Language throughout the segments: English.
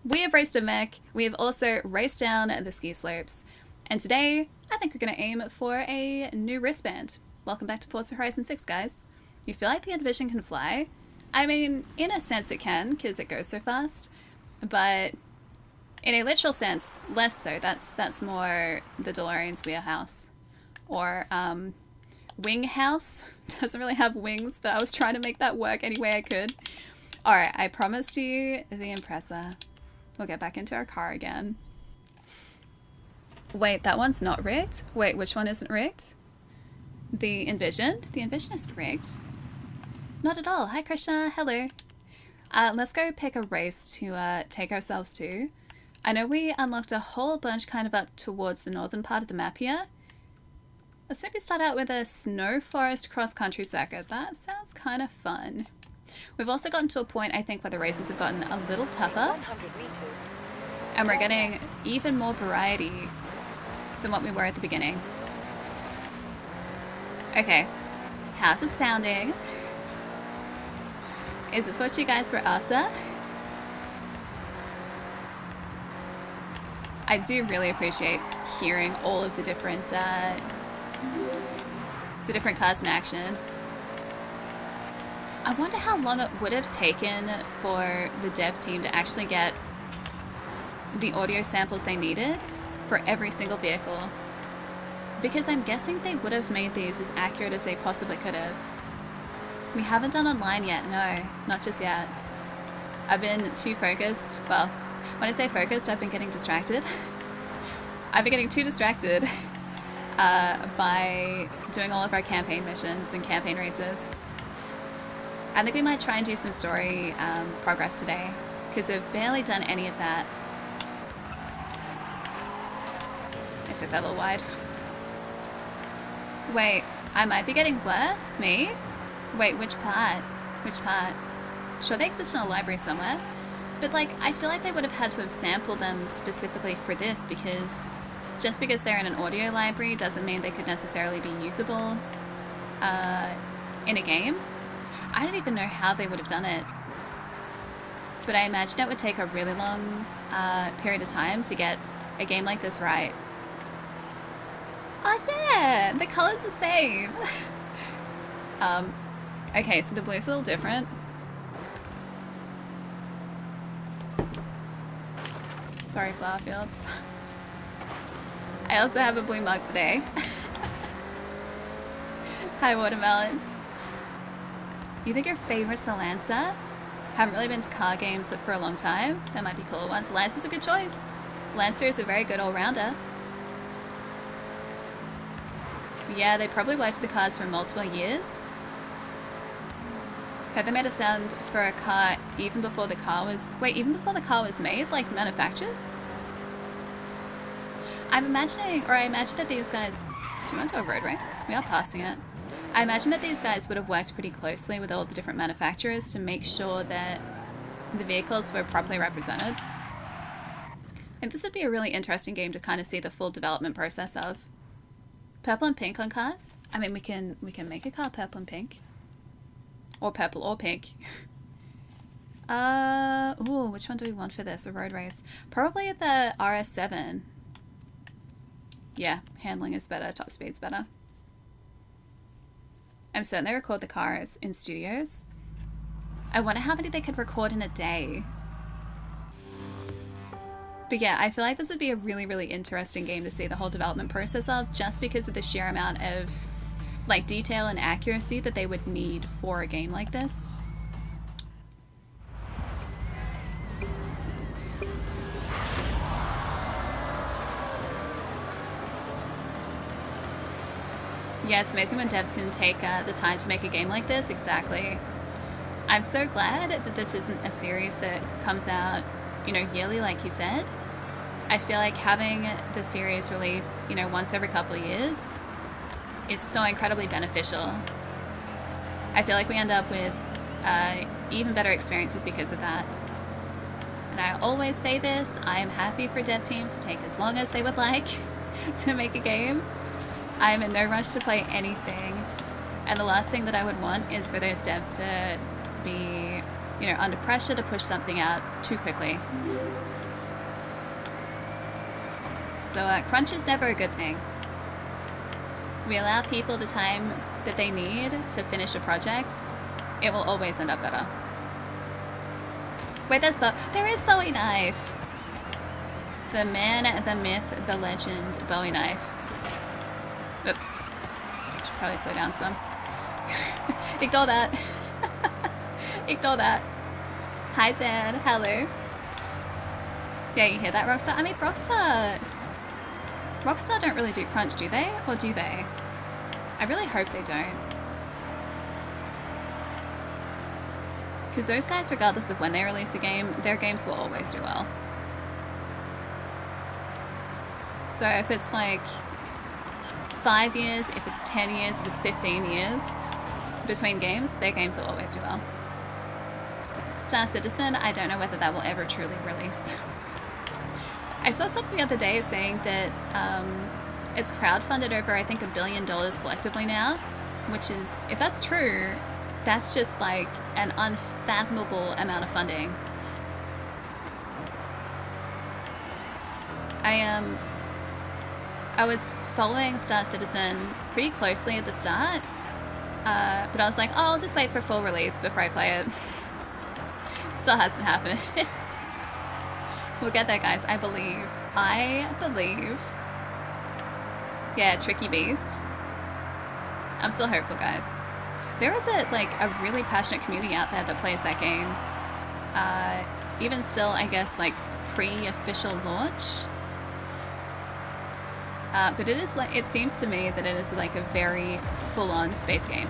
We have raced a mech, we have also raced down the ski slopes, and today I think we're going to aim for a new wristband. Welcome back to Forza Horizon 6, guys. You feel like the Envision can fly? I mean, in a sense it can, because it goes so fast, but in a literal sense, less so. That's more the DeLorean's wheelhouse. Or, Wing House. Doesn't really have wings, but I was trying to make that work any way I could. Alright, I promised you the Impreza. We'll get back into our car again. Wait, that one's not rigged? Wait, which one isn't rigged? The Envision? The Envision isn't rigged. Not at all. Hi, Krishna. Hello. Let's go pick a race to take ourselves to. I know we unlocked a whole bunch kind of up towards the northern part of the map here. Let's maybe start out with a snow forest cross-country circuit. That sounds kind of fun. We've also gotten to a point, I think, where the races have gotten a little tougher. 100 meters. And we're getting even more variety than what we were at the beginning. Okay, how's it sounding? Is this what you guys were after? I do really appreciate hearing all of the different cars in action. I wonder how long it would have taken for the dev team to actually get the audio samples they needed for every single vehicle. Because I'm guessing they would have made these as accurate as they possibly could have. We haven't done online yet, no, not just yet. I've been too focused. Well, when I say focused, I've been getting distracted. I've been getting too distracted by doing all of our campaign missions and campaign races. I think we might try and do some story progress today, because we've barely done any of that. I took that a little wide. Wait, I might be getting worse? Me? Wait, which part? Which part? Sure, they exist in a library somewhere, but like, I feel like they would have had to have sampled them specifically for this, because just because they're in an audio library doesn't mean they could necessarily be usable in a game. I don't even know how they would have done it, but I imagine it would take a really long period of time to get a game like this right. Oh yeah, the color's the same. Okay, so the blue's a little different. Sorry, flower fields. I also have a blue mug today. Hi, watermelon. You think your favorite's the Lancer? Haven't really been to car games for a long time. That might be cooler ones. Lancer's a good choice. Lancer is a very good all-rounder. Yeah, they probably worked the cars for multiple years. Heard they made a sound for a car even before the car was... Wait, even before the car was made? Like, manufactured? I'm imagining... Or I imagine that these guys... Do you want to do a road race? We are passing it. I imagine that these guys would have worked pretty closely with all the different manufacturers to make sure that the vehicles were properly represented. I think this would be a really interesting game to kind of see the full development process of. Purple and pink on cars? I mean, we can make a car purple and pink. Or purple or pink. Ooh, which one do we want for this? A road race? Probably the RS7. Yeah, handling is better, top speed's better. I'm certain they record the cars in studios. I wonder how many they could record in a day. But yeah, I feel like this would be a really, really interesting game to see the whole development process of, just because of the sheer amount of like detail and accuracy that they would need for a game like this. Yeah, it's amazing when devs can take the time to make a game like this. Exactly. I'm so glad that this isn't a series that comes out, you know, yearly like you said. I feel like having the series release, you know, once every couple of years is so incredibly beneficial. I feel like we end up with even better experiences because of that. And I always say this, I am happy for dev teams to take as long as they would like to make a game. I am in no rush to play anything, and the last thing that I would want is for those devs to be, you know, under pressure to push something out too quickly. So crunch is never a good thing. We allow people the time that they need to finish a project, it will always end up better. Wait, there is Bowie knife! The man, the myth, the legend, Bowie knife. Oop. Should probably slow down some. Ignore that. Ignore that. Hi Dan, hello. Yeah, you hear that, Rockstar? I mean, Rockstar don't really do crunch, do they? Or do they? I really hope they don't. Because those guys, regardless of when they release a game, their games will always do well. So if it's like 5 years, if it's 10 years, if it's 15 years between games, their games will always do well. Star Citizen, I don't know whether that will ever truly release. I saw something the other day saying that it's crowdfunded over, I think, $1 billion collectively now, which is, if that's true, that's just like an unfathomable amount of funding. I was following Star Citizen pretty closely at the start, but I was like, oh, I'll just wait for full release before I play it. Still hasn't happened. We'll get there, guys. I believe. Yeah, Tricky Beast. I'm still hopeful, guys. There is a really passionate community out there that plays that game. Even still, I guess, like pre-official launch. But it is it seems to me that it is like a very full-on space game.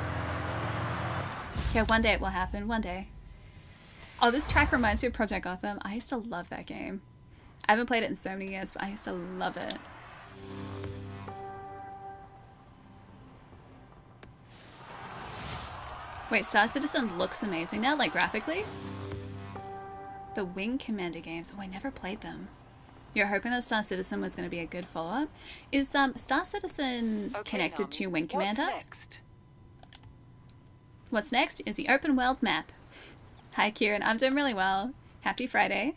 Yeah, one day it will happen. One day. Oh, this track reminds me of Project Gotham. I used to love that game. I haven't played it in so many years, but I used to love it. Wait, Star Citizen looks amazing now, like graphically? The Wing Commander games. Oh, I never played them. You're hoping that Star Citizen was going to be a good follow-up? Is Star Citizen connected to Wing Commander? What's next? What's next is the open world map. Hi Kieran, I'm doing really well. Happy Friday.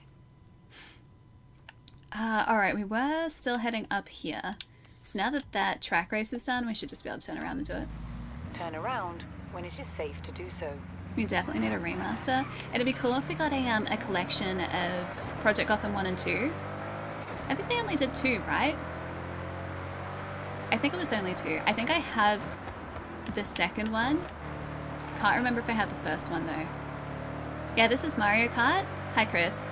Alright, we were still heading up here. So now that that track race is done, we should just be able to turn around and do it. Turn around when it is safe to do so. We definitely need a remaster. It'd be cool if we got a collection of Project Gotham 1 and 2. I think they only did 2, right? I think it was only 2. I think I have the second one. Can't remember if I had the first one though. Yeah, this is Mario Kart. Hi, Chris.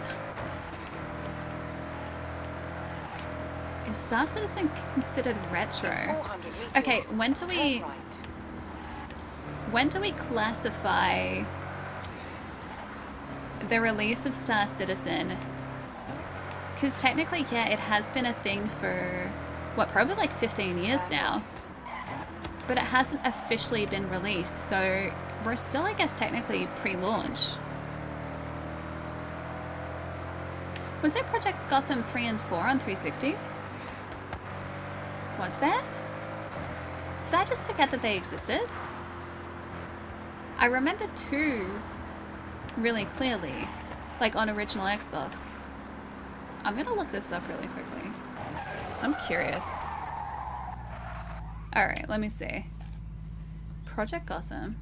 Is Star Citizen considered retro? Okay, when do we classify the release of Star Citizen? Because technically, yeah, it has been a thing for, what, probably like 15 years now. But it hasn't officially been released, so we're still, I guess, technically pre-launch. Was there Project Gotham 3 and 4 on 360? Was there? Did I just forget that they existed? I remember 2 really clearly, like on original Xbox. I'm gonna look this up really quickly. I'm curious. Alright, let me see. Project Gotham.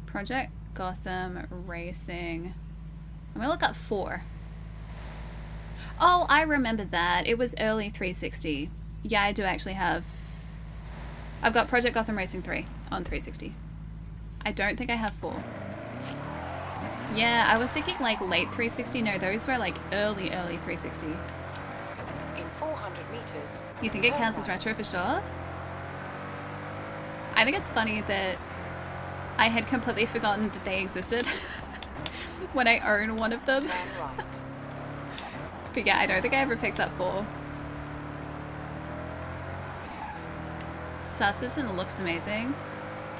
Project Gotham Racing. I'm gonna look up 4. Oh, I remember that. It was early 360. Yeah, I do actually have... I've got Project Gotham Racing 3 on 360. I don't think I have 4. Yeah, I was thinking like late 360. No, those were like early 360. In 400 meters. You think it counts as retro for sure? I think it's funny that I had completely forgotten that they existed when I own one of them. Turn right. But yeah, I don't think I ever picked up 4. Star Citizen looks amazing.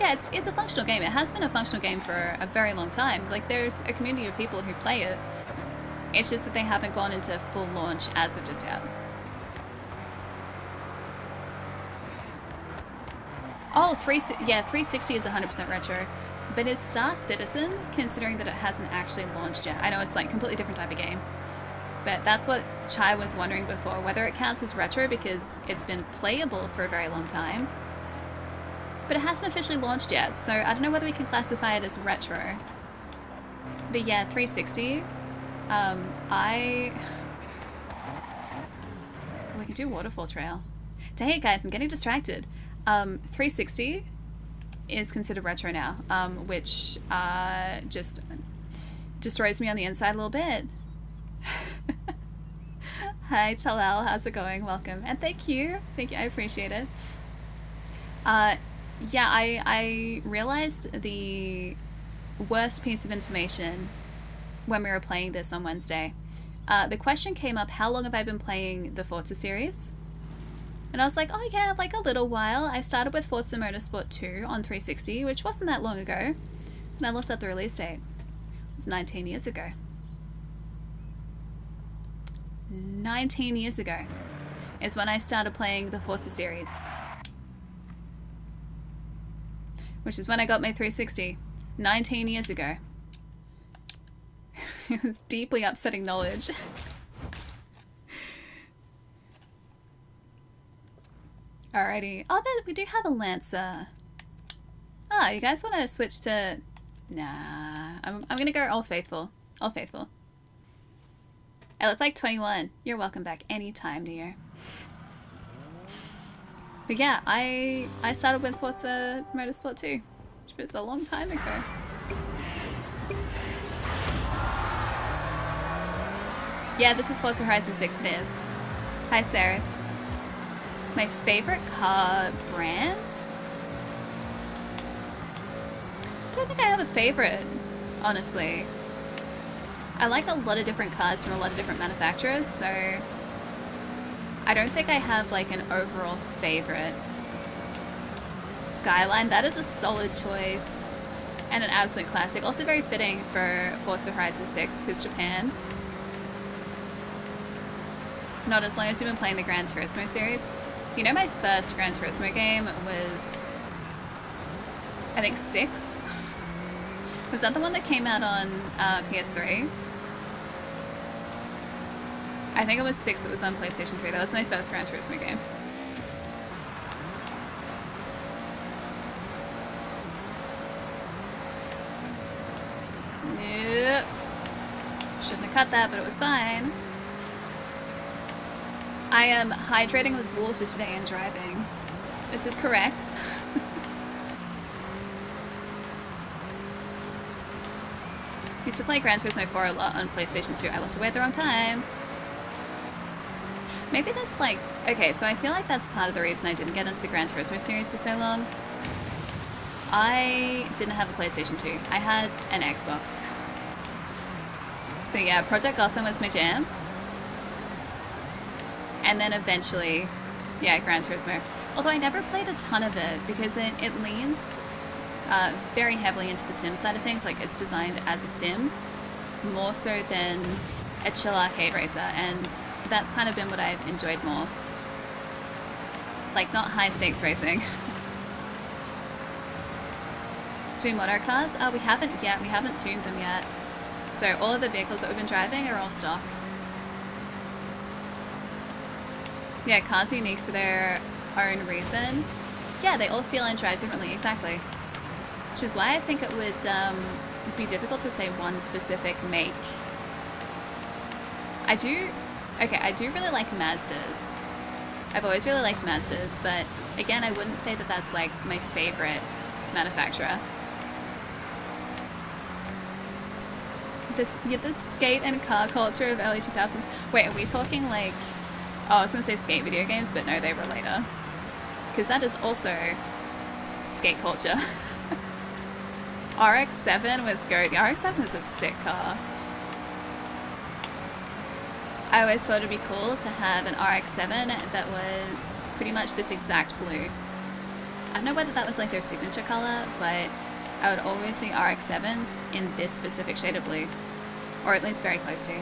Yeah, it's a functional game. It has been a functional game for a very long time. Like, there's a community of people who play it. It's just that they haven't gone into full launch as of just yet. Oh, 360 is 100% retro. but is Star Citizen, considering that it hasn't actually launched yet? I know it's like a completely different type of game, but that's what Chai was wondering before, whether it counts as retro because it's been playable for a very long time, but it hasn't officially launched yet, so I don't know whether we can classify it as retro. But yeah, 360. We can do Waterfall Trail. Dang it, guys, I'm getting distracted. 360 is considered retro now, which just destroys me on the inside a little bit. Hi, Talal, how's it going? Welcome, and thank you, I appreciate it. Yeah, I realized the worst piece of information when we were playing this on Wednesday. The question came up, how long have I been playing the Forza series? And I was like, oh yeah, like a little while. I started with Forza Motorsport 2 on 360, which wasn't that long ago. And I looked up the release date. It was 19 years ago. 19 years ago is when I started playing the Forza series. Which is when I got my 360. 19 years ago. It was deeply upsetting knowledge. Alrighty. Oh, we do have a Lancer. Ah, you guys want to switch to... Nah. I'm going to go All Faithful. All Faithful. I look like 21. You're welcome back anytime, Neo. But yeah, I started with Forza Motorsport 2, which was a long time ago. Yeah, this is Forza Horizon 6, it is. Hi, Saris. My favorite car brand? I don't think I have a favorite, honestly. I like a lot of different cars from a lot of different manufacturers, so I don't think I have like an overall favorite. Skyline, that is a solid choice. And an absolute classic. Also very fitting for Forza Horizon 6, because Japan. Not as long as you've been playing the Gran Turismo series. You know, my first Gran Turismo game was, I think, 6. Was that the one that came out on PS3? I think it was 6 that was on PlayStation 3. That was my first Gran Turismo game. Yep. Shouldn't have cut that, but it was fine. I am hydrating with water today and driving. This is correct. Used to play Gran Turismo 4 a lot on PlayStation 2. I looked away at the wrong time. Maybe that's like... Okay, so I feel like that's part of the reason I didn't get into the Gran Turismo series for so long. I didn't have a PlayStation 2. I had an Xbox. So yeah, Project Gotham was my jam. And then eventually, yeah, Gran Turismo. Although I never played a ton of it because it leans very heavily into the sim side of things. Like, it's designed as a sim more so than a chill arcade racer, and that's kind of been what I've enjoyed more. Like, not high stakes racing. Do we mod our cars? Oh, we haven't yet. We haven't tuned them yet. So all of the vehicles that we've been driving are all stock. Yeah, cars are unique for their own reason. Yeah, they all feel and drive differently, exactly. Which is why I think it would be difficult to say one specific make. I do really like Mazdas. I've always really liked Mazdas, but again, I wouldn't say that that's like my favorite manufacturer. This skate and car culture of early 2000s. Wait, are we talking like... Oh, I was going to say skate video games, but no, they were later. Because that is also skate culture. RX-7 was good. The RX-7 is a sick car. I always thought it'd be cool to have an RX-7 that was pretty much this exact blue. I don't know whether that was like their signature color, but I would always see RX-7s in this specific shade of blue. Or at least very close to.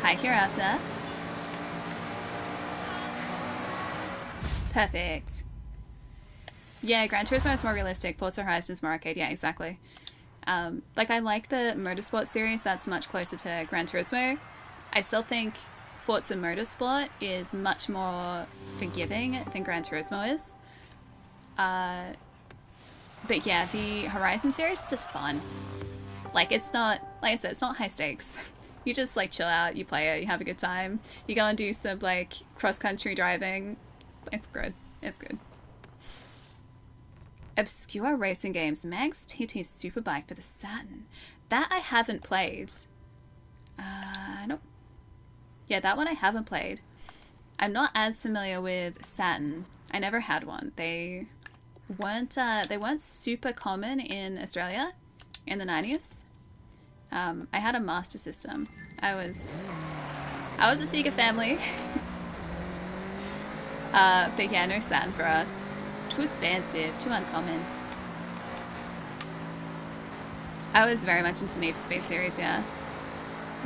Hi, hereafter. Perfect. Yeah, Gran Turismo is more realistic. Forza Horizon is more arcade. Yeah, exactly. Like, I like the Motorsport series. That's much closer to Gran Turismo. I still think Forza Motorsport is much more forgiving than Gran Turismo is. But yeah, the Horizon series is just fun. Like, it's not, like I said, it's not high stakes. You just, like, chill out, you play it, you have a good time. You go and do some, like, cross-country driving. It's good. It's good. Obscure racing games. Meg's TT Superbike for the Saturn. That I haven't played. Nope. Yeah, that one I haven't played. I'm not as familiar with Saturn. I never had one. They weren't super common in Australia in the 90s. I had a Master System. I was a Sega family. But yeah, no Saturn for us. Too expensive, too uncommon. I was very much into the Need for Speed series, yeah.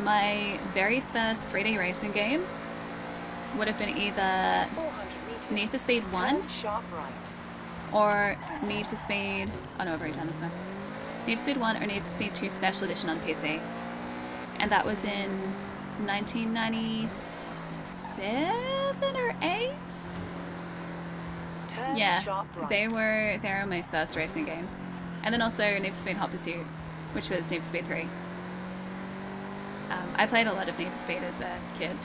My very first 3D racing game would have been either Need for Speed 1 or Need for Speed... Oh no, I've already done this one. Need for Speed 1 or Need for Speed 2 Special Edition on PC. And that was in 1997 or 8? Yeah, they were my first racing games. And then also Need for Speed Hot Pursuit, which was Need for Speed 3. I played a lot of Need for Speed as a kid.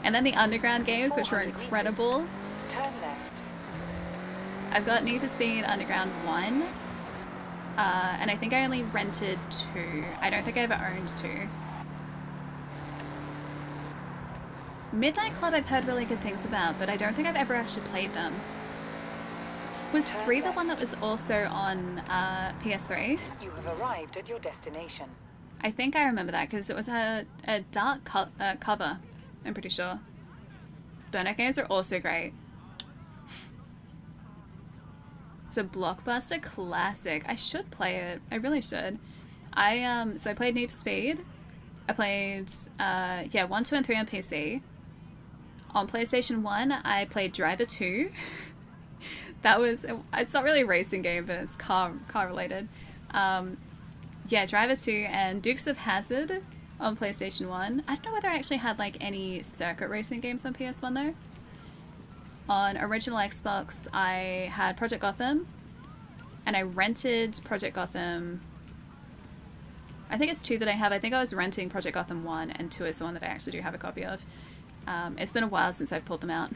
And then the Underground games, which were incredible. Turn left. I've got Need for Speed Underground 1. And I think I only rented 2. I don't think I ever owned 2. Midnight Club I've heard really good things about, but I don't think I've ever actually played them. Was 3 the one that was also on PS3? You have arrived at your destination. I think I remember that because it was a dark cover, I'm pretty sure. Burnout games are also great. It's a blockbuster classic. I should play it. I really should. So I played Need for Speed. I played 1, 2, and 3 on PC. On PlayStation 1, I played Driver 2. It's not really a racing game, but it's car related. Driver 2 and Dukes of Hazzard on PlayStation 1. I don't know whether I actually had like any circuit racing games on PS1 though. On original Xbox, I had Project Gotham, and I rented Project Gotham. I think it's 2 that I have. I think I was renting Project Gotham 1, and 2 is the one that I actually do have a copy of. It's been a while since I've pulled them out.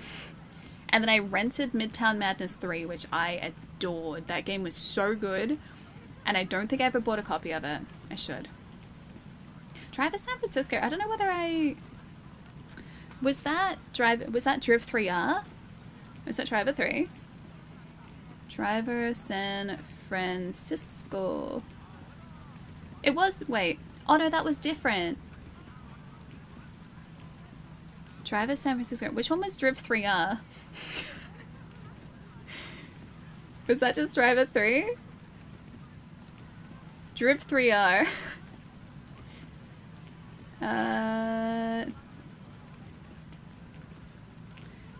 And then I rented Midtown Madness 3, which I adored. That game was so good, and I don't think I ever bought a copy of it. I should. Driver San Francisco. I don't know whether I... Was that Drive 3R? Was that Driver 3? Driver San Francisco. It was... Wait. Oh no, that was different. Driver San Francisco. Which one was Driv 3R? Was that just Driver 3? Driv 3R.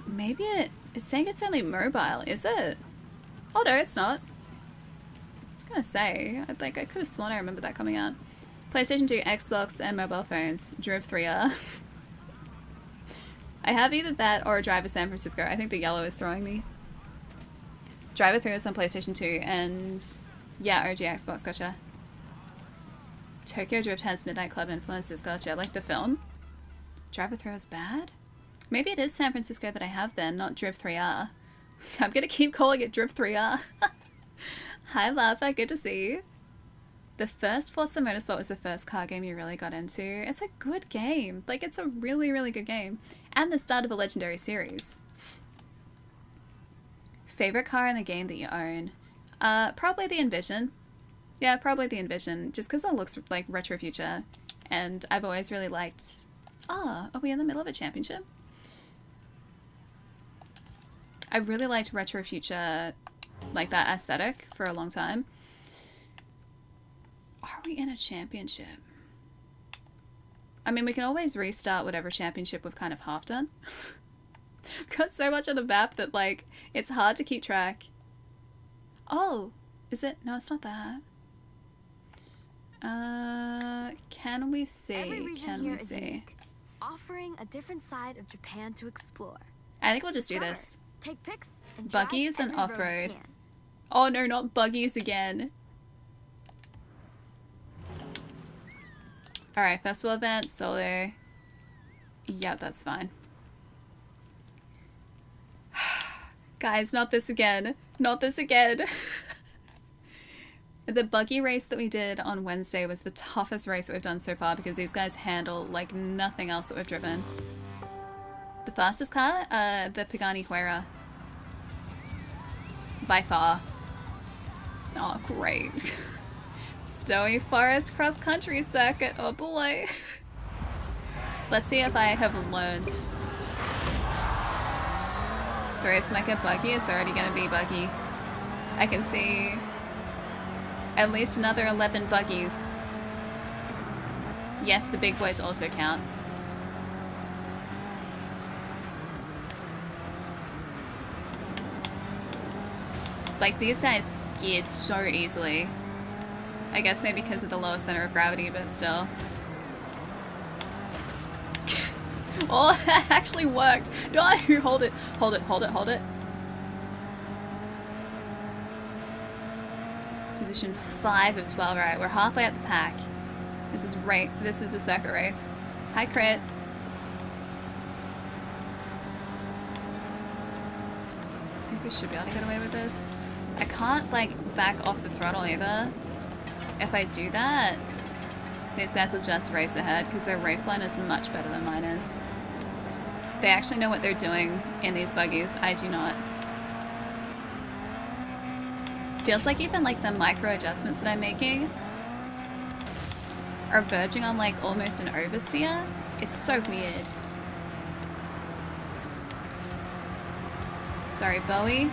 Maybe it's saying it's only mobile, is it? Oh no, it's not. I was gonna say, I could have sworn I remember that coming out. PlayStation 2, Xbox, and mobile phones. Driv 3R. I have either that or Driver San Francisco. I think the yellow is throwing me. Driver 3 is on PlayStation 2, and yeah, OG Xbox, gotcha. Tokyo Drift has Midnight Club influences, gotcha. Like the film? Driver 3 is bad? Maybe it is San Francisco that I have then, not Driv 3R. I'm gonna keep calling it Driv 3R. Hi Lava, good to see you. The first Forza Motorsport was the first car game you really got into. It's a good game. Like, it's a really, really good game. And the start of a legendary series. Favorite car in the game that you own? Probably the Envision. Yeah, probably the Envision. Just because it looks like retro future. And I've always really liked... Oh, are we in the middle of a championship? I really liked retro future, like that aesthetic for a long time. Are we in a championship? I mean, we can always restart whatever championship we've kind of half done. We've got so much on the map that, like, it's hard to keep track. Oh, is it? No, it's not that. Can we see? Every region Can here we is see? unique, offering a different side of Japan to explore. I think we'll just do Start. this. Take pics and drive Buggies and every road you off-road. can. Oh no, not buggies again. Alright, festival event, solo. Yep, that's fine. Guys, not this again. Not this again. The buggy race that we did on Wednesday was the toughest race that we've done so far because these guys handle like nothing else that we've driven. The fastest car? The Pagani Huayra. By far. Oh, great. Snowy Forest Cross Country Circuit. Oh boy. Let's see if I have learned. Throw like a buggy, it's already gonna be buggy. I can see at least another 11 buggies. Yes, the big boys also count. Like, these guys skid so easily. I guess maybe because of the lower center of gravity, but still. Oh, that actually worked. No, hold it. Hold it, hold it, hold it. Position 5 of 12. Alright, we're halfway up the pack. This is a circuit race. Hi, Crit. I think we should be able to get away with this. I can't, like, back off the throttle either. If I do that, these guys will just race ahead because their race line is much better than mine is. They actually know what they're doing in these buggies. I do not. Feels like even like the micro adjustments that I'm making are verging on like almost an oversteer. It's so weird. Sorry, Bowie.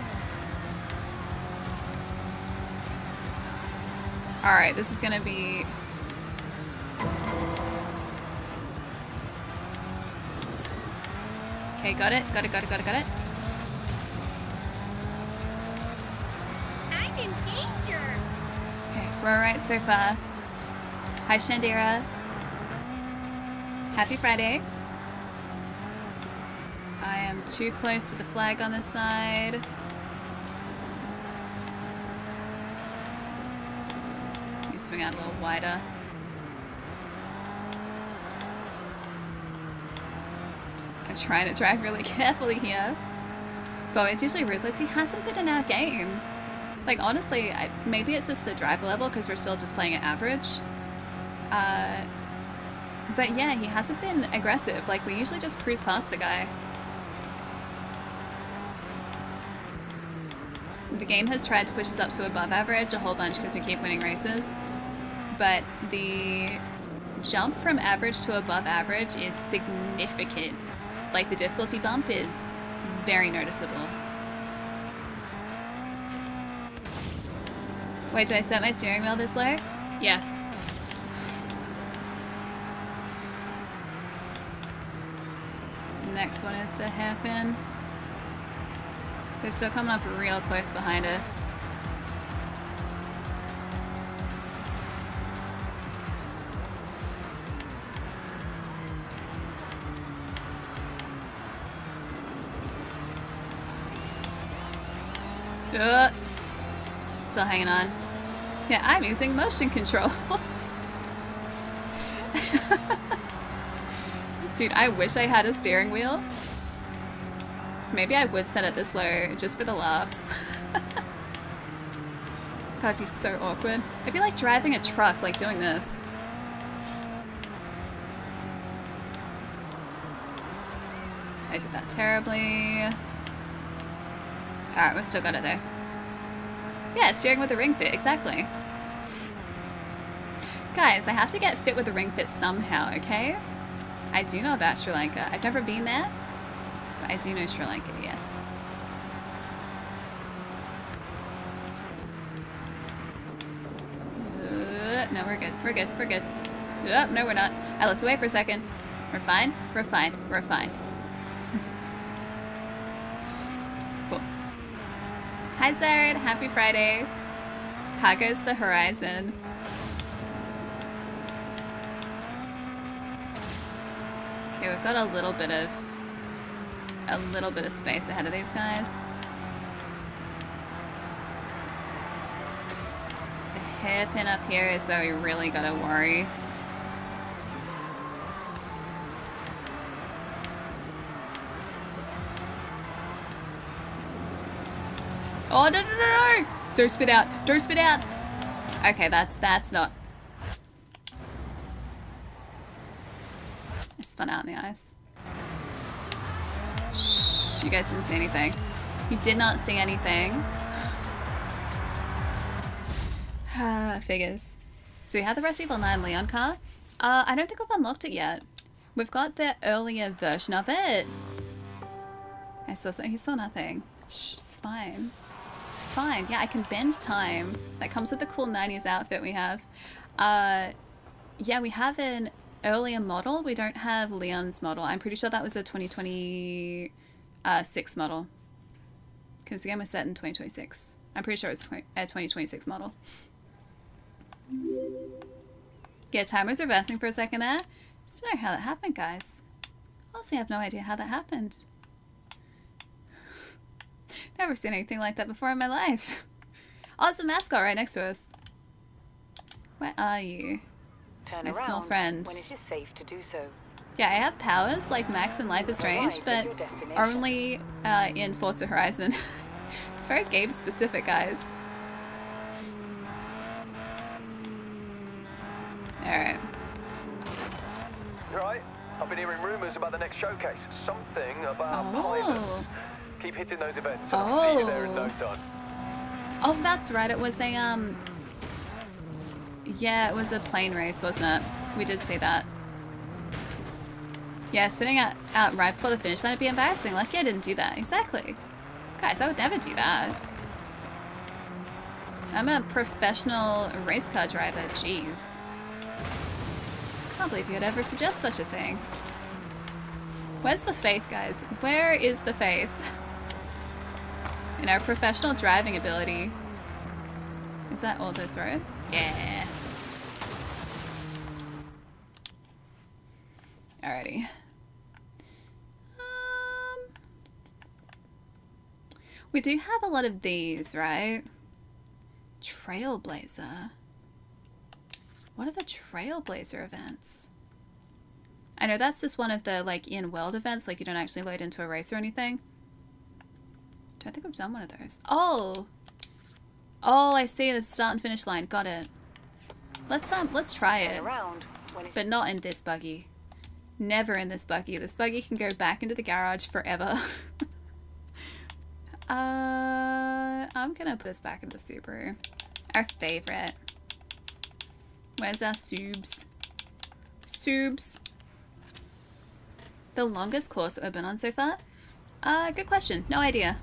Alright, this is gonna be... Okay, got it, got it, got it, got it, got it. I'm in danger. Okay, we're alright so far. Hi, Shandira. Happy Friday. I am too close to the flag on this side. You swing out a little wider. I'm trying to drive really carefully here. Bowie's usually ruthless. He hasn't been in our game. Like, honestly, maybe it's just the driver level because we're still just playing at average. But yeah, he hasn't been aggressive. Like, we usually just cruise past the guy. The game has tried to push us up to above average a whole bunch because we keep winning races. But the jump from average to above average is significant. Like, the difficulty bump is very noticeable. Wait, do I set my steering wheel this low? Yes. Next one is the hairpin. They're still coming up real close behind us. Still hanging on. Yeah, I'm using motion controls. Dude, I wish I had a steering wheel. Maybe I would set it this low just for the laughs. That'd be so awkward. It'd be like driving a truck, like doing this. I did that terribly. Alright, we've still got it there. Yeah, steering with a ring fit, exactly. Guys, I have to get fit with a ring fit somehow, okay? I do know about Sri Lanka. I've never been there, but I do know Sri Lanka, yes. No, we're good. We're good. We're good. No, we're not. I looked away for a second. We're fine. We're fine. We're fine. Cool. Hi, Zared. Happy Friday. How goes the Horizon? we've got a little bit of space ahead of these guys. The hairpin up here is where we really gotta worry. Oh, no, no, no, no! Don't spit out. Don't spit out. Okay, that's not. I spun out in the ice. Shh, you guys didn't see anything. You did not see anything. Figures. So we have the Resident Evil 9 Leon car. I don't think we've unlocked it yet. We've got the earlier version of it. I saw something. He saw nothing. Shh, it's fine. It's fine. Yeah, I can bend time. That comes with the cool 90s outfit we have. Yeah, we have an earlier model. We don't have Leon's model. I'm pretty sure that was a 2026 model. Because the game was set in 2026. I'm pretty sure it was a 2026 model. Yeah, time was reversing for a second there. Just don't know how that happened, guys. Honestly, I have no idea how that happened. Never seen anything like that before in my life. Oh, it's a mascot right next to us. Where are you? Turn My around small friend. when it is safe to do so. Yeah, I have powers like Max in Life is Strange, but only in Forza Horizon. It's very game specific, guys. Alright. Right. I've been hearing rumours about the next showcase. Something about Oh. pilots. Keep hitting those events and I'll see you there in no time. Oh, that's right. It was a, yeah, it was a plane race, wasn't it? We did see that. Yeah, spinning out right before the finish line would be embarrassing. Lucky I didn't do that. Exactly. Guys, I would never do that. I'm a professional race car driver. Jeez. Can't believe you'd ever suggest such a thing. Where's the faith, guys? Where is the faith? In our professional driving ability. Is that all this road? Yeah. Alrighty. We do have a lot of these, right? Trailblazer. What are the Trailblazer events? I know that's just one of the, like, in-world events, like you don't actually load into a race or anything. Don't think I've done one of those. Oh! Oh, I see the start and finish line. Got it. Let's try it. But not in this buggy. Never in this buggy. This buggy can go back into the garage forever. I'm gonna put us back into the Subaru. Our favorite. Where's our Subs? Subs. The longest course we've been on so far? Good question. No idea.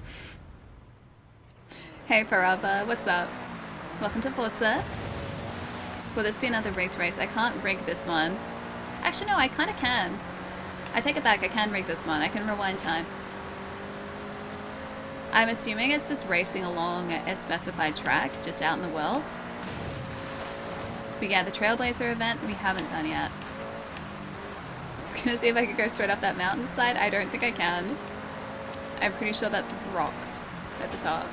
Hey Parava, what's up? Welcome to Forza. Will this be another rigged race? I can't rig this one. Actually, no, I kind of can. I take it back, I can rig this one. I can rewind time. I'm assuming it's just racing along a specified track, just out in the world. But yeah, the Trailblazer event we haven't done yet. I was gonna see if I could go straight up that mountainside. I don't think I can. I'm pretty sure that's rocks at the top.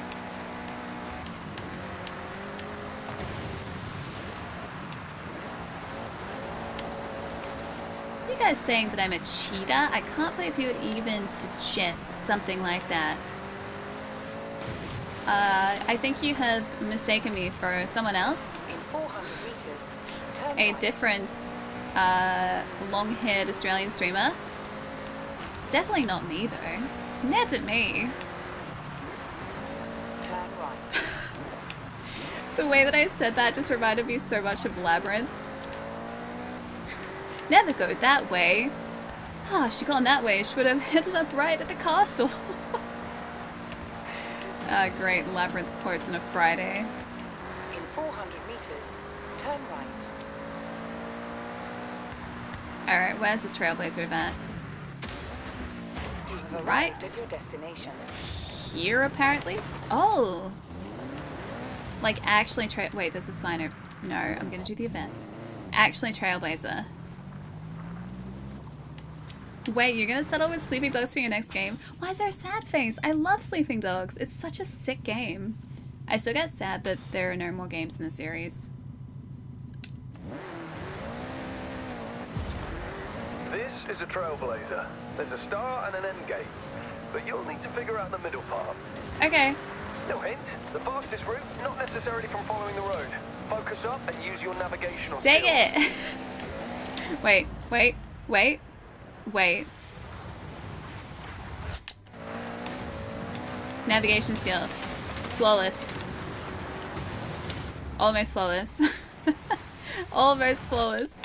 You guys saying that I'm a cheater? I can't believe you would even suggest something like that. I think you have mistaken me for someone else. In 400 meters, turn A right. different, long-haired Australian streamer. Definitely not me, though. Never me. Turn right. The way that I said that just reminded me so much of Labyrinth. Never go that way. Ah, she gone that way, she would have ended up right at the castle. Great Labyrinth quotes on a Friday. In 400 meters, turn right. Alright, where's this Trailblazer event? You have Right. arrived at your destination. Here, apparently? Oh! Like, actually wait, there's a sign over... No, I'm gonna do the event. Actually Trailblazer. Wait, you're gonna settle with Sleeping Dogs for your next game? Why is there a sad face? I love Sleeping Dogs. It's such a sick game. I still get sad that there are no more games in the series. This is a trailblazer. There's a start and an end gate, but you'll need to figure out the middle part. Okay. No hint, the fastest route, not necessarily from following the road. Focus up and use your navigational Dang skills. it! Wait. Navigation skills. Flawless. Almost flawless. Almost flawless.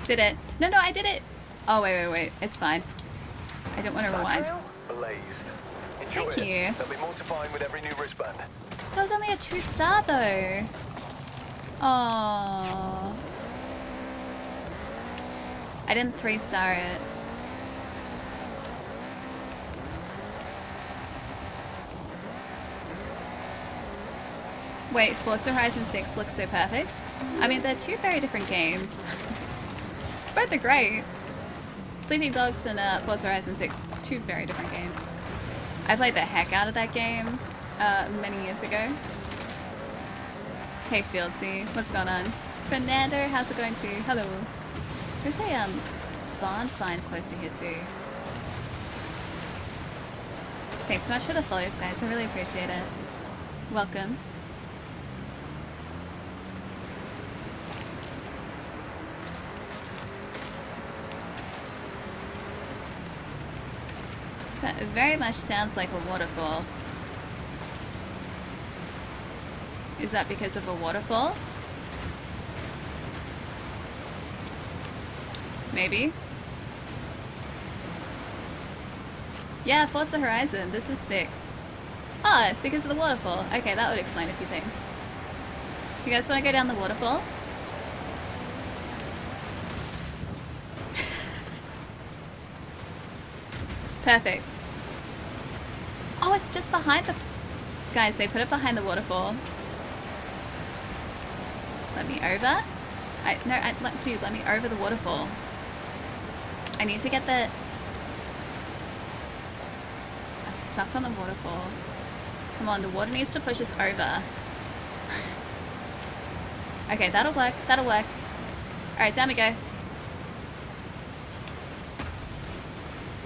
Did it. No, I did it. Oh, wait. It's fine. I don't want to rewind. Blazed. Enjoy Thank it. you. There'll be more to find with every new wristband. That was only a 2-star though. Oh. I didn't 3-star it. Wait, Forza Horizon 6 looks so perfect. I mean, they're two very different games. Both are great. Sleeping Dogs and Forza Horizon 6, two very different games. I played the heck out of that game many years ago. Hey Fieldsy, what's going on? Fernando, how's it going too? Hello. There's a bonfire close to here too. Thanks so much for the follows, guys. I really appreciate it. Welcome. That very much sounds like a waterfall. Is that because of a waterfall? Maybe. Yeah, Forza Horizon. This is 6. Oh, it's because of the waterfall. Okay, that would explain a few things. You guys want to go down the waterfall? Perfect. Oh, it's just behind the... Guys, they put it behind the waterfall. Let me over? Dude, let me over the waterfall. I need to get the... I'm stuck on the waterfall. Come on, the water needs to push us over. Okay, that'll work. That'll work. Alright, down we go.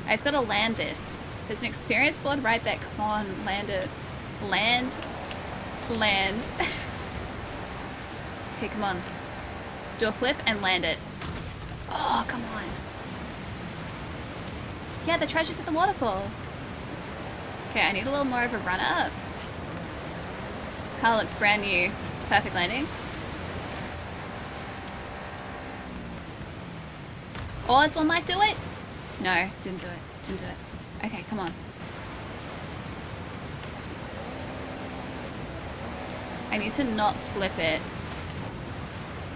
I just gotta land this. There's an experience board right there. Come on, land it. Land. Okay, come on. Do a flip and land it. Oh, come on. Yeah, the treasure's at the waterfall. Okay, I need a little more of a run up. This car looks brand new. Perfect landing. Oh, this one might do it. No, didn't do it. Okay, come on. I need to not flip it.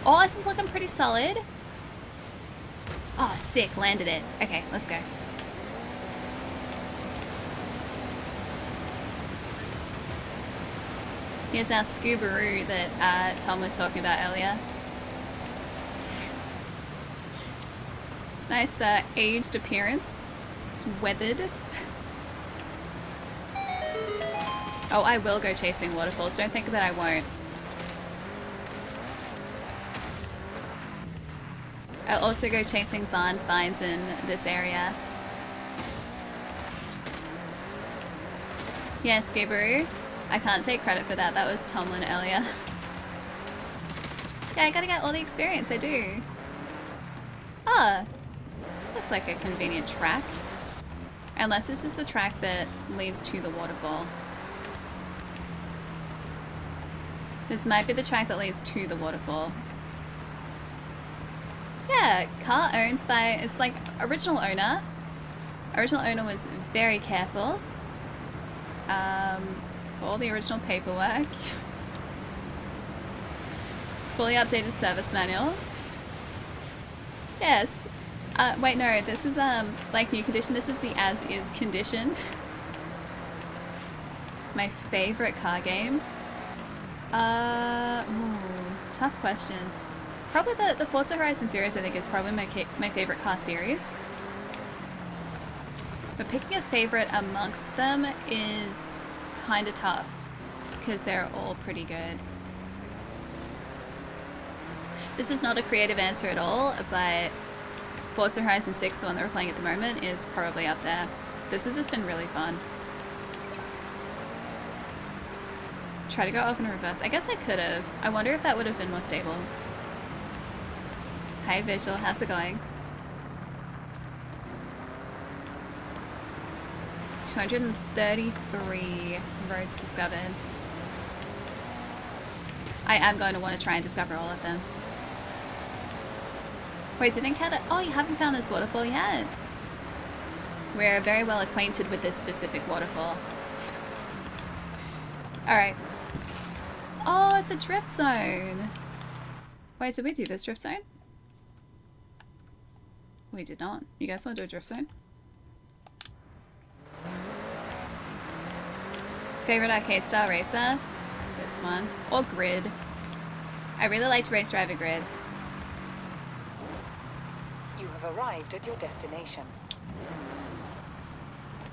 Oh, this is looking pretty solid. Oh, sick. Landed it. Okay, let's go. Here's our Scoobaroo that Tom was talking about earlier. It's nice aged appearance. It's weathered. Oh, I will go chasing waterfalls. Don't think that I won't. I'll also go chasing barn finds in this area. Yeah, Skibaroo. I can't take credit for that. That was Tomlin earlier. Yeah, I gotta get all the experience. I do. Ah, this looks like a convenient track. Unless this is the track that leads to the waterfall. This might be the track that leads to the waterfall. Yeah, car owned by, it's like original owner. Original owner was very careful. All the original paperwork. Fully updated service manual. Yes. Wait, no, this is like new condition. This is the as is condition. My favorite car game. Ooh, tough question. Probably the Forza Horizon series, I think, is probably my favorite car series. But picking a favorite amongst them is kind of tough because they're all pretty good. This is not a creative answer at all, but Forza Horizon 6, the one that we're playing at the moment, is probably up there. This has just been really fun. Try to go off in reverse. I guess I could have. I wonder if that would have been more stable. Hi Visual, how's it going? 233 roads discovered. I am going to want to try and discover all of them. Wait, didn't count it? Oh, you haven't found this waterfall yet? We're very well acquainted with this specific waterfall. Alright. Oh, it's a drift zone. Wait, did we do this drift zone? We did not. You guys want to do a drift zone? Favorite arcade style racer? This one. Or Grid. I really liked Race Driver Grid. You have arrived at your destination.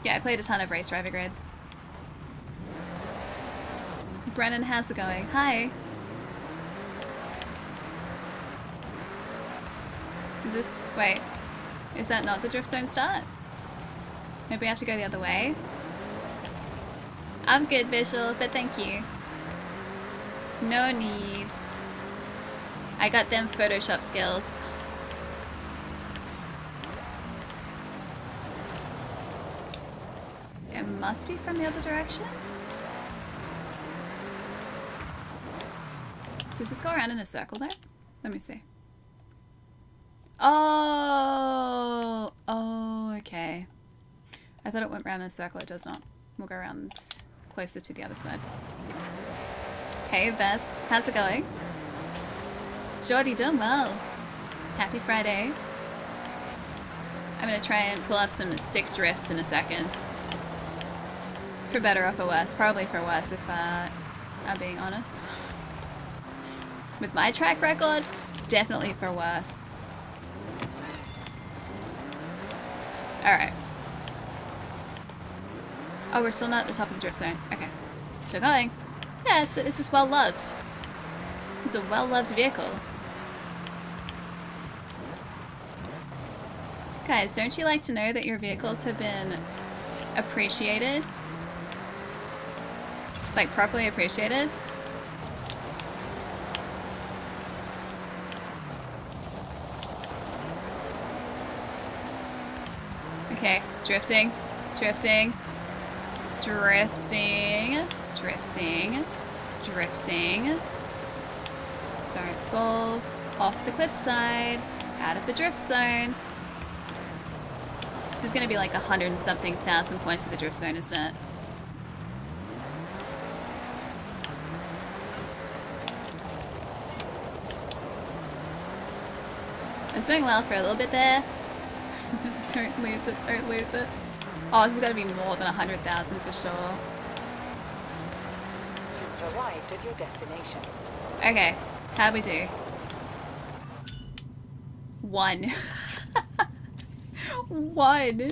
Yeah, I played a ton of Race Driver Grid. Brennan, how's it going? Hi. Is this... Wait. Is that not the drift zone start? Maybe I have to go the other way? I'm good, Visual, but thank you. No need. I got them Photoshop skills. It must be from the other direction? Does this go around in a circle though? Let me see. Oh, okay. I thought it went round in a circle. It does not. We'll go around closer to the other side. Hey, Vest. How's it going? Jordy, doing well. Happy Friday. I'm going to try and pull up some sick drifts in a second. For better or for worse. Probably for worse if I'm being honest. With my track record, definitely for worse. Alright. Oh, we're still not at the top of the drift zone. Okay. Still going. Yeah, it's just well loved. It's a well loved vehicle. Guys, don't you like to know that your vehicles have been appreciated? Like, properly appreciated? Okay, drifting, drifting, drifting, drifting, drifting. Don't fall off the cliffside, out of the drift zone. This is going to be like 100 and something thousand points for the drift zone, isn't it? I was doing well for a little bit there. Don't lose it, don't lose it. Oh, this has got to be more than 100,000 for sure. You've arrived at your destination. Okay, how'd we do? 1. 1.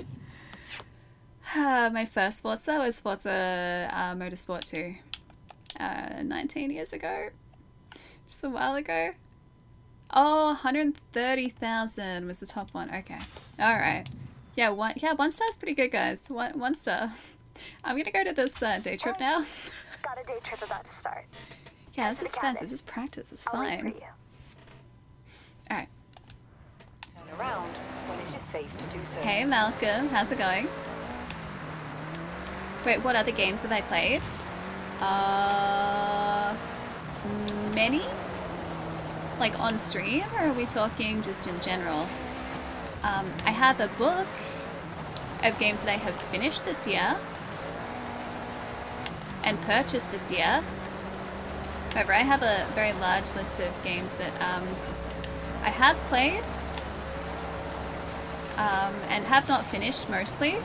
My first Forza was Forza Motorsport 2. 19 years ago. Just a while ago. Oh, 130,000 was the top one. Okay. Alright. Yeah, one star's pretty good, guys. One star. I'm gonna go to this day trip now. Got a day trip about to start. Yeah, this is fast. This is practice. It's fine. Alright. Turn around when it is safe to do so. Hey, Malcolm. How's it going? Wait, what other games have I played? Many? Like on stream, or are we talking just in general? I have a book of games that I have finished this year and purchased this year. However, I have a very large list of games that I have played and have not finished mostly.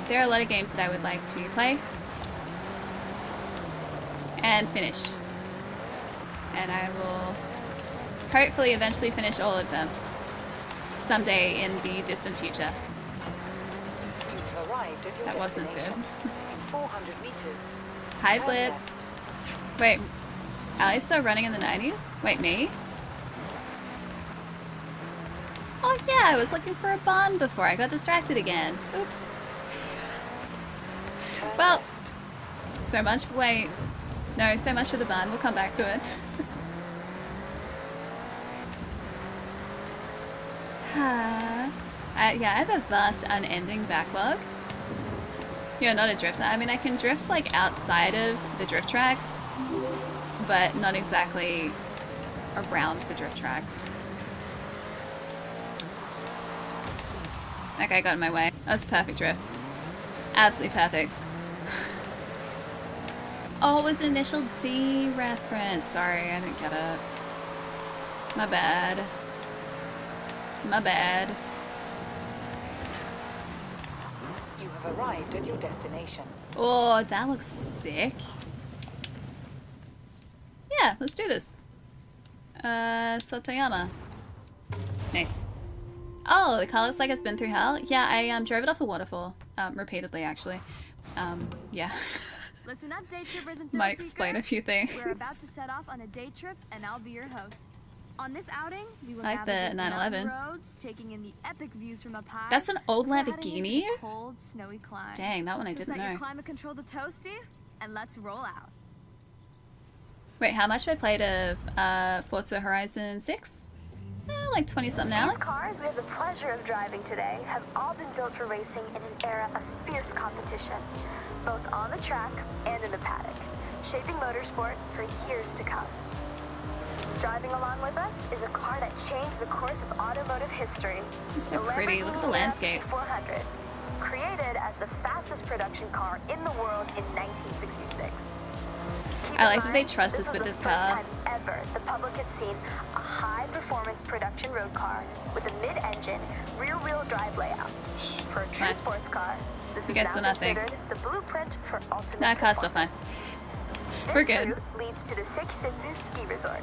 There are a lot of games that I would like to play and finish. And I will hopefully eventually finish all of them someday in the distant future. You've arrived at your That wasn't destination. good. In 400 meters. Hi, turn Blitz. left. Wait, Ali's still running in the 90s? Wait, me? Oh yeah, I was looking for a bond before I got distracted again. Oops. Turn Well, left. so much, wait. No, so much for the bond. We'll come back to it. Yeah, I have a vast unending backlog. You're not a drifter. I mean, I can drift like outside of the drift tracks, but not exactly around the drift tracks. Okay, got in my way. That was perfect drift. It's absolutely perfect. Oh, it was an initial D reference. Sorry, I didn't get it. My bad. My bad. You have arrived at your destination. Oh, that looks sick. Yeah, let's do this. Sotoyama. Nice. Oh, the car looks like it's been through hell. Yeah, I drove it off a waterfall. Repeatedly, actually. Yeah. Listen up, day trippers and Might thrill explain a seekers. few things. We're about to set off on a day trip, and I'll be your host. On this outing, we will I like the navigate 911. mountain roads, taking in the epic views from up high. That's an old before heading into Lamborghini? the cold, snowy climbs. Dang, that one I So didn't set your know. climate control to toasty, and let's roll out. Wait, how much have I played of Forza Horizon 6? Like 20-something These hours. cars we have the pleasure of driving today have all been built for racing in an era of fierce competition, both on the track and in the paddock, shaping motorsport for years to come. Driving along with us is a car that changed the course of automotive history. She's so The pretty. Look at the Lamborghini landscapes. 400, created as the fastest production car in the world in 1966. Keep I in like that they mind, trust us was with the this first car. time ever the public had seen a high-performance production road car with a mid-engine, rear-wheel drive layout. For a true fine. sports car, this You is get now so nothing. considered the blueprint for ultimate Nah, car's still fine. performance. We're This good. route leads to the Sekisutsu Ski Resort,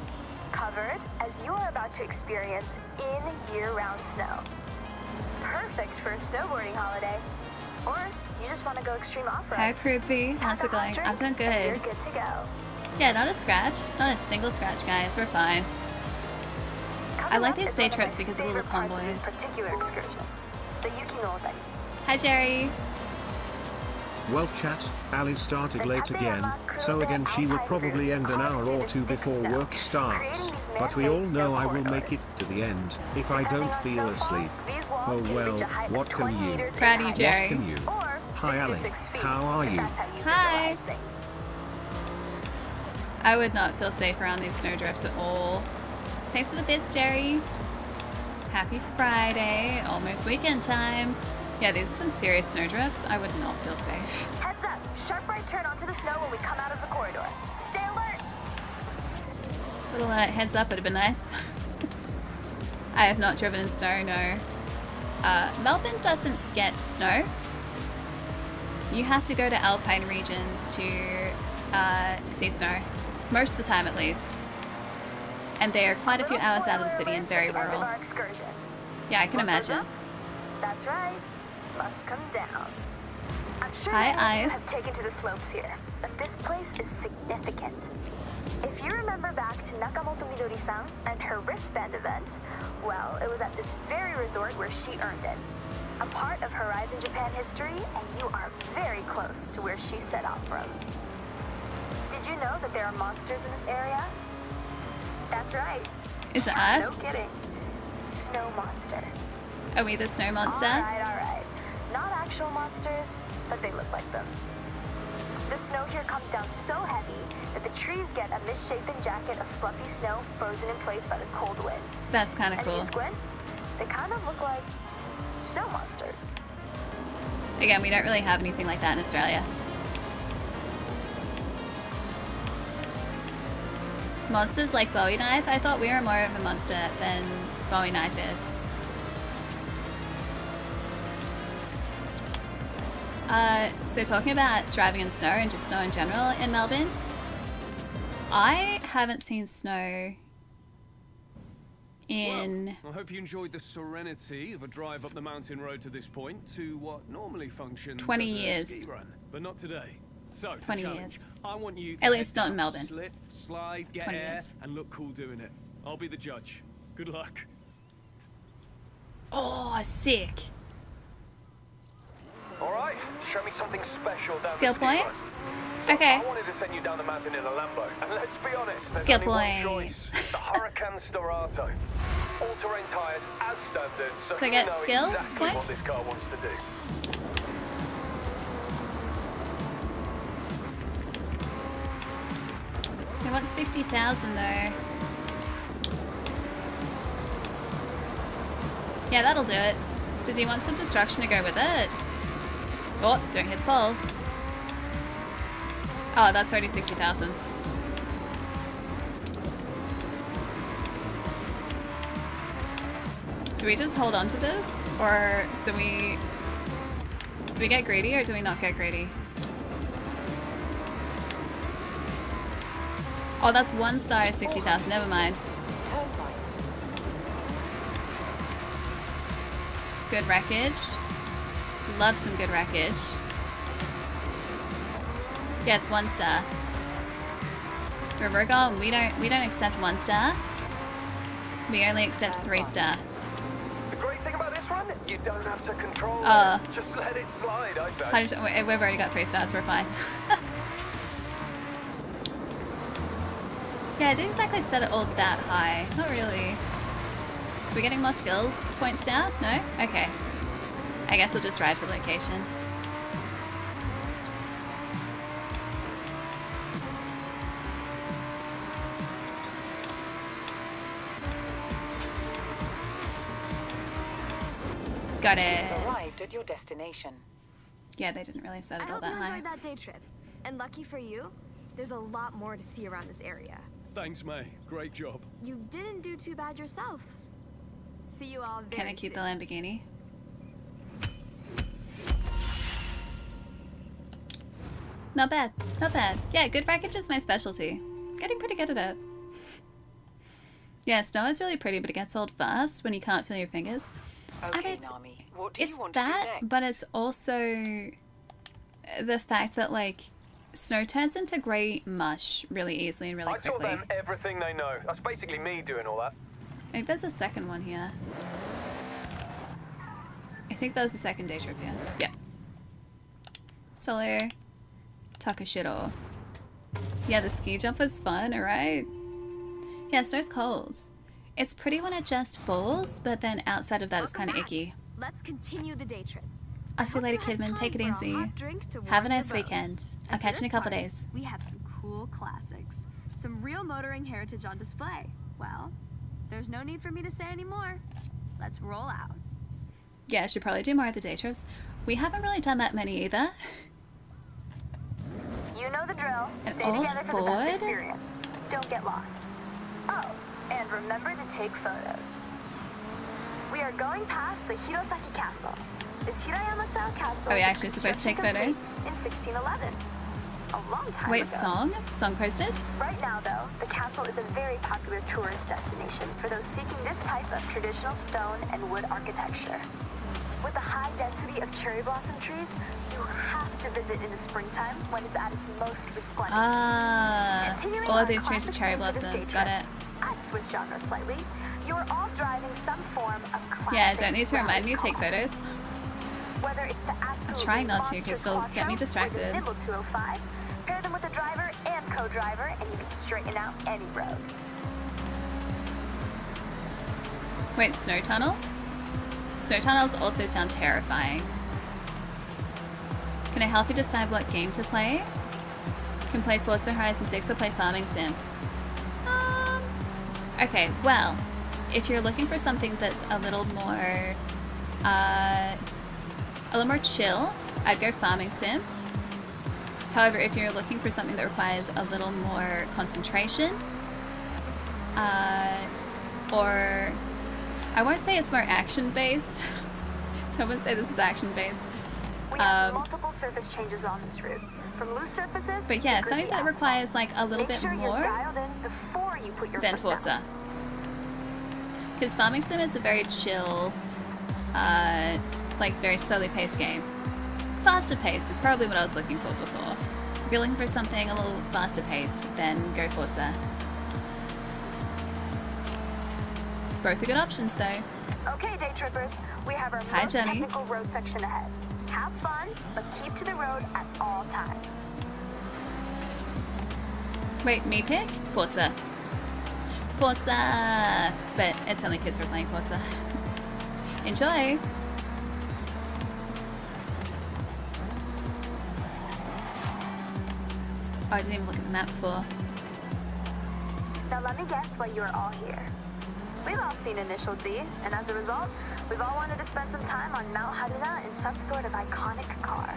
covered as you are about to experience in year-round snow. Perfect for a snowboarding holiday, or you just want to go extreme off-road. Hi, Prudvi. How's Have it a hot going? drink I'm doing and You're good. good to go. Yeah, not a scratch. Not a single scratch, guys. We're fine. I like these day trips because of the little Of convoys. this particular excursion, the Yuki no Otari. Hi, Jerry. Well chat, Ali started late again, so again she will probably end an hour or two before work starts, but we all know I will make it to the end, if I don't feel asleep. Oh well, what can you? Proud of you, Jerry. What can you? Hi Ali, how are you? Hi. I would not feel safe around these snowdrifts at all. Thanks for the bits, Jerry. Happy Friday. Almost weekend time. Yeah, these are some serious snowdrifts. I would not feel safe. Heads up, sharp right turn onto the snow when we come out of the corridor. Stay alert. Little heads up would have been nice. I have not driven in snow, no. Melbourne doesn't get snow. You have to go to alpine regions to see snow. Most of the time, at least. And they are quite a few hours out of the city and very At the end of rural. our excursion. Yeah, I can What goes imagine. up? That's right. Must come down. I'm sure Hi, many of you Ice. have taken to the slopes here, but this place is significant. If you remember back to Nakamoto Midori-san and her wristband event, well, it was at this very resort where she earned it. A part of Horizon Japan history, and you are very close to where she set off from. Did you know that there are monsters in this area? That's right. Is it No us? kidding. Snow monsters. Are we the snow monster? All right. Not actual monsters, but they look like them. The snow here comes down so heavy that the trees get a misshapen jacket of fluffy snow frozen in place by the cold winds. That's kind of And if cool. you squint, they kind of look like snow monsters. Again, we don't really have anything like that in Australia. Monsters like Bowie Knife? I thought we were more of a monster than Bowie Knife is. So talking about driving in snow and just snow in general in Melbourne, I haven't seen snow in Well, I hope you enjoyed the serenity of a drive up the mountain road to this point to what normally functions 20 as a years. ski run, but not today. So, 20 challenge. years. I want you to At head least not in down, Melbourne. slip, slide, get 20 air, years. and look cool doing it. I'll be the judge. Good luck. Oh, sick. Alright, show me something special down Skill the ski run. points. So, Okay. I wanted to send you down the mountain in a Lambo, and let's be honest, there's Skill only one points. choice. The Huracan Storato. All-terrain tyres as standard, so So you get know skill exactly points? what this car wants to do. They want 60,000 though. Yeah, that'll do it. Does he want some destruction to go with it? Oh, don't hit the pole. Oh, that's already 60,000. Do we just hold on to this? Or do we get greedy or do we not get greedy? Oh, that's 1 star, 60,000. Never mind. Turn right. Good wreckage. Love some good wreckage. Yeah, it's 1 star. Revergon, we don't accept 1 star. We only accept 3 star. The great thing about this one, you don't have to control Oh. it. Just let it slide, I say. We've already got 3 stars, we're fine. Yeah, I didn't exactly set it all that high. Not really. Are we getting more skills points now? No? Okay. I guess we'll just drive to the location. Got it. You've arrived at your destination. Yeah, they didn't really set I it all hope that you high. enjoyed that day trip. And lucky for you, there's a lot more to see around this area. Thanks, May. Great job. You didn't do too bad yourself. See you all very Can I keep the soon. Lamborghini? Not bad. Not bad. Yeah, good wreckage is my specialty. Getting pretty good at it. Yeah, snow is really pretty, but it gets old fast when you can't feel your fingers. Okay, I mean, Nami, what do it's you want that, to do next? but it's also the fact that, like, snow turns into grey mush really easily and really I taught quickly. them everything they know. That's basically me doing all that. I think there's a second one here. I think that was the second day trip here. Yeah. Solo Takashiro. Yeah, the ski jump was fun, alright? Yeah, snow's cold. It's pretty when it just falls, but then outside of that it's Welcome kind of back. icky. Let's continue the day trip. I'll see you later, Kidman. Take it easy. Have a nice weekend. I'll catch you in a couple days. We have some cool classics. Some real motoring heritage on display. Well, there's no need for me to say any more. Let's roll out. Yeah, I should probably do more of the day trips. We haven't really done that many either. You know the drill. An Stay old together for the Ford? best experience. Don't get lost. Oh, and remember to take photos. We are going past the Hirosaki Castle. This Hirayama-style castle Are we was actually supposed to take constructed photos? in 1611. A long time Wait, ago. song? Song posted? Right now, though, the castle is a very popular tourist destination for those seeking this type of traditional stone and wood architecture. With the high density of cherry blossom trees, you have to visit in the springtime when it's at its most resplendent. Ah, Continuing all our of these trees are classic cherry theme for this day blossoms. Got trip, it. I've switched genres slightly. You're all driving some form of classic. Yeah, don't need to remind me to rally take car. photos. Whether it's the absolutely trying not to, 'cause monstrous it'll get me Quattro or distracted. the nimble 205, pair them with a driver and co-driver, and you can straighten out any road. Wait, snow tunnels? Snow tunnels also sound terrifying. Can I help you decide what game to play? Can play Forza Horizon 6 or play Farming Sim? Okay, well, if you're looking for something that's a little more chill, I'd go Farming Sim. However, if you're looking for something that requires a little more concentration, or I won't say it's more action-based, so I wouldn't say this is action-based. We have multiple surface changes on this route, from loose surfaces But yeah, to something gritty that asphalt. requires like a little Make bit sure more you're dialed in before you put your than foot down. Forza. Because Farming Sim is a very chill, like very slowly paced game. Faster paced is probably what I was looking for before. If you're looking for something a little faster paced, then go Forza. Both are good options though. Okay, day trippers, we have our Hi, most Jenny. technical road section ahead. Have fun, but keep to the road at all times. Wait, me pick? Forza. Forza! But it's only kids who are playing Forza. Enjoy! Oh, I didn't even look at the map before. Now let me guess why you are all here. We've all seen Initial D, and as a result, we've all wanted to spend some time on Mount Haruna in some sort of iconic car.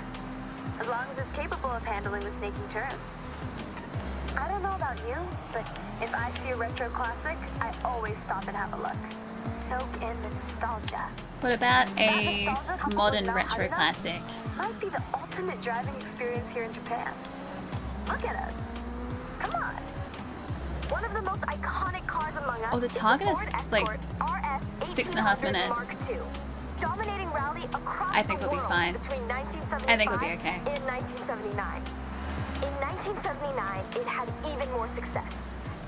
As long as it's capable of handling the snaking turns. I don't know about you, but if I see a retro classic, I always stop and have a look. Soak in the nostalgia. What about That a nostalgia coupled modern with Mount retro Haruna classic? might be the ultimate driving experience here in Japan. Look at us. Come on. One of the most iconic cars among us Oh, the is target Ford is, Escort like, RS 6.5 minutes. Mark II, dominating rally across I think the we'll be world fine. between 1975 I think we'll be okay. and 1979. In 1979, it had even more success,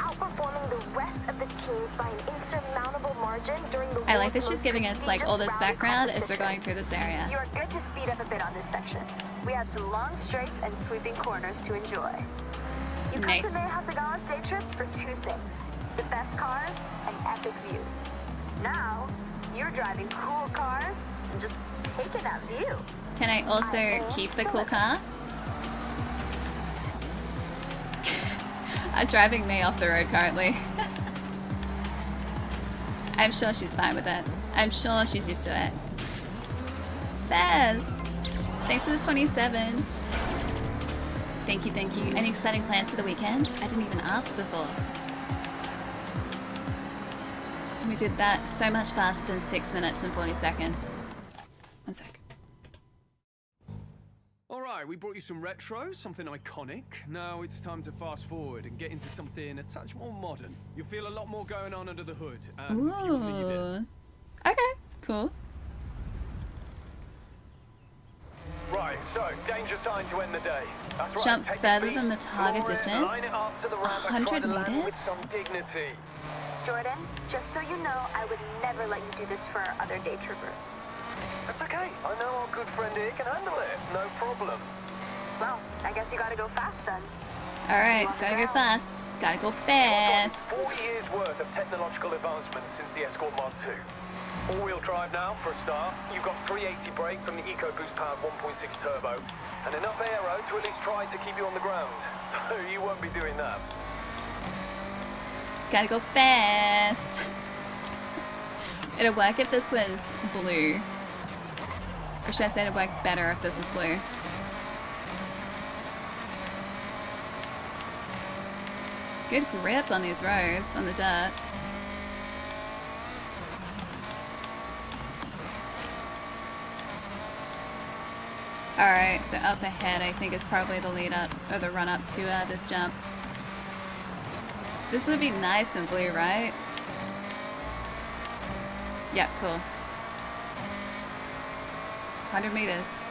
outperforming the rest of the teams by an insurmountable margin during the I like that world's she's most giving us like all this prestigious rally background as we're competition. going through this area. You are good to speed up a bit on this section. We have some long straights and sweeping corners to enjoy. You come Nice. to May Hasegawa's day trips for two things: the best cars and epic views. Now, you're driving cool cars and just taking that view. Can I also keep the cool car? I'm driving May off the road currently. I'm sure she's fine with it. I'm sure she's used to it. Bez! Thanks for the 27. Thank you, thank you. Any exciting plans for the weekend? I didn't even ask before. We did that so much faster than 6 minutes and 40 seconds. One sec. Alright, we brought you some retro, something iconic. Now it's time to fast forward and get into something a touch more modern. You'll feel a lot more going on under the hood, and you'll need it. Ooh. Okay, cool. Right, so danger sign to end the day. That's right. Jump take further the than the beast, target floor it, distance. line it up to the ramp and try 100 to land with meters? some dignity. Jordan, just so you know, I would never let you do this for our other day troopers. That's okay. I know our good friend here can handle it. No problem. Well, I guess you gotta go fast then. Alright, gotta go fast. Gotta go fast. 40 years worth of technological advancements since the Escort Mark II. All-wheel drive now, for a start. You've got 380 brake from the EcoBoost powered 1.6 turbo, and enough aero to at least try to keep you on the ground. Though you won't be doing that. Gotta go fast. It'd work if this was blue. Or should I say it'd work better if this was blue? Good grip on these roads, on the dirt. Alright, so up ahead I think is probably the lead up, or the run up to this jump. This would be nice and blue, right? Yep, cool. 100 meters.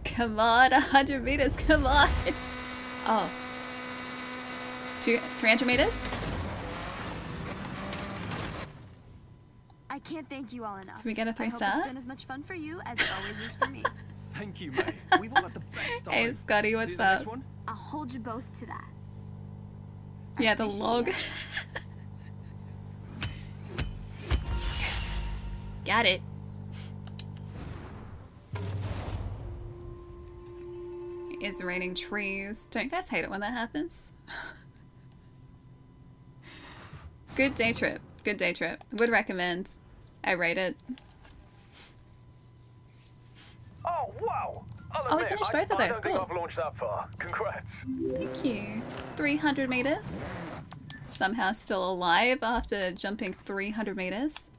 Come on, 100 meters, come on! Oh. 300 meters? I can't thank you all enough. Did we get a I hope 3-star? it's been as much fun for you as it always is for me. Thank you, mate. We've all had the best time. Hey, Scotty, See what's you the next up? one? I'll hold you both to that. Yeah, the appreciate log. it. Yes. Got it. It's raining trees. Don't you guys hate it when that happens? Good day trip. Good day trip. Would recommend. I rate it. Oh, wow! I'll Oh, we admit, finished both of I those, don't think cool. I've launched that far. Congrats. Thank you. 300 meters. Somehow still alive after jumping 300 meters.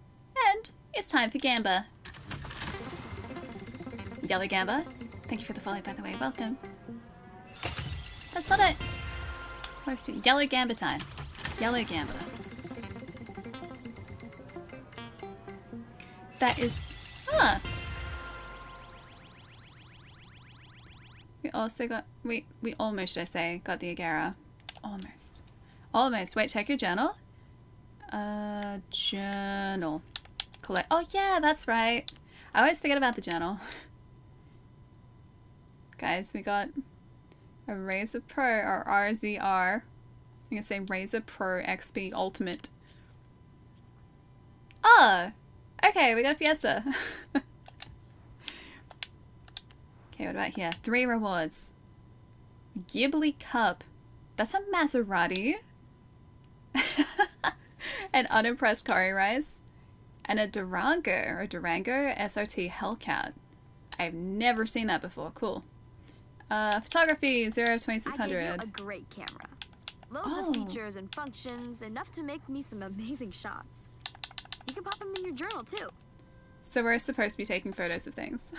And it's time for Gamba. Yellow Gamba. Thank you for the follow, by the way. Welcome. That's not it. Close to yellow gamba time. Yellow gamba. That is... Huh. We also got... We almost, should I say, got the Agera. Almost. Almost. Wait, check your journal. Journal. Collect... Oh, yeah, that's right. I always forget about the journal. Guys, we got a Razer Pro, or RZR. I'm gonna say Razer Pro XP Ultimate. Oh! Okay, we got a Fiesta. Okay, what about here? 3 rewards. Ghibli Cup. That's a Maserati. An unimpressed curry rice. And a Durango SRT Hellcat. I've never seen that before. Cool. Photography, 0 of 2600. I gave you a great camera. Loads of features and functions, enough to make me some amazing shots. You can pop them in your journal too. So we're supposed to be taking photos of things.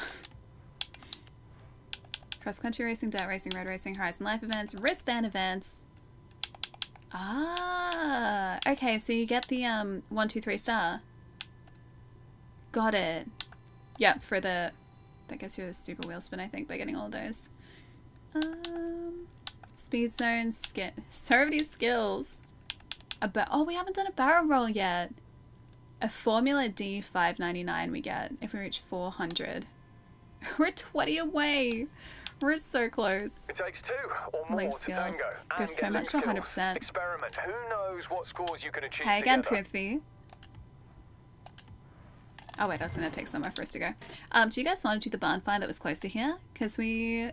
Cross-country racing, dirt racing, road racing, Horizon Life events, wristband events. Ah, okay, so you get the 1, 2, 3 star. Got it. Yep, for the... That gets you a super wheel spin, I think, by getting all those. Speed zones, so many skills. Oh, we haven't done a barrel roll yet. A Formula D 599 we get if we reach 400. We're 20 away. We're so close. It takes 2 or more Life to skills. tango. There's And so get much to life skills. 100%. Experiment. Who knows what scores you can achieve Hey again, together. Prithvi. Oh wait, I was gonna pick somewhere for us to go. Do you guys want to do the barn find that was close to here? Because we're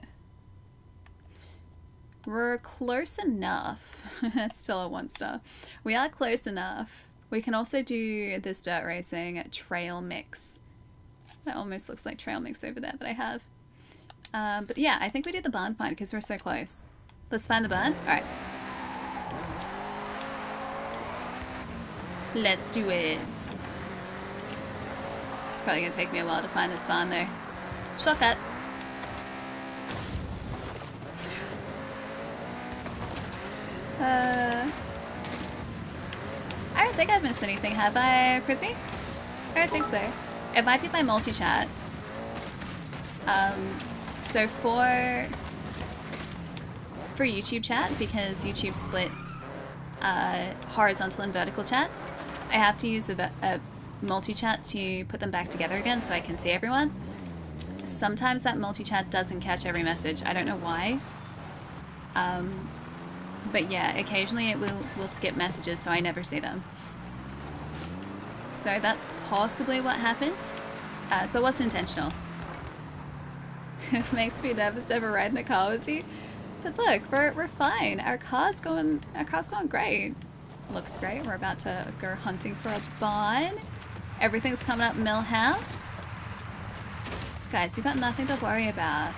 close enough. It's still a 1 star. We are close enough. We can also do this dirt racing trail mix. That almost looks like trail mix over there that I have. But yeah, I think we do the barn find because we're so close. Let's find the barn. All right. Let's do it. It's probably gonna take me a while to find this barn though. Shortcut. I don't think I've missed anything, have I, Prithvi? I don't think so. It might be my multi-chat. So for YouTube chat, because YouTube splits horizontal and vertical chats, I have to use a multi-chat to put them back together again so I can see everyone. Sometimes that multi-chat doesn't catch every message. I don't know why. But yeah, occasionally it will skip messages so I never see them. So that's possibly what happened. So it wasn't intentional. It makes me nervous to ever ride in a car with me. But look, we're fine. Our car's going great. Looks great. We're about to go hunting for a barn. Everything's coming up Millhouse. Guys, you've got nothing to worry about.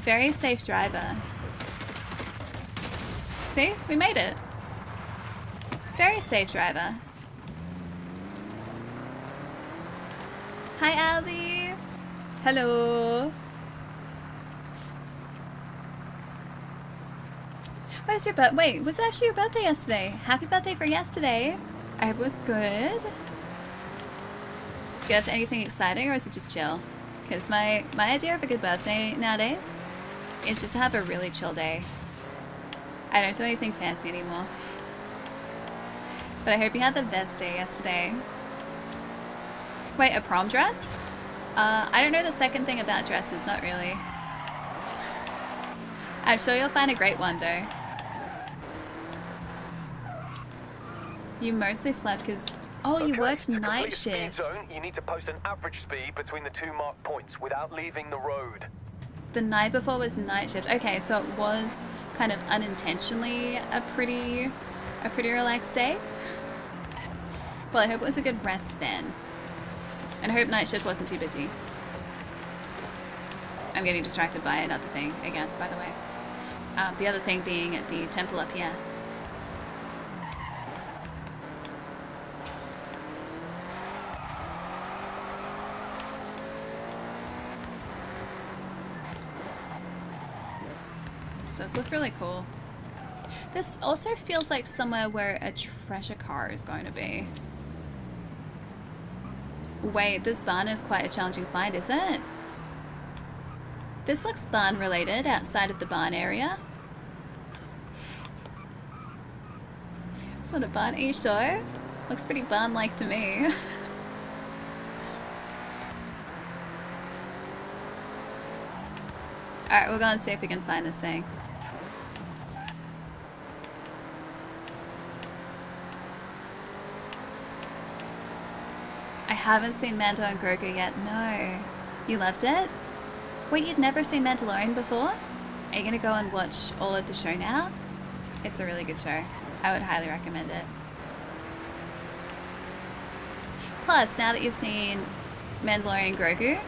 Very safe driver. See? We made it. Very safe driver. Hi, Ali. Hello. Where's your wait, was it actually your birthday yesterday? Happy birthday for yesterday. I hope it was good. Get up to anything exciting or is it just chill? Because my idea of a good birthday nowadays is just to have a really chill day. I don't do anything fancy anymore. But I hope you had the best day yesterday. Wait, a prom dress? I don't know the second thing about dresses, not really. I'm sure you'll find a great one though. You mostly slept because... Oh, you worked night shift. Zone, you need to post an average speed between the 2 marked points without leaving the road. The night before was night shift. Okay, so it was kind of unintentionally a pretty relaxed day. Well, I hope it was a good rest then. And I hope night shift wasn't too busy. I'm getting distracted by another thing again, by the way. The other thing being at the temple up here. This does look really cool. This also feels like somewhere where a treasure car is going to be. Wait, this barn is quite a challenging find, is it? This looks barn related outside of the barn area. It's not a barn, are you sure? Looks pretty barn-like to me. Alright, we'll go and see if we can find this thing. I haven't seen Mando and Grogu yet, no. You loved it? Wait, you'd never seen Mandalorian before? Are you gonna go and watch all of the show now? It's a really good show. I would highly recommend it. Plus, now that you've seen Mandalorian Grogu...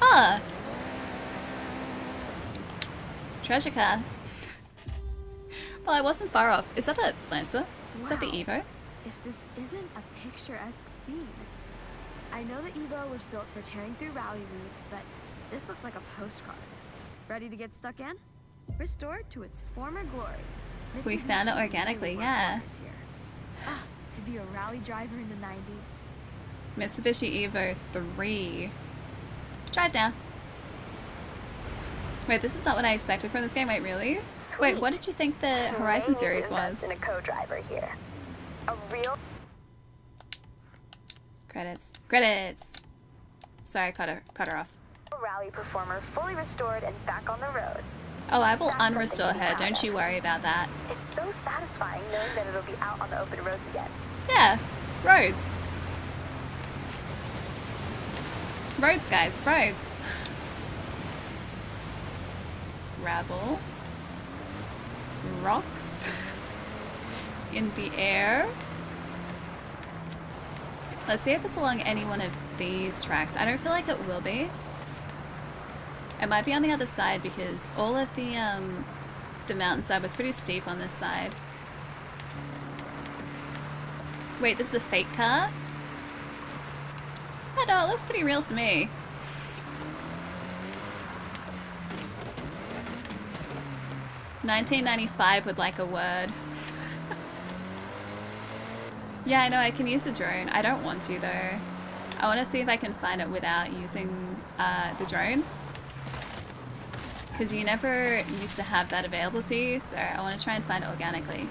Ah! Treasure car. Well, I wasn't far off. Is that a Lancer? Is that the Evo? If this isn't a picturesque scene. I know the Evo was built for tearing through rally routes, but this looks like a postcard. Ready to get stuck in? Restored to its former glory. We found it organically, yeah. Ah, to be a rally driver in the 90s. Mitsubishi Evo 3. Drive now. Wait, this is not what I expected from this game. Wait, really? Sweet. Wait, what did you think the Horizon series was? In a co-driver here. A real Credits. Credits! Sorry, cut her off. rally performer fully restored and back on the road. Oh, I will That's something unrestore to be her. proud Don't of. you worry about that. It's so satisfying knowing that it'll be out on the open roads again. Yeah, roads. Roads, guys, roads. Gravel. Rocks. In the air. Let's see if it's along any one of these tracks. I don't feel like it will be. It might be on the other side because all of the mountainside was pretty steep on this side. Wait, this is a fake car? I know, it looks pretty real to me. $19.95 would like a word. Yeah, I know, I can use the drone. I don't want to though. I want to see if I can find it without using the drone. Because you never used to have that available to you, so I want to try and find it organically.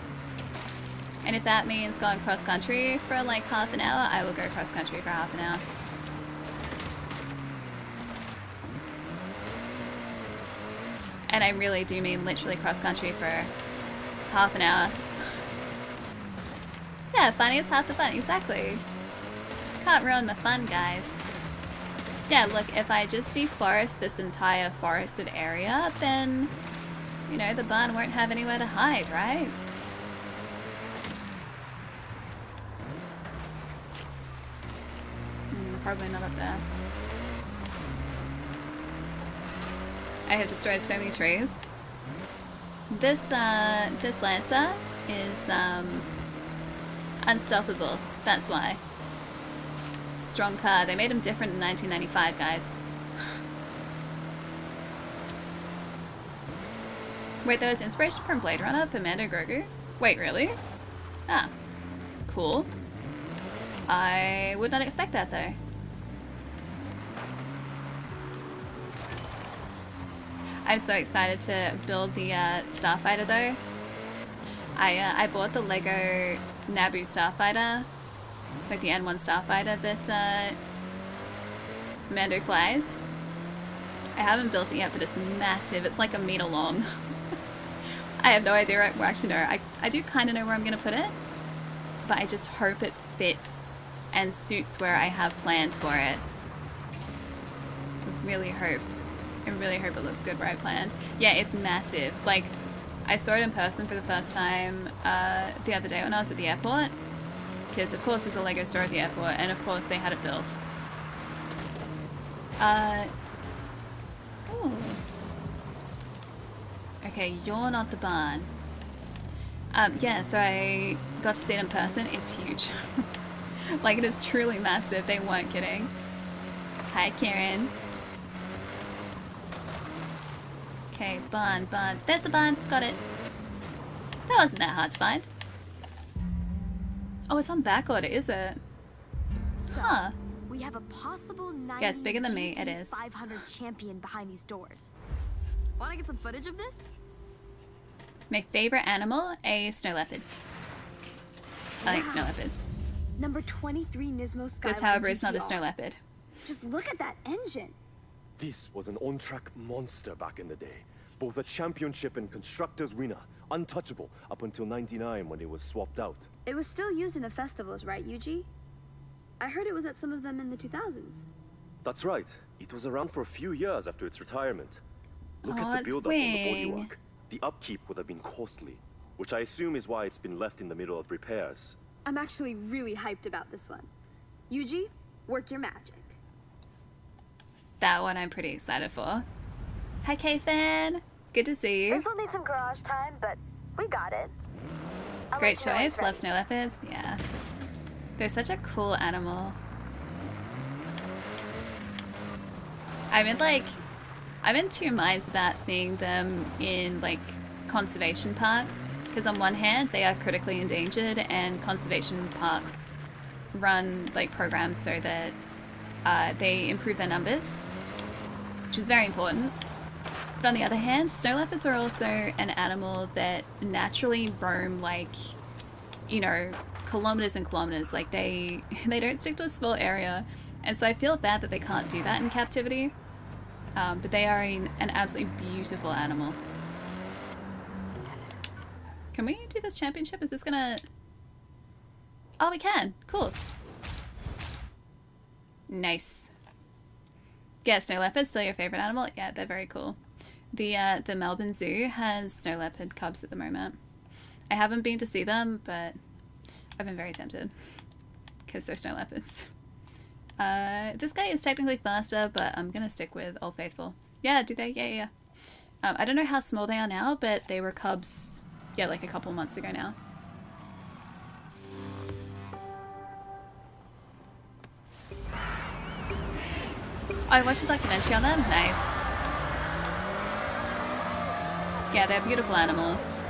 And if that means going cross country for like half an hour, I will go cross country for half an hour. And I really do mean literally cross country for half an hour. Yeah, funny is half the fun, exactly. Can't ruin my fun, guys. Yeah, look, if I just deforest this entire forested area, then, you know, the barn won't have anywhere to hide, right? Probably not up there. I have destroyed so many trees. This Lancer is unstoppable. That's why. It's a strong car. They made them different in 1995, guys. Wait, there was inspiration from Blade Runner for Mando Grogu? Wait, really? Ah, cool. I would not expect that though. I'm so excited to build the Starfighter though. I bought the Lego Naboo Starfighter, like the N1 Starfighter that Mando flies. I haven't built it yet, but it's massive. It's like a meter long. I have no idea. Well, actually, no. I do kind of know where I'm going to put it, but I just hope it fits and suits where I have planned for it. I really hope it looks good where I planned. Yeah, it's massive. Like, I saw it in person for the first time the other day when I was at the airport. Because, of course, there's a Lego store at the airport, and of course they had it built. Ooh. Okay, you're not the barn. Yeah, so I got to see it in person. It's huge. Like, it is truly massive. They weren't kidding. Hi, Karen. Okay, barn. There's the barn. Got it. That wasn't that hard to find. Oh, it's on back order, is it? So, Huh. we have a possible 90s Yeah, it's bigger than me, it GT is. 500 champion behind these doors. Want to get some footage of this? My favorite animal, a snow leopard. I like Wow. snow leopards. Number 23 Nismo Skyline This, however, is not a GTR. snow leopard. Just look at that engine. This was an on-track monster back in the day. Both a championship and constructors winner. Untouchable up until 99 when it was swapped out. It was still used in the festivals, right, Yuji? I heard it was at some of them in the 2000s. That's right. It was around for a few years after its retirement. Look Oh, at the it's build-up on the wing. bodywork. The upkeep would have been costly, which I assume is why it's been left in the middle of repairs. I'm actually really hyped about this one. Yuji, work your magic. That one I'm pretty excited for. Hi, Kathan. Good to see you. This will need some garage time, but we got it. I'll Great let you know when choice. it's Love ready. snow leopards. Yeah. They're such a cool animal. I'm in two minds about seeing them in like conservation parks, because on one hand they are critically endangered and conservation parks run like programs so that they improve their numbers, which is very important. But on the other hand, snow leopards are also an animal that naturally roam like, you know, kilometers and kilometers. Like they don't stick to a small area, and so I feel bad that they can't do that in captivity. But they are an absolutely beautiful animal. Can we do this championship? Is this gonna... Oh, we can. Cool. Nice. Yeah, snow leopards still your favorite animal? Yeah, they're very cool. The Melbourne Zoo has snow leopard cubs at the moment. I haven't been to see them, but I've been very tempted because they're snow leopards. This guy is technically faster, but I'm gonna stick with Old Faithful. Yeah, do they? Yeah. I don't know how small they are now, but they were cubs, yeah, like a couple months ago now. Oh, I watched a documentary on them? Nice. Yeah, they're beautiful animals.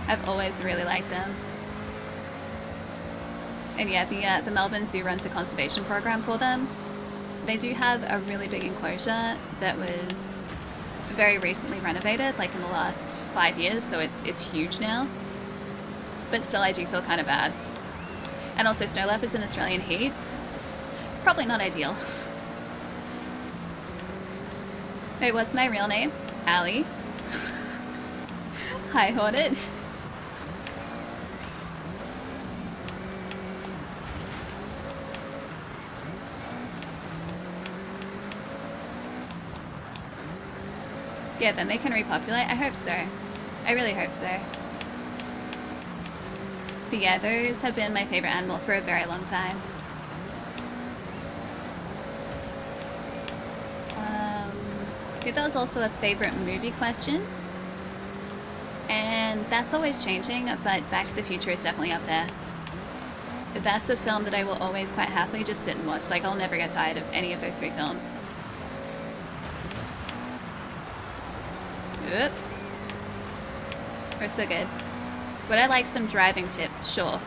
I've always really liked them. And yeah, the Melbourne Zoo runs a conservation program for them. They do have a really big enclosure that was very recently renovated, like in the last 5 years, so it's huge now. But still, I do feel kind of bad. And also, snow leopards in Australian heat, probably not ideal. Wait, what's my real name? Allie. Hi, Hornet. Yeah, then they can repopulate. I hope so. I really hope so. But yeah, those have been my favorite animal for a very long time. I think that was also a favorite movie question. And that's always changing, but Back to the Future is definitely up there. That's a film that I will always quite happily just sit and watch. Like, I'll never get tired of any of those three films. Oop. We're still good. Would I like some driving tips? Sure.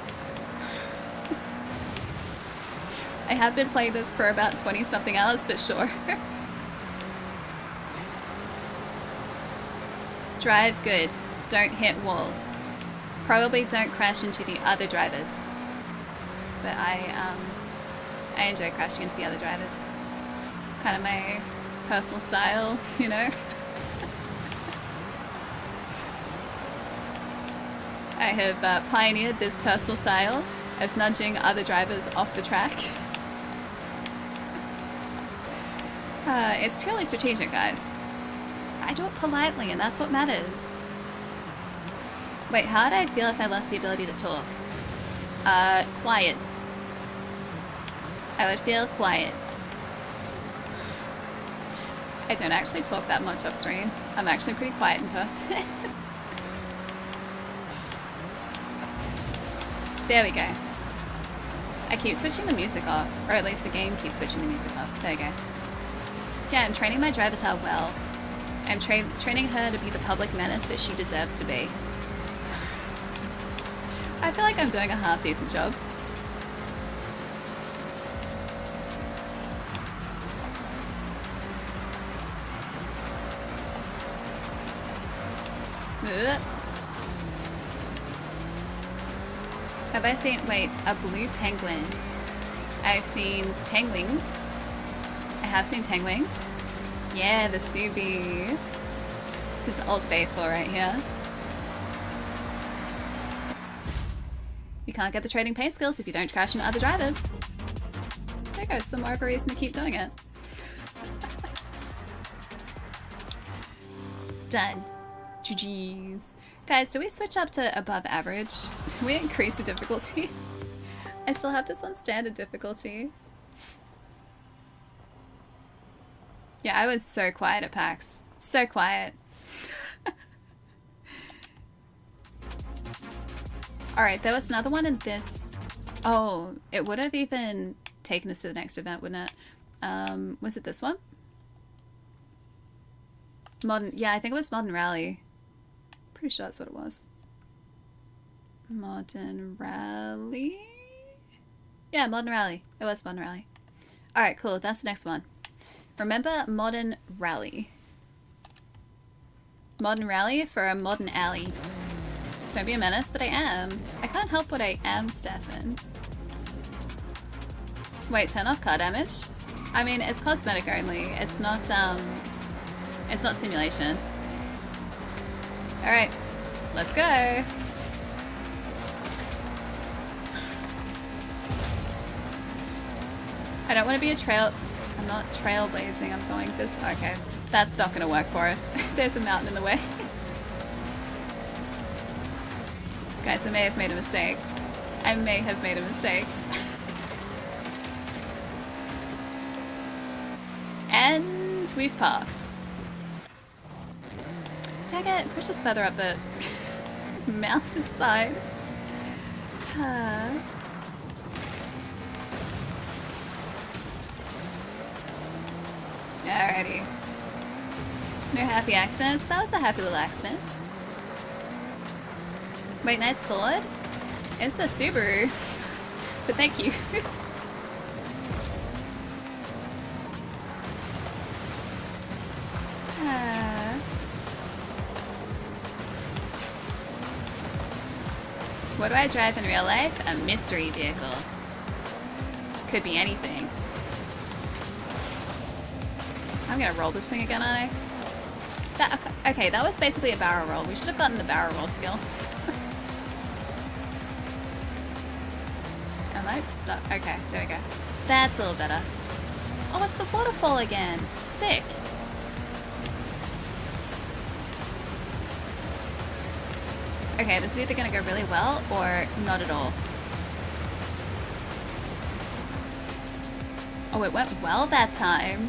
I have been playing this for about 20 something hours, but sure. Drive good. Don't hit walls. Probably don't crash into the other drivers. But I enjoy crashing into the other drivers. It's kind of my personal style, you know? I have pioneered this personal style of nudging other drivers off the track. It's purely strategic, guys. I do it politely, and that's what matters. Wait, how would I feel if I lost the ability to talk? Quiet. I would feel quiet. I don't actually talk that much off stream. I'm actually pretty quiet in person. There we go. I keep switching the music off, or at least the game keeps switching the music off. There you go. Yeah, I'm training my Drivatar well. I'm training her to be the public menace that she deserves to be. I feel like I'm doing a half-decent job. Ugh. Have I seen, wait, a blue penguin? I've seen penguins. I have seen penguins. Yeah, the Subi. This is Old Faithful right here. You can't get the trading pay skills if you don't crash into other drivers. There goes some more of a reason to keep doing it. Done. GG's. Guys, do we switch up to above average? Do we increase the difficulty? I still have this on standard difficulty. Yeah, I was so quiet at PAX. So quiet. Alright, there was another one in this. Oh, it would have even taken us to the next event, wouldn't it? Was it this one? Modern, yeah, I think it was Modern Rally. Pretty sure that's what it was. Modern Rally? Yeah, Modern Rally. It was Modern Rally. Alright, cool. That's the next one. Remember Modern Rally. Modern Rally for a modern alley. Don't be a menace, but I am. I can't help what I am, Stefan. Wait, turn off car damage? I mean, it's cosmetic only. It's not simulation. Alright, let's go. I don't want to be a I'm not trailblazing, I'm going this. Okay, that's not going to work for us. There's a mountain in the way. Guys, I may have made a mistake. I may have made a mistake. And we've parked. Dang it, push us further up the mountainside. Alrighty. No happy accidents. That was a happy little accident. Wait, nice Ford? It's a Subaru. But thank you. What do I drive in real life? A mystery vehicle. Could be anything. I'm gonna roll this thing again, aren't I? Okay, that was basically a barrel roll. We should have gotten the barrel roll skill. I might stop. Okay, there we go. That's a little better. Oh, it's the waterfall again. Sick. Okay, this is either gonna go really well or not at all. Oh, it went well that time.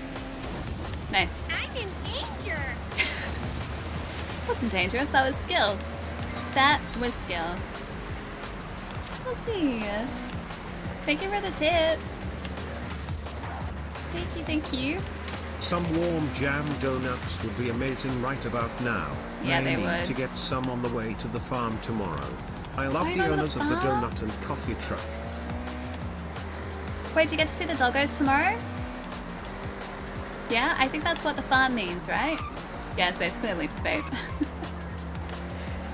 Nice. I'm in danger. That wasn't dangerous, that was skill. That was skill. We'll see. Thank you for the tip. Thank you, thank you. Some warm jam donuts would be amazing right about now. Yeah, May they need would. to get some on the way to the farm tomorrow. I love Are you the going to the owners of the farm? donut and coffee truck. Wait, do you get to see the doggos tomorrow? Yeah, I think that's what the farm means, right? Yeah, it's basically a leap of faith.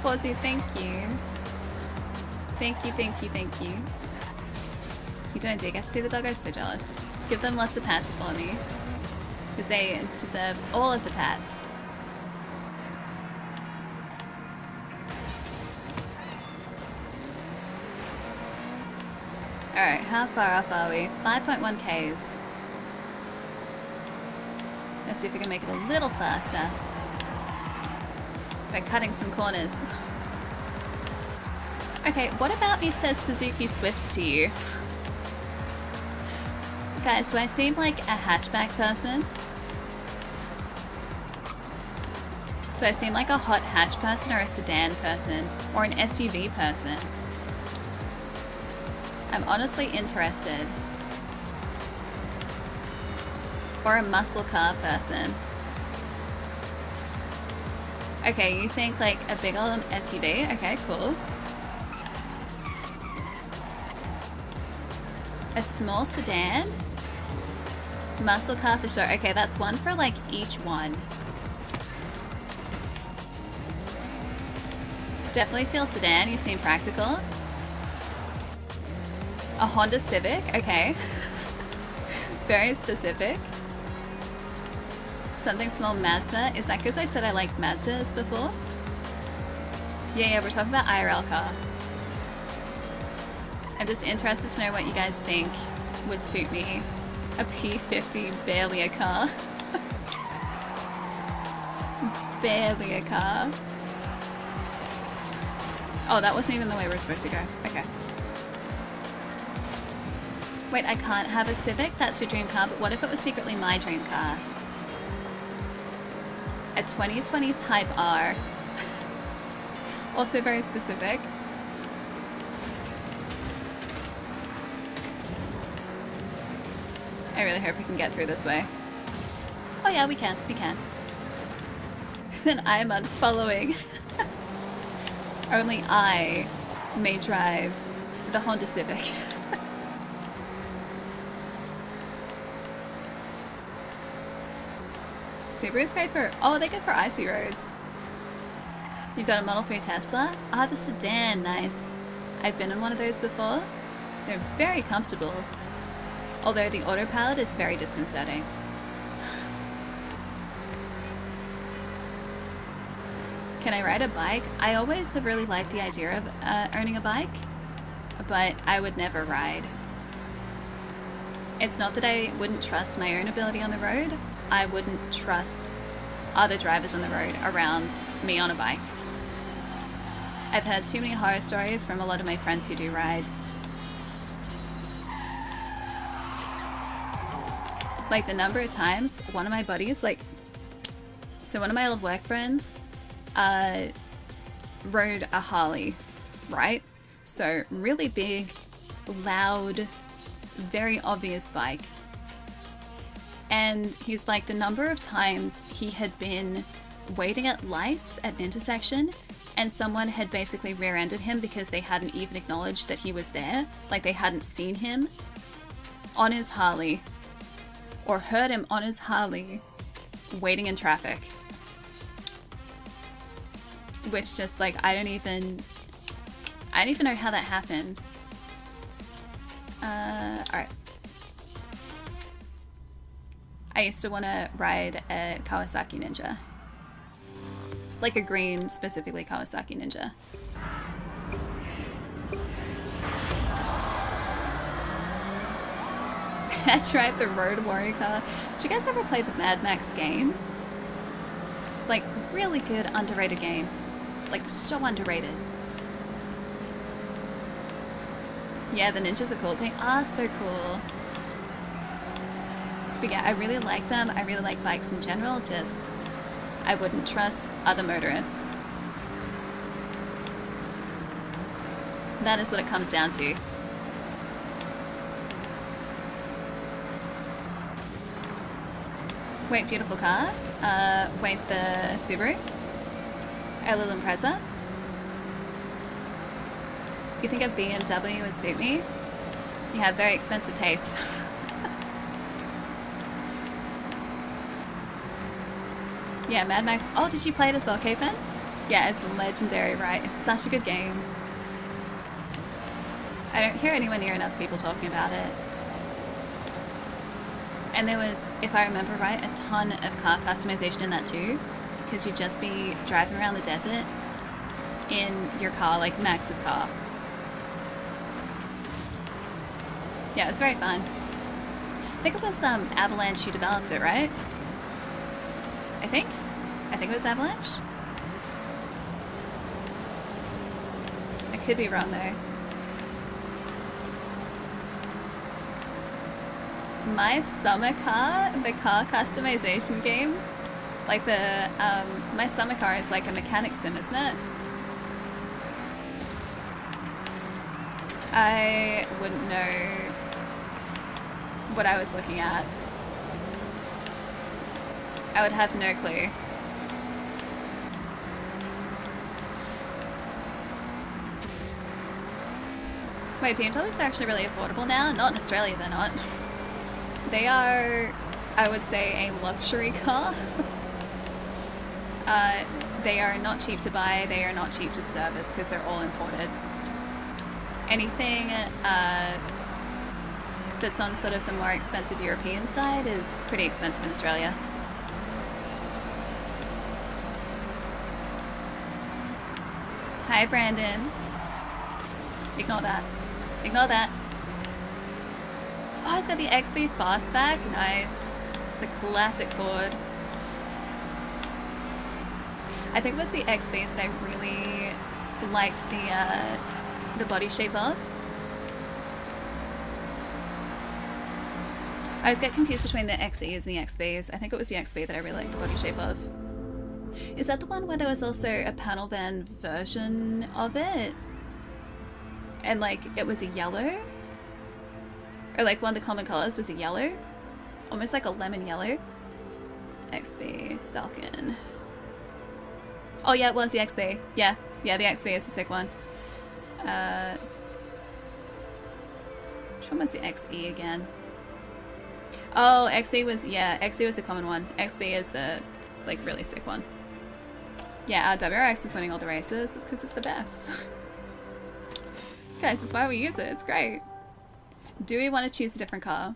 Pawsy, thank you. Thank you, thank you, thank you. You don't do get to see the doggos, so jealous. Give them lots of pats for me. Because they deserve all of the pats. Alright, how far off are we? 5.1 Ks. Let's see if we can make it a little faster. By cutting some corners. Okay, what about me says Suzuki Swift to you? Guys, do I seem like a hatchback person? Do I seem like a hot hatch person or a sedan person? Or an SUV person? I'm honestly interested. Or a muscle car person. Okay, you think like a big old SUV? Okay, cool. A small sedan? Muscle car for sure. Okay, that's one for like each one. Definitely feel sedan, you seem practical. A Honda Civic, okay. Very specific. Something small Mazda. Is that because I said I liked Mazdas before? Yeah, we're talking about IRL car. I'm just interested to know what you guys think would suit me. A P50, barely a car. Barely a car. Oh, that wasn't even the way we were supposed to go. Okay. Wait, I can't have a Civic? That's your dream car, but what if it was secretly my dream car? A 2020 Type R. Also very specific. I really hope we can get through this way. Oh yeah, we can. We can. Then I'm unfollowing. Only I may drive the Honda Civic. Subaru's great for... Oh, they go for icy roads. You've got a Model 3 Tesla? Ah, the sedan, nice. I've been in one of those before. They're very comfortable. Although the autopilot is very disconcerting. Can I ride a bike? I always have really liked the idea of owning a bike, but I would never ride. It's not that I wouldn't trust my own ability on the road, I wouldn't trust other drivers on the road around me on a bike. I've heard too many horror stories from a lot of my friends who do ride. Like the number of times one of my buddies, so one of my old work friends rode a Harley, right? So really big, loud, very obvious bike. And he's like, the number of times he had been waiting at lights at an intersection and someone had basically rear-ended him because they hadn't even acknowledged that he was there. Like they hadn't seen him on his Harley or heard him on his Harley waiting in traffic. Which just like, I don't even know how that happens. Alright. I used to want to ride a Kawasaki Ninja. Like a green, specifically Kawasaki Ninja. I tried the Road Warrior car. Did you guys ever play the Mad Max game? Like, really good, underrated game. Like, so underrated. Yeah, the Ninja's a cool thing. Ah, so cool. But yeah, I really like them. I really like bikes in general, just I wouldn't trust other motorists. That is what it comes down to. Wait, beautiful car. Wait, the Subaru? A little Impreza? You think a BMW would suit me? You have very expensive taste. Yeah, Mad Max. Oh, did you play it as well, Capen? Yeah, it's legendary, right? It's such a good game. I don't hear anywhere near enough people talking about it. And there was, if I remember right, a ton of car customization in that too. Because you'd just be driving around the desert in your car, like Max's car. Yeah, it was very fun. I think it was Avalanche who developed it, right? I think it was Avalanche. I could be wrong though. My summer car, the car customization game, like the my summer car is like a mechanic sim, isn't it? I wouldn't know what I was looking at. I would have no clue. Wait, BMWs are actually really affordable now? Not in Australia, they're not. They are, I would say, a luxury car. They are not cheap to buy, they are not cheap to service because they're all imported. Anything that's on sort of the more expensive European side is pretty expensive in Australia. Hi, Brandon. Ignore that. Ignore that. Oh, it's got the XB Fastback. Nice. It's a classic Ford. I think it was the XBs that I really liked the body shape of. I always get confused between the XEs and the XBs. I think it was the XB that I really liked the body shape of. Is that the one where there was also a panel van version of it? And like it was a yellow? Or like one of the common colors was a yellow? Almost like a lemon yellow. XB Falcon. Oh yeah, it was the XB. Yeah, the XB is the sick one. Which one was the XE again? Oh, XE was, yeah, XE was the common one. XB is the, like, really sick one. Yeah, our WRX is winning all the races. It's because it's the best. Guys, that's why we use it. It's great. Do we want to choose a different car?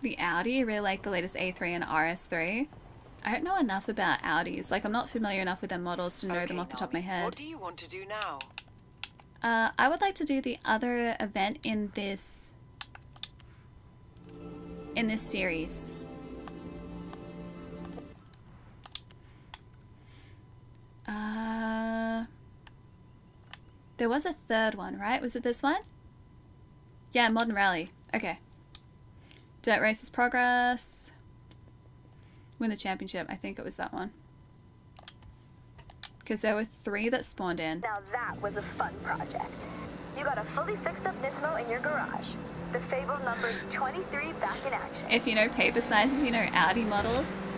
The Audi, I really like the latest A3 and RS3. I don't know enough about Audis. Like, I'm not familiar enough with their models to know them off the top of my head. What do you want to do now? I would like to do the other event in this series. There was a third one, right? Was it this one? Yeah, Modern Rally. Okay. Dirt Races Progress. Win the championship. I think it was that one. Because there were 3 that spawned in. Now that was a fun project. You got a fully fixed up Nismo in your garage. The fabled number 23 back in action. If you know paper sizes, you know Audi models.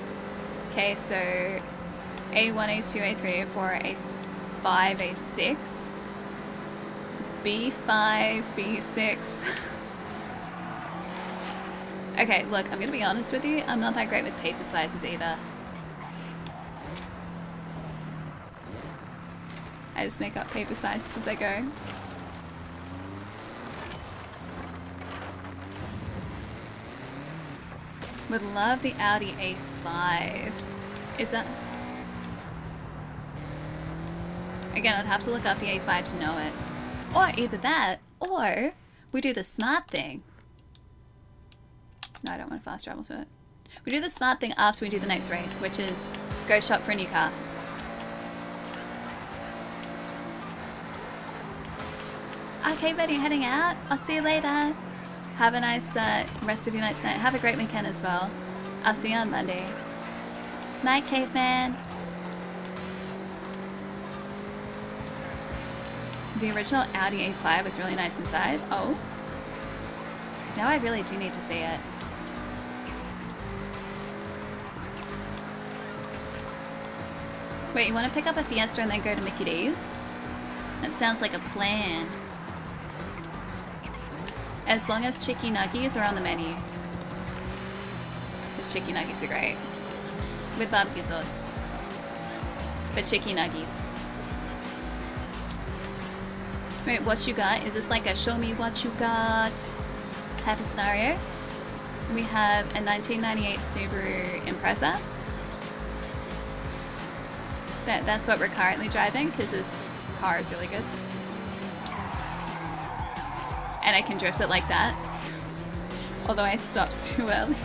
Okay, so A1, A2, A3, A4, A5, A6. B5, B6. Okay, look, I'm gonna be honest with you. I'm not that great with paper sizes either. I just make up paper sizes as I go. Would love the Audi A5. Is that... Again, I'd have to look up the A5 to know it. Or either that, or we do the smart thing. No, I don't want to fast travel to it. We do the smart thing after we do the next race, which is go shop for a new car. Okay, buddy, heading out. I'll see you later. Have a nice rest of your night tonight. Have a great weekend as well. I'll see you on Monday. Night, caveman. The original Audi A5 was really nice inside. Oh. Now I really do need to see it. Wait, you want to pick up a Fiesta and then go to Mickey D's? That sounds like a plan. As long as chicky nuggies are on the menu. Because chicky nuggies are great. With barbecue sauce. But chicky nuggies. Wait, what you got? Is this like a show me what you got type of scenario? We have a 1998 Subaru Impreza. That's what we're currently driving because this car is really good. And I can drift it like that. Although I stopped too early.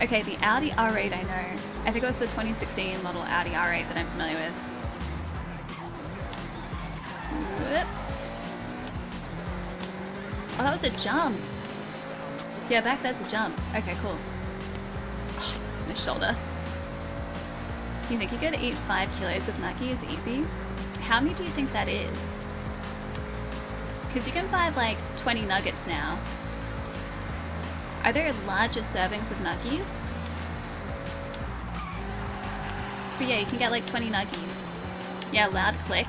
Okay, the Audi R8 I know. I think it was the 2016 model Audi R8 that I'm familiar with. Whoop. Oh, that was a jump. Yeah, back there's a jump. Okay, cool. Oh, that's my shoulder. You think you could eat 5 kilos of nuggies easy? How many do you think that is? Because you can buy like 20 nuggets now. Are there larger servings of nuggies? But yeah, you can get like 20 nuggies. Yeah, loud click.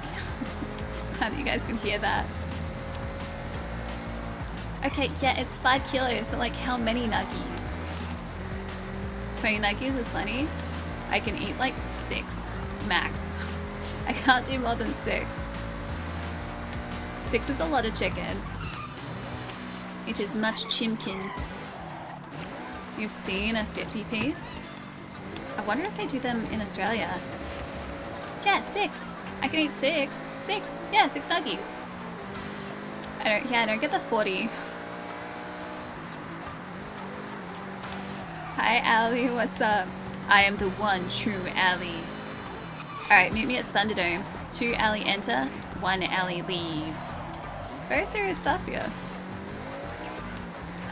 I don't know you guys can hear that. Okay, yeah, it's 5 kilos, but like how many nuggies? 20 nuggies is plenty. I can eat like 6 max. I can't do more than 6. 6 is a lot of chicken. It is much chimkin. You've seen a 50 piece? I wonder if they do them in Australia. Yeah, 6. I can eat 6. 6. Yeah, 6 nuggies. I don't get the 40. Hi, Allie. What's up? I am the one true Allie. Alright, meet me at Thunderdome. 2 Allie enter, 1 Allie leave. It's very serious stuff here.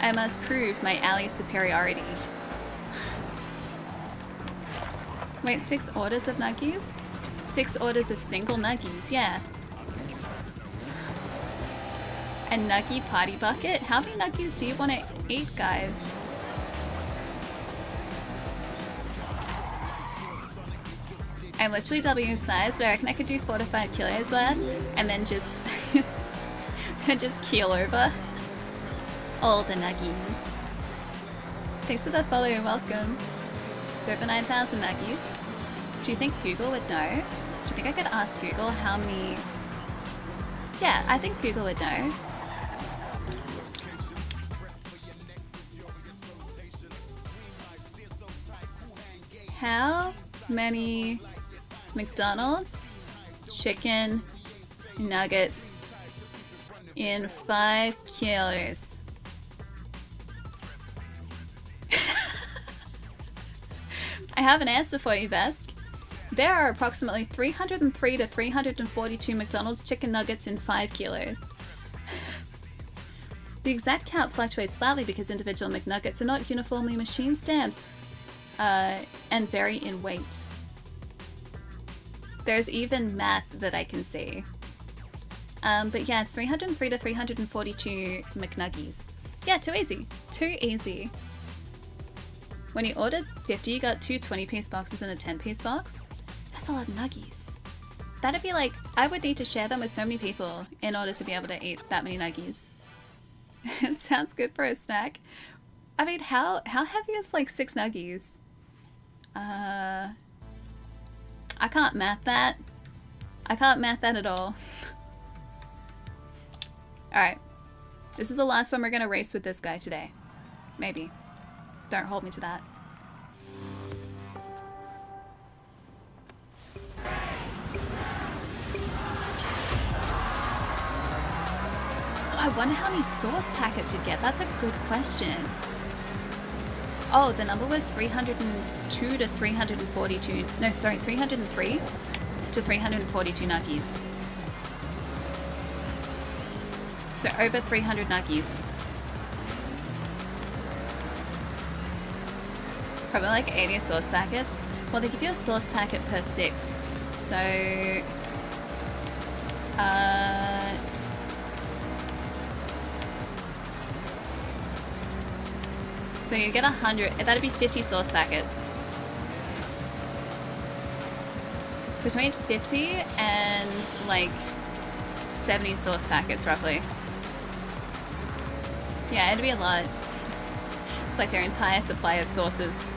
I must prove my Allie superiority. Wait, 6 orders of nuggies? 6 orders of single nuggies, yeah. A nuggie party bucket? How many nuggies do you want to eat, guys? I'm literally W size, but I reckon I could do 4 to 5 kilos worth, and then just just keel over all the nuggies. Thanks for the follow, welcome. It's over 9,000 nuggies. Do you think Google would know? Do you think I could ask Google how many? Yeah, I think Google would know. How many McDonald's chicken nuggets in 5 kilos? I have an answer for you, Vesk. There are approximately 303 to 342 McDonald's chicken nuggets in 5 kilos. The exact count fluctuates slightly because individual McNuggets are not uniformly machine stamped and vary in weight. There's even math that I can see. But yeah, it's 303 to 342 McNuggies. Yeah, too easy. Too easy. When you ordered 50, you got 2 20-piece boxes and a 10-piece box. That's a lot of nuggies. That'd be like, I would need to share them with so many people in order to be able to eat that many nuggies. It sounds good for a snack. I mean, how heavy is like 6 nuggies? I can't math that. I can't math that at all. Alright. This is the last one we're gonna race with this guy today. Maybe. Don't hold me to that. I wonder how many sauce packets you'd get. That's a good question. Oh, the number was 302 to 342. No, sorry, 303 to 342 nuggies. So over 300 nuggies. Probably like 80 sauce packets. Well, they give you a sauce packet per sticks. So, so you get 100, that'd be 50 sauce packets. Between 50 and like 70 sauce packets roughly. Yeah, it'd be a lot. It's like their entire supply of sauces.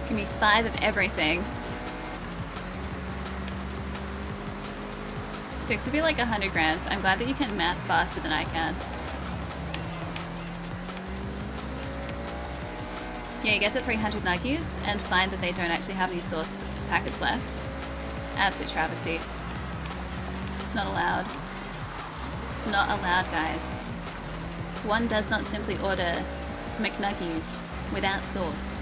Give me 5 of everything. 6 would be like 100 grams. I'm glad that you can math faster than I can. Yeah, you get to 300 nuggies and find that they don't actually have any sauce packets left. Absolute travesty. It's not allowed. It's not allowed, guys. One does not simply order McNuggies without sauce.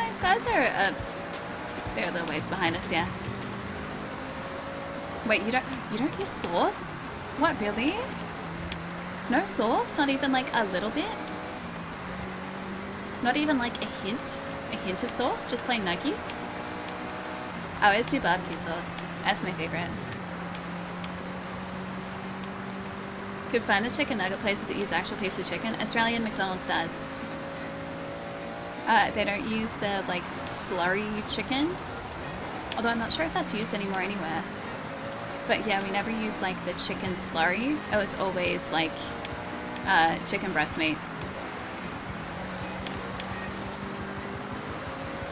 These guys are they're a little ways behind us, yeah. Wait, you don't use sauce? What, really? No sauce? Not even like a little bit? Not even like a hint? A hint of sauce? Just plain nuggies? I always do barbecue sauce. That's my favorite. Could find the chicken nugget places that use actual piece of chicken. Australian McDonald's does. They don't use the, like, slurry chicken. Although I'm not sure if that's used anymore anywhere. But yeah, we never used, like, the chicken slurry. It was always, like, chicken breast meat.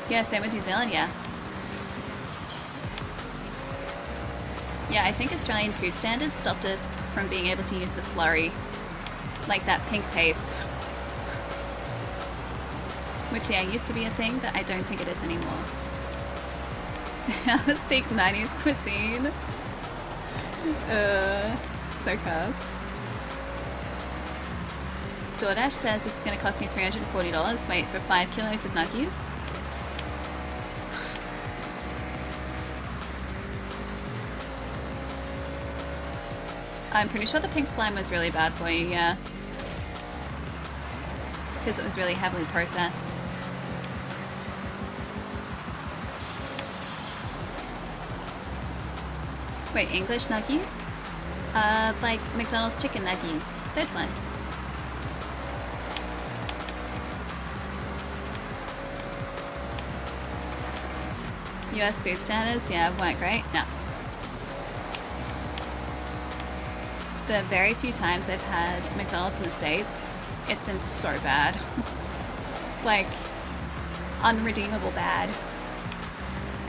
Yeah, same with New Zealand, yeah. Yeah, I think Australian food standards stopped us from being able to use the slurry. Like that pink paste. Which, yeah, used to be a thing, but I don't think it is anymore. I speak 90s cuisine. So cursed. DoorDash says this is going to cost me $340. Wait, for 5 kilos of nuggies? I'm pretty sure the pink slime was really bad for you, yeah. Because it was really heavily processed. Wait, English nuggies? Like McDonald's chicken nuggies. Those ones. US food standards, yeah, weren't great. No. The very few times I've had McDonald's in the States, it's been so bad. Like, unredeemable bad.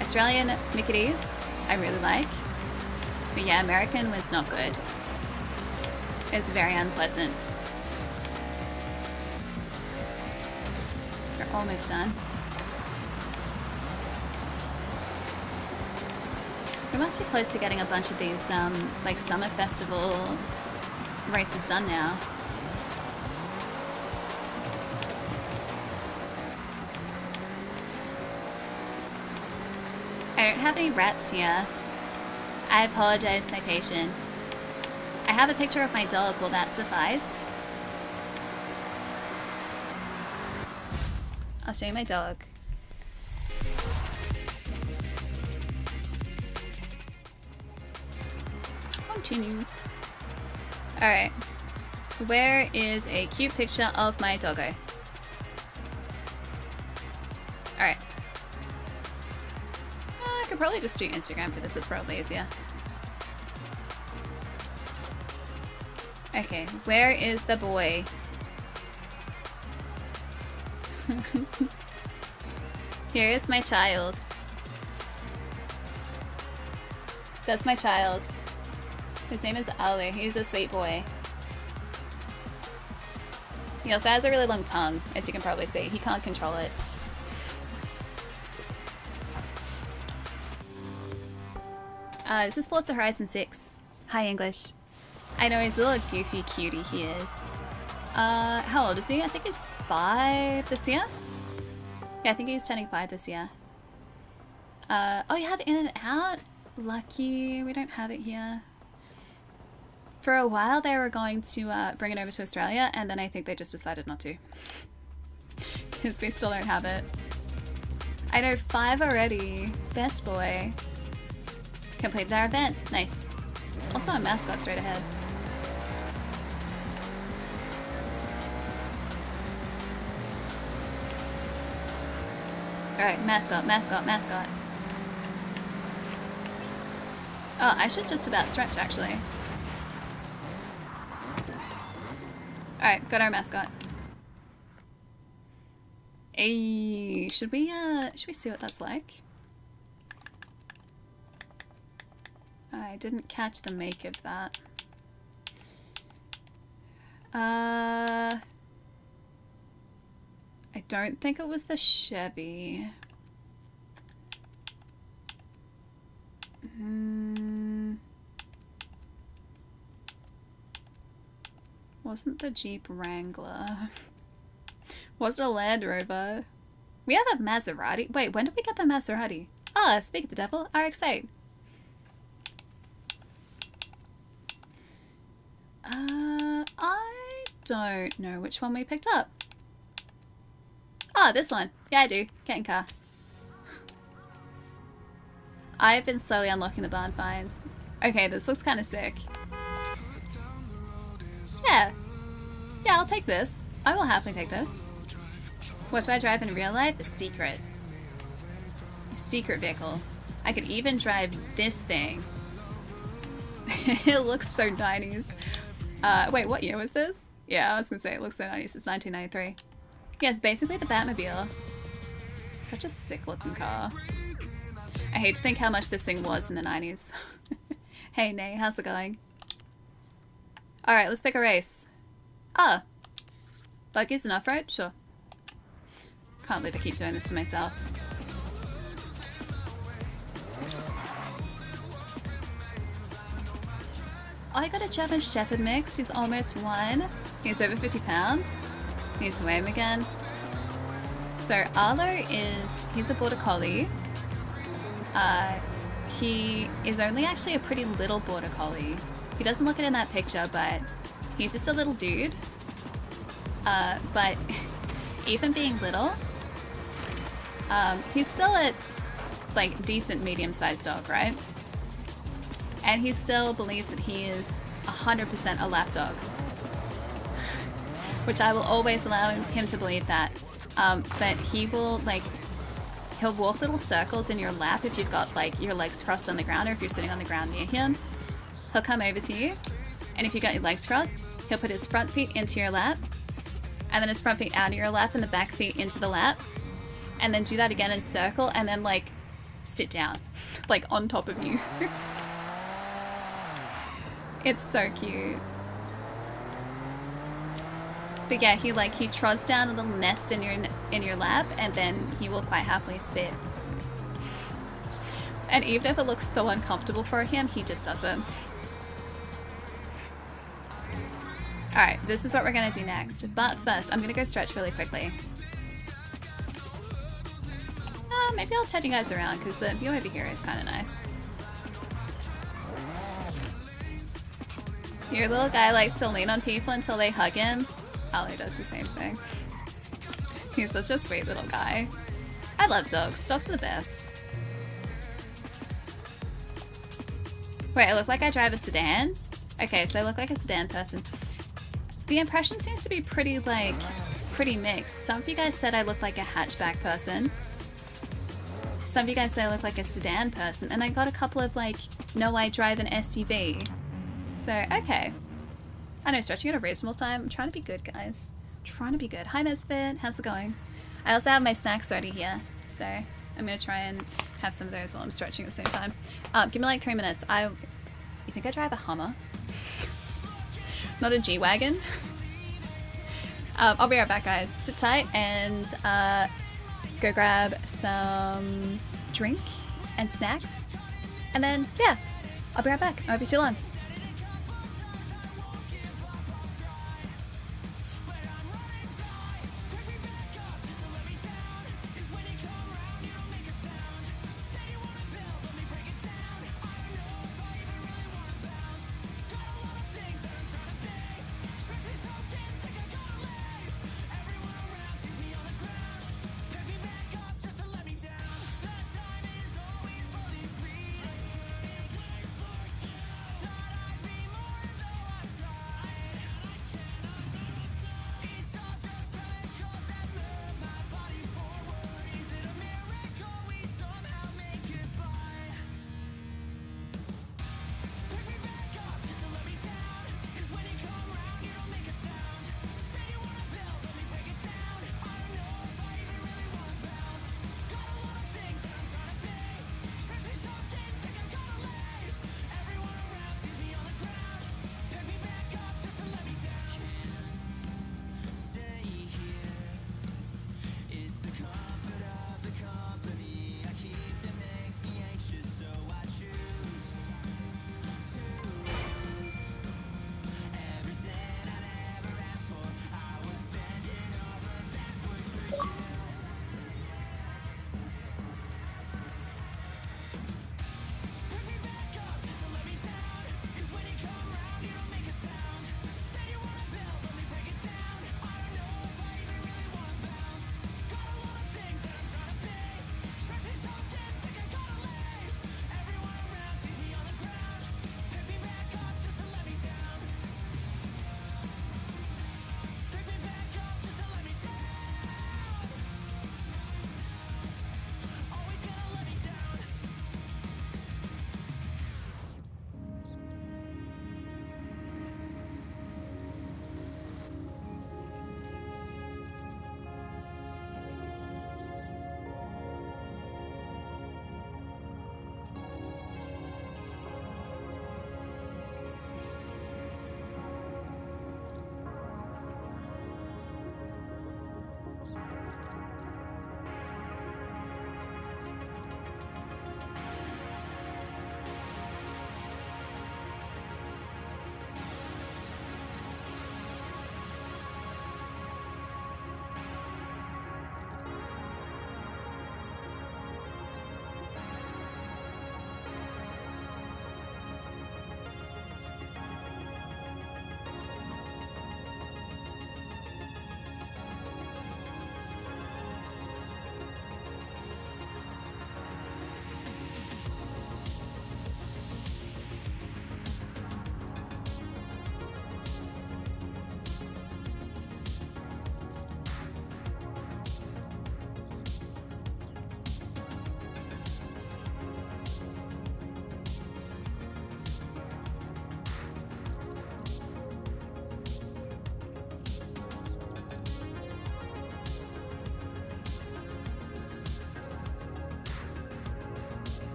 Australian Mickey D's, I really like. But yeah, American was not good. It's very unpleasant. We're almost done. We must be close to getting a bunch of these, like, summer festival races done now. I don't have any rats here. I apologize, citation. I have a picture of my dog. Will that suffice? I'll show you my dog. Continue. Alright. Where is a cute picture of my doggo? Alright. I could probably just do Instagram for this, it's probably easier. Okay, where is the boy? Here is my child. That's my child. His name is Ali. He's a sweet boy. He also has a really long tongue, as you can probably see. He can't control it. This is Forza Horizon 6. Hi, English. I know he's a little goofy cutie, he is. How old is he? I think he's 5 this year? Yeah, I think he's turning 5 this year. Oh, you had In and Out? Lucky. We don't have it here. For a while they were going to bring it over to Australia, and then I think they just decided not to. Because they still don't have it. I know 5 already. Best boy. Completed our event. Nice. There's also a mascot straight ahead. Alright, mascot, mascot, mascot. Oh, I should just about stretch, actually. Alright, got our mascot. Hey, should we see what that's like? I didn't catch the make of that. I don't think it was the Chevy. Wasn't the Jeep Wrangler. Was it a Land Rover? We have a Maserati. Wait, when did we get the Maserati? Ah, speak of the devil, RX-8. I don't know which one we picked up. Ah, this one. Yeah, I do. Get in car. I've been slowly unlocking the barn finds. Okay, this looks kind of sick. Yeah. Yeah, I'll take this. I will happily take this. What do I drive in real life? A secret. A secret vehicle. I could even drive this thing. It looks so 90s. Wait, what year was this? Yeah, I was gonna say it looks so 90s. It's 1993. Yeah, it's basically the Batmobile. Such a sick looking car. I hate to think how much this thing was in the 90s. Hey, Nay, how's it going? Alright, let's pick a race. Ah! Buggies and off-road? Sure. Can't believe I keep doing this to myself. Oh, I got a German Shepherd mix. He's almost 1. He's over 50 pounds. Need to weigh him again. So Arlo he's a border collie. He is only actually a pretty little border collie. He doesn't look it in that picture, but he's just a little dude. But even being little, he's still a like decent medium-sized dog, right? And he still believes that he is 100% a lap dog, which I will always allow him to believe that. But he will he'll walk little circles in your lap if you've got like your legs crossed on the ground, or if you're sitting on the ground near him. He'll come over to you, and if you've got your legs crossed, he'll put his front feet into your lap, and then his front feet out of your lap and the back feet into the lap, and then do that again in circle, and then like sit down, like on top of you. It's so cute. But yeah, he trods down a little nest in your lap, and then he will quite happily sit. And even if it looks so uncomfortable for him, he just doesn't. Alright, this is what we're gonna do next. But first, I'm gonna go stretch really quickly. Maybe I'll turn you guys around, because the view over here is kind of nice. Your little guy likes to lean on people until they hug him. Ollie does the same thing. He's such a sweet little guy. I love dogs. Dogs are the best. Wait, I look like I drive a sedan? Okay, so I look like a sedan person. The impression seems to be pretty mixed. Some of you guys said I look like a hatchback person. Some of you guys say I look like a sedan person. And I got a couple of no, I drive an SUV. So, okay. I know, stretching at a reasonable time. I'm trying to be good, guys. I'm trying to be good. Hi, Misfit. How's it going? I also have my snacks already here. So, I'm going to try and have some of those while I'm stretching at the same time. Give me 3 minutes. You think I drive a Hummer? Not a G-Wagon? I'll be right back, guys. Sit tight and go grab some drink and snacks. And then, yeah, I'll be right back. I won't be too long.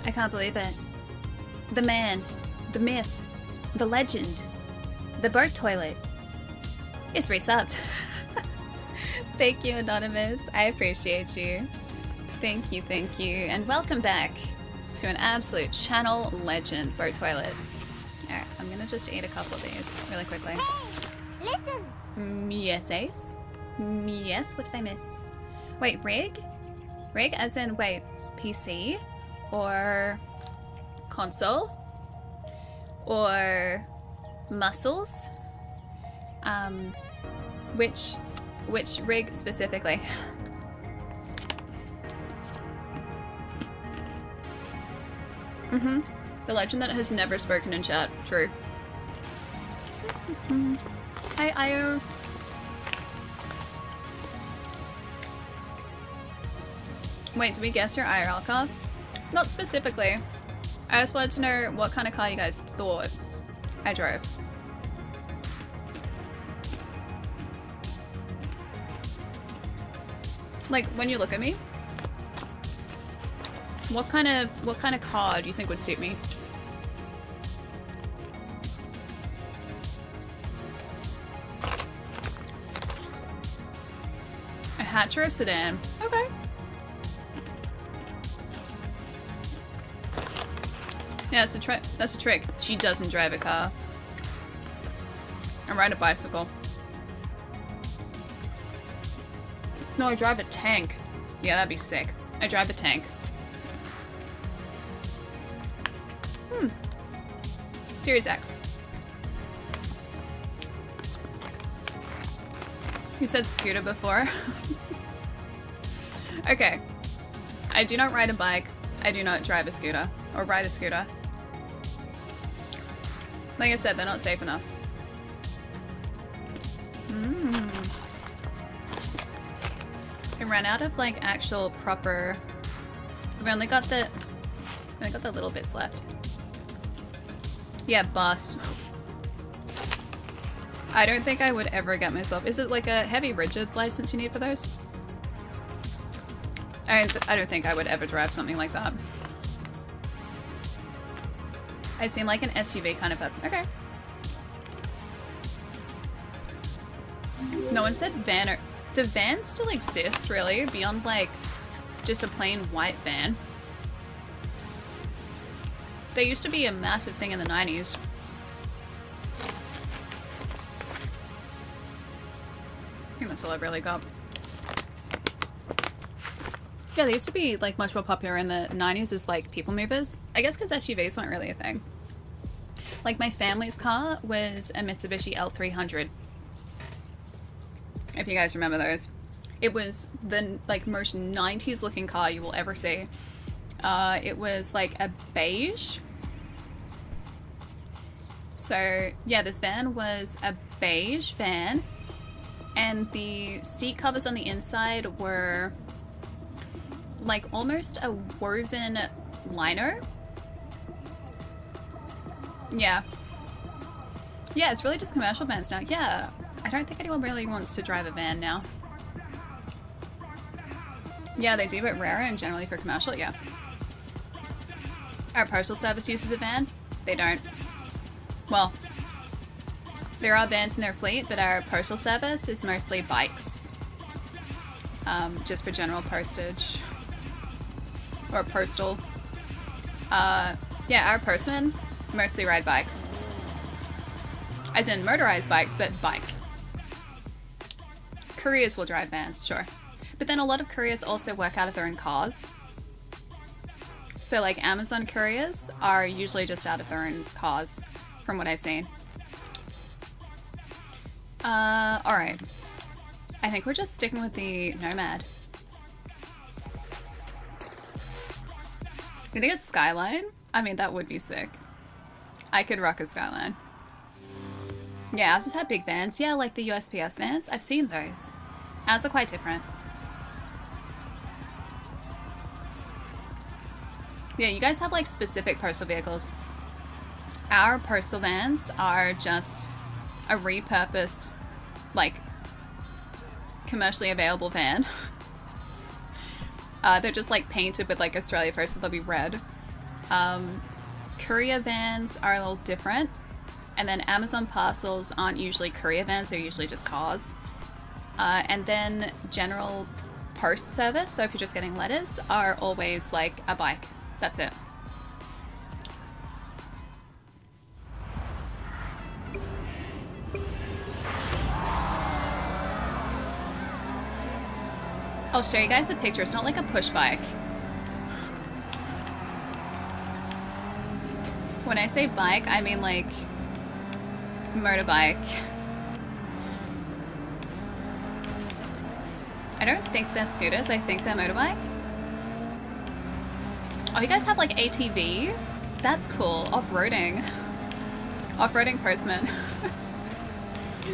I can't believe it. The man, the myth, the legend, the boat toilet is resubbed. Thank you, Anonymous. I appreciate you. Thank you, thank you. And welcome back to an absolute channel legend, boat toilet. Alright, I'm gonna just eat a couple of these really quickly. Hey, listen. Yes, Ace? Yes, what did I miss? Wait, rig? Rig as in, wait, PC? Or console? Or muscles? Which rig specifically? The legend that has never spoken in chat. True. Hi, Io. Wait, did we guess your IRL car? Not specifically. I just wanted to know what kind of car you guys thought I drove. Like, when you look at me, what kind of car do you think would suit me? A hatch or a sedan? Okay. Yeah, that's a trick. She doesn't drive a car. I ride a bicycle. No, I drive a tank. Yeah, that'd be sick. I drive a tank. Series X. You said scooter before? Okay. I do not ride a bike. I do not drive a scooter. Or ride a scooter. Like I said, they're not safe enough. I ran out of like actual proper. We only got the little bits left. Yeah, bus. I don't think I would ever get myself. Is it like a heavy rigid license you need for those? I don't think I would ever drive something like that. I seem like an SUV kind of person. Okay. No one said van or... Do vans still exist, really? Beyond, like, just a plain white van? They used to be a massive thing in the 90s. I think that's all I've really got. Yeah, they used to be, like, much more popular in the 90s as, like, people movers. I guess because SUVs weren't really a thing. Like, my family's car was a Mitsubishi L300. If you guys remember those. It was the, like, most 90s looking car you will ever see. It was, like, a beige. So, yeah, this van was a beige van. And the seat covers on the inside were... like almost a woven liner. Yeah. Yeah, it's really just commercial vans now. Yeah, I don't think anyone really wants to drive a van now. Yeah, they do, but rarer and generally for commercial, yeah. Our postal service uses a van? They don't. Well, there are vans in their fleet, but our postal service is mostly bikes. Just for general postage. Or postal. Yeah, our postmen mostly ride bikes. As in motorized bikes, but bikes. Couriers will drive vans, sure. But then a lot of couriers also work out of their own cars. So like Amazon couriers are usually just out of their own cars, from what I've seen. Alright. I think we're just sticking with the Nomad. You think a Skyline? I mean, that would be sick. I could rock a Skyline. Yeah, ours just had big vans. Yeah, like the USPS vans. I've seen those. Ours are quite different. Yeah, you guys have like specific postal vehicles. Our postal vans are just a repurposed, like, commercially available van. They're just like painted with like Australia Post, so they'll be red. Courier vans are a little different. And then Amazon parcels aren't usually courier vans, they're usually just cars. And then general post service, so if you're just getting letters, are always like a bike. That's it. I'll show you guys a picture. It's not like a push bike. When I say bike, I mean like motorbike. I don't think they're scooters, I think they're motorbikes. Oh, you guys have like ATV? That's cool. Off-roading. Off-roading postman.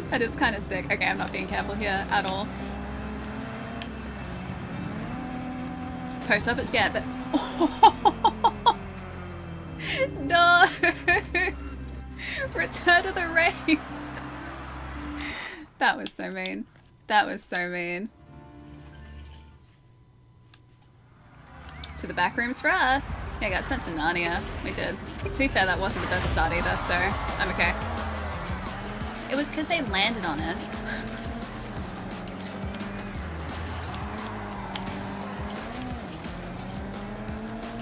That is kind of sick. Okay, I'm not being careful here at all. Post office? Yeah, the... No! Return to the race! That was so mean. That was so mean. To the back rooms for us. Yeah, I got sent to Narnia. We did. To be fair, that wasn't the best start either, so I'm okay. It was because they landed on us.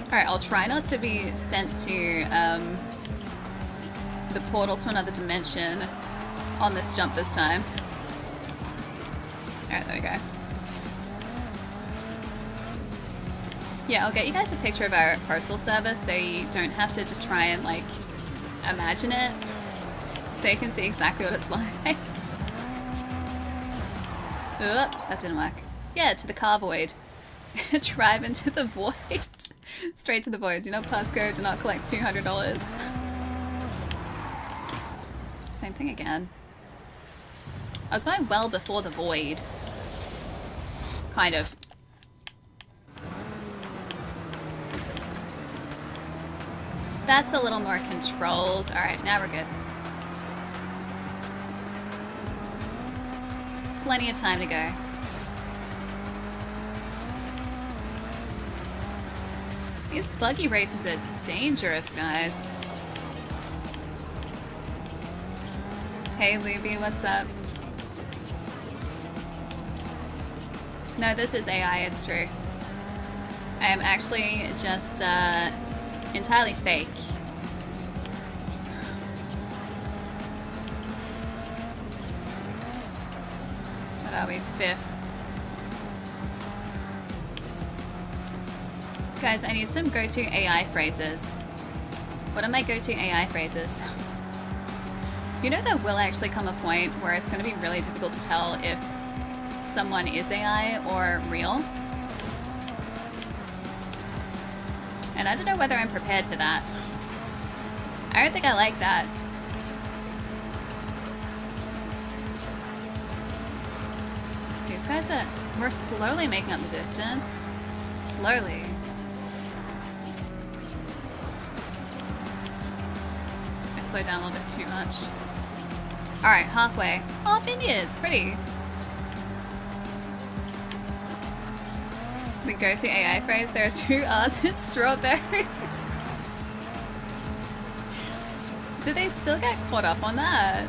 Alright, I'll try not to be sent to the portal to another dimension on this jump this time. Alright, there we go. Yeah, I'll get you guys a picture of our postal service so you don't have to just try and like imagine it. So you can see exactly what it's like. Oop, that didn't work. Yeah, to the car void. Drive into the void. Straight to the void. Do not pass go, do not collect $200. Same thing again. I was going well before the void. Kind of. That's a little more controlled. Alright, now we're good. Plenty of time to go. These buggy races are dangerous, guys. Hey, Luby, what's up? No, this is AI, it's true. I am actually just entirely fake. What are we? 5th. Guys, I need some go-to AI phrases. What are my go-to AI phrases? You know there will actually come a point where it's going to be really difficult to tell if someone is AI or real. And I don't know whether I'm prepared for that. I don't think I like that. These guys are... We're slowly making up the distance. Slowly. I slowed down a little bit too much. Alright, halfway. Oh, vineyards! Pretty. The go-to AI phrase, there are 2 R's in strawberry. Do they still get caught up on that?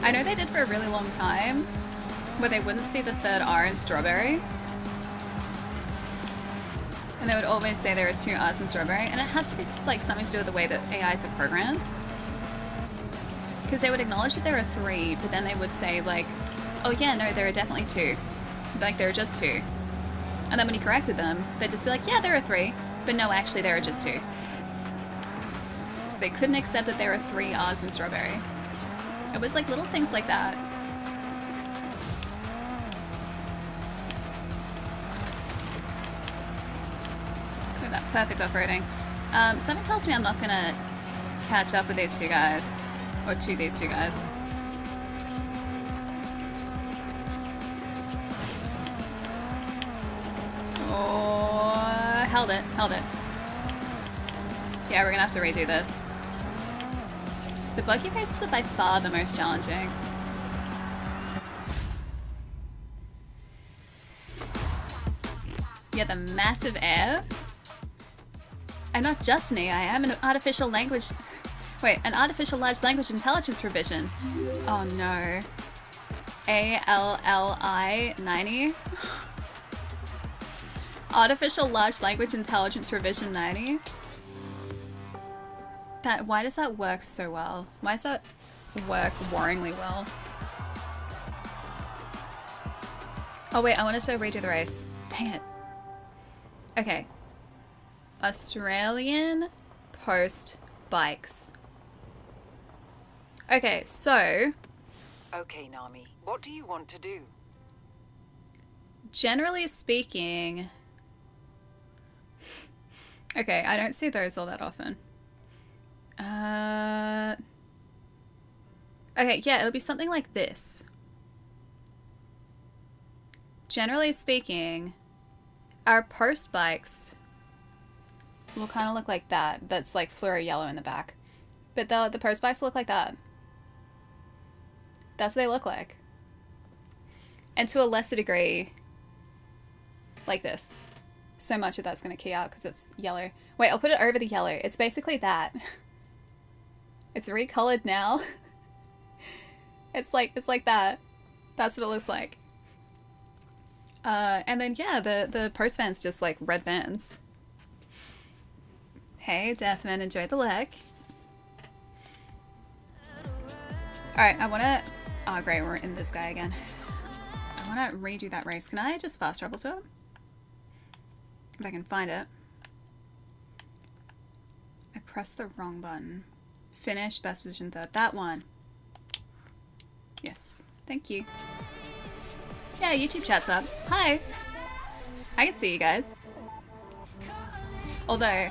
I know they did for a really long time, where they wouldn't see the 3rd R in strawberry. And they would always say there are 2 R's in strawberry, and it has to be like something to do with the way that AIs are programmed. Because they would acknowledge that there are 3, but then they would say like, oh yeah, no, there are definitely 2. Like there are just 2. And then when you corrected them, they'd just be like, yeah, there are 3, but no, actually there are just 2. So they couldn't accept that there are 3 R's in strawberry. It was like little things like that. Look at that perfect off-roading. Something tells me I'm not gonna catch up with these 2 guys. Or to these 2 guys. Oh, held it, held it. Yeah, we're gonna have to redo this. The buggy races are by far the most challenging. Yeah, the massive air. I'm not just an AI, I'm an artificial language... Wait, an artificial large language intelligence revision. Oh no. ALLI 90? Artificial large language intelligence revision 90? Why does that work so well? Why does that work worryingly well? Oh wait, I wanted to redo the race. Dang it. Okay. Australian Post Bikes. Okay, so... Okay, Nami, what do you want to do? Generally speaking... Okay, I don't see those all that often. Okay, yeah, it'll be something like this. Generally speaking, our post bikes will kind of look like that. That's like fluoro yellow in the back. But the post bikes look like that. That's what they look like. And to a lesser degree, like this. So much of that's going to key out because it's yellow. Wait, I'll put it over the yellow. It's basically that. It's recolored now. It's like that. That's what it looks like. And then yeah, the post van's just like red vans. Hey, Deathman, enjoy the leg. Alright, I wanna... Oh great, we're in this guy again. I wanna redo that race. Can I just fast travel to it? If I can find it. I pressed the wrong button. Finish, best position third. That one. Yes. Thank you. Yeah, YouTube chat's up. Hi! I can see you guys. Although,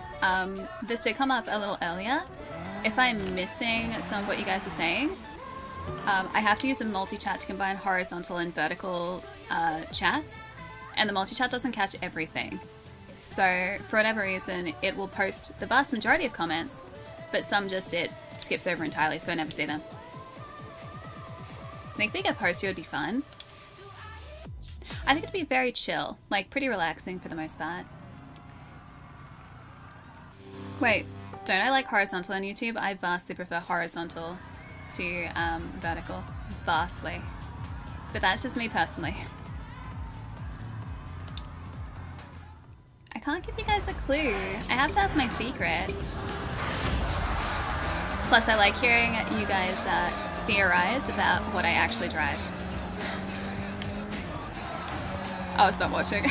this did come up a little earlier. If I'm missing some of what you guys are saying, I have to use a multi-chat to combine horizontal and vertical chats, and the multi-chat doesn't catch everything. So, for whatever reason, it will post the vast majority of comments, but some just it skips over entirely, so I never see them. I think being a poster would be fun. I think it'd be very chill, like pretty relaxing for the most part. Wait, don't I like horizontal on YouTube? I vastly prefer horizontal to vertical. Vastly. But that's just me personally. I can't give you guys a clue. I have to have my secrets. Plus, I like hearing you guys theorize about what I actually drive. Oh, stop watching.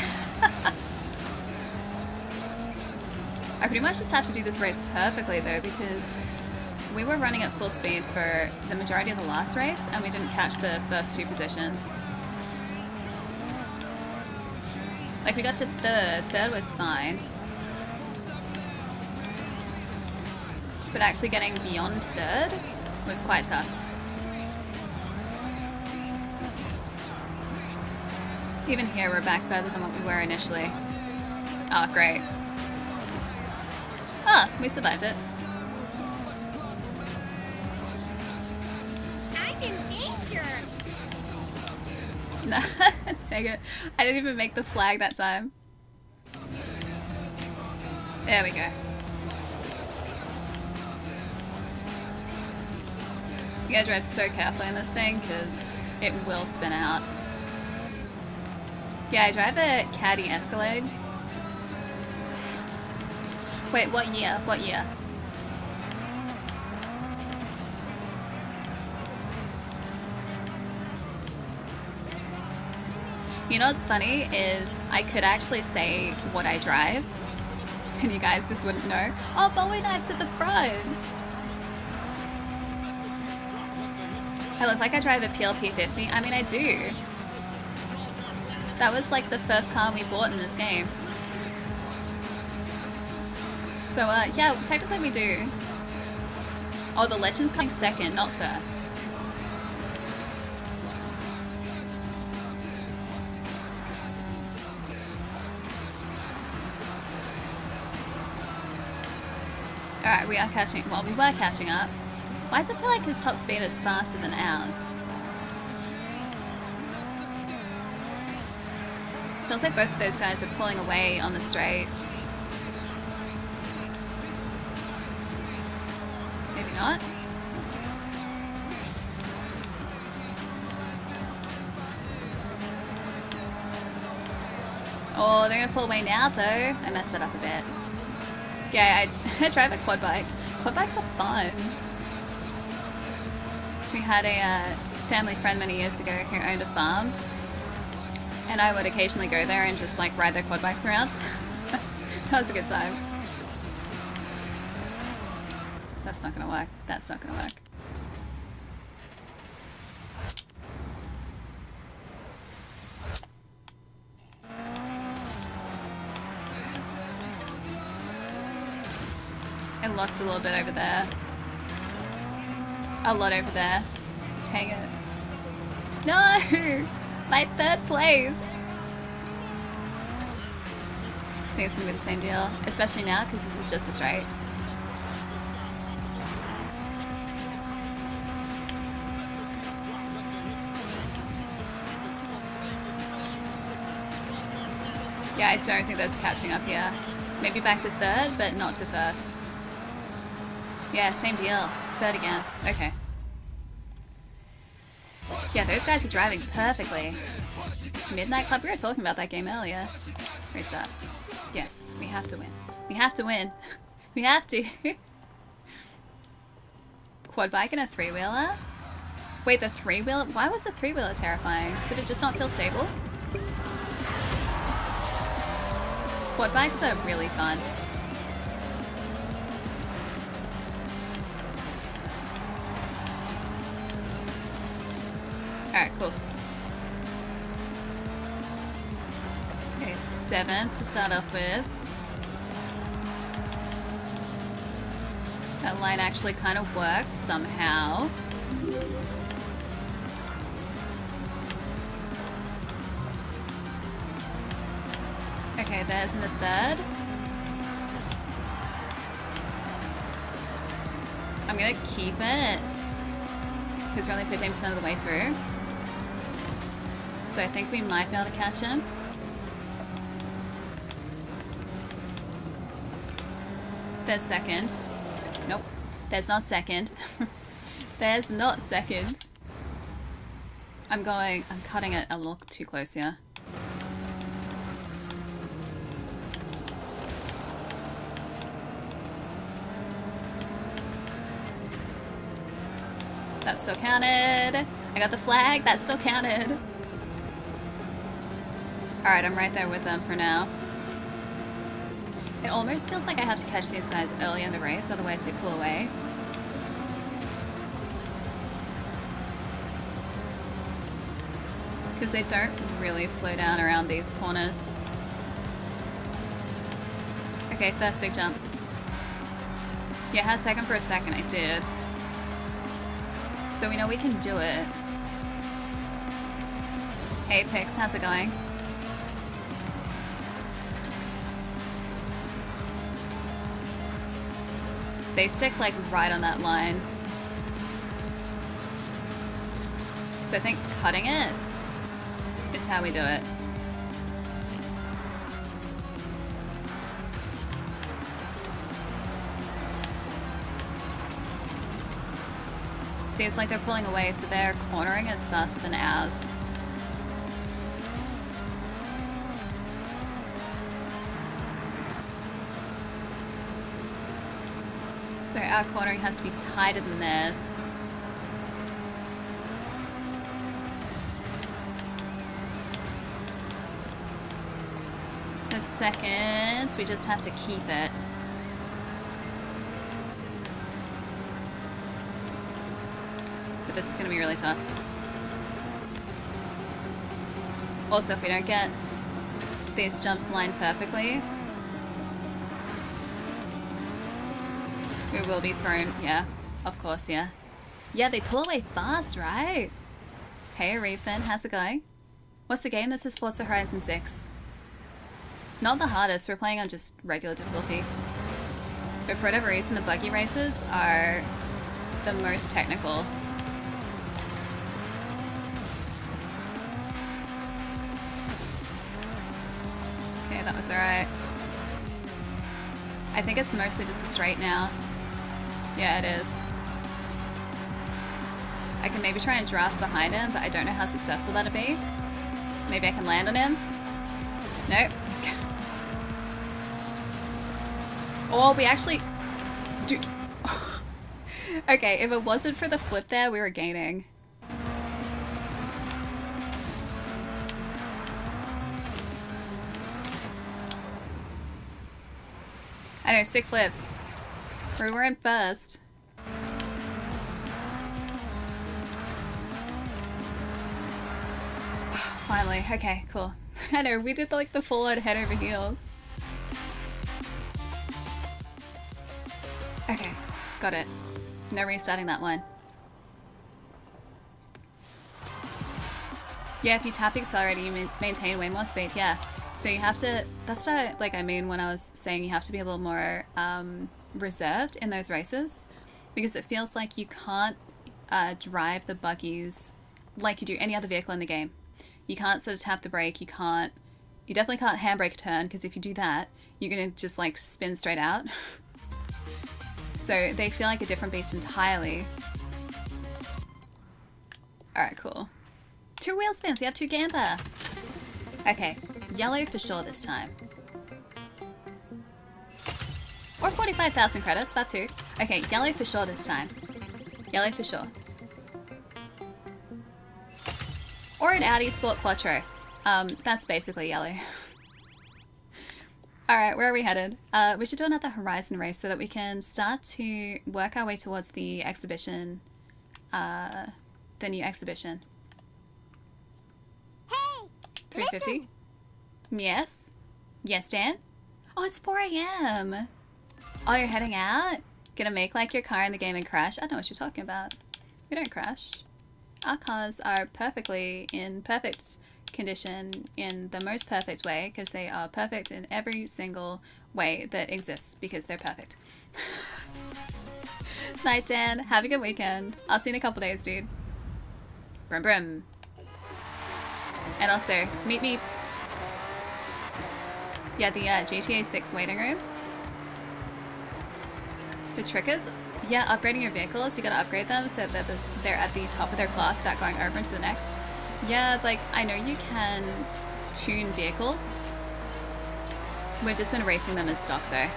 I pretty much just have to do this race perfectly though, because we were running at full speed for the majority of the last race and we didn't catch the first two positions. Like we got to third. Third was fine. But actually getting beyond third was quite tough. Even here, we're back further than what we were initially. Oh, great. Ah, we survived it. I'm in danger. No, take it. I didn't even make the flag that time. There we go. You gotta drive so carefully in this thing because it will spin out. Yeah, I drive a Caddy Escalade. Wait, what year? What year? You know what's funny is I could actually say what I drive and you guys just wouldn't know. Oh, Bowie knife's at the front! I look like I drive a PLP 50. I mean, I do. That was like the first car we bought in this game. So, yeah, technically we do. Oh, the Legend's coming second, not first. Alright, we are catching, well, we were catching up. Why does it feel like his top speed is faster than ours? Feels like both of those guys are pulling away on the straight. not. Oh, they're gonna pull away now though. I messed it up a bit. Yeah, I drive a quad bike. Quad bikes are fun. We had a family friend many years ago who owned a farm, and I would occasionally go there and just like ride their quad bikes around. That was a good time. That's not gonna work. That's not gonna work. I lost a little bit over there. A lot over there. Dang it. No! My third place! I think it's gonna be the same deal, especially now because this is just a straight. Yeah, I don't think there's catching up here. Maybe back to third, but not to first. Yeah, same deal. Third again. Okay. Yeah, those guys are driving perfectly. Midnight Club, we were talking about that game earlier. Restart. Yes, we have to win. We have to win. We have to. Quad bike and a three-wheeler? Wait, the three-wheeler? Why was the three-wheeler terrifying? Did it just not feel stable? Quad bikes are really fun. Alright, cool. Okay, 7th to start off with. That line actually kind of worked somehow. Okay, there's in the third. I'm gonna keep it because we're only 15% of the way through. So I think we might be able to catch him. There's second. Nope. There's not second. There's not second. I'm cutting it a little too close here. That still counted. I got the flag. That still counted. Alright, I'm right there with them for now. It almost feels like I have to catch these guys early in the race, otherwise they pull away. Because they don't really slow down around these corners. Okay, first big jump. Yeah, I had second for a second, I did. So we know we can do it. Hey Pix, how's it going? They stick like right on that line. So I think cutting it is how we do it. See, it's like they're pulling away, so their cornering is faster than ours. So our cornering has to be tighter than theirs. The second, we just have to keep it. But this is going to be really tough. Also, if we don't get these jumps lined perfectly, we will be thrown. Yeah, of course, yeah. Yeah, they pull away fast, right? Hey, Areefin, how's it going? What's the game? This is Forza Horizon 6. Not the hardest, we're playing on just regular difficulty. But for whatever reason, the buggy races are the most technical. Okay, that was alright. I think it's mostly just a straight now. Yeah, it is. I can maybe try and draft behind him, but I don't know how successful that'll be. So maybe I can land on him. Nope. Or we actually do. Okay, if it wasn't for the flip there, we were gaining. I know, sick flips. We were in first. Finally, okay, cool. I know, we did like the full on head over heels. Okay, got it. No restarting that one. Yeah, if you tap accelerate, you maintain way more speed, yeah. So you have to, that's what like I mean when I was saying you have to be a little more reserved in those races, because it feels like you can't drive the buggies like you do any other vehicle in the game. You can't sort of tap the brake, you definitely can't handbrake a turn, because if you do that, you're gonna just like spin straight out. So they feel like a different beast entirely. Alright, cool. 2 wheel spins, we have 2 Gamba. Okay, yellow for sure this time. Or 45,000 credits, that too. Okay, yellow for sure this time. Yellow for sure. Or an Audi Sport Quattro. That's basically yellow. Alright, where are we headed? We should do another Horizon race so that we can start to work our way towards the exhibition. The new exhibition. Hey! 350? Listen. Yes? Yes, Dan? Oh, it's 4 AM! Oh, you're heading out? Gonna make like your car in the game and crash? I know what you're talking about. We don't crash. Our cars are perfectly in perfect condition in the most perfect way, because they are perfect in every single way that exists, because they're perfect. Night, Dan. Have a good weekend. I'll see you in a couple days, dude. Brum brum. And also, meet me... Yeah, the GTA 6 waiting room. The trick is, yeah, upgrading your vehicles, you gotta upgrade them so that they're at the top of their class without going over into the next. Yeah, like, I know you can tune vehicles. We've just been racing them as stock, though.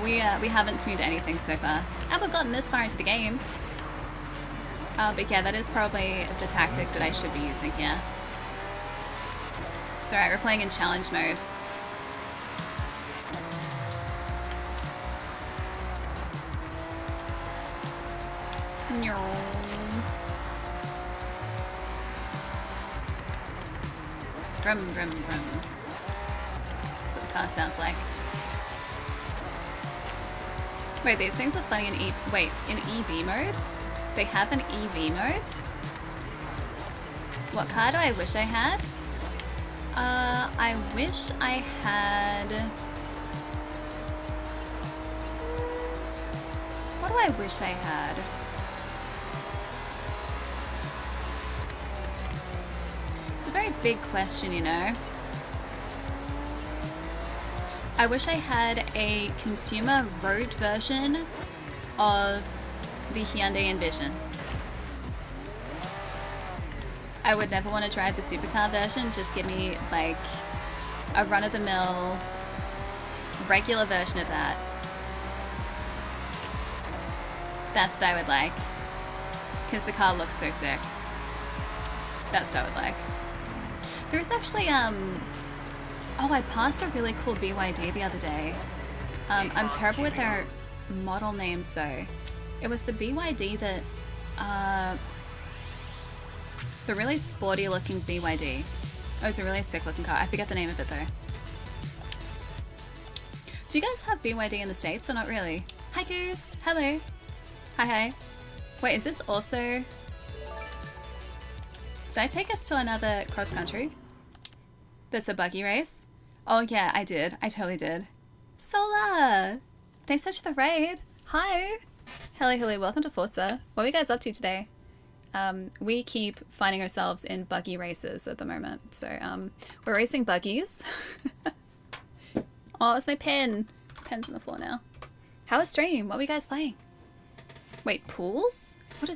We haven't tuned anything so far. And we've gotten this far into the game. But yeah, that is probably the tactic that I should be using here. It's alright, we're playing in challenge mode. Brum, brum, brum. That's what the car sounds like. Wait, these things are funny in in EV mode? They have an EV mode? What car do I wish I had? I wish I had... What do I wish I had? It's a very big question, you know. I wish I had a consumer road version of the Hyundai Envision. I would never want to drive the supercar version, just give me like a run-of-the-mill regular version of that. That's what I would like, because the car looks so sick. That's what I would like. There's actually, oh, I passed a really cool BYD the other day. I'm terrible with their model names though. It was the BYD that, the really sporty looking BYD. It was a really sick looking car. I forget the name of it though. Do you guys have BYD in the States or not really? Hi Goose! Hello! Hi hi. Wait, is this also... Did I take us to another cross country? That's a buggy race? Oh yeah, I did. I totally did. Sola! Thanks so much for the raid. Hi! Hello, hello, welcome to Forza. What are you guys up to today? We keep finding ourselves in buggy races at the moment. So, we're racing buggies. Oh, it's my pen. Pen's on the floor now. How was stream? What were you guys playing? Wait, pools? What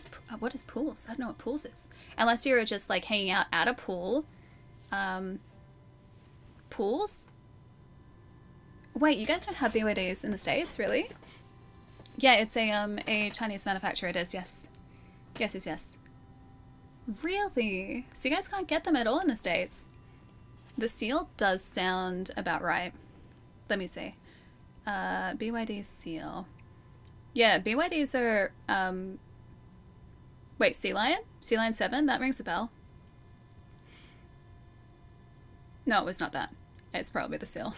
is pools? I don't know what pools is. Unless you're just like hanging out at a pool. Pools? Wait, you guys don't have BYDs in the States, really? Yeah, it's a Chinese manufacturer. It is, yes. Yes. Really? So you guys can't get them at all in the States? The seal does sound about right. Let me see. BYD seal. Yeah, BYDs are, wait, Sea Lion? Sea Lion 7? That rings a bell. No, it was not that. It's probably the seal.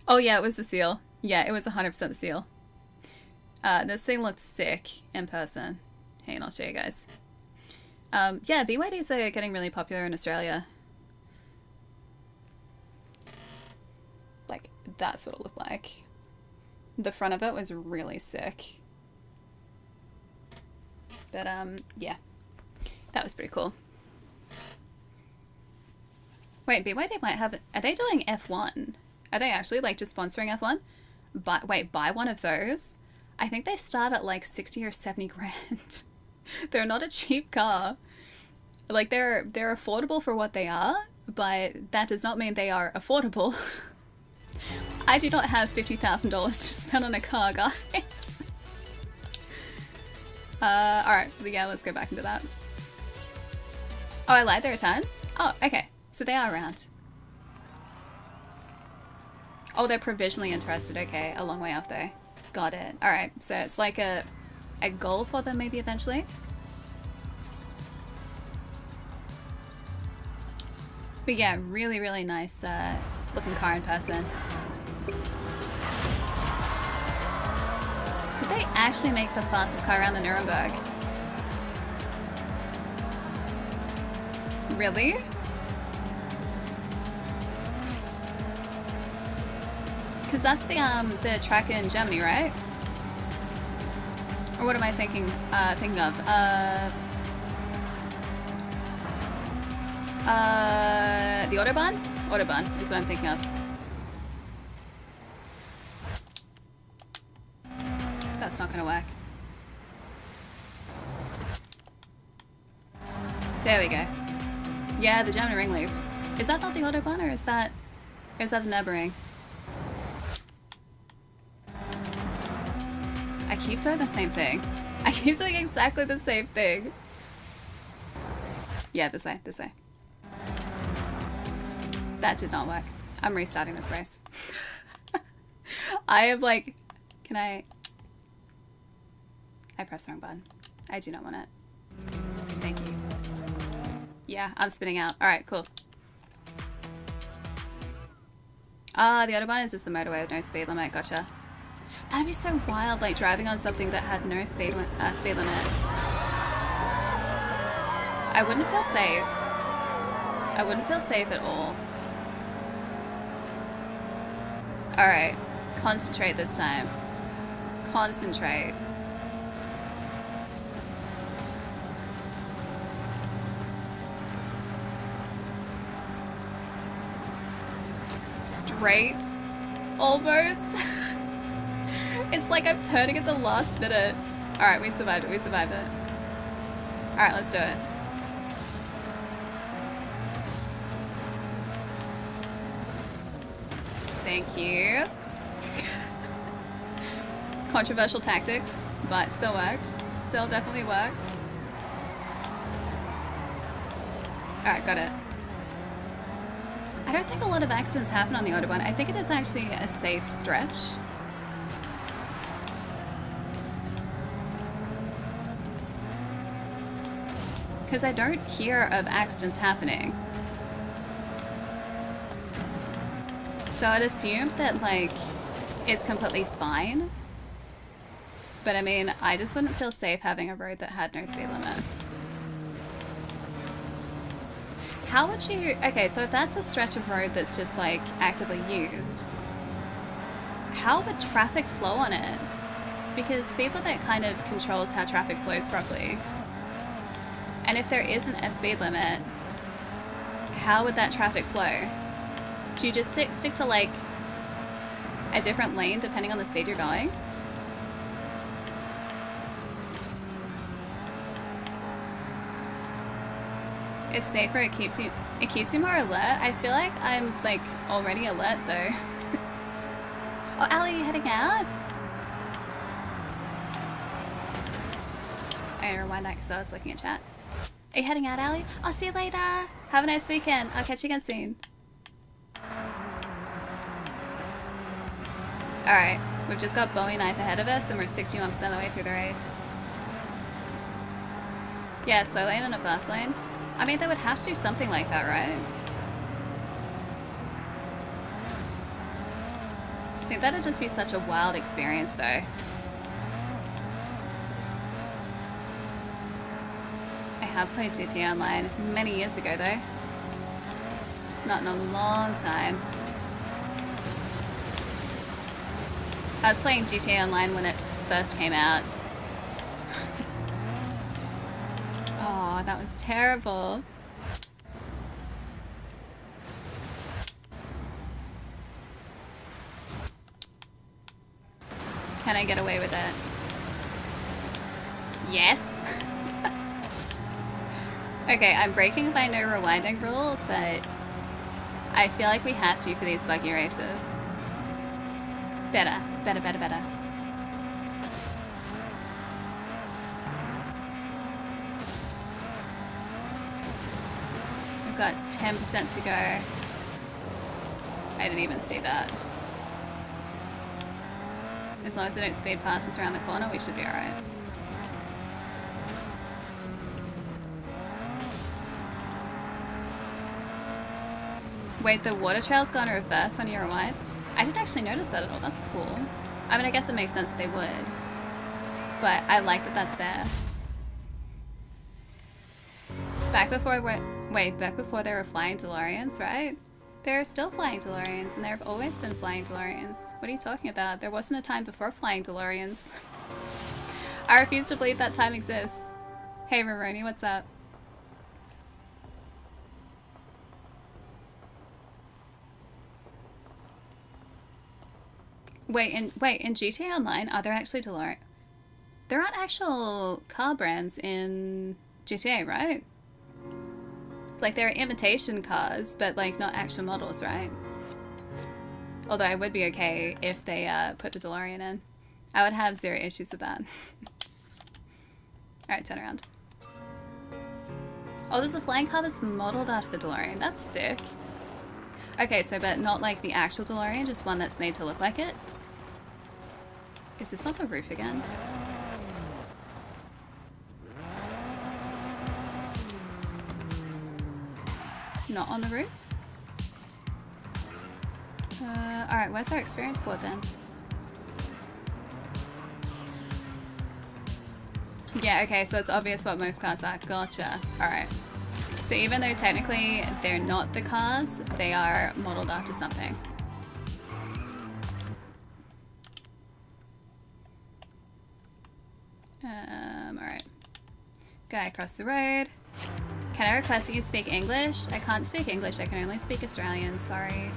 Oh yeah, it was the seal. Yeah, it was 100% the seal. This thing looked sick in person. Hang on, I'll show you guys. Yeah, BYDs are getting really popular in Australia. Like, that's what it looked like. The front of it was really sick. But, yeah. That was pretty cool. Wait, BYD might have... Are they doing F1? Are they actually, like, just sponsoring F1? Wait, buy one of those? I think they start at, like, 60 or 70 grand. They're not a cheap car. Like, they're affordable for what they are, but that does not mean they are affordable. I do not have $50,000 to spend on a car, guys. Alright, yeah, let's go back into that. Oh, I lied, there are times? Oh, okay. So they are around. Oh, they're provisionally interested. Okay, a long way off though. Got it. Alright, so it's like a goal for them maybe eventually. But yeah, really, really nice looking car in person. Did they actually make the fastest car around the Nuremberg? Really? Because that's the track in Germany, right? Or what am I thinking of? The Autobahn? Autobahn is what I'm thinking of. That's not gonna work. There we go. Yeah, the German ring loop. Is that not the Autobahn, or is that the Nürburgring? I keep doing the same thing. I keep doing exactly the same thing. Yeah, this way, this way. That did not work. I'm restarting this race. I have like... Can I pressed the wrong button. I do not want it. Thank you. Yeah, I'm spinning out. Alright, cool. Ah, the Autobahn is just the motorway with no speed limit. Gotcha. That'd be so wild, like driving on something that had no speed limit. I wouldn't feel safe. I wouldn't feel safe at all. Alright. Concentrate this time. Concentrate. Straight. Almost. It's like I'm turning at the last minute. Alright, we survived it. We survived it. Alright, let's do it. Thank you. Controversial tactics, but still worked. Still definitely worked. Alright, got it. I don't think a lot of accidents happen on the Autobahn. I think it is actually a safe stretch. Because I don't hear of accidents happening. So I'd assume that, like, it's completely fine. But I mean, I just wouldn't feel safe having a road that had no speed limit. How would you... Okay, so if that's a stretch of road that's just, like, actively used, how would traffic flow on it? Because speed limit kind of controls how traffic flows properly. And if there isn't a speed limit, how would that traffic flow? Do you just stick to, like, a different lane depending on the speed you're going? It's safer, it keeps you more alert. I feel like I'm like already alert though. Oh, Ali, are you heading out? I gotta rewind that because I was looking at chat. Are you heading out, Ali? I'll see you later. Have a nice weekend. I'll catch you again soon. Alright, we've just got Bowie 9th ahead of us and we're 61% of the way through the race. Yeah, slow lane and a fast lane. I mean, they would have to do something like that, right? I think that'd just be such a wild experience, though. I have played GTA Online many years ago, though. Not in a long time. I was playing GTA Online when it first came out. Oh, that was terrible. Can I get away with it? Yes. Okay, I'm breaking my no rewinding rule, but I feel like we have to for these buggy races. Better, better, better, better. We've got 10% to go. I didn't even see that. As long as they don't speed past us around the corner, we should be alright. Wait, the water trail's gone reverse on your rewind? I didn't actually notice that at all. That's cool. I mean, I guess it makes sense that they would. But I like that that's there. Back before they were flying DeLoreans, right? There are still flying DeLoreans, and there have always been flying DeLoreans. What are you talking about? There wasn't a time before flying DeLoreans. I refuse to believe that time exists. Hey, Roroni, what's up? Wait, in GTA Online, are there actually DeLorean? There aren't actual car brands in GTA, right? Like, there are imitation cars, but, like, not actual models, right? Although I would be okay if they put the DeLorean in. I would have zero issues with that. Alright, turn around. Oh, there's a flying car that's modeled after the DeLorean. That's sick. Okay, so, but not, like, the actual DeLorean, just one that's made to look like it? Is this on the roof again? Not on the roof? Alright, where's our experience board then? Yeah, okay, so it's obvious what most cars are. Gotcha. Alright. So even though technically they're not the cars, they are modeled after something. Alright. Guy across the road. Can I request that you speak English? I can't speak English, I can only speak Australian, sorry.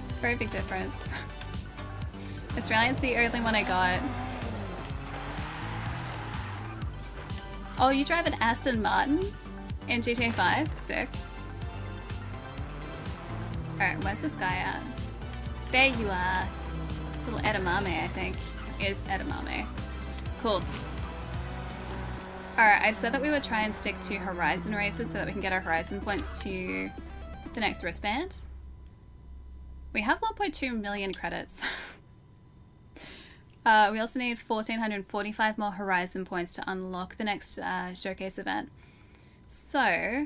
It's a very big difference. Australian's the only one I got. Oh, you drive an Aston Martin in GTA 5? Sick. Alright, where's this guy at? There you are. Little edamame, I think. Is edamame. Cool. Alright, I said that we would try and stick to Horizon races so that we can get our Horizon points to the next wristband. We have 1.2 million credits. We also need 1,445 more Horizon points to unlock the next showcase event. So,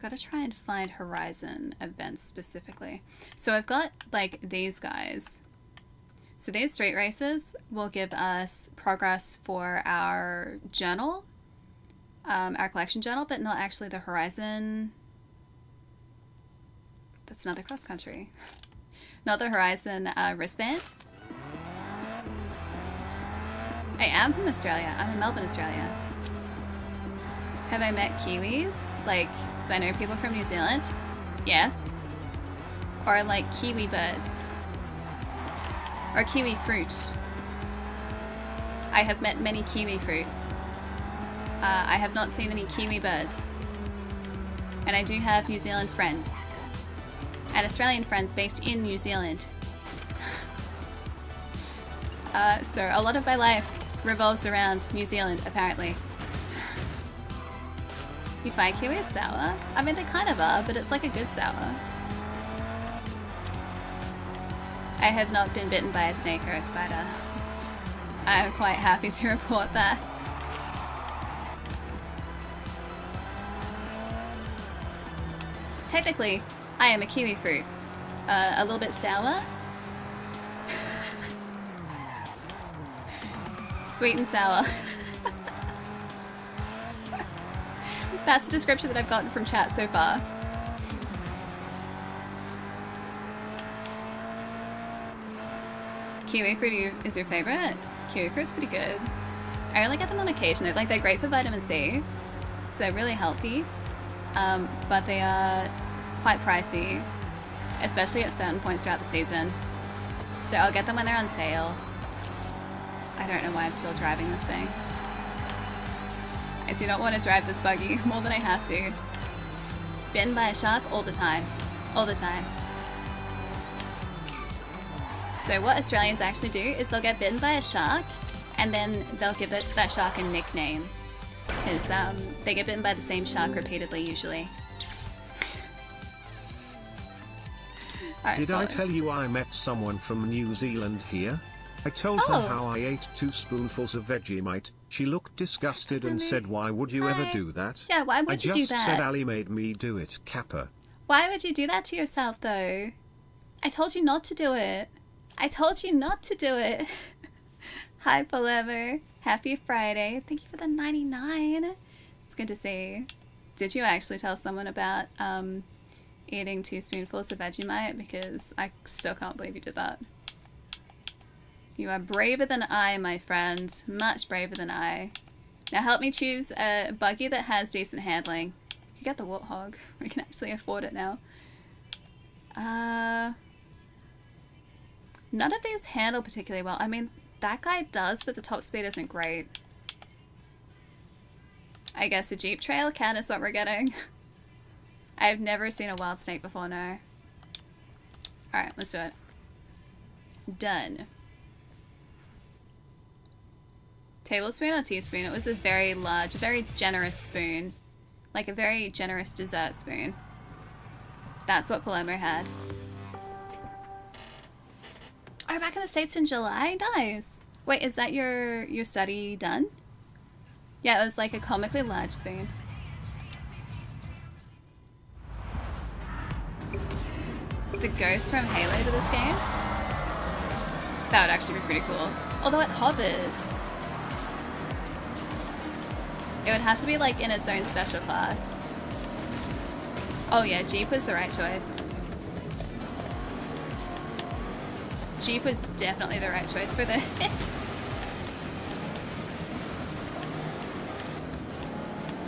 gotta try and find Horizon events specifically. So I've got like these guys. So these street races will give us progress for our journal, our collection journal, but not actually the Horizon. That's another cross country. Not the Horizon wristband. I am from Australia. I'm in Melbourne, Australia. Have I met Kiwis? Like, do I know people from New Zealand? Yes. Or like kiwi birds. Or kiwi fruit. I have met many kiwi fruit. I have not seen any kiwi birds. And I do have New Zealand friends. And Australian friends based in New Zealand. So a lot of my life revolves around New Zealand, apparently. You find kiwi sour? I mean, they kind of are, but it's like a good sour. I have not been bitten by a snake or a spider. I am quite happy to report that. Technically, I am a kiwi fruit. A little bit sour. Sweet and sour. That's the description that I've gotten from chat so far. Kiwi fruit is your favorite? Kiwi fruit's pretty good. I only get them on occasion. They're great for vitamin C, so they're really healthy. But they are quite pricey, especially at certain points throughout the season. So I'll get them when they're on sale. I don't know why I'm still driving this thing. I do not want to drive this buggy more than I have to. Bitten by a shark all the time. All the time. So what Australians actually do is they'll get bitten by a shark and then they'll give that shark a nickname. Because they get bitten by the same shark repeatedly usually. Right, Did I tell you I met someone from New Zealand here? I told her how I ate 2 spoonfuls of Vegemite. She looked disgusted and said, "Why would you ever do that?" Yeah, why would you do that? I just said Ali made me do it, Kappa. Why would you do that to yourself, though? I told you not to do it. I told you not to do it. Hi, Forever. Happy Friday. Thank you for the 99. It's good to see. Did you actually tell someone about eating 2 spoonfuls of Vegemite? Because I still can't believe you did that. You are braver than I, my friend. Much braver than I. Now help me choose a buggy that has decent handling. You get the Warthog. We can actually afford it now. None of these handle particularly well. I mean, that guy does, but the top speed isn't great. I guess a Jeep Trail can is what we're getting. I've never seen a wild snake before, no. Alright, let's do it. Done. Tablespoon or teaspoon? It was a very large, very generous spoon. Like a very generous dessert spoon. That's what Palermo had. Oh, back in the States in July? Nice. Wait, is that your study done? Yeah, it was like a comically large spoon. The ghost from Halo to this game? That would actually be pretty cool. Although it hovers. It would have to be like in its own special class. Oh yeah, Jeep was the right choice. Jeep was definitely the right choice for this.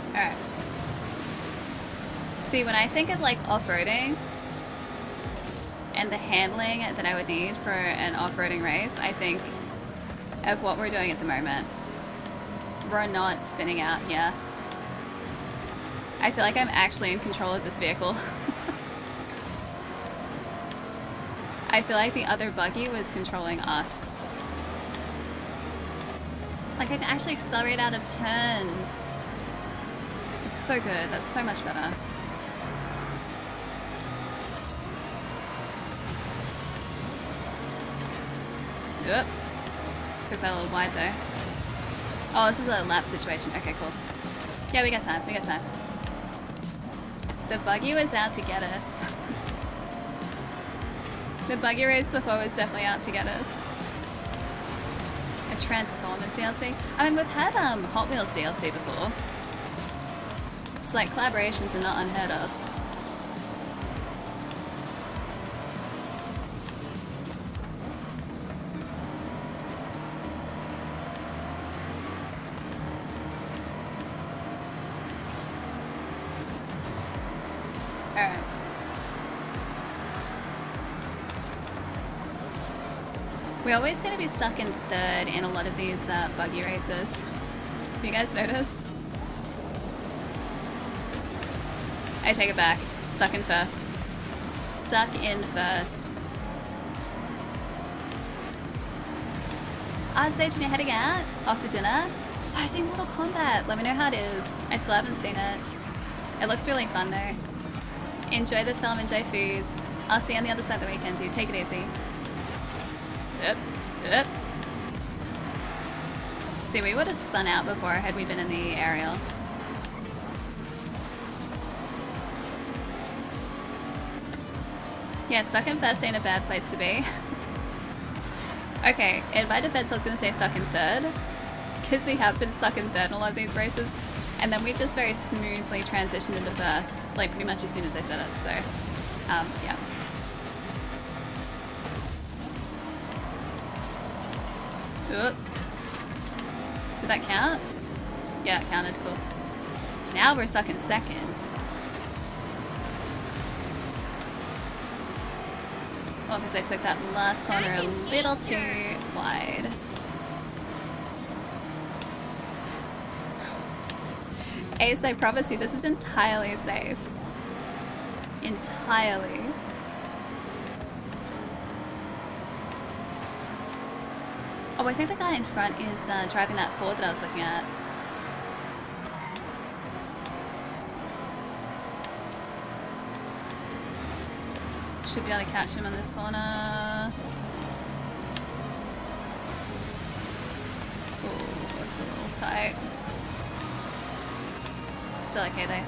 Alright. See, when I think of like off-roading and the handling that I would need for an off-roading race, I think of what we're doing at the moment. We're not spinning out here. I feel like I'm actually in control of this vehicle. I feel like the other buggy was controlling us. Like I can actually accelerate out of turns. It's so good. That's so much better. Oop. Took that a little wide though. Oh, this is a lap situation. Okay, cool. Yeah, we got time. We got time. The buggy was out to get us. The buggy race before was definitely out to get us. A Transformers DLC? I mean, we've had Hot Wheels DLC before. Just like collaborations are not unheard of. Alright. We always seem to be stuck in third in a lot of these buggy races. Have you guys noticed? I take it back. Stuck in first. Stuck in first. Sage, you're heading out? Off to dinner? Oh, I've seen Mortal Kombat. Let me know how it is. I still haven't seen it. It looks really fun though. Enjoy the film, enjoy foods. I'll see you on the other side of the weekend, dude. Take it easy. Yep. Yep. See, we would have spun out before had we been in the aerial. Yeah, stuck in first ain't a bad place to be. Okay, in my defense I was going to say stuck in third, because we have been stuck in third in a lot of these races, and then we just very smoothly transitioned into first, like pretty much as soon as I said it, so, yeah. Oop. Did that count? Yeah, it counted, cool. Now we're stuck in second. Well, because I took that last corner a little too wide. Ace, I promise you, this is entirely safe. Entirely. Oh, I think the guy in front is driving that Ford that I was looking at. Should be able to catch him on this corner. Oh, it's a little tight. Still okay though.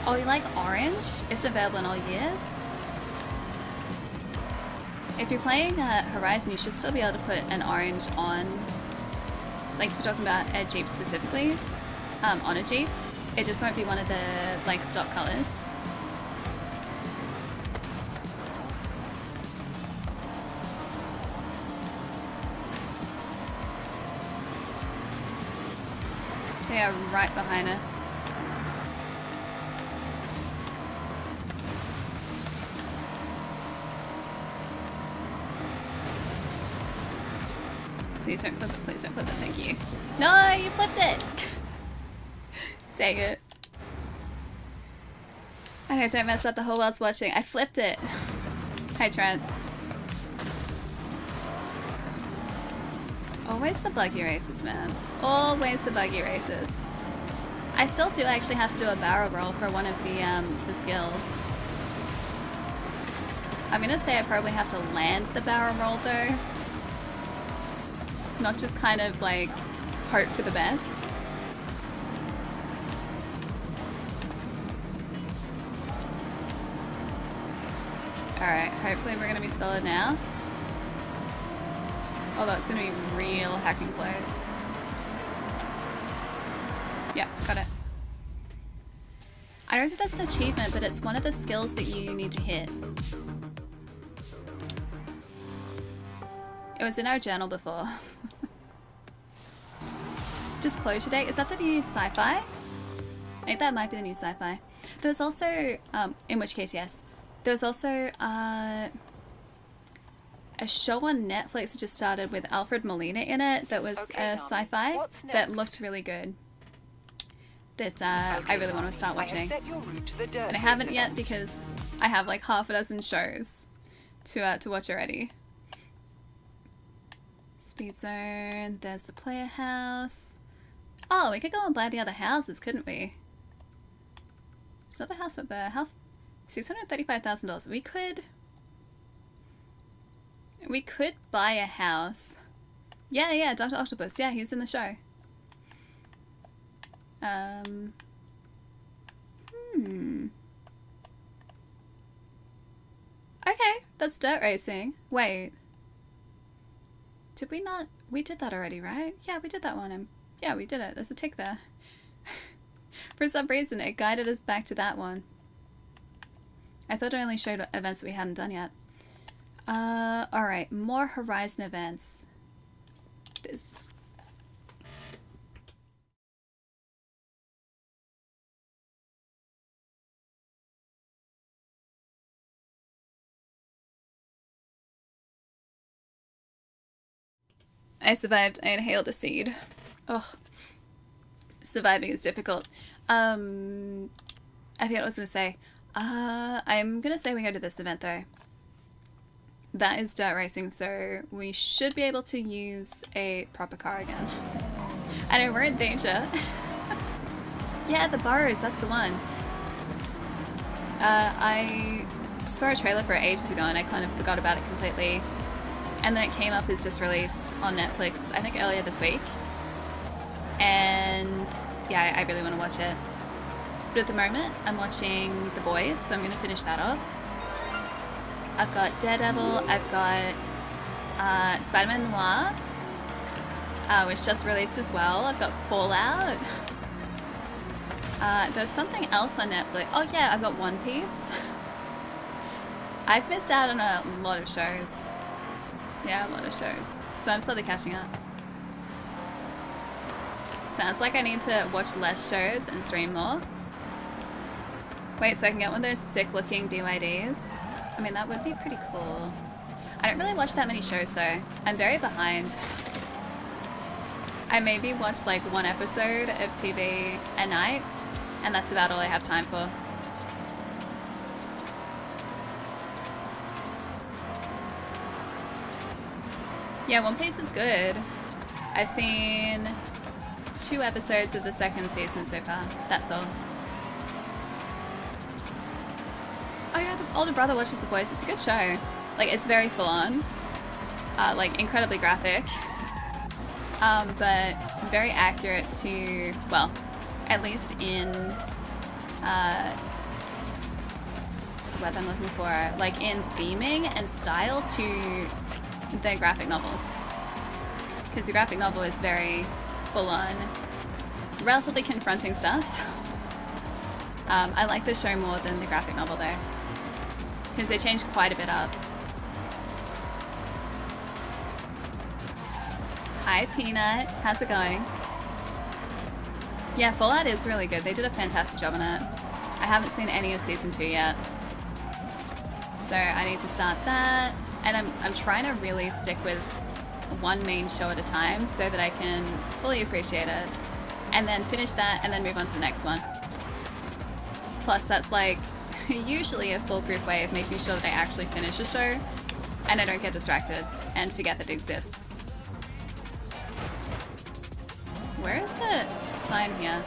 Oh, you like orange? It's available in all years. If you're playing Horizon, you should still be able to put an orange on, like if you're talking about a Jeep specifically, on a Jeep. It just won't be one of the like stock colors. They are right behind us. Please don't flip it, please don't flip it, thank you. No, you flipped it! Dang it. I know, don't mess up, the whole world's watching. I flipped it. Hi, Trent. Always the buggy races, man. Always the buggy races. I still do actually have to do a barrel roll for one of the skills. I'm gonna say I probably have to land the barrel roll though. Not just kind of like hope for the best. Alright, hopefully we're gonna be solid now. Although it's gonna be real hacking close. Yeah, got it. I don't think that's an achievement, but it's one of the skills that you need to hit. It was in our journal before. Disclosure date, is that the new sci-fi? I think that might be the new sci-fi. There's also, in which case yes, there's also a show on Netflix that just started with Alfred Molina in it that was a sci-fi that looked really good. That I really want to start watching. And I haven't yet because I have like half a dozen shows to watch already. Speed zone, there's the player house. Oh, we could go and buy the other houses, couldn't we? Is that the house up there? How? $635,000. We could buy a house. Yeah, Dr. Octopus. Yeah, he's in the show. Okay, that's dirt racing. Wait. Did we not? We did that already, right? Yeah, we did that one. Yeah, we did it. There's a tick there. For some reason, it guided us back to that one. I thought it only showed events that we hadn't done yet. Alright, more Horizon events. This. I survived. I inhaled a seed. Oh. Surviving is difficult. I forget what I was going to say. I'm going to say we go to this event, though. That is dirt racing, so we should be able to use a proper car again. I know, we're in danger. Yeah, the Burrows, that's the one. I saw a trailer for it ages ago and I kind of forgot about it completely. And then it came up as just released on Netflix, I think earlier this week. And yeah, I really want to watch it. But at the moment, I'm watching The Boys, so I'm going to finish that off. I've got Daredevil, I've got Spider-Man Noir, which just released as well. I've got Fallout. There's something else on Netflix. Oh yeah, I've got One Piece. I've missed out on a lot of shows. Yeah, a lot of shows. So I'm slowly catching up. Sounds like I need to watch less shows and stream more. Wait, so I can get one of those sick-looking BYDs? I mean, that would be pretty cool. I don't really watch that many shows, though. I'm very behind. I maybe watch, like, one episode of TV a night, and that's about all I have time for. Yeah, One Piece is good. I've seen 2 episodes of the 2nd season so far. That's all. Oh yeah, the older brother watches The Boys. It's a good show. Like, it's very full on. Like, incredibly graphic. But very accurate to, well, at least in, what's the word I'm looking for? Like, in theming and style to the graphic novels. Because the graphic novel is very full on, relatively confronting stuff. I like the show more than the graphic novel though, because they changed quite a bit up. Hi Peanut, how's it going? Yeah, Fallout is really good. They did a fantastic job on it. I haven't seen any of season 2 yet, so I need to start that. And I'm trying to really stick with one main show at a time so that I can fully appreciate it, and then finish that and then move on to the next one. Plus that's like usually a foolproof way of making sure that I actually finish a show and I don't get distracted and forget that it exists. Where is the sign here?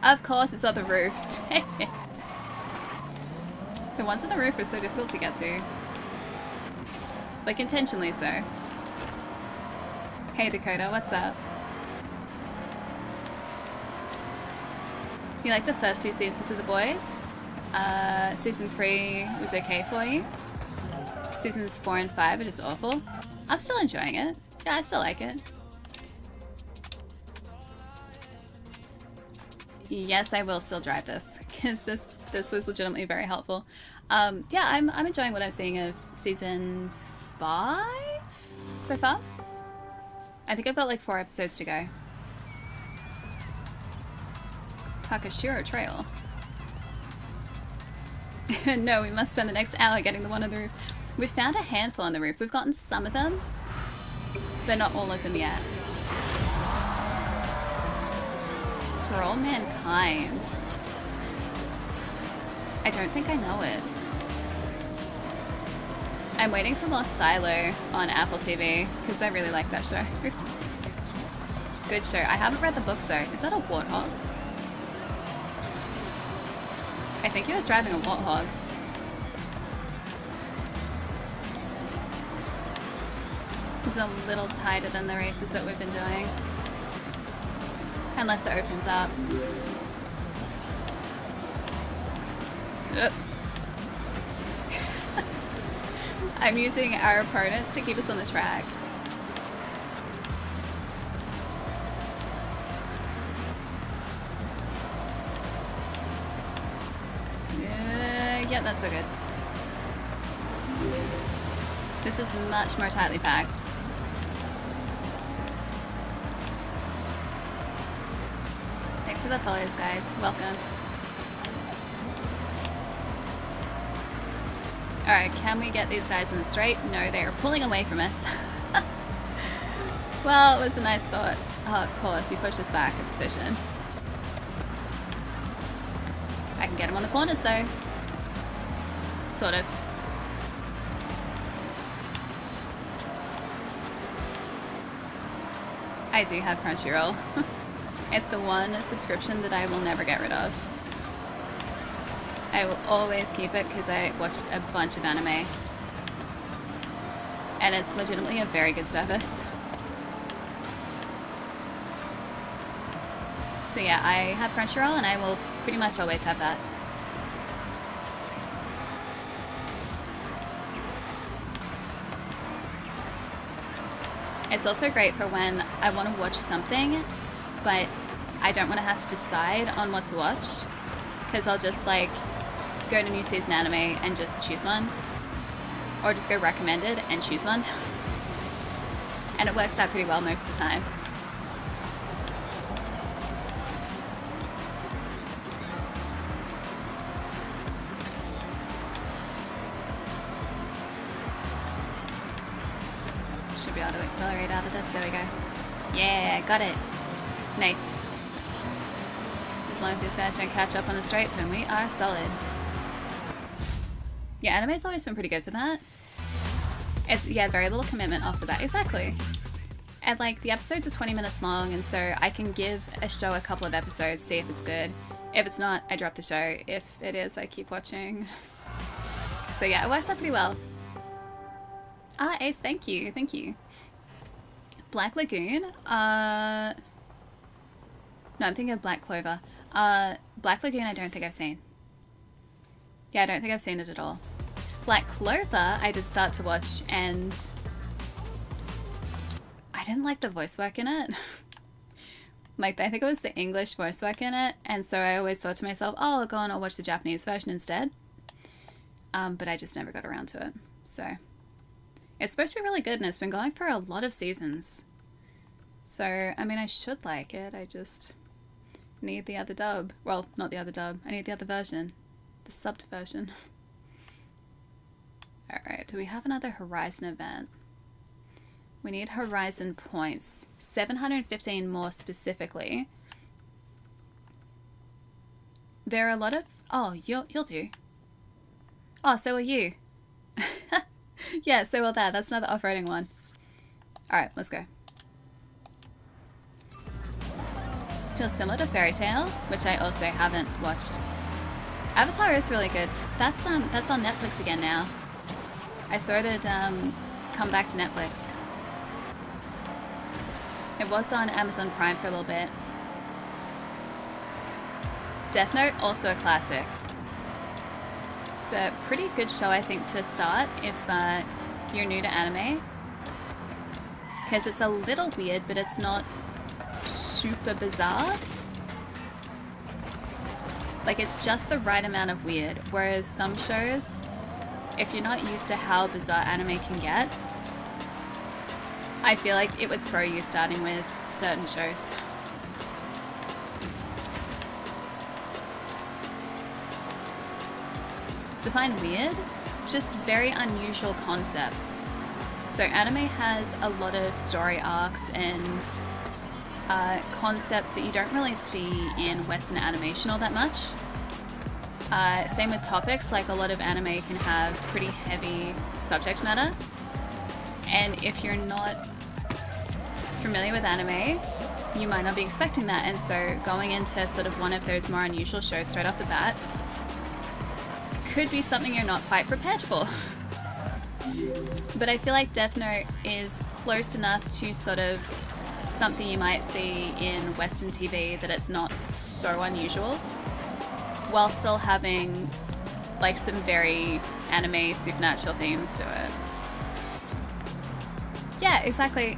Of course it's on the roof. Dang it. The ones on the roof are so difficult to get to. Like, intentionally so. Hey Dakota, what's up? You like the first 2 seasons of The Boys? Season 3 was okay for you. Seasons 4 and 5 are just awful. I'm still enjoying it. Yeah, I still like it. Yes, I will still drive this, because this was legitimately very helpful. Yeah, I'm enjoying what I'm seeing of season 5 so far. I think I've got like 4 episodes to go. Takashiro Trail. No, we must spend the next hour getting the one on the roof. We've found a handful on the roof. We've gotten some of them, but not all of them yet. For All Mankind. I don't think I know it. I'm waiting for more Silo on Apple TV, because I really like that show. Good show. I haven't read the books though. Is that a warthog? I think he was driving a warthog. It's a little tighter than the races that we've been doing. Unless it opens up. I'm using our opponents to keep us on the track. Yeah, that's so good. This is much more tightly packed. Thanks for the follows, guys. Welcome. Alright, can we get these guys in the straight? No, they are pulling away from us. Well, it was a nice thought. Oh, of course, he pushed us back a position. I can get him on the corners though. Sort of. I do have Crunchyroll. It's the one subscription that I will never get rid of. I will always keep it because I watch a bunch of anime. And it's legitimately a very good service. So yeah, I have Crunchyroll and I will pretty much always have that. It's also great for when I want to watch something, but I don't want to have to decide on what to watch. Because I'll just like go to new season anime and just choose one. Or just go recommended and choose one. And it works out pretty well most of the time. Should be able to accelerate out of this. There we go. Yeah, got it. Nice. As long as these guys don't catch up on the straight, then we are solid. Yeah, anime's always been pretty good for that. It's, yeah, very little commitment off the bat. Exactly. And like, the episodes are 20 minutes long, and so I can give a show a couple of episodes, see if it's good. If it's not, I drop the show. If it is, I keep watching. So yeah, it works out pretty well. Ah, Ace, thank you, thank you. Black Lagoon? No, I'm thinking of Black Clover. Black Lagoon I don't think I've seen. Yeah, I don't think I've seen it at all. Black Clover I did start to watch, and I didn't like the voice work in it. Like, I think it was the English voice work in it, and so I always thought to myself, oh, I'll go and I'll watch the Japanese version instead. But I just never got around to it, so. It's supposed to be really good, and it's been going for a lot of seasons. So, I mean, I should like it, I just need the other dub. Well, not the other dub, I need the other version. The subbed version. Alright, do we have another Horizon event? We need Horizon points. 715 more specifically. There are a lot of... Oh, you'll do. Oh, so will you. Yeah, so will that. That's another off-roading one. Alright, let's go. Feels similar to Fairy Tail, which I also haven't watched. Avatar is really good. That's on Netflix again now. I saw it come back to Netflix. It was on Amazon Prime for a little bit. Death Note, also a classic. It's a pretty good show, I think, to start if you're new to anime. Because it's a little weird, but it's not super bizarre. Like, it's just the right amount of weird, whereas some shows, if you're not used to how bizarre anime can get, I feel like it would throw you starting with certain shows. Define weird? Just very unusual concepts. So anime has a lot of story arcs and concepts that you don't really see in Western animation all that much. Same with topics, like a lot of anime can have pretty heavy subject matter. And if you're not familiar with anime, you might not be expecting that. And so going into sort of one of those more unusual shows straight off the bat could be something you're not quite prepared for. But I feel like Death Note is close enough to sort of something you might see in Western TV that it's not so unusual, while still having like some very anime supernatural themes to it. Yeah, exactly.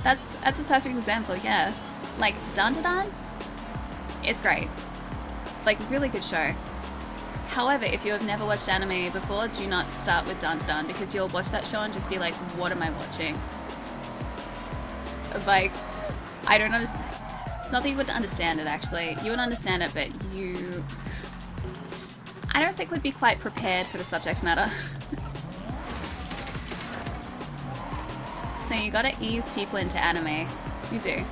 That's a perfect example, yeah. Like, Dandadan is great. Like, really good show. However, if you have never watched anime before, do not start with Dandadan, because you'll watch that show and just be like, what am I watching? Like, I don't understand. It's not that you wouldn't understand it, actually. You would understand it, but you... I don't think would be quite prepared for the subject matter. So you gotta ease people into anime. You do.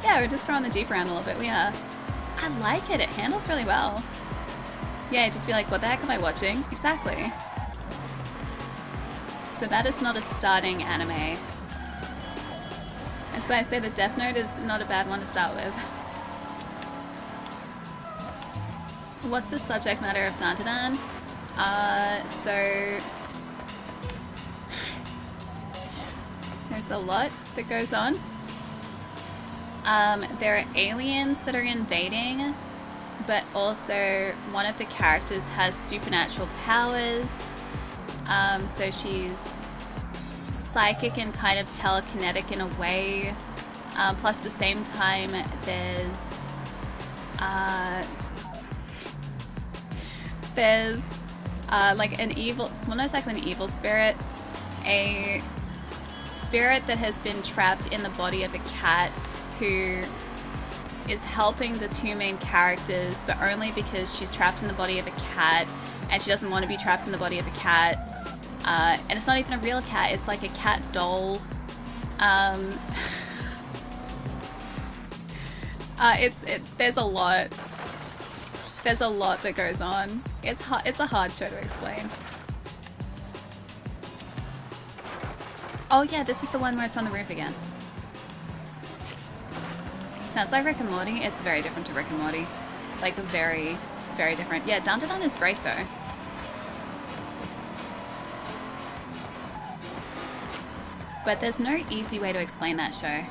Yeah, we're just throwing the Jeep around a little bit. We are. I like it. It handles really well. Yeah, just be like, what the heck am I watching? Exactly. So that is not a starting anime. That's why I say the Death Note is not a bad one to start with. What's the subject matter of Dandadan? So there's a lot that goes on. There are aliens that are invading, but also one of the characters has supernatural powers. So she's psychic and kind of telekinetic in a way. Plus at the same time there's like an evil, well, not exactly an evil spirit, a spirit that has been trapped in the body of a cat who is helping the two main characters, but only because she's trapped in the body of a cat and she doesn't want to be trapped in the body of a cat. And it's not even a real cat, it's like a cat doll. There's a lot. There's a lot that goes on. It's a hard show to explain. Oh yeah, this is the one where it's on the roof again. Sounds like Rick and Morty. It's very different to Rick and Morty. Like very, very different. Yeah, Dandadan is great though. But there's no easy way to explain that show.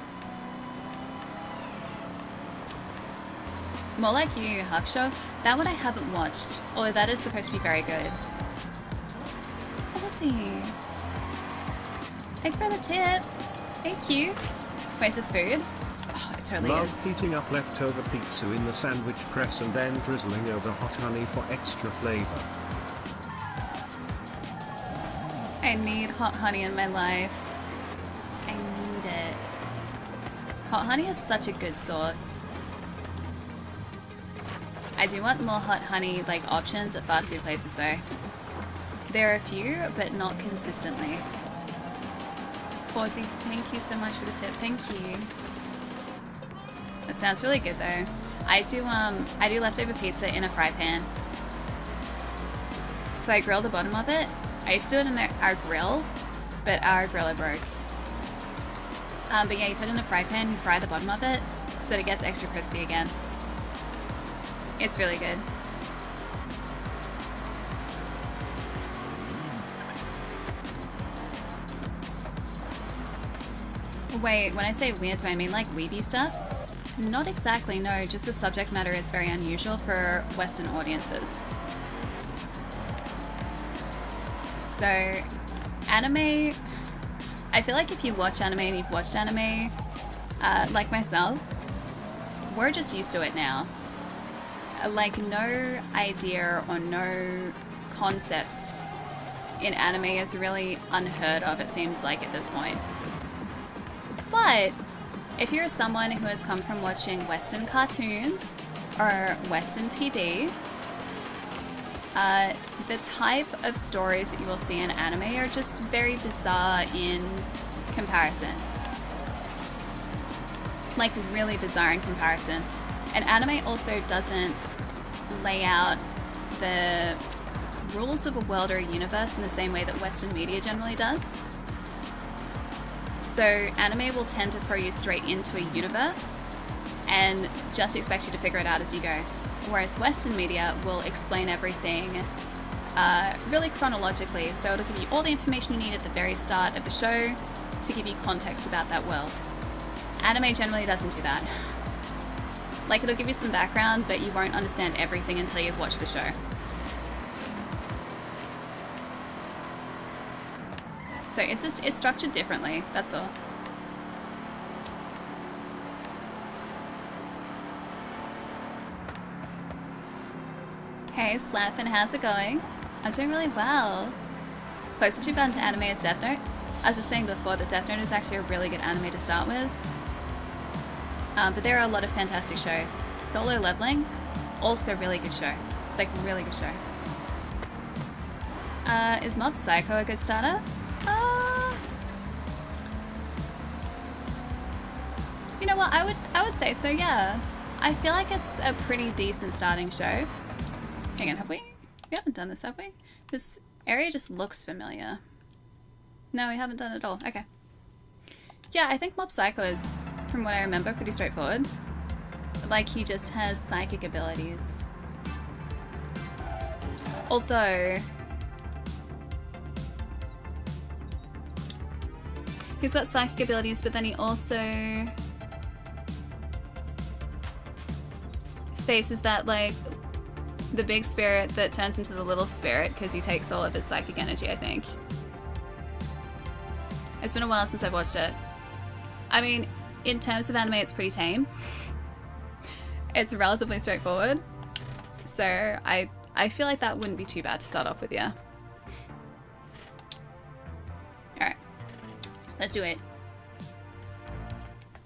More like Yu Yu Hakusho. That one I haven't watched, although that is supposed to be very good. Let's see. Thank you for the tip. Thank you. Wait, is this food? Oh, it totally Love is. heating up leftover pizza in the sandwich press and then drizzling over hot honey for extra flavor. I need hot honey in my life. I need it. Hot honey is such a good sauce. I do want more hot honey like options at fast food places though. There are a few, but not consistently. Forza, thank you so much for the tip. Thank you. That sounds really good though. I do leftover pizza in a fry pan. So I grill the bottom of it. I used to do it in our grill, but our griller broke. But yeah, you put it in a fry pan, you fry the bottom of it so that it gets extra crispy again. It's really good. Wait, when I say weird, do I mean like weeby stuff? Not exactly, no, just the subject matter is very unusual for Western audiences. So, anime, I feel like if you watch anime and you've watched anime, like myself, we're just used to it now. Like no idea or no concept in anime is really unheard of, it seems like at this point. But if you're someone who has come from watching Western cartoons or Western TV, the type of stories that you will see in anime are just very bizarre in comparison. Like really bizarre in comparison. And anime also doesn't lay out the rules of a world or a universe in the same way that Western media generally does. So anime will tend to throw you straight into a universe and just expect you to figure it out as you go. Whereas Western media will explain everything really chronologically, so it'll give you all the information you need at the very start of the show to give you context about that world. Anime generally doesn't do that. Like, it'll give you some background, but you won't understand everything until you've watched the show. So it's structured differently, that's all. Hey, Slappin', how's it going? I'm doing really well. Closest you've gotten to anime is Death Note. As I was saying before, that Death Note is actually a really good anime to start with. But there are a lot of fantastic shows. Solo Leveling, also really good show. Like, really good show. Is Mob Psycho a good starter? You know what? I would say so, yeah. I feel like it's a pretty decent starting show. Hang on, have we? We haven't done this, have we? This area just looks familiar. No, we haven't done it at all. Okay. Yeah, I think Mob Psycho is, from what I remember, pretty straightforward. Like, he just has psychic abilities. Although... he's got psychic abilities, but then he also... faces that, like, the big spirit that turns into the little spirit because he takes all of his psychic energy, I think. It's been a while since I've watched it. I mean, in terms of anime, it's pretty tame. It's relatively straightforward. So I feel like that wouldn't be too bad to start off with, yeah. Alright. Let's do it.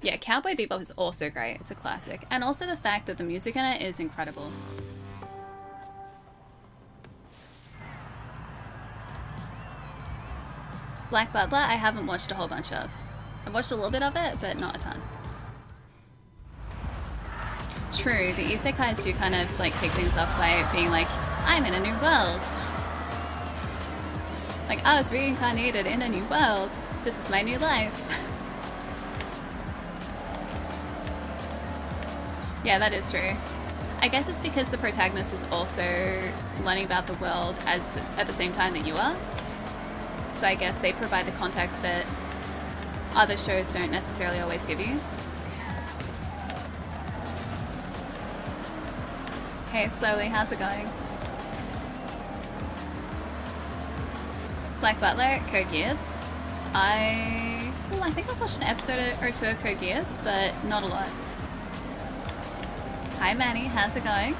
Yeah, Cowboy Bebop is also great. It's a classic. And also the fact that the music in it is incredible. Black Butler, I haven't watched a whole bunch of. I've watched a little bit of it, but not a ton. True, the isekais do kind of like kick things off by being like, I'm in a new world. Like, I was reincarnated in a new world. This is my new life. Yeah, that is true. I guess it's because the protagonist is also learning about the world at the same time that you are. So I guess they provide the context that other shows don't necessarily always give you. Hey, Slowly, how's it going? Black Butler, Code Geass. I think I've watched an episode or two of Code Geass, but not a lot. Hi Manny, how's it going?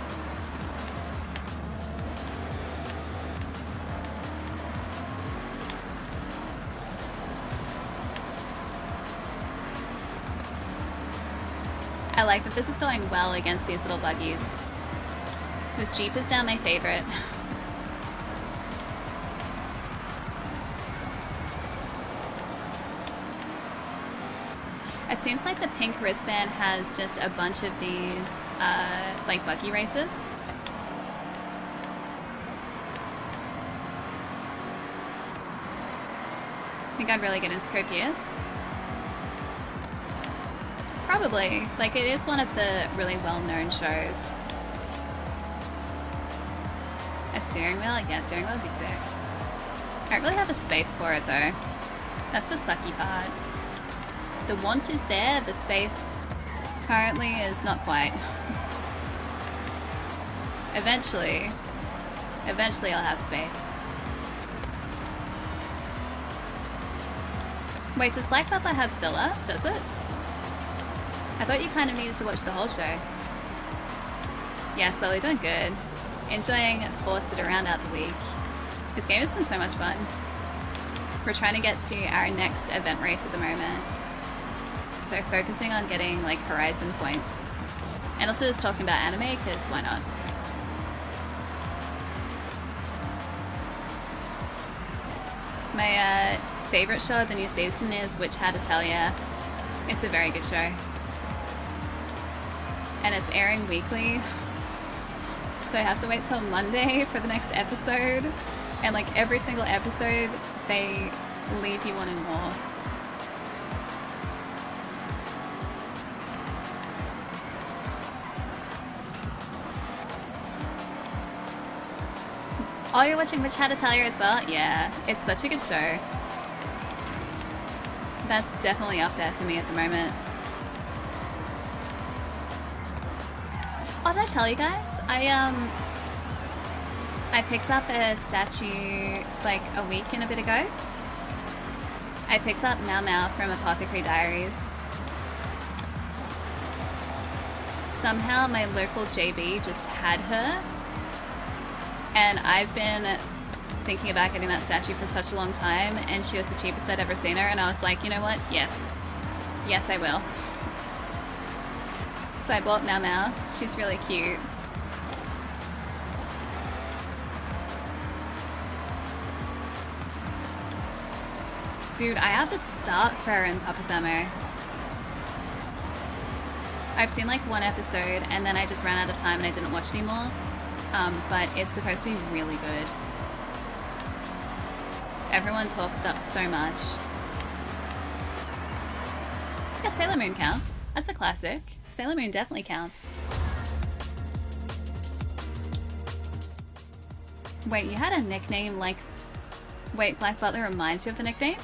I like that this is going well against these little buggies. This Jeep is now my favorite. It seems like the pink wristband has just a bunch of these, like buggy races. I think I'd really get into Code Geass. Probably. Like, it is one of the really well-known shows. A steering wheel? Yeah, steering wheel would be sick. I don't really have a space for it, though. That's the sucky part. The want is there, the space currently is not quite. Eventually I'll have space. Wait, does Black Butler have filler? Does it? I thought you kind of needed to watch the whole show. Yeah, slowly doing good. Enjoying Forza to round out the week. This game has been so much fun. We're trying to get to our next event race at the moment. So focusing on getting like Horizon points. And also just talking about anime, because why not? My favorite show of the new season is Witch Hat Italia. It's a very good show. And it's airing weekly. So I have to wait till Monday for the next episode. And like every single episode, they leave you wanting more. Oh, you're watching Witch Hat Italia as well? Yeah, it's such a good show. That's definitely up there for me at the moment. Oh, did I tell you guys? I picked up a statue like a week and a bit ago. I picked up Mau Mau from Apothecary Diaries. Somehow my local JB just had her. And I've been thinking about getting that statue for such a long time, and she was the cheapest I'd ever seen her, and I was like, you know what? Yes. Yes, I will. So I bought Mau Mau. She's really cute. Dude, I have to start Fur and Papa Thermo. I've seen like one episode and then I just ran out of time and I didn't watch anymore. But it's supposed to be really good. Everyone talks it up so much. Yeah, Sailor Moon counts. That's a classic. Sailor Moon definitely counts. Wait, you had a nickname like... Wait, Black Butler reminds you of the nickname?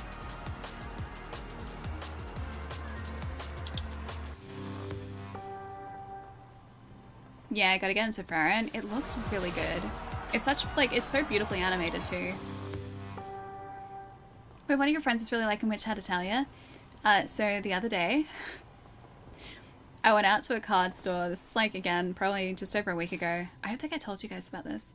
Yeah, I gotta get into Farron. It looks really good. It's such, like, it's so beautifully animated too. Wait, one of your friends is really liking Witch Hat Italia. So the other day, I went out to a card store. This is like, again, probably just over a week ago. I don't think I told you guys about this.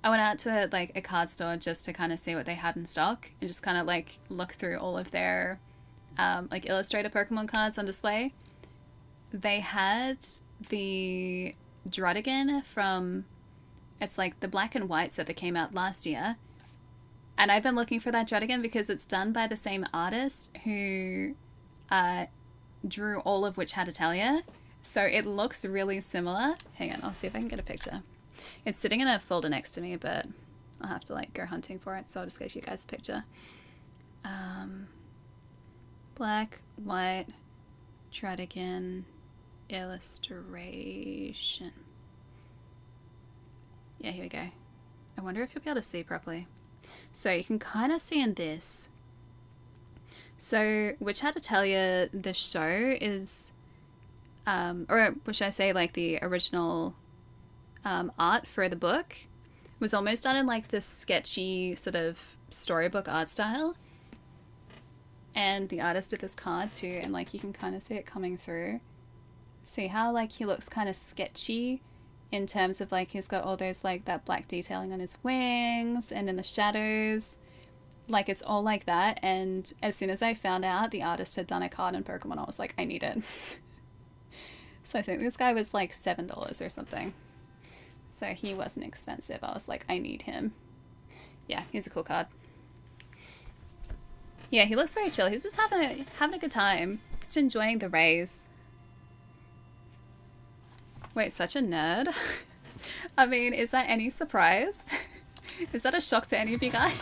I went out to a card store just to kind of see what they had in stock and just kind of like look through all of their like illustrated Pokemon cards on display. They had the Druddigan from, it's like the black and white set that came out last year. And I've been looking for that Druddigan because it's done by the same artist who drew all of Witch Hat Italia. So it looks really similar. Hang on, I'll see if I can get a picture. It's sitting in a folder next to me, but I'll have to like go hunting for it. So I'll just get you guys a picture. Black, white, Druddigan, illustration. Yeah, here we go. I wonder if you'll be able to see properly. So you can kind of see in this. So Witch Hat Italia, the show is, or should I say like the original art for the book was almost done in like this sketchy sort of storybook art style. And the artist did this card too, and like you can kind of see it coming through. See how like he looks kind of sketchy in terms of like he's got all those like that black detailing on his wings and in the shadows. Like it's all like that. And as soon as I found out the artist had done a card in Pokemon, I was like, I need it. So I think this guy was like $7 or something. So he wasn't expensive. I was like, I need him. Yeah, he's a cool card. Yeah, he looks very chill. He's just having a good time. Just enjoying the rays. Wait, such a nerd? I mean, is that any surprise? Is that a shock to any of you guys?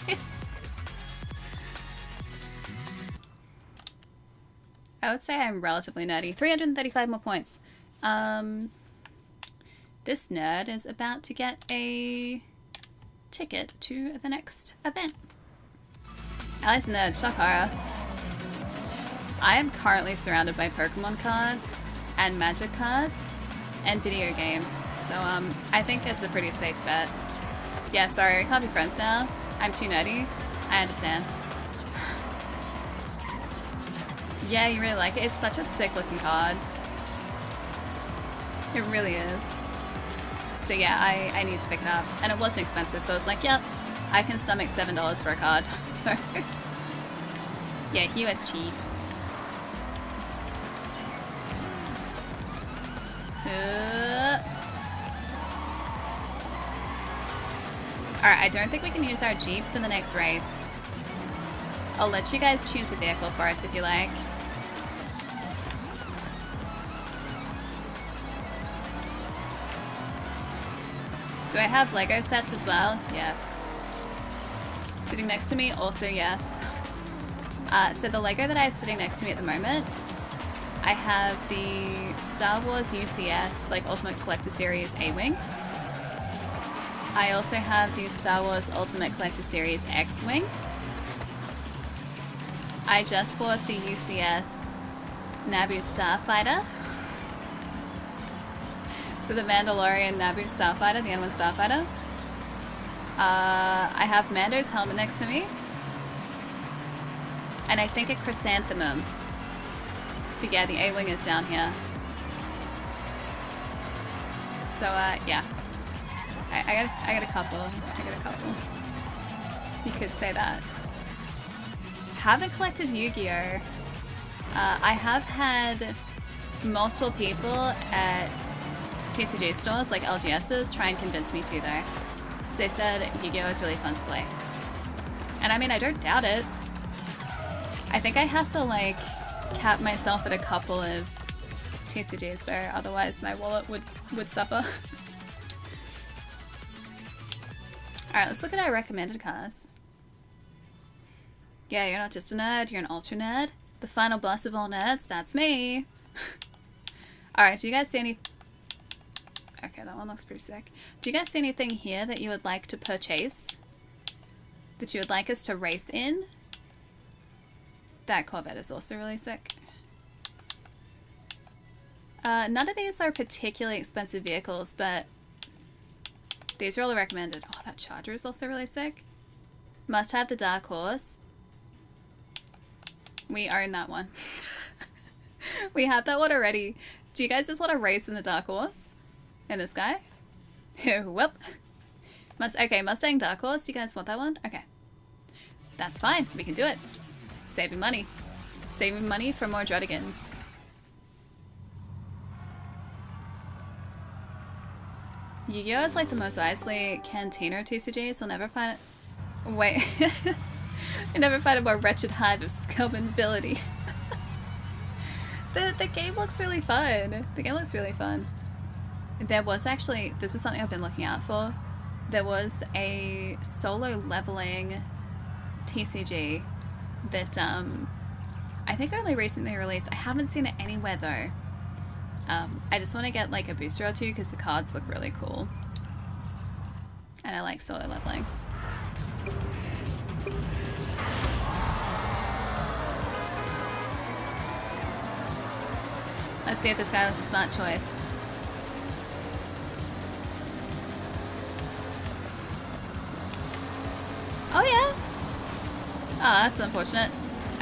I would say I'm relatively nerdy. 335 more points. This nerd is about to get a ticket to the next event. Alice Nerd, Shakara. I am currently surrounded by Pokemon cards and Magic cards and video games, so I think it's a pretty safe bet. Yeah, sorry, we can't be friends now. I'm too nerdy. I understand. Yeah, you really like it. It's such a sick looking card. It really is. So yeah, I need to pick it up. And it wasn't expensive, so I was like, yep, I can stomach $7 for a card. So yeah, he was cheap. Alright, I don't think we can use our Jeep for the next race. I'll let you guys choose a vehicle for us if you like. Do I have Lego sets as well? Yes. Sitting next to me? Also yes. So the Lego that I have sitting next to me at the moment, I have the Star Wars UCS, like Ultimate Collector Series A-Wing. I also have the Star Wars Ultimate Collector Series X-Wing. I just bought the UCS Naboo Starfighter. So the Mandalorian Naboo Starfighter, the N1 Starfighter. I have Mando's helmet next to me. And I think a Chrysanthemum. But yeah, the A-Wing is down here. So, yeah. I got a couple. You could say that. Haven't collected Yu-Gi-Oh! I have had multiple people at TCG stores, like LGS's, try and convince me to though. Because they said Yu-Gi-Oh! Is really fun to play. And I mean, I don't doubt it. I think I have to like cap myself at a couple of TCGs though, otherwise my wallet would suffer. Alright, let's look at our recommended cars. Yeah, you're not just a nerd, you're an ultra nerd. The final boss of all nerds, that's me. Alright, do you guys see any... Okay, that one looks pretty sick. Do you guys see anything here that you would like to purchase? That you would like us to race in? That Corvette is also really sick. None of these are particularly expensive vehicles, but these are all the recommended. Oh, that Charger is also really sick. Must have the Dark Horse. We own that one. We have that one already. Do you guys just want to race in the Dark Horse? In this guy? Whoop. Okay, Mustang Dark Horse. You guys want that one? Okay. That's fine. We can do it. Saving money. Saving money for more Drudigans. Yu-Gi-Oh! Is like the Mos Eisley Cantina TCG, so I'll never find it. Wait. I never find a more wretched hive of skill and ability. The game looks really fun. The game looks really fun. There was actually, this is something I've been looking out for. There was a solo leveling TCG that I think only recently released. I haven't seen it anywhere though. I just want to get like a booster or two because the cards look really cool. And I like solo leveling. Let's see if this guy was a smart choice. Oh yeah? Oh, that's unfortunate.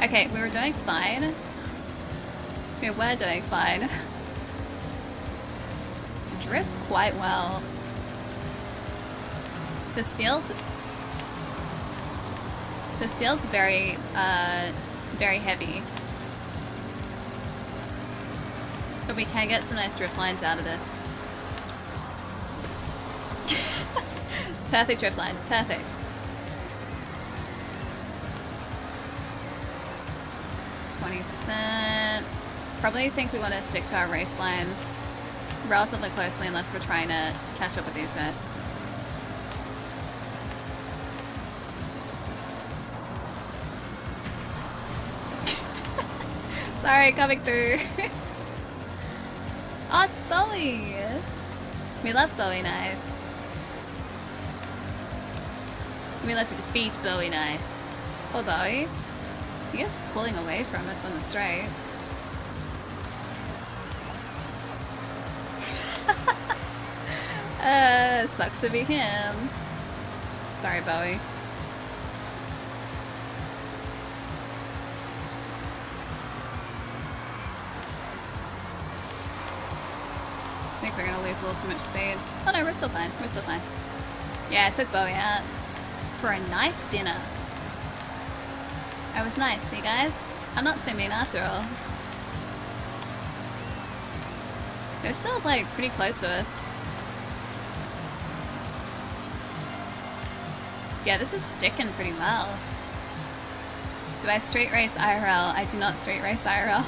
Okay, we were doing fine. We were doing fine. Drifts quite well. This feels very, very heavy. But we can get some nice drift lines out of this. Perfect drift line. Perfect. 20%. Probably think we want to stick to our race line relatively closely unless we're trying to catch up with these guys. Sorry, coming through. Oh, it's Bowie! We love Bowie Knife. We love to defeat Bowie Knife. Oh, Bowie. He is pulling away from us on the straight. Sucks to be him. Sorry, Bowie. I think we're gonna lose a little too much speed. Oh no, we're still fine. We're still fine. Yeah, I took Bowie out for a nice dinner. I was nice, see guys? I'm not so mean after all. They're still like pretty close to us. Yeah, this is sticking pretty well. Do I straight race IRL? I do not straight race IRL.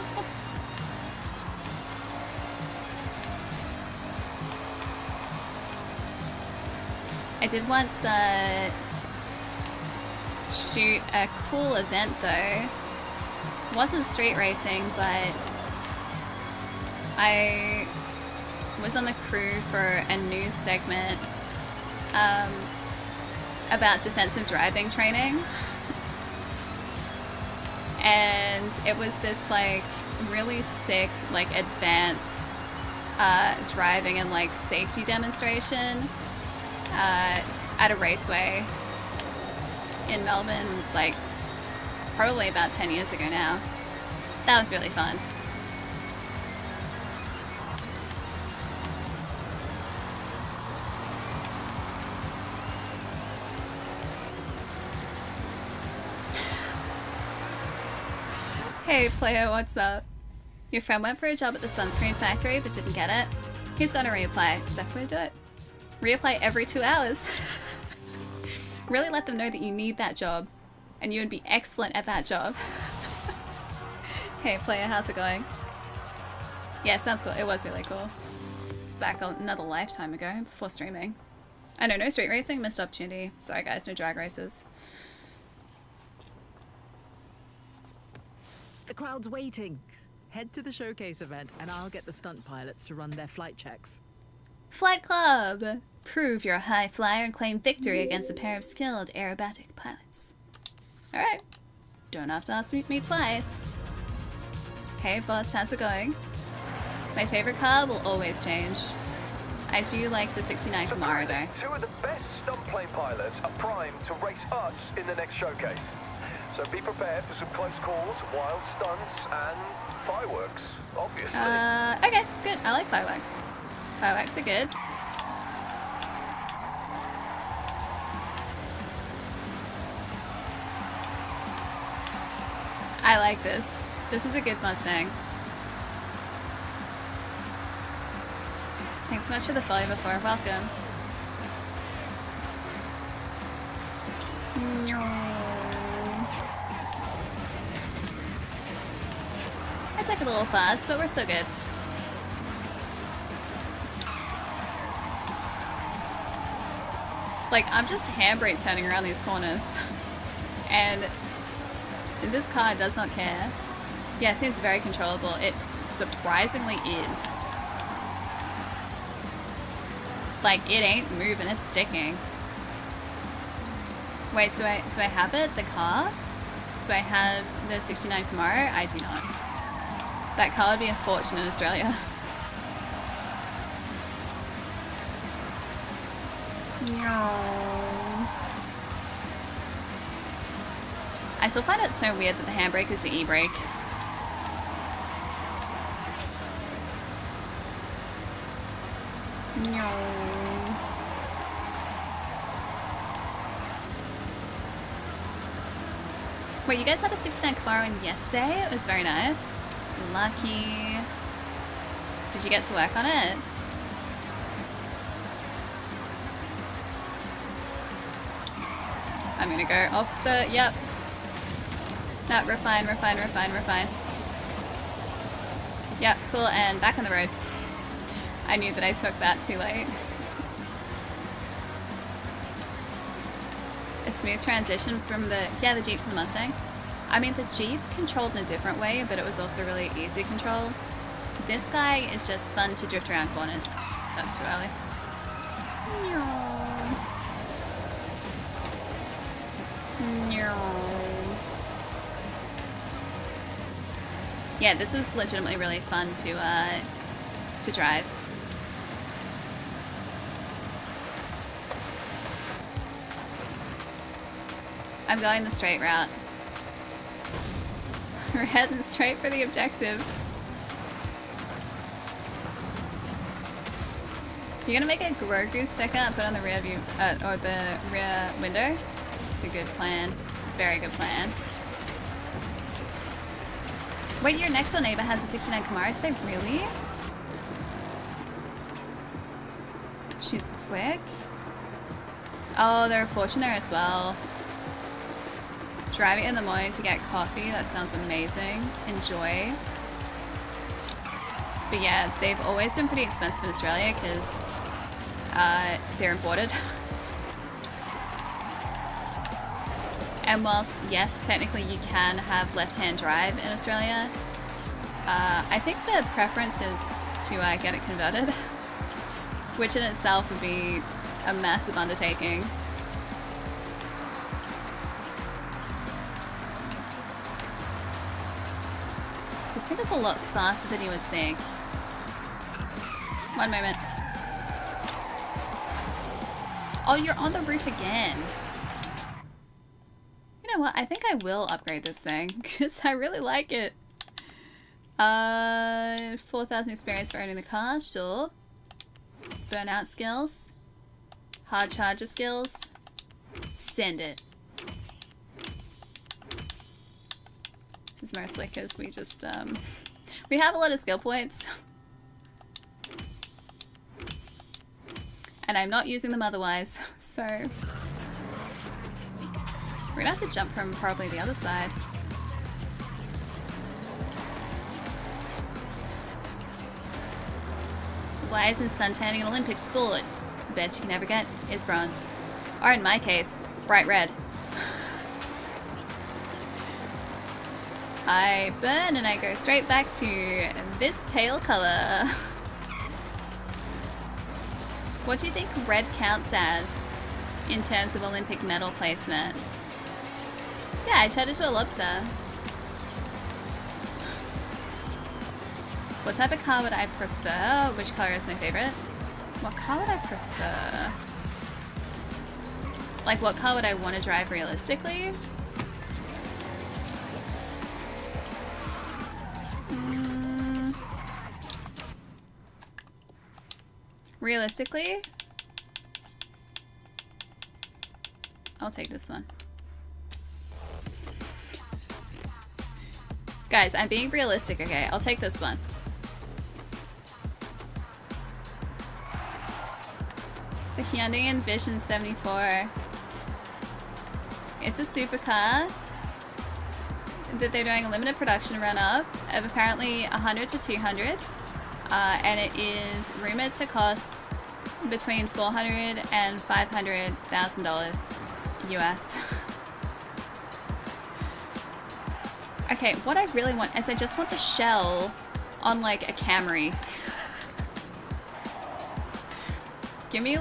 I did once shoot a cool event though. Wasn't street racing, but I was on the crew for a news segment about defensive driving training. And it was this like really sick, like advanced driving and like safety demonstration at a raceway in Melbourne, like probably about 10 years ago now. That was really fun. Hey player, what's up? Your friend went for a job at the sunscreen factory but didn't get it. He's gonna reapply. It's the best way to do it. Reapply every 2 hours. Really let them know that you need that job and you would be excellent at that job. Hey player, how's it going? Yeah, sounds cool. It was really cool. It's back another lifetime ago, before streaming. I know, no street racing, missed opportunity. Sorry guys, no drag races. The crowd's waiting. Head to the showcase event and I'll get the stunt pilots to run their flight checks. Flight Club! Prove you're a high flyer and claim victory against a pair of skilled aerobatic pilots. Alright. Don't have to ask me twice. Hey boss, how's it going? My favorite car will always change. I do like the 69 Camaro though. Two of the best stunt plane pilots are primed to race us in the next showcase. So be prepared for some close calls, wild stunts, and fireworks, obviously. Okay, good. I like fireworks. Fireworks are good. I like this. This is a good Mustang. Thanks so much for the follow before. Welcome. I took a little fast, but we're still good. Like, I'm just handbrake turning around these corners. And this car does not care. Yeah, it seems very controllable. It surprisingly is. Like, it ain't moving, it's sticking. Wait, do I have it? The car? Do I have the 69 Camaro? I do not. That car would be a fortune in Australia. I still find it so weird that the handbrake is the e-brake. Wait, you guys had a 69 Camaro in yesterday? It was very nice. Lucky. Did you get to work on it? I'm gonna go off the, yep. No, refine. Yep, cool, and back on the road. I knew that I took that too late. A smooth transition from the Jeep to the Mustang. I mean, the Jeep controlled in a different way, but it was also really easy to control. This guy is just fun to drift around corners. That's too early. Yeah, this is legitimately really fun to drive. I'm going the straight route. We're heading straight for the objective. You're gonna make a Grogu sticker and put on the rear view, or the rear window? It's a good plan. It's a very good plan. Wait, your next door neighbor has a 69 Camaro? Do they really? She's quick. Oh, they're a fortune there as well. Driving in the morning to get coffee, that sounds amazing. Enjoy. But yeah, they've always been pretty expensive in Australia because they're imported. And whilst, yes, technically you can have left-hand drive in Australia, I think the preference is to get it converted, which in itself would be a massive undertaking. This thing is a lot faster than you would think. One moment. Oh, you're on the roof again. You know what? I think I will upgrade this thing because I really like it. 4,000 experience for owning the car, sure. Burnout skills. Hard charger skills. Send it. This is mostly because we just, we have a lot of skill points. And I'm not using them otherwise, so... We're gonna have to jump from probably the other side. Why isn't suntanning an Olympic sport? The best you can ever get is bronze. Or in my case, bright red. I burn and I go straight back to this pale color. What do you think red counts as in terms of Olympic medal placement? Yeah, I turned into a lobster. What type of car would I prefer? Which car is my favorite? What car would I prefer? Like, what car would I want to drive realistically? Realistically, I'll take this one. Guys, I'm being realistic, okay? I'll take this one. It's the Hyundai Envision 74. It's a supercar that they're doing a limited production run of apparently 100 to 200. And it is rumored to cost between $400,000 and $500,000 US. Okay, what I really want is I just want the shell on like a Camry. Give me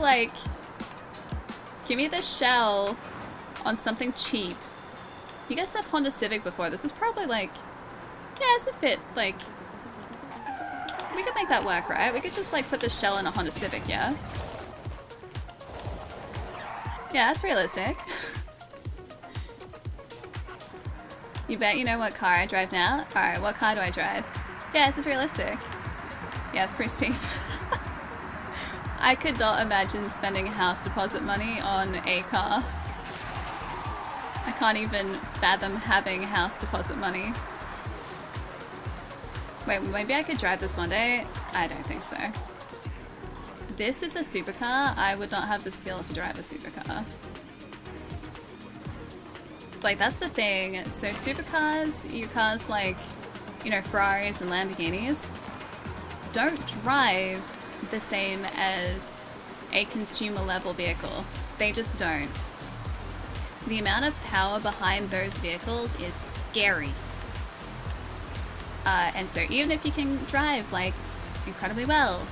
the shell on something cheap. You guys have Honda Civic before. This is probably like, yeah, it's a bit like, we could make that work, right? We could just like put the shell in a Honda Civic, yeah? Yeah, that's realistic. You bet you know what car I drive now? Alright, what car do I drive? Yeah, this is realistic. Yeah, it's pretty steep. I could not imagine spending house deposit money on a car. I can't even fathom having house deposit money. Wait, maybe I could drive this one day? I don't think so. This is a supercar. I would not have the skill to drive a supercar. Like, that's the thing. So supercars, your cars like, you know, Ferraris and Lamborghinis, don't drive the same as a consumer level vehicle. They just don't. The amount of power behind those vehicles is scary. And so even if you can drive like incredibly well,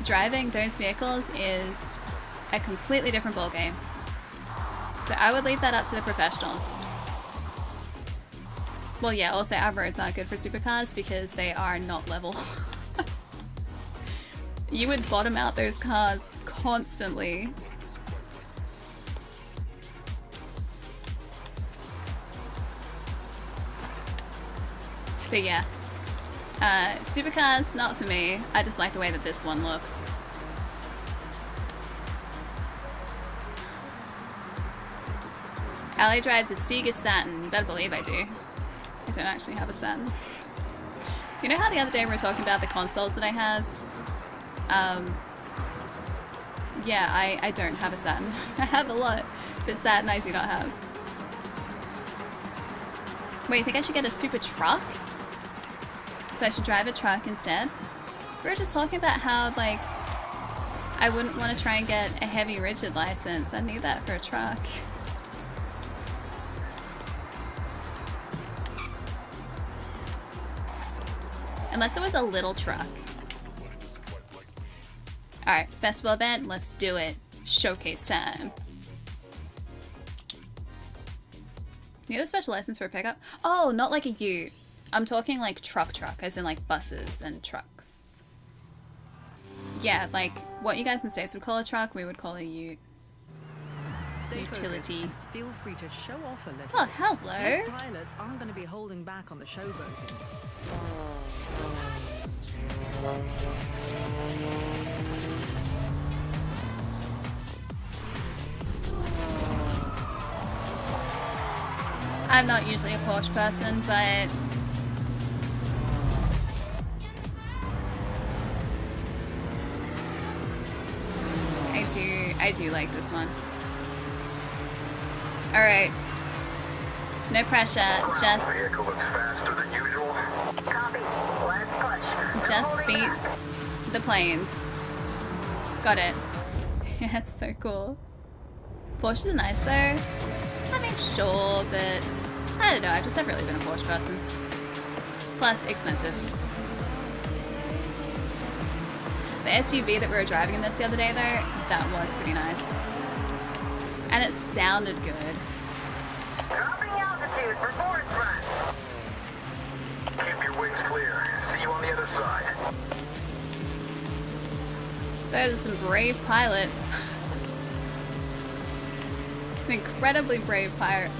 driving those vehicles is a completely different ballgame. So I would leave that up to the professionals. Well, yeah, also our roads aren't good for supercars because they are not level. You would bottom out those cars constantly. But yeah, supercars, not for me. I just like the way that this one looks. Ali drives a Sega Saturn. You better believe I do. I don't actually have a Saturn. You know how the other day we were talking about the consoles that I have? Yeah, I don't have a Saturn. I have a lot, but Saturn I do not have. Wait, you think I should get a super truck? So I should drive a truck instead? We were just talking about how, like, I wouldn't want to try and get a heavy rigid license. I need that for a truck. Unless it was a little truck. Alright, festival event, let's do it. Showcase time. Need a special license for a pickup? Oh, not like a ute. I'm talking like truck, as in like buses and trucks. Yeah, like what you guys in the States would call a truck, we would call a ute. Stay Utility. focused. Feel free to show off a little. Oh, hello. These pilots aren't going to be holding back on the showboating. I'm not usually a Porsche person, but I do like this one. Alright. No pressure, just beat the planes. Got it. Yeah, it's so cool. Porsches are nice though. I mean, sure, but I don't know. I've just never really been a Porsche person. Plus, expensive. The SUV that we were driving in this the other day though, that was pretty nice. And it sounded good. Dropping altitude for forward front. Keep your wings clear. See you on the other side. Those are some brave pilots. Some incredibly brave pilots.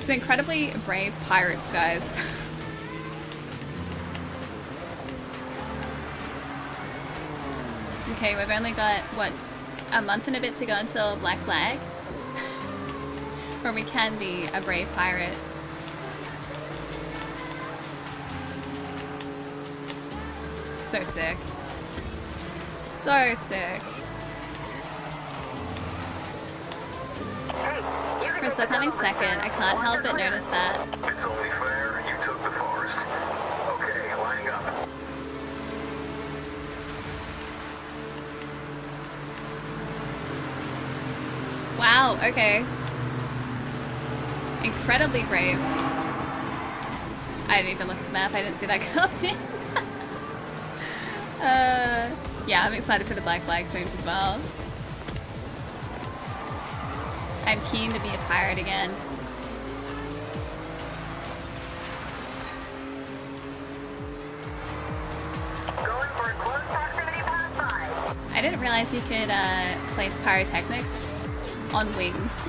Some incredibly brave pirates, guys. Okay, we've only got, what, a month and a bit to go until Black Flag? Where we can be a brave pirate. So sick. So sick. We're still coming second. I can't help but notice that. It's only fair you took the forest. Okay, lining up. Wow, okay. Incredibly brave. I didn't even look at the map, I didn't see that coming. Yeah, I'm excited for the Black Flag streams as well. I'm keen to be a pirate again. Going for a close proximity pass by. I didn't realize you could place pyrotechnics on wings.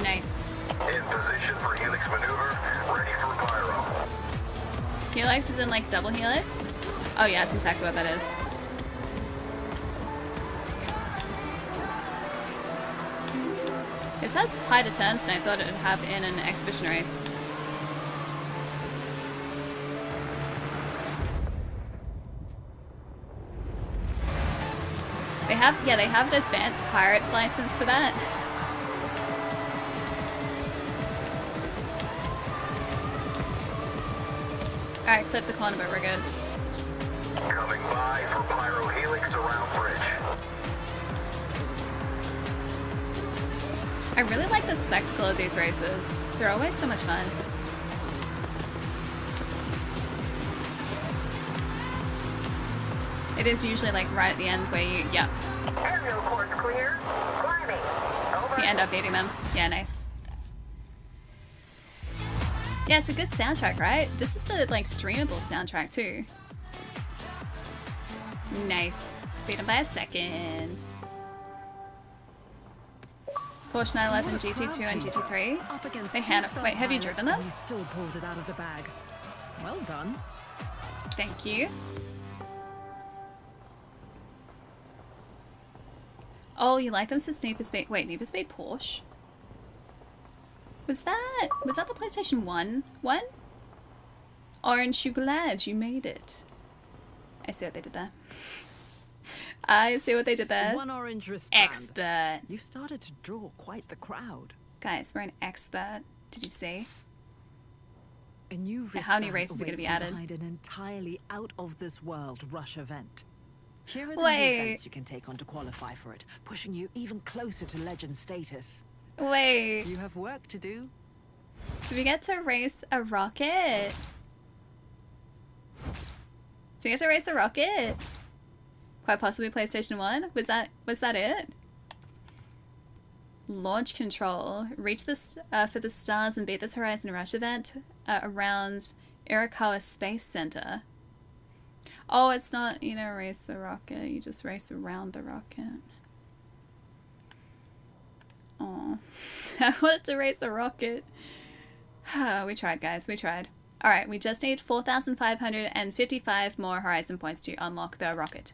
Nice. In position for helix maneuver. Ready for pyro. Helix is in like double helix? Oh yeah, that's exactly what that is. This has tighter turns than I thought it would have in an exhibition race. They have an advanced pirate's license for that. Alright, clip the corner, but we're good. Coming by for pyro helix around bridge. I really like the spectacle of these races. They're always so much fun. It is usually like right at the end where you, yeah, Aerial course clear. Climbing. Over. you end up beating them. Yeah, nice. Yeah, it's a good soundtrack, right? This is the like streamable soundtrack too. Nice. Beat them by a second. Porsche 911 GT2 and GT3. They wait, have you driven them? You still pulled it out of the bag. Well done. Thank you. Oh, you like them since Need for Speed? Wait, Need for Speed Porsche? Was that the PlayStation 1 one? Orange, you glad you made it. I see what they did there. I see what they did there. One orange wristband. Expert. You've started to draw quite the crowd. Guys, we're an expert. Did you see? A new Yeah, how many wristband races are gonna be awaits you added? behind an entirely out-of-this-world rush event. Here are the Wait. new events you can take on to qualify for it, pushing you even closer to legend status. Wait, You have work to do. do we get to race a rocket? Do we get to race a rocket? Quite possibly PlayStation 1? Was that it? Launch control. Reach this for the stars and beat this Horizon Rush event around Irakawa Space Center. Oh, it's not, you know, race the rocket. You just race around the rocket. Oh, I wanted to race a rocket. We tried, guys. We tried. All right, we just need 4,555 more Horizon points to unlock the rocket.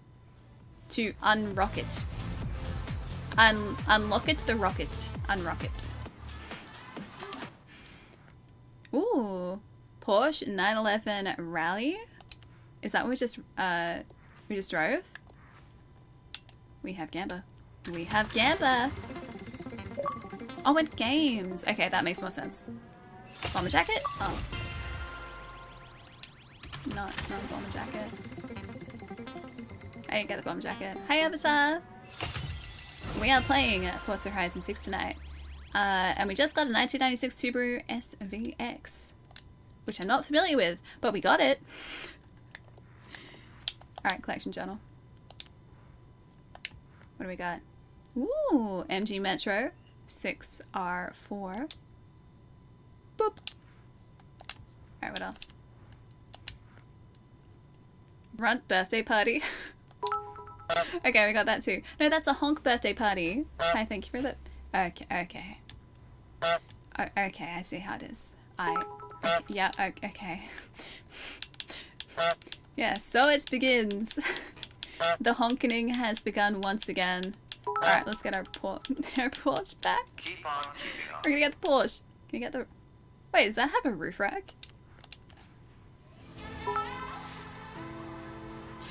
To unrocket. Unlock it, the rocket. Unrocket. Ooh, Porsche 911 Rally. Is that what we just drove? We have Gamba. We have Gamba. Oh, with games. Okay, that makes more sense. Bomber jacket? Oh. Not a bomber jacket. I didn't get the bomber jacket. Hi, Avatar! We are playing Forza Horizon 6 tonight. And we just got a 1996 Subaru SVX. Which I'm not familiar with, but we got it. Alright, collection journal. What do we got? Ooh, MG Metro 6R4. Boop. Alright, what else? Runt birthday party. Okay, we got that too. No, that's a honk birthday party. Hi, thank you for the... Okay. Okay, I see how it is. Yeah, okay. Yeah, so it begins. The honking has begun once again. Alright, let's get our Porsche back. Keep on keeping on. We're gonna get the Porsche. Can you get the... Wait, does that have a roof rack?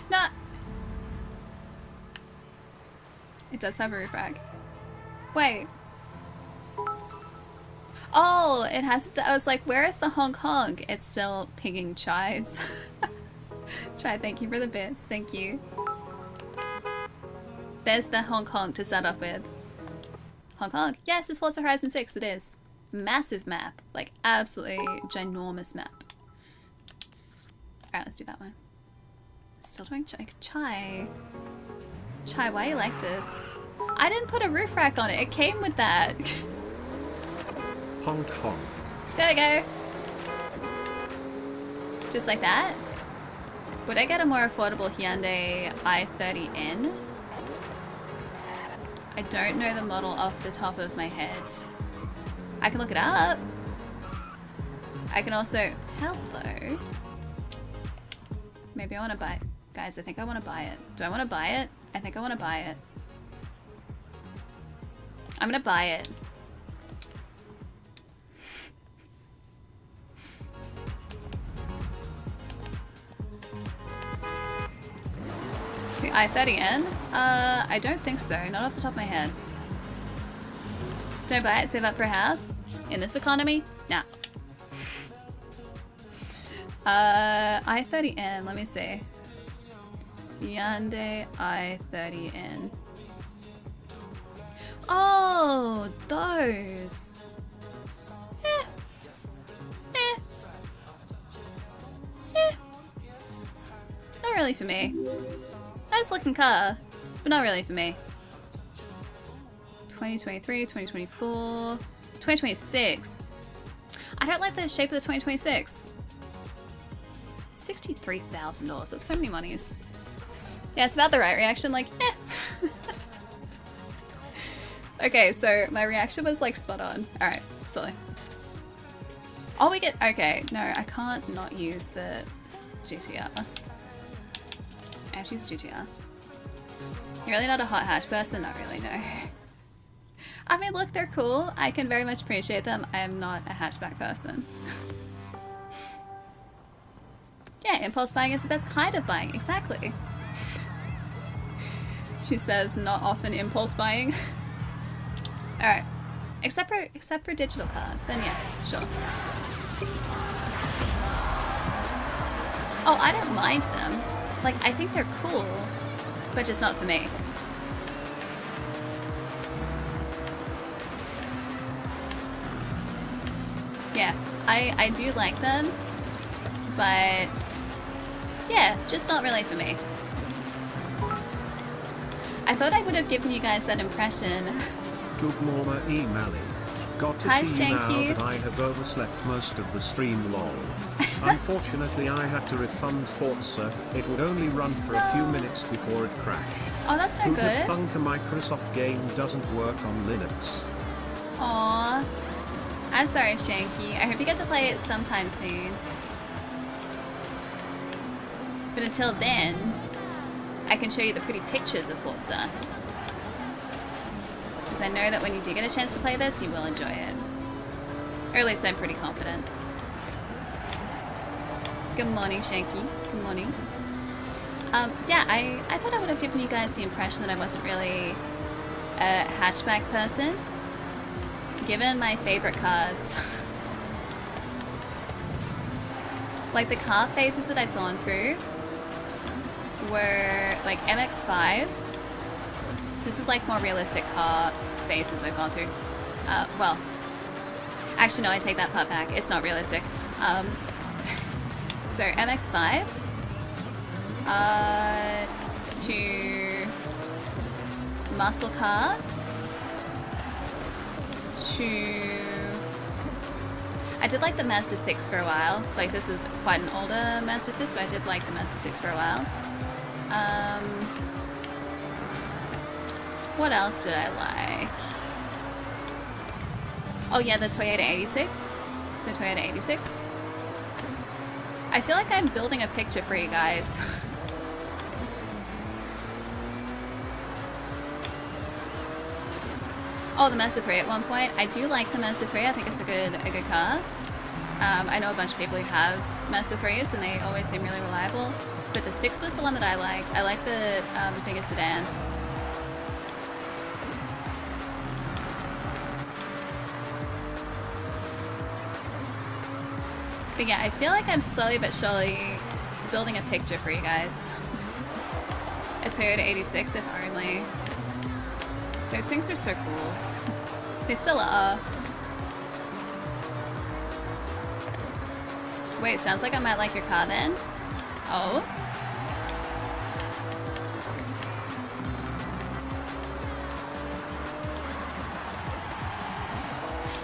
No. It does have a roof rack. Wait. Oh, it has... I was like, where is the honk honk? It's still pinging Chai's. Chai, thank you for the bits. Thank you. There's the honk honk to start off with. Honk honk. Yes, it's Forza Horizon 6. It is. Massive map. Like, absolutely ginormous map. Alright, let's do that one. Still doing Chai. Chai, why are you like this? I didn't put a roof rack on it. It came with that. Honk honk. There we go. Just like that. Would I get a more affordable Hyundai i30N? I don't know the model off the top of my head. I can look it up. I can also... Hello. Maybe I want to buy it. Guys, I think I want to buy it. Do I want to buy it? I think I want to buy it. I'm gonna buy it. The i30N? I don't think so. Not off the top of my head. Don't buy it, save up for a house? In this economy? Nah. i30N, let me see. Hyundai i30N. Oh, those. Not really for me. Nice looking car, but not really for me. 2023, 2024, 2026. I don't like the shape of the 2026. $63,000. That's so many monies. Yeah, it's about the right reaction. Like, Okay, so my reaction was like spot on. All right, silly. Oh, we get... Okay, no, I can't not use the GTR. I have to use the GTR. You're really not a hot hatch person? Not really, no. I mean, look, they're cool. I can very much appreciate them. I am not a hatchback person. Yeah, impulse buying is the best kind of buying. Exactly. She says not often impulse buying. Alright. Except for digital cars, then yes, sure. Oh, I don't mind them. Like, I think they're cool, but just not for me. Yeah, I do like them, but yeah, just not really for me. I thought I would have given you guys that impression. Good morning, Mally. Got to Hi, see you now Shanky. that I have overslept most of the stream, lol. Unfortunately, I had to refund Forza. It would only run for a few minutes before it crashed. Oh, that's no Who could good. thunk a Microsoft game doesn't work on Linux? Aww. I'm sorry, Shanky. I hope you get to play it sometime soon. But until then, I can show you the pretty pictures of Forza. Because I know that when you do get a chance to play this, you will enjoy it. Or at least I'm pretty confident. Good morning, Shanky. Good morning. Yeah, I thought I would have given you guys the impression that I wasn't really a hatchback person. given my favorite cars, like the car phases that I've gone through were like MX-5. So this is like more realistic car phases I've gone through. Well, actually no, I take that part back. It's not realistic. So MX-5 to muscle car to... I did like the Mazda 6 for a while. Like this is quite an older Mazda 6, but I did like the Mazda 6 for a while. What else did I like? Oh yeah, the Toyota 86. So Toyota 86. I feel like I'm building a picture for you guys. Oh, the Mazda 3 at one point. I do like the Mazda 3. I think it's a good car. I know a bunch of people who have Mazda 3s and they always seem really reliable. But the 6 was the one that I liked. I like the bigger sedan. But yeah, I feel like I'm slowly but surely building a picture for you guys. A Toyota 86 if only. Those things are so cool. They still are. Wait, sounds like I might like your car then. Oh.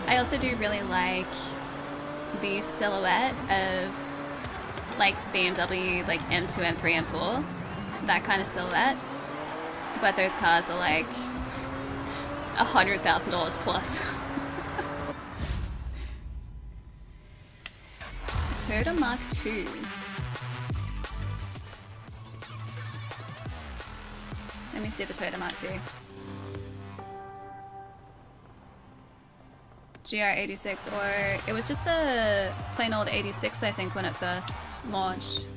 I also do really like the silhouette of like BMW, like M2, M3, M4. That kind of silhouette. But those cars are like $100,000 plus. Toyota Mark II. Let me see the Toyota Mark II. GR86, or it was just the plain old 86, I think, when it first launched.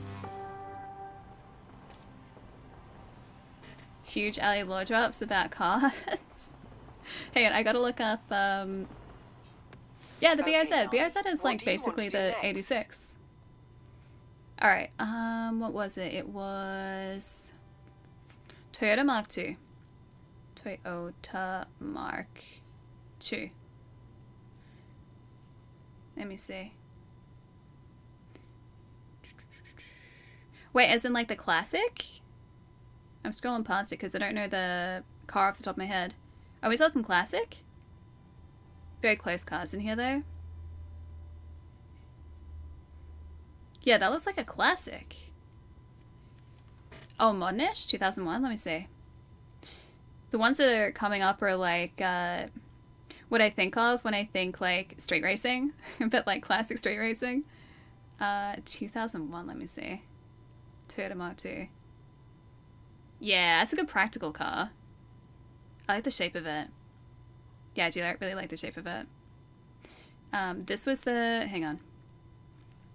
Huge alley lore drops about cars. Hang on, I gotta look up, yeah, the BRZ. BRZ is like basically the 86. Alright, what was it? It was Toyota Mark II. Toyota Mark II. Let me see. Wait, as in like the classic? I'm scrolling past it because I don't know the car off the top of my head. Are we talking classic? Very close cars in here though. Yeah, that looks like a classic. Oh, modernish? 2001? Let me see. The ones that are coming up are like, what I think of when I think like street racing, but like classic street racing. 2001, let me see. Toyota Mark II. Yeah, that's a good practical car. I like the shape of it. Yeah, I do really like the shape of it. This was the... Hang on.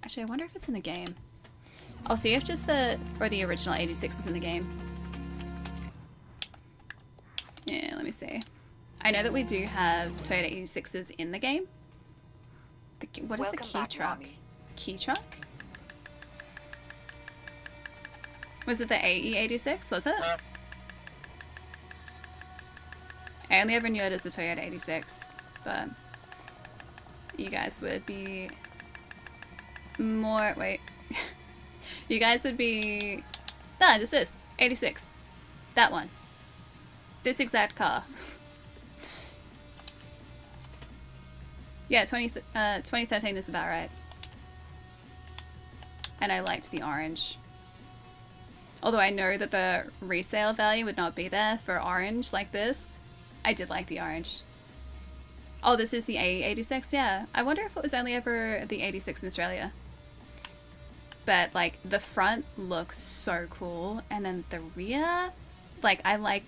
Actually, I wonder if it's in the game. I'll see if just the original 86 is in the game. Yeah, let me see. I know that we do have Toyota 86s in the game. What is the key truck? Key truck? Was it the AE86? Was it? I only ever knew it as the Toyota 86, but you guys would be more... Wait. You guys would be... No, just this. 86. That one. This exact car. Yeah, 2013 is about right. And I liked the orange. Although I know that the resale value would not be there for orange like this. I did like the orange. Oh, this is the AE86, yeah. I wonder if it was only ever the 86 in Australia. But like the front looks so cool, and then the rear, like I like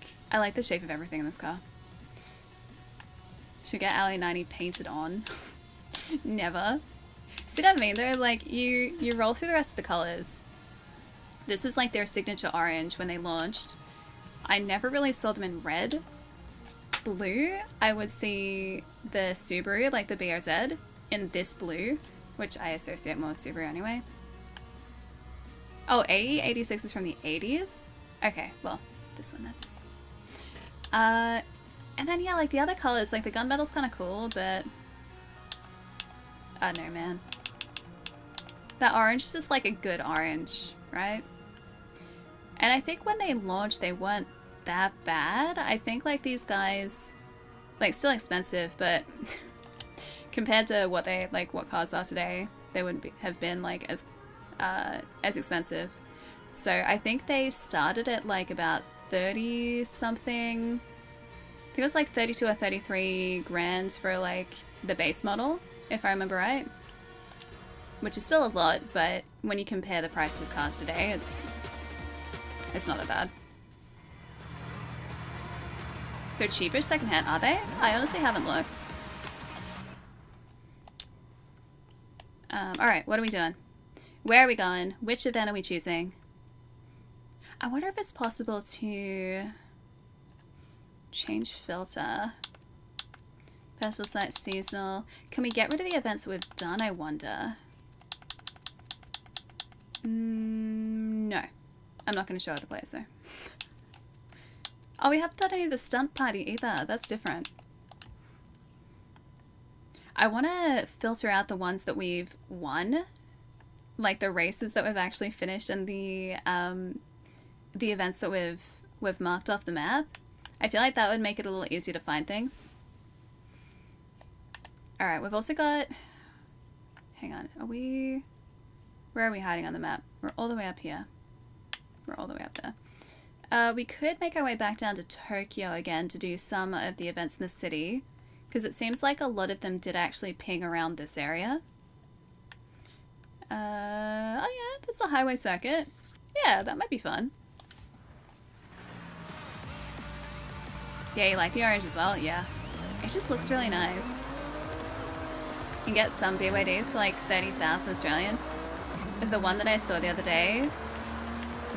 the shape of everything in this car. Should get Alley 90 painted on. Never. See what I mean? They're like you roll through the rest of the colors. This was like their signature orange when they launched. I never really saw them in red. blue, I would see the Subaru, like the BRZ, in this blue, which I associate more with Subaru anyway. Oh, AE86 is from the 80s? Okay, well, this one then. And then, yeah, like the other colors, like the gunmetal's kind of cool, but I don't know, man. That orange is just like a good orange, right? And I think when they launched, they weren't that bad. I think like these guys, like still expensive, but compared to what they, like what cars are today, they wouldn't have been like as expensive. So I think they started at like about 30 something. I think it was like 32 or 33 grand for like the base model, if I remember right. Which is still a lot, but when you compare the price of cars today, it's not that bad. They're cheaper secondhand, are they? I honestly haven't looked. Alright, what are we doing? Where are we going? Which event are we choosing? I wonder if it's possible to change filter. Festival site, seasonal. Can we get rid of the events that we've done, I wonder? No. I'm not going to show other players though. Oh, we haven't done any of the stunt party either. That's different. I want to filter out the ones that we've won. Like the races that we've actually finished and the events that we've marked off the map. I feel like that would make it a little easier to find things. Alright, we've also got... Hang on, are we... Where are we hiding on the map? We're all the way up here. We're all the way up there. We could make our way back down to Tokyo again to do some of the events in the city, because it seems like a lot of them did actually ping around this area. Oh yeah, that's a highway circuit. Yeah, that might be fun. Yeah, you like the orange as well? Yeah. It just looks really nice. You can get some BYDs for like 30,000 Australian. The one that I saw the other day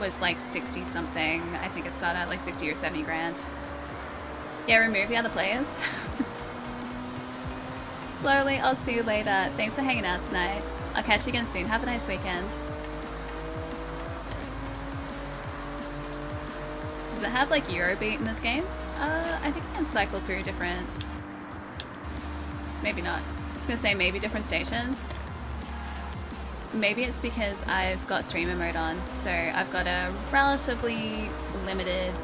was like 60 something. I think it started at like 60 or 70 grand. Yeah, remove the other players. Slowly, I'll see you later. Thanks for hanging out tonight. I'll catch you again soon. Have a nice weekend. Does it have like Eurobeat in this game? I think I can cycle through different... Maybe not. I was gonna say maybe different stations. Maybe it's because I've got streamer mode on, so I've got a relatively limited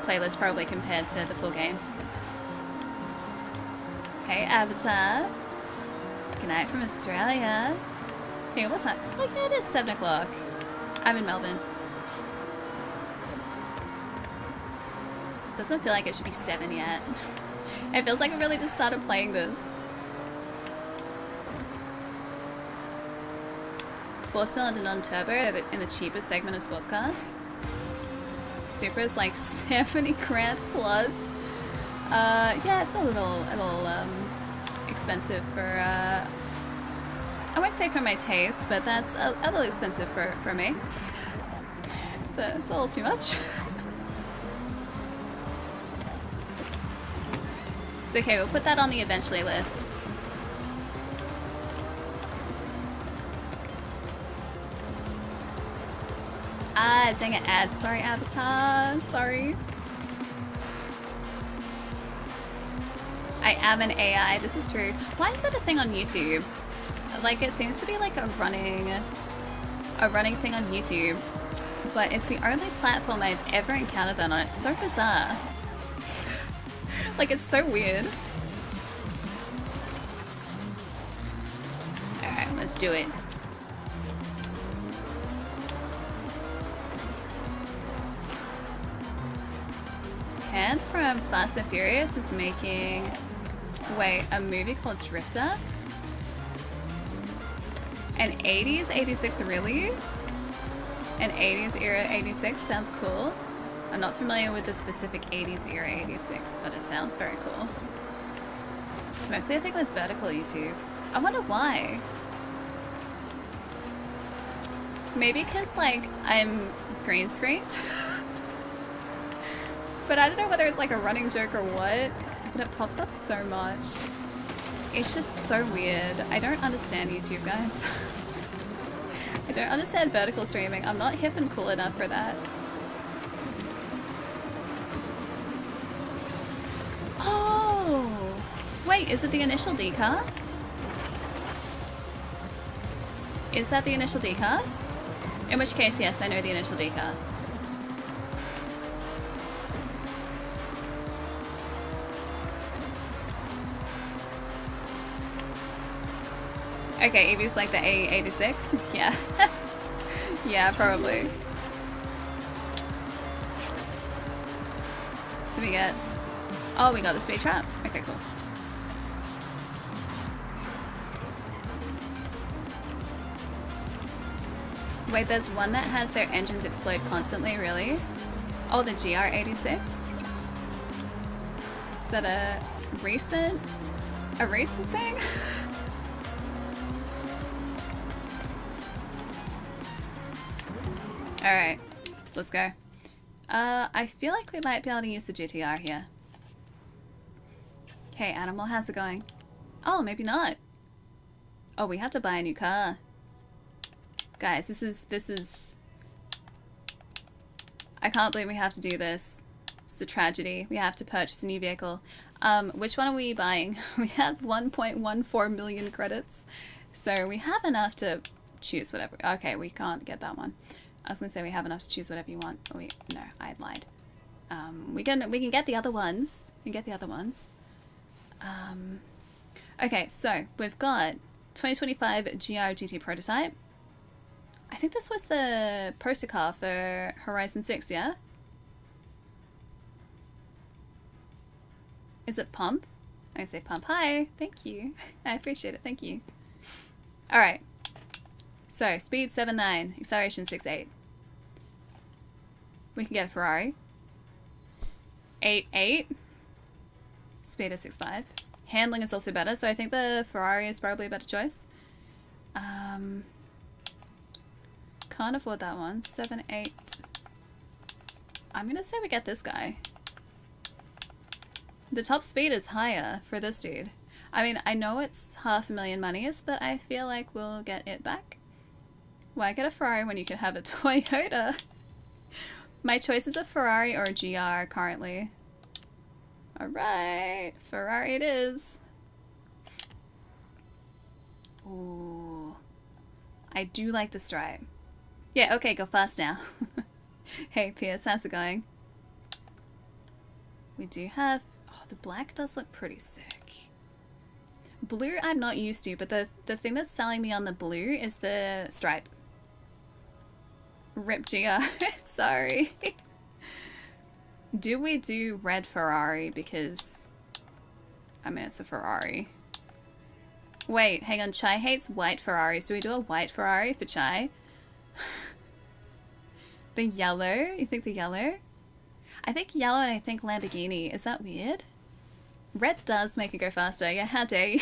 playlist probably compared to the full game. Hey Avatar. Good night from Australia. Hey, what time? Oh yeah, it is 7 o'clock. I'm in Melbourne. Doesn't feel like it should be 7 yet. It feels like I really just started playing this. 4-cylinder non-turbo in the cheapest segment of sports cars. Supra is like 70 grand plus. Yeah, it's a little expensive for, I won't say for my taste, but that's a little expensive for me. So it's a little too much. It's okay, we'll put that on the eventually list. Ah, dang it, ads. Sorry, Avatar. Sorry. I am an AI. This is true. Why is that a thing on YouTube? Like, it seems to be like a running thing on YouTube, but it's the only platform I've ever encountered that on. It's so bizarre. Like, it's so weird. Alright, let's do it. Ken from Fast and Furious is making, wait, a movie called Drifter? An 80s 86, really? An 80s era 86 sounds cool. I'm not familiar with the specific 80s era 86, but it sounds very cool. It's mostly a thing with vertical YouTube. I wonder why. Maybe because, like, I'm green screened? But I don't know whether it's like a running joke or what. but it pops up so much. It's just so weird. I don't understand YouTube, guys. I don't understand vertical streaming. I'm not hip and cool enough for that. Oh! Wait, is it the initial decar? Is that the initial decar? In which case, yes, I know the initial decar. Okay, Evie's like the A86? Yeah. Yeah, probably. What do we get? Oh, we got the speed trap. Okay, cool. Wait, there's one that has their engines explode constantly, really? Oh, the GR86? Is that a recent thing? Alright, let's go. I feel like we might be able to use the GTR here. Hey, Animal, how's it going? Oh, maybe not. Oh, we have to buy a new car. Guys, this is... I can't believe we have to do this. It's a tragedy. We have to purchase a new vehicle. Which one are we buying? We have 1.14 million credits. So we have enough to choose whatever. Okay, we can't get that one. I was gonna say we have enough to choose whatever you want. Oh wait, no, I lied. We can get the other ones. We can get the other ones. Okay, so we've got 2025 GR GT prototype. I think this was the poster car for Horizon 6, yeah? Is it Pump? I say Pump. Hi, thank you. I appreciate it, thank you. Alright. So, speed 7.9, acceleration 6.8. We can get a Ferrari. 8.8. Speed is 6.5. Handling is also better, so I think the Ferrari is probably a better choice. Can't afford that one. 7.8. I'm gonna say we get this guy. The top speed is higher for this dude. I mean, I know it's 500,000 monies, but I feel like we'll get it back. Why get a Ferrari when you can have a Toyota? My choice is a Ferrari or a GR currently. Alright, Ferrari it is. Ooh. I do like the stripe. Yeah, okay, go fast now. Hey, Pierce, how's it going? We do have... Oh, the black does look pretty sick. Blue I'm not used to, but the thing that's selling me on the blue is the stripe. Rip GR. Sorry. Do we do red Ferrari? Because... I mean, it's a Ferrari. Wait, hang on. Chai hates white Ferraris. Do we do a white Ferrari for Chai? The yellow? You think the yellow? I think yellow and I think Lamborghini. Is that weird? Red does make it go faster. Yeah, how dare you?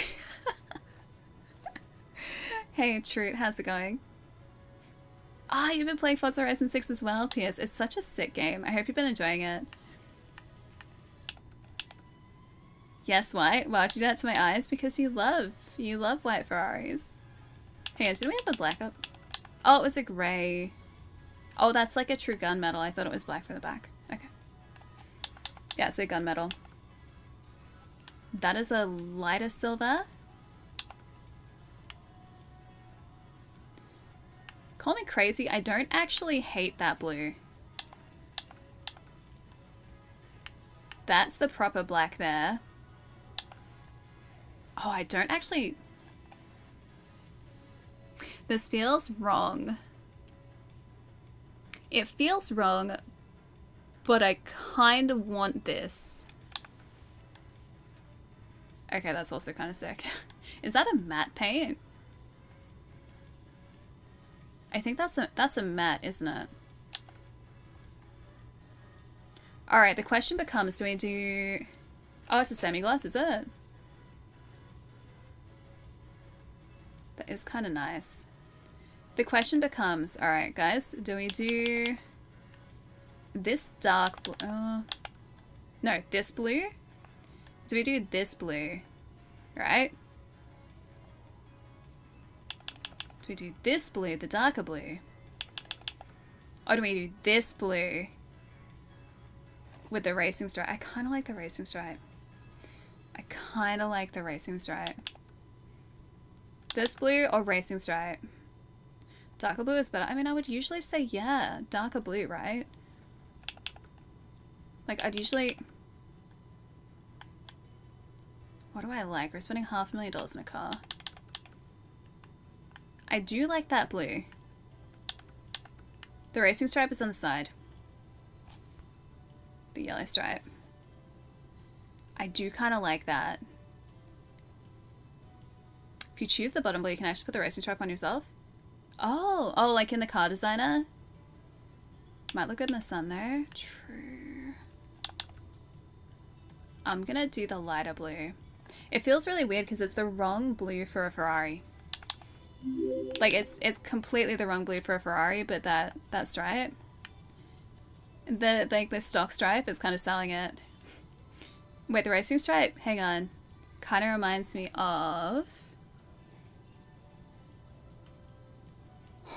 Hey, Troot, how's it going? Ah, you've been playing Forza Horizon 6 as well, Pierce. It's such a sick game. I hope you've been enjoying it. Yes, white? Why'd you do that to my eyes? Because you love white Ferraris. Hang on, did we have a black up? Oh, it was a grey. Oh, that's like a true gunmetal. I thought it was black for the back. Okay. Yeah, it's a gunmetal. That is a lighter silver. Call me crazy, I don't actually hate that blue. That's the proper black there. Oh, I don't actually... This feels wrong. It feels wrong, but I kind of want this. Okay, that's also kind of sick. Is that a matte paint? I think that's a matte, isn't it? Alright, the question becomes, do we do... Oh, it's a semi-gloss, is it? That is kind of nice. The question becomes, alright guys, do we do this dark blue? No, this blue Do we do this blue? Right? Do we do this blue, the darker blue? Or do we do this blue with the racing stripe? I kind of like the racing stripe. I kind of like the racing stripe. This blue or racing stripe? Darker blue is better. I mean, I would usually say, yeah, darker blue, right? Like, I'd usually... What do I like? We're spending $500,000 in a car. I do like that blue. The racing stripe is on the side. The yellow stripe. I do kind of like that. If you choose the bottom blue, you can actually put the racing stripe on yourself. Oh, like in the car designer? Might look good in the sun though. True. I'm gonna do the lighter blue. It feels really weird because it's the wrong blue for a Ferrari. Like it's completely the wrong blue for a Ferrari, but that stripe, the stock stripe is kind of selling it. Wait, the racing stripe? Hang on. Kind of reminds me of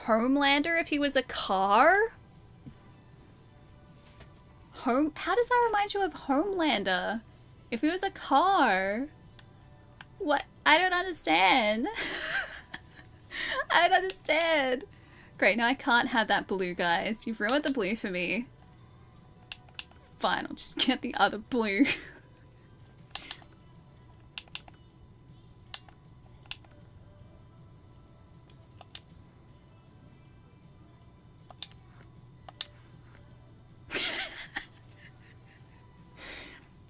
Homelander if he was a car? How does that remind you of Homelander? If he was a car? What? I don't understand. I don't understand. Great, now I can't have that blue, guys. You've ruined the blue for me. Fine, I'll just get the other blue.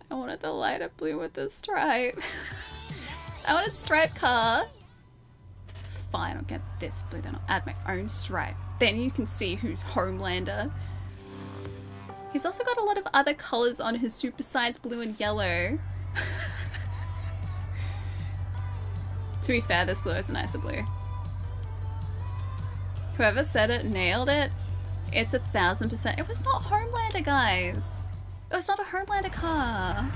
I wanted the lighter blue with the stripe. I wanted stripe car. Fine, I'll get this blue, then I'll add my own stripe. Then you can see who's Homelander. He's also got a lot of other colors on his supersized blue and yellow. To be fair, this blue is a nicer blue. Whoever said it nailed it. It's 1000%. It was not Homelander, guys. It was not a Homelander car.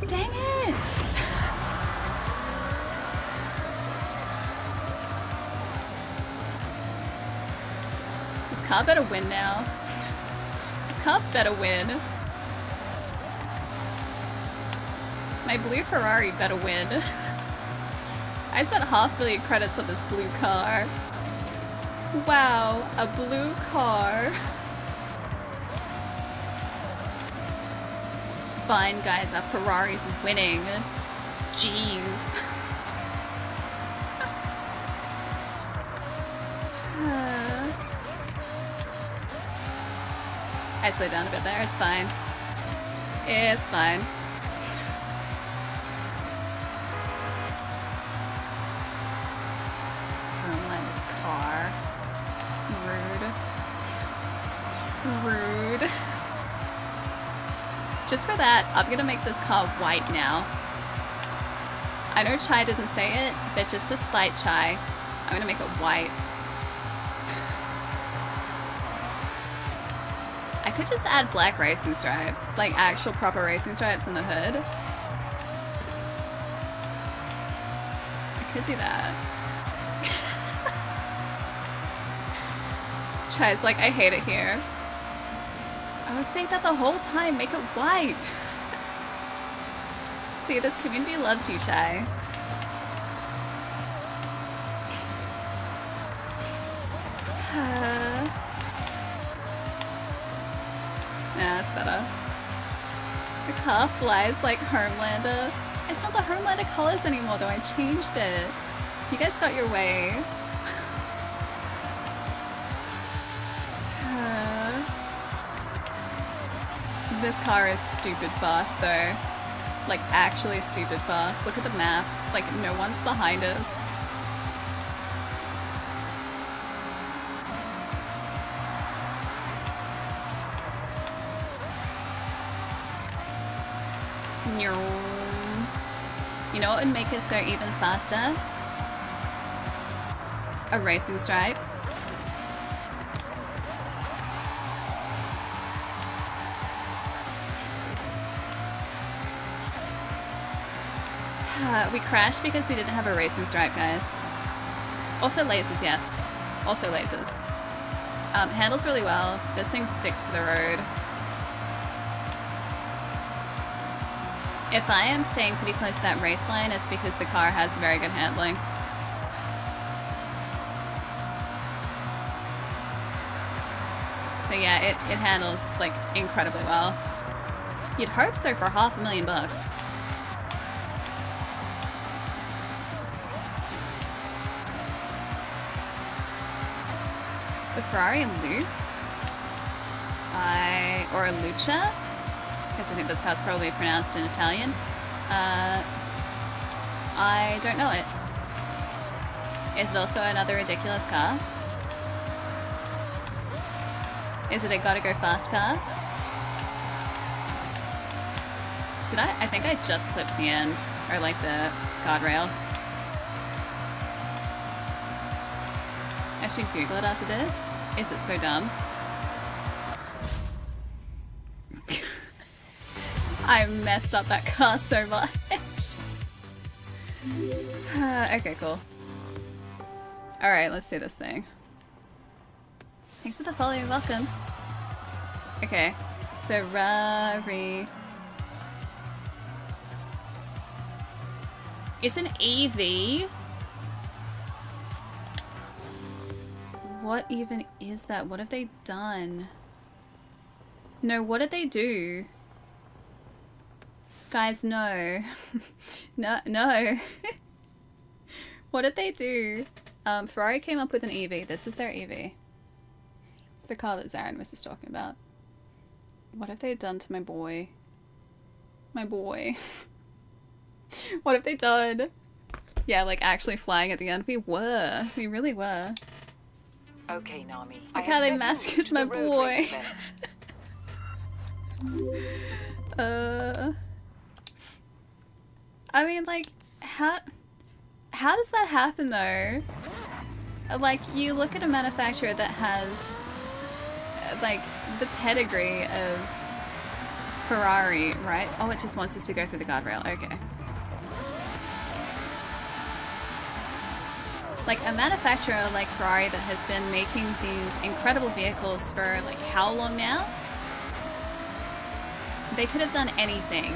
Dang it! This car better win now. This car better win. My blue Ferrari better win. I spent $500,000 credits on this blue car. Wow, a blue car. Fine, guys, our Ferrari's winning. Jeez. I slowed down a bit there, it's fine. It's fine. Homelander car. Rude. Rude. Just for that, I'm gonna make this car white now. I know Chai didn't say it, but just to spite Chai, I'm gonna make it white. I could just add black racing stripes, like actual proper racing stripes in the hood. I could do that. Chai's like, I hate it here. I was saying that the whole time, make it white. See, this community loves you, Chai. Yeah, that's better. The car flies like Homelander. It's not the Homelander colors anymore though, I changed it. You guys got your way. This car is stupid fast though. Like actually stupid fast. Look at the map. Like no one's behind us. You know what would make us go even faster? A racing stripe. We crashed because we didn't have a racing stripe, guys. Also lasers, yes. Also lasers. Handles really well. This thing sticks to the road. If I am staying pretty close to that race line, it's because the car has very good handling. So yeah, it handles like incredibly well. You'd hope so for $500,000. The Ferrari Luce? Or a Lucia? I guess I think that's how it's probably pronounced in Italian. I don't know it. Is it also another ridiculous car? Is it a gotta go fast car? Did I think I just clipped the end, or like the guardrail. I should Google it after this. Is it so dumb? I messed up that car so much. Okay, cool. Alright, let's do this thing. Thanks for the follow, welcome. Okay, Ferrari. It's an EV? What even is that? What have they done? No, what did they do? Guys, no. No. What did they do? Ferrari came up with an EV. This is their EV. It's the car that Zarin was just talking about. What have they done to my boy? My boy. What have they done? Yeah, like actually flying at the end. We were. We really were. Okay, Nami. Look how they masked my boy. I mean, like, how does that happen though? Like, you look at a manufacturer that has, like, the pedigree of Ferrari, right? Oh, it just wants us to go through the guardrail. Okay. Like, a manufacturer like Ferrari that has been making these incredible vehicles for, like, how long now? They could have done anything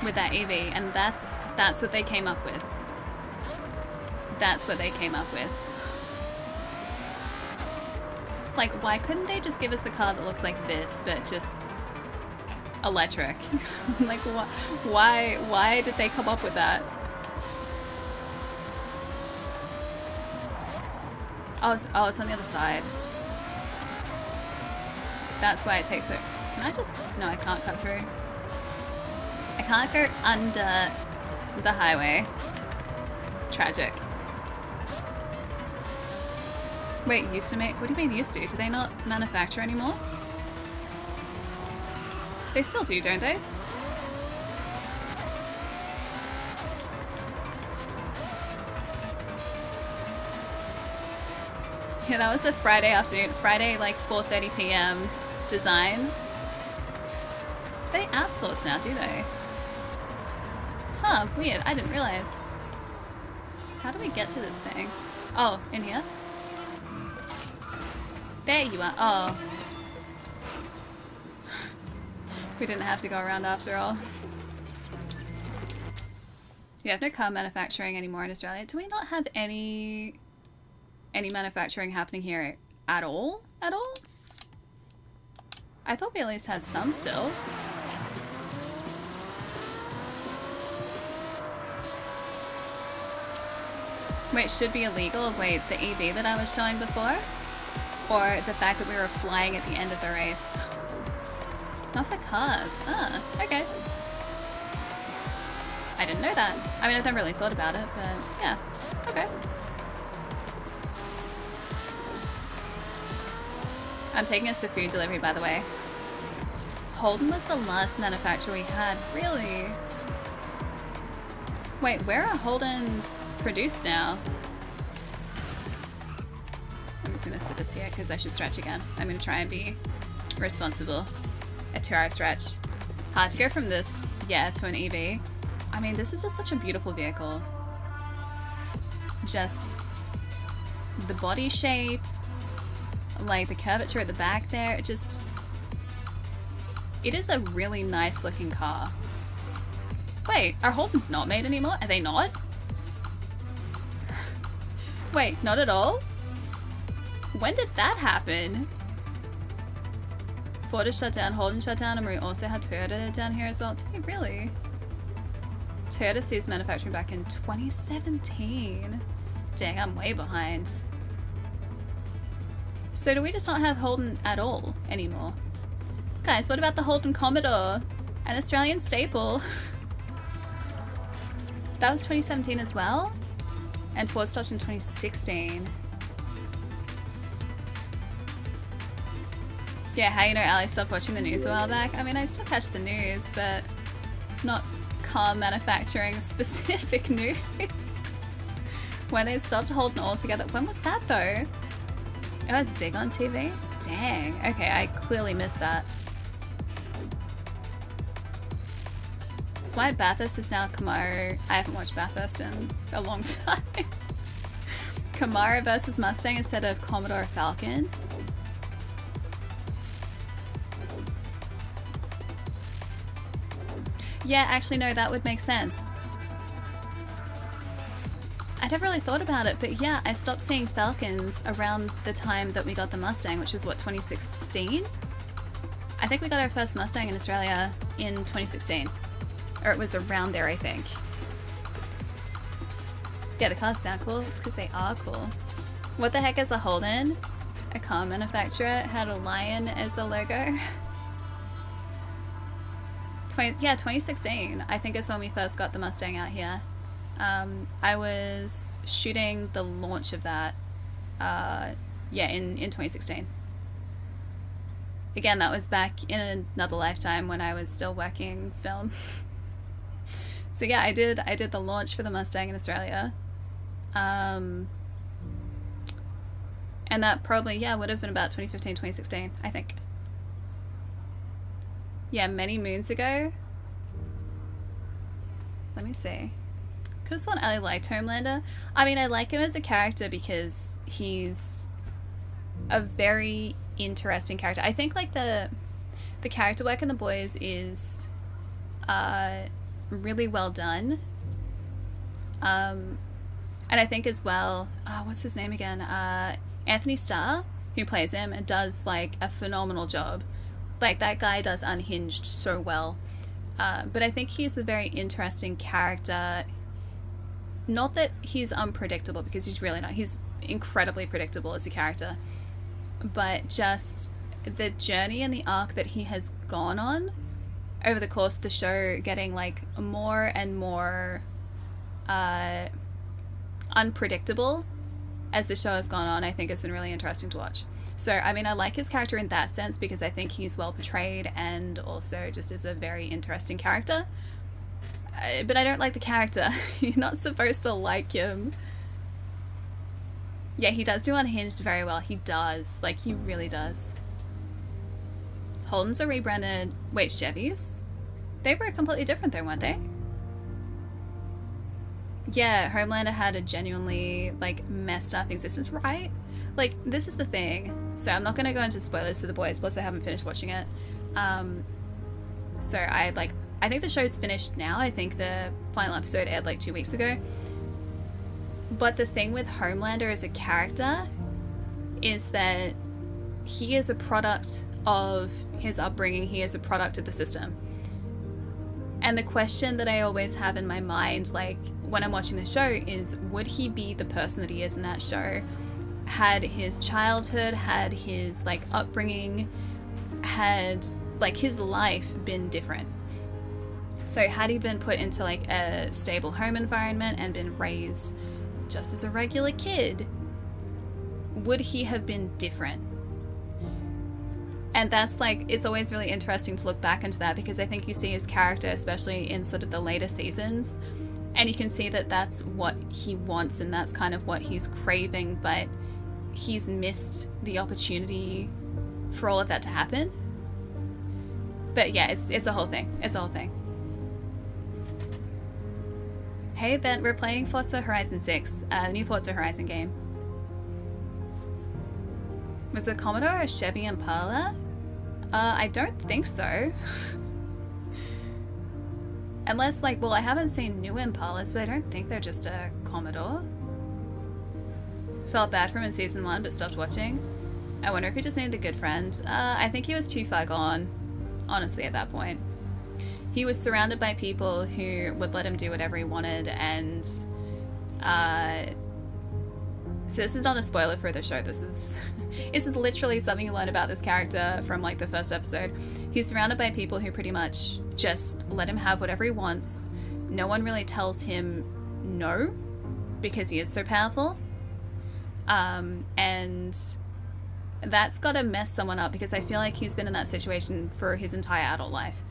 with that EV, and that's what they came up with. That's what they came up with. Like, why couldn't they just give us a car that looks like this, but just electric? Like, why did they come up with that? Oh, it's on the other side. That's why it takes so... Can I just... No, I can't cut through. I can't go under the highway. Tragic. Wait, used to make... What do you mean used to? Do they not manufacture anymore? They still do, don't they? Yeah, that was a Friday afternoon. Friday, like 4:30 p.m. design. Do they outsource now, do they? Huh, weird. I didn't realize. How do we get to this thing? Oh, in here? There you are. Oh. We didn't have to go around after all. You have no car manufacturing anymore in Australia. Do we not have any manufacturing happening here at all? At all? I thought we at least had some still. Wait, should be illegal? Wait, the EV that I was showing before? Or the fact that we were flying at the end of the race? Not the cars. Ah, okay. I didn't know that. I mean, I've never really thought about it, but yeah, okay. I'm taking us to food delivery, by the way. Holden was the last manufacturer we had, really? Wait, where are Holdens produced now? I'm just gonna sit this here because I should stretch again. I'm gonna try and be responsible. A 2-hour stretch. Hard to go from this, yeah, to an EV. I mean, this is just such a beautiful vehicle. Just the body shape, like the curvature at the back there, it is a really nice looking car. Wait, are Holdens not made anymore? Are they not? Wait, not at all? When did that happen? Ford shut down, Holden shut down, and we also had Toyota down here as well. Did we really? Toyota ceased manufacturing back in 2017. Dang, I'm way behind. So do we just not have Holden at all anymore? Guys, what about the Holden Commodore? An Australian staple. That was 2017 as well? And Ford stopped in 2016. Yeah, how you know Ali stopped watching the news a while back? I mean, I still catch the news, but not car manufacturing specific news. When they stopped Holden altogether. When was that though? It was big on TV? Dang. Okay, I clearly missed that. That's why Bathurst is now Camaro. I haven't watched Bathurst in a long time. Camaro versus Mustang instead of Commodore Falcon. Yeah, actually no, that would make sense. I never really thought about it, but yeah, I stopped seeing Falcons around the time that we got the Mustang, which was what, 2016? I think we got our first Mustang in Australia in 2016. Or it was around there, I think. Yeah, the cars sound cool. It's because they are cool. What the heck is a Holden? A car manufacturer had a lion as a logo. Yeah, 2016, I think is when we first got the Mustang out here. I was shooting the launch of that, yeah, in 2016. Again, that was back in another lifetime when I was still working film. So yeah, I did the launch for the Mustang in Australia. And that probably, yeah, would have been about 2015, 2016, I think. Yeah, many moons ago. Let me see. Could have sworn I liked Homelander. I mean, I like him as a character because he's a very interesting character. I think like the character work in The Boys is really well done. And I think as well, what's his name again? Anthony Starr, who plays him, does like a phenomenal job. Like, that guy does Unhinged so well. But I think he's a very interesting character. Not that he's unpredictable, because he's really not. He's incredibly predictable as a character. But just the journey and the arc that he has gone on over the course of the show, getting, like, more and more unpredictable as the show has gone on, I think has been really interesting to watch. So, I mean, I like his character in that sense because I think he's well portrayed and also just is a very interesting character. But I don't like the character. You're not supposed to like him. Yeah, he does do Unhinged very well. He does. Like, he really does. Holdens are rebranded... Wait, Chevys? They were completely different though, weren't they? Yeah, Homelander had a genuinely, like, messed up existence, right? Like, this is the thing. So I'm not going to go into spoilers for The Boys, plus I haven't finished watching it. So I think the show's finished now. I think the final episode aired like 2 weeks ago. But the thing with Homelander as a character is that he is a product of his upbringing. He is a product of the system. And the question that I always have in my mind, like, when I'm watching the show is, would he be the person that he is in that show had his childhood, had his, like, upbringing, had, like, his life been different? So had he been put into, like, a stable home environment and been raised just as a regular kid, would he have been different? And that's, like, it's always really interesting to look back into that, because I think you see his character, especially in sort of the later seasons, and you can see that that's what he wants and that's kind of what he's craving, but he's missed the opportunity for all of that to happen. But yeah, it's a whole thing. It's a whole thing. Hey Ben, we're playing Forza Horizon 6, the new Forza Horizon game. Was the Commodore a Chevy Impala? I don't think so. Unless, like, well, I haven't seen new Impalas, but I don't think they're just a Commodore. Felt bad for him in season 1, but stopped watching. I wonder if he just needed a good friend. I think he was too far gone, honestly, at that point. He was surrounded by people who would let him do whatever he wanted, and so this is not a spoiler for the show. This is literally something you learn about this character from like the first episode. He's surrounded by people who pretty much just let him have whatever he wants. No one really tells him no because he is so powerful, and that's got to mess someone up, because I feel like he's been in that situation for his entire adult life.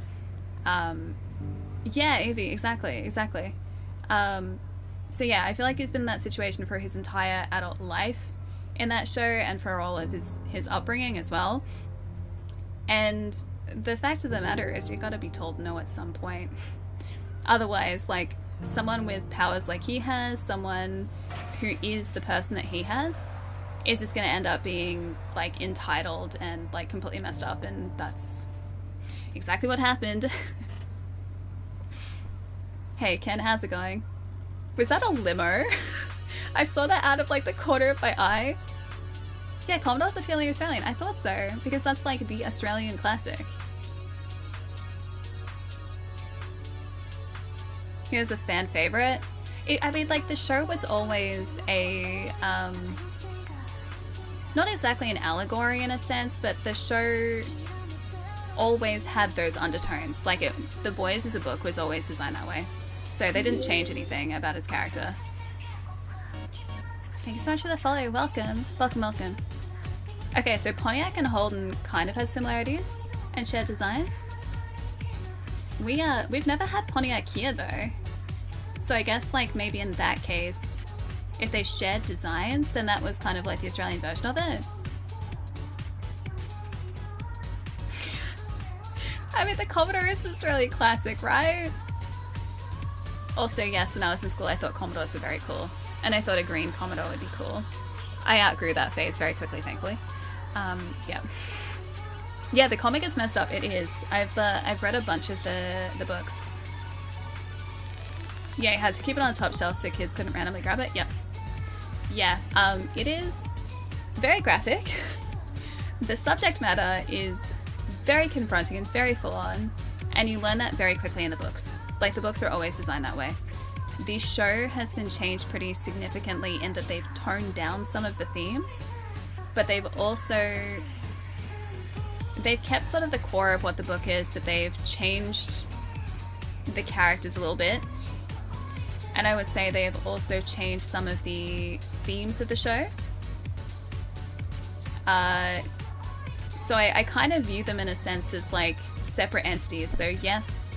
Yeah, Evie, exactly. So yeah, I feel like he's been in that situation for his entire adult life in that show, and for all of his upbringing as well. And the fact of the matter is, you gotta be told no at some point. Otherwise, like, someone with powers like he has, someone who is the person that he has, is just gonna end up being, like, entitled and, like, completely messed up, and that's exactly what happened. Hey, Ken, how's it going? Was that a limo? I saw that out of, like, the corner of my eye. Yeah, Commodore's are fairly Australian. I thought so, because that's, like, the Australian classic. Here's a fan favorite. I mean, like, the show was always a, not exactly an allegory in a sense, but the show always had those undertones. Like, The Boys as a book was always designed that way. So they didn't change anything about his character. Thank you so much for the follow. Welcome. Welcome. Okay, so Pontiac and Holden kind of had similarities and shared designs. We've never had Pontiac here though. So I guess, like, maybe in that case, if they shared designs, then that was kind of like the Australian version of it. I mean, the Commodore is an Australian classic, right? Also, yes, when I was in school, I thought Commodores were very cool. And I thought a green Commodore would be cool. I outgrew that phase very quickly, thankfully. Yeah. Yeah, the comic is messed up. It is. I've read a bunch of the books. Yeah, you had to keep it on the top shelf so kids couldn't randomly grab it. Yep. Yeah, it is very graphic. The subject matter is very confronting and very full-on, and you learn that very quickly in the books. Like, the books are always designed that way. The show has been changed pretty significantly in that they've toned down some of the themes, but they've kept sort of the core of what the book is, but they've changed the characters a little bit. And I would say they have also changed some of the themes of the show. So I kind of view them in a sense as like separate entities. So yes,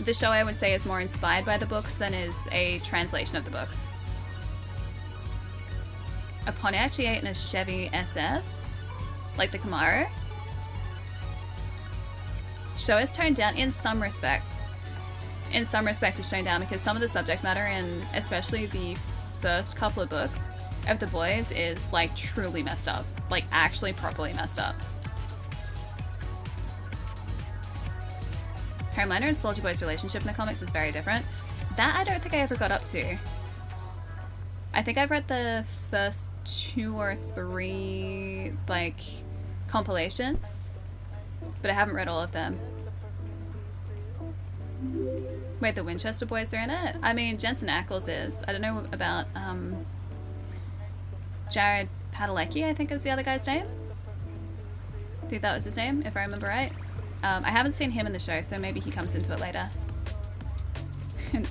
the show I would say is more inspired by the books than is a translation of the books. A Pontiac G8 and a Chevy SS, like the Camaro. Show is toned down in some respects. In some respects it's toned down because some of the subject matter, and especially the first couple of books of The Boys, is like truly messed up. Like actually properly messed up. Homelander and Soldier Boy's relationship in the comics is very different. That I don't think I ever got up to. I think I've read the first 2 or 3 like compilations, but I haven't read all of them. Wait, the Winchester Boys are in it? I mean, Jensen Ackles is. I don't know about Jared Padalecki, I think is the other guy's name. I think that was his name, if I remember right. I haven't seen him in the show, so maybe he comes into it later.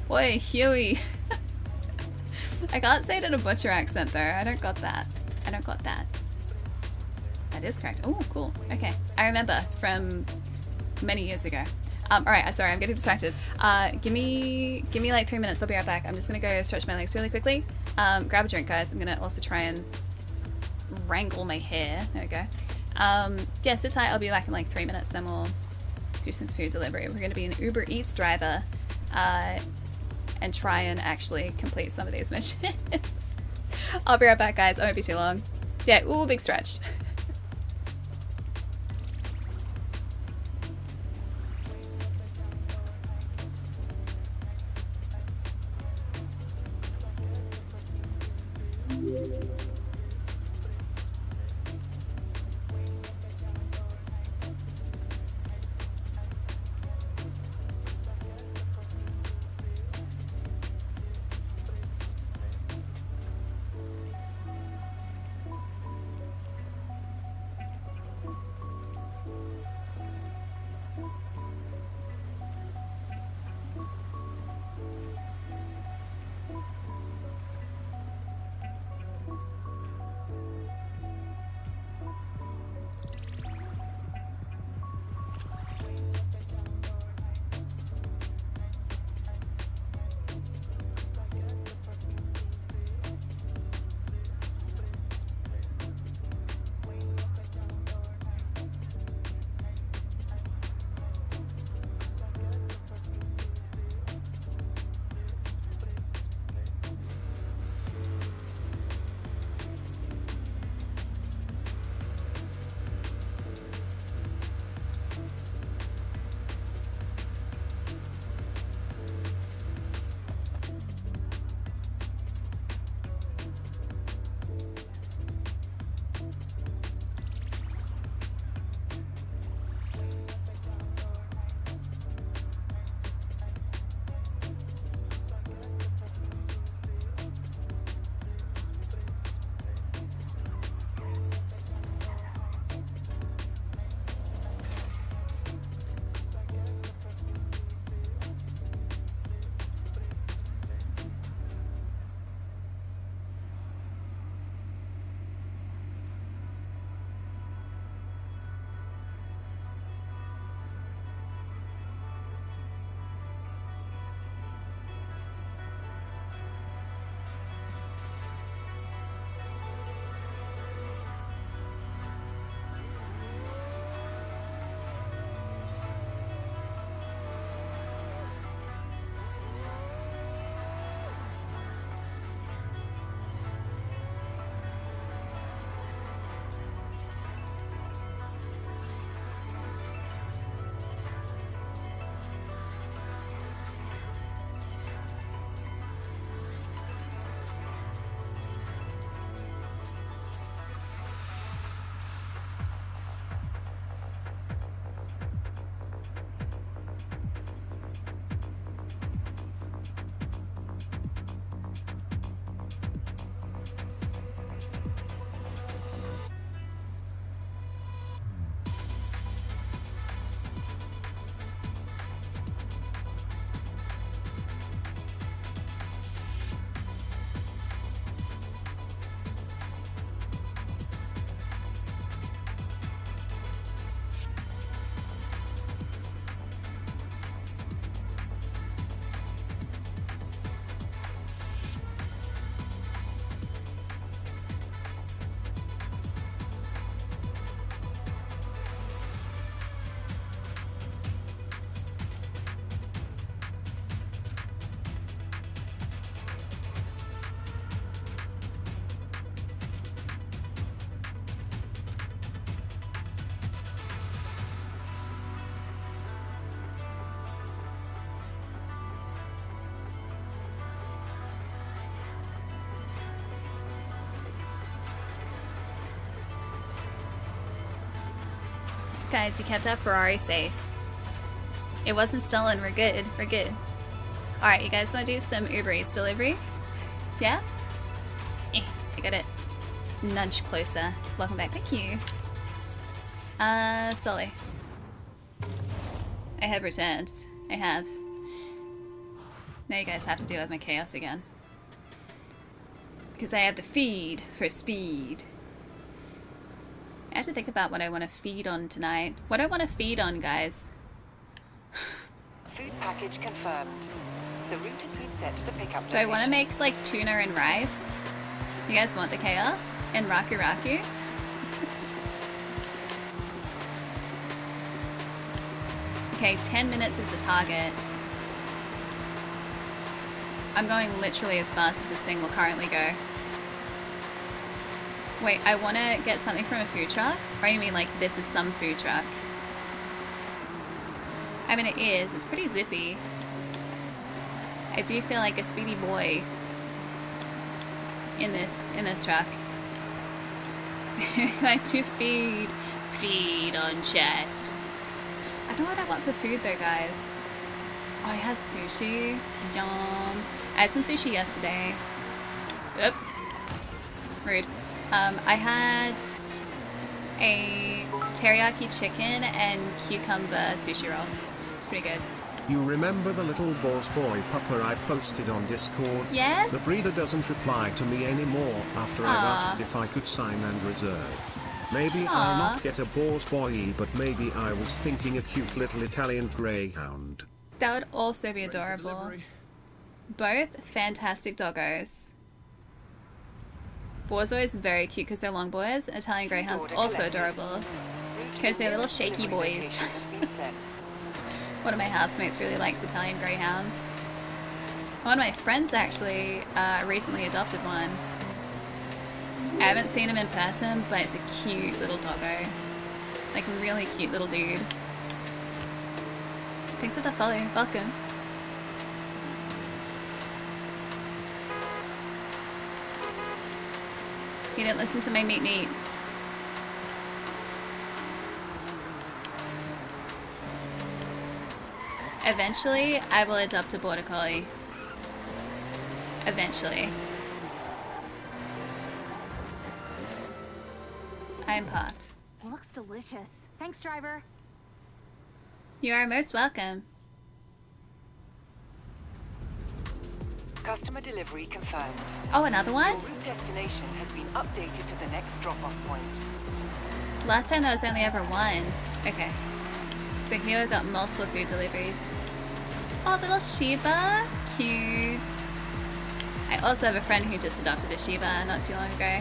Boy, Huey. I can't say it in a butcher accent though. I don't got that. That is correct. Oh, cool. Okay. I remember from many years ago. Alright, sorry, I'm getting distracted. Give me like 3 minutes, I'll be right back. I'm just gonna go stretch my legs really quickly. Grab a drink, guys. I'm gonna also try and wrangle my hair. There we go. Yeah, sit tight, I'll be back in like 3 minutes, then we'll do some food delivery. We're gonna be an Uber Eats driver. and try and actually complete some of these missions. I'll be right back, guys. I won't be too long. Yeah, ooh, big stretch. Guys, you kept our Ferrari safe. It wasn't stolen. We're good. We're good. Alright, you guys want to do some Uber Eats delivery? Yeah? I got it. Nudge closer. Welcome back. Thank you. Sully. I have returned. I have. Now you guys have to deal with my chaos again. Because I have the feed for speed. I have to think about what I want to feed on tonight. What do I want to feed on, guys? Food package confirmed. The route has been set to the pickup Do I want to make like tuna and rice? You guys want the chaos? And Raku Raku? Okay, 10 minutes is the target. I'm going literally as fast as this thing will currently go. Wait, I want to get something from a food truck? Or you mean like this is some food truck? I mean it is. It's pretty zippy. I do feel like a speedy boy in this truck. Like to feed on chat. I know what I want for food though, guys. Oh, I had sushi. Yum. I had some sushi yesterday. Oop. Rude. I had a teriyaki chicken and cucumber sushi roll. It's pretty good. You remember the little boss boy pupper I posted on Discord? Yes? The breeder doesn't reply to me anymore after I've asked if I could sign and reserve. Maybe I'll not get a boss boy, but maybe I was thinking a cute little Italian greyhound. That would also be adorable. Both fantastic doggos. Borzoi is very cute because they're long boys. Italian greyhounds also adorable because they're little shaky boys. One of my housemates really likes Italian greyhounds. One of my friends actually recently adopted one. I haven't seen him in person, but it's a cute little doggo. Like a really cute little dude. Thanks for the follow. Welcome. You didn't listen to my meet. Eventually, I will adopt a border collie. Eventually. I am pot. Looks delicious. Thanks, driver. You are most welcome. Customer delivery confirmed. Oh, another one? Your route destination has been updated to the next drop-off point. Last time there was only ever one. Okay. So here we've got multiple food deliveries. Oh, little Shiba. Cute. I also have a friend who just adopted a Shiba not too long ago.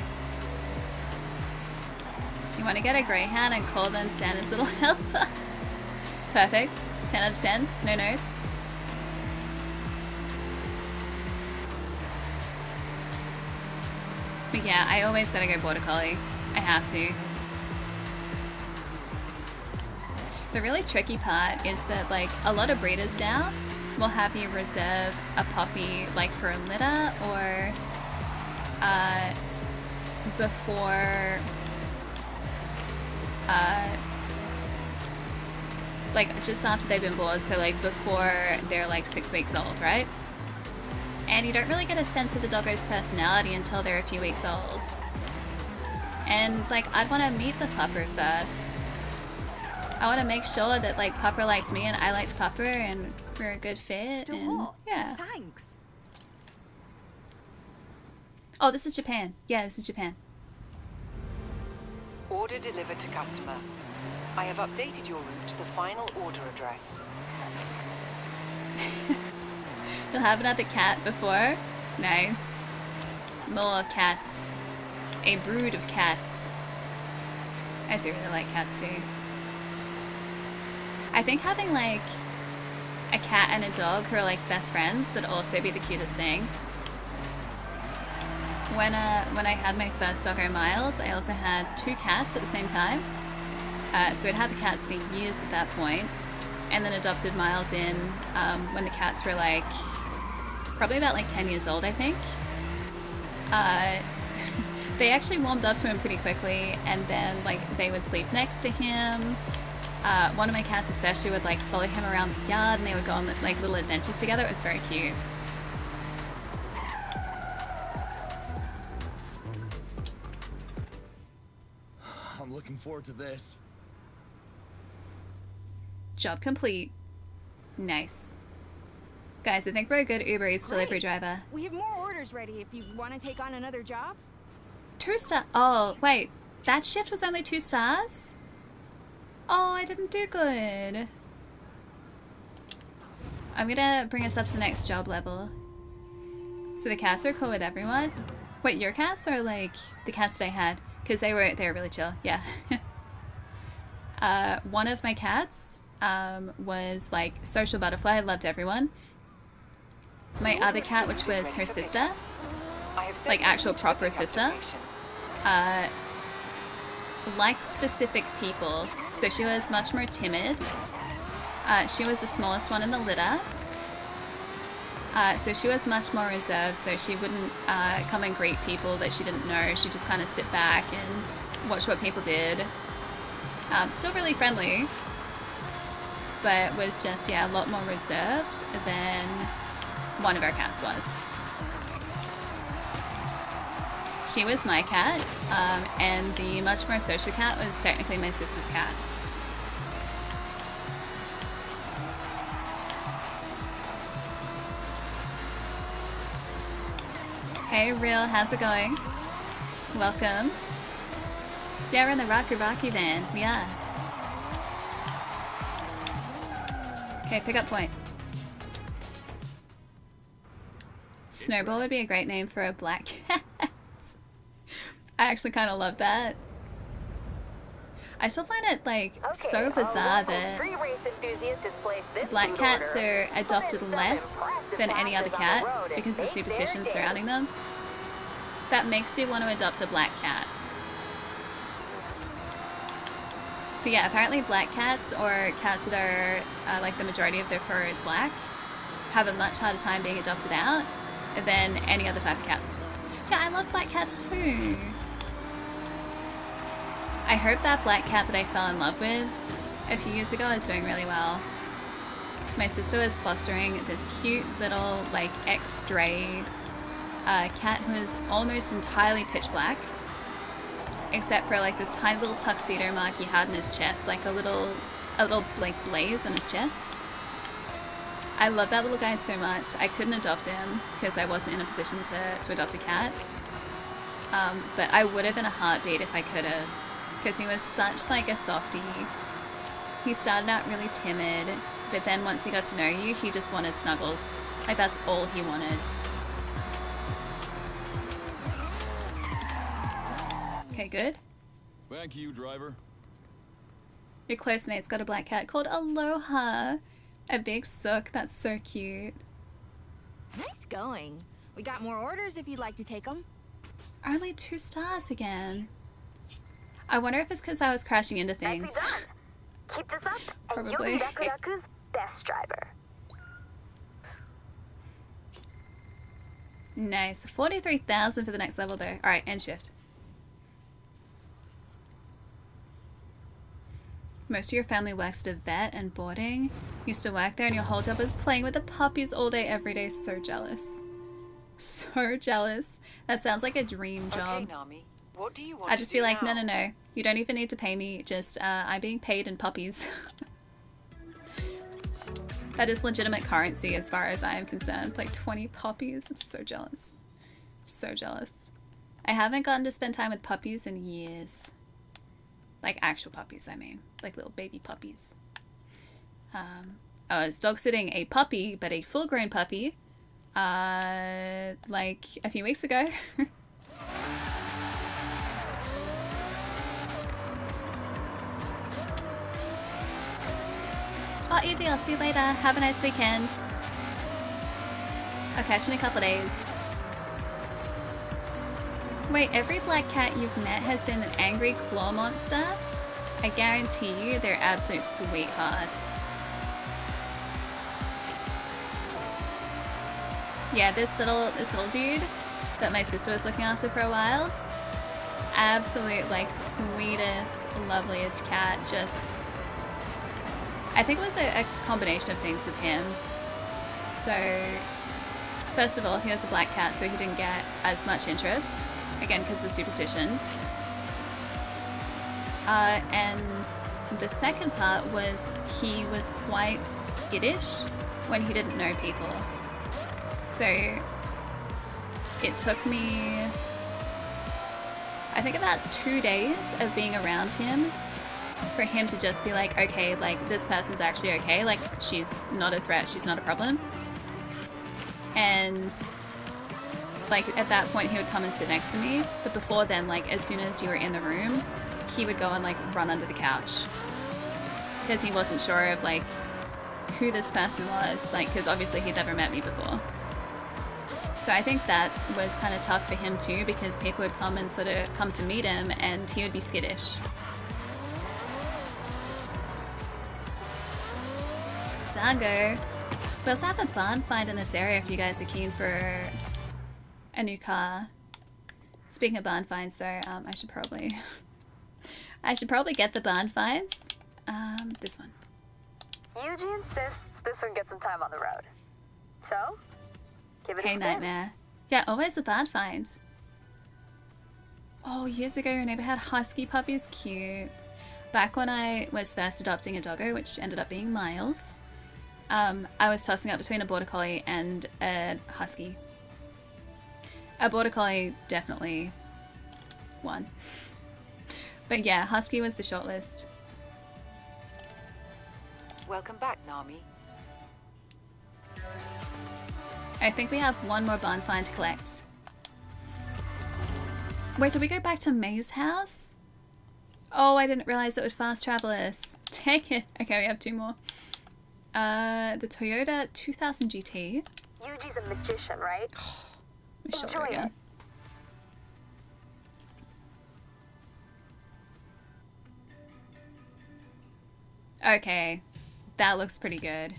You want to get a greyhound and call them Santa's little helper? Perfect. 10 out of 10. No notes. But yeah, I always gotta go border collie. I have to. The really tricky part is that like a lot of breeders now will have you reserve a puppy like for a litter or before like just after they've been born, so like before they're like 6 weeks old, right? And you don't really get a sense of the doggo's personality until they're a few weeks old. And like I'd want to meet the pupper first. I want to make sure that like Pupper liked me and I liked Pupper and we're a good fit. Still and, hot. yeah. Thanks. Oh, this is Japan. Yeah, this is Japan. Order delivered to customer. I have updated your route to the final order address. You'll have another cat before? Nice. More cats. A brood of cats. I do really like cats too. I think having like a cat and a dog who are like best friends would also be the cutest thing. When I had my first doggo Miles, I also had 2 cats at the same time. So I'd had the cats for years at that point, and then adopted Miles in when the cats were like probably about like 10 years old, I think. They actually warmed up to him pretty quickly, and then like they would sleep next to him. One of my cats especially would like follow him around the yard, and they would go on like little adventures together. It was very cute. I'm looking forward to this. Job complete. Nice. Guys, I think we're a good Uber Eats delivery driver. We have more orders ready if you want to take on another job. 2 star. Oh, wait. That shift was only 2 stars? Oh, I didn't do good. I'm gonna bring us up to the next job level. So the cats are cool with everyone? Wait, your cats or like the cats that I had? Because they were really chill, yeah. One of my cats was like social butterfly, loved everyone. my other cat, which was her sister, like actual proper sister, liked specific people. So she was much more timid. She was the smallest one in the litter. So she was much more reserved, so she wouldn't come and greet people that she didn't know. She'd just kind of sit back and watch what people did. Still really friendly, but was just, yeah, a lot more reserved than one of our cats was. She was my cat, and the much more social cat was technically my sister's cat. Hey Real, how's it going? Welcome. Yeah, we're in the Rocky van. We are. Okay, pick up point. Snowball would be a great name for a black cat. I actually kind of love that. I still find it like so bizarre that black cats are adopted less than any other cat because of the superstitions surrounding them. That makes you want to adopt a black cat. But yeah, apparently black cats, or cats that are like the majority of their fur is black, have a much harder time being adopted out than any other type of cat. Yeah, I love black cats too. I hope that black cat that I fell in love with a few years ago is doing really well. My sister was fostering this cute little like ex-stray cat who is almost entirely pitch black, except for like this tiny little tuxedo mark he had in his chest, like a little like blaze on his chest. I love that little guy so much. I couldn't adopt him because I wasn't in a position to adopt a cat, but I would have in a heartbeat if I could have, because he was such like a softie. He started out really timid, but then once he got to know you, he just wanted snuggles. Like that's all he wanted. Okay, good. Thank you, driver. Your close mate's got a black cat called Aloha. A big sook. That's so cute. Nice going. We got more orders if you'd like to take them. Only 2 stars again. I wonder if it's because I was crashing into things. Nicely done. Keep this up, and you'll Probably. be Rakuraku's best driver. Nice. 43,000 for the next level though. Alright, end shift. Most of your family works at a vet and boarding. Used to work there and your whole job was playing with the puppies all day, every day. So jealous. So jealous. That sounds like a dream job. Okay, Nami. What do you want I'd just to be do like, now? no. You don't even need to pay me. Just, I'm being paid in puppies. That is legitimate currency as far as I am concerned. Like 20 puppies. I'm so jealous. So jealous. I haven't gotten to spend time with puppies in years. Like actual puppies, I mean. Like little baby puppies. I was dog sitting a puppy, but a full grown puppy, like a few weeks ago. Oh, Evie, I'll see you later. Have a nice weekend. I'll catch you in a couple of days. Wait, every black cat you've met has been an angry claw monster? I guarantee you they're absolute sweethearts. Yeah, this little dude that my sister was looking after for a while, absolute like sweetest, loveliest cat. Just, I think it was a combination of things with him. So, first of all, he was a black cat, so he didn't get as much interest. Again, because of the superstitions. And the second part was he was quite skittish when he didn't know people. So it took me, I think about 2 days of being around him for him to just be like, okay, like this person's actually okay, like she's not a threat, she's not a problem. And like at that point he would come and sit next to me, but before then, like as soon as you were in the room, he would go and like run under the couch because he wasn't sure of like who this person was, like because obviously he'd never met me before. So I think that was kind of tough for him too, because people would come and sort of come to meet him and he would be skittish. Dango. We also have a barn find in this area if you guys are keen for a new car. Speaking of barn finds though, I should probably get the barn finds. This one. Yuji insists this one gets some time on the road. So, give it a Hey spin. Nightmare. Yeah, always a barn find. Oh, years ago your neighbor had husky puppies. Cute. Back when I was first adopting a doggo, which ended up being Miles, I was tossing up between a border collie and a husky. A border collie definitely won. But yeah, husky was the shortlist. Welcome back, Nami. I think we have one more barn find to collect. Wait, did we go back to May's house? Oh, I didn't realize it would fast travel us. Take it. Okay, we have two more. The Toyota 2000 GT. Yuji's a magician, right? Enjoy it. Okay, that looks pretty good.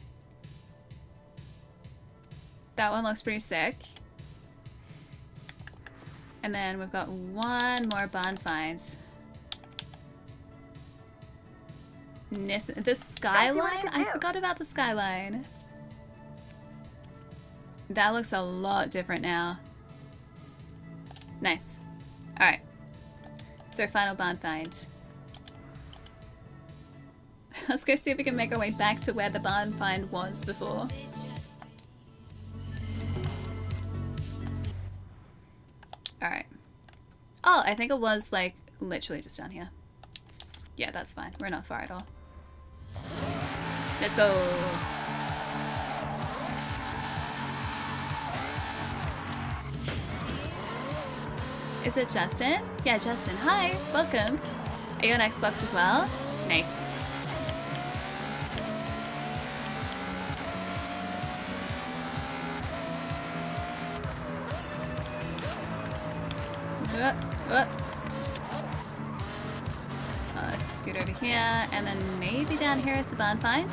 That one looks pretty sick. And then we've got one more barn find. The skyline? I forgot about the skyline. That looks a lot different now. Nice. Alright. It's our final barn find. Let's go see if we can make our way back to where the barn find was before. Alright. Oh, I think it was like literally just down here. Yeah, that's fine. We're not far at all. Let's go. Is it Justin? Yeah, Justin. Hi, welcome. Are you on Xbox as well? Nice. Scoot over here, and then maybe down here is the barn find.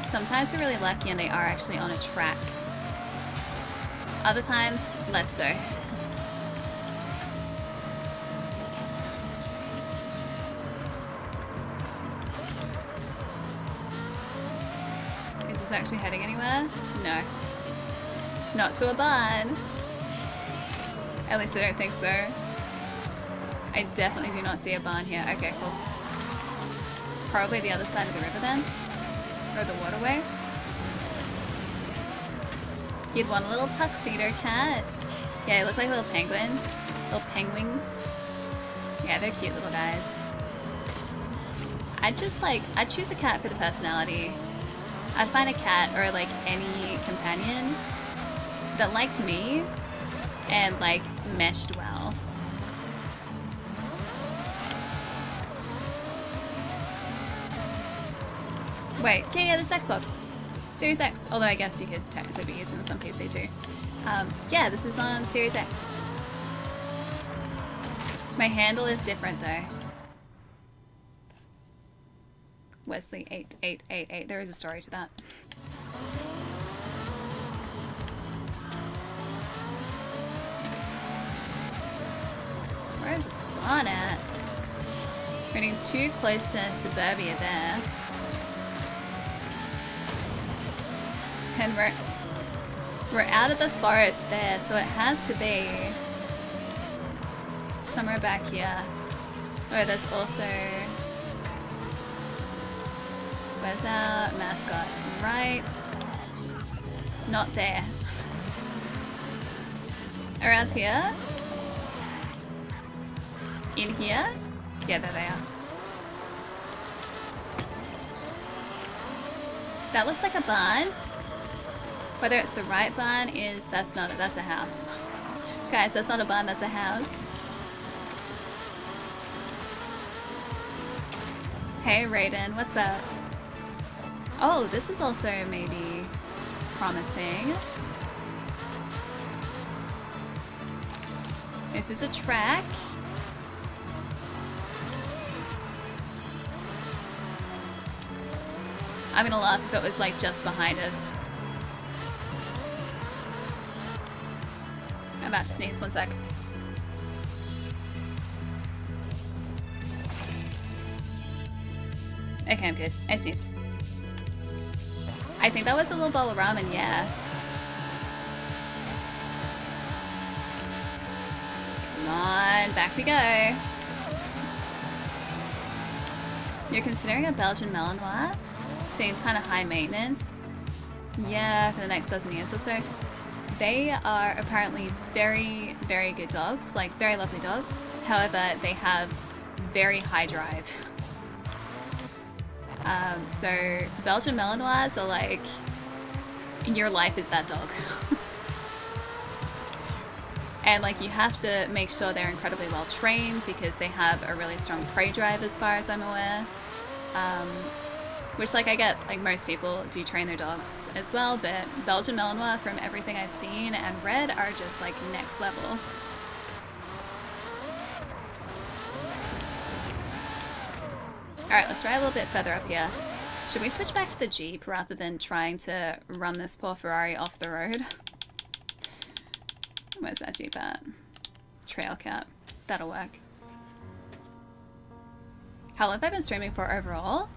Sometimes we're really lucky and they are actually on a track. Other times, less so. Is this actually heading anywhere? No. Not to a barn. At least I don't think so. I definitely do not see a barn here. Okay, cool. Probably the other side of the river then. Or the waterway. You'd want a little tuxedo cat. Yeah, they look like little penguins. Little penguins. Yeah, they're cute little guys. I'd choose a cat for the personality. I'd find a cat or like any companion that liked me and like meshed well. Wait, yeah, this Xbox. Series X. Although I guess you could technically be using this on PC too. Yeah, this is on Series X. My handle is different though. Wesley 8888. There is a story to that. Where is this barn at? We're getting too close to suburbia there. And we're out of the forest there, so it has to be somewhere back here. Oh, there's also... Where's our mascot? Right... Not there. Around here? In here? Yeah, there they are. That looks like a barn. Whether it's the right barn is... That's not it, that's a house. Guys, that's not a barn, that's a house. Hey Raiden, what's up? Oh, this is also maybe promising. This is a track. I'm gonna laugh if it was like just behind us. I'm about to sneeze, one sec. Okay, I'm good. I sneezed. I think that was a little bowl of ramen, yeah. Come on, back we go. You're considering a Belgian Malinois? Seem kind of high maintenance. Yeah, for the next dozen years or so. They are apparently very, very good dogs, like very lovely dogs. However, they have very high drive. So Belgian Malinois are like, your life is that dog. And like you have to make sure they're incredibly well trained because they have a really strong prey drive as far as I'm aware. Which like I get, like most people do train their dogs as well, but Belgian Malinois from everything I've seen and read are just like next level. Alright, let's try a little bit further up here. Should we switch back to the Jeep rather than trying to run this poor Ferrari off the road? Where's that Jeep at? Trail cat. That'll work. How long have I been streaming for overall?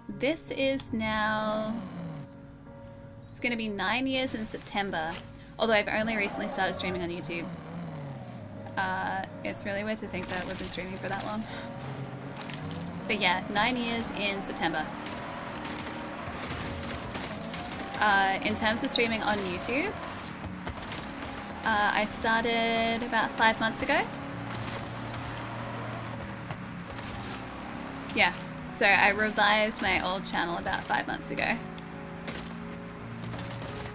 This is now... It's gonna be 9 years in September. Although I've only recently started streaming on YouTube. It's really weird to think that we've been streaming for that long. But yeah, 9 years in September. In terms of streaming on YouTube, I started about 5 months ago. Yeah, so I revised my old channel about 5 months ago.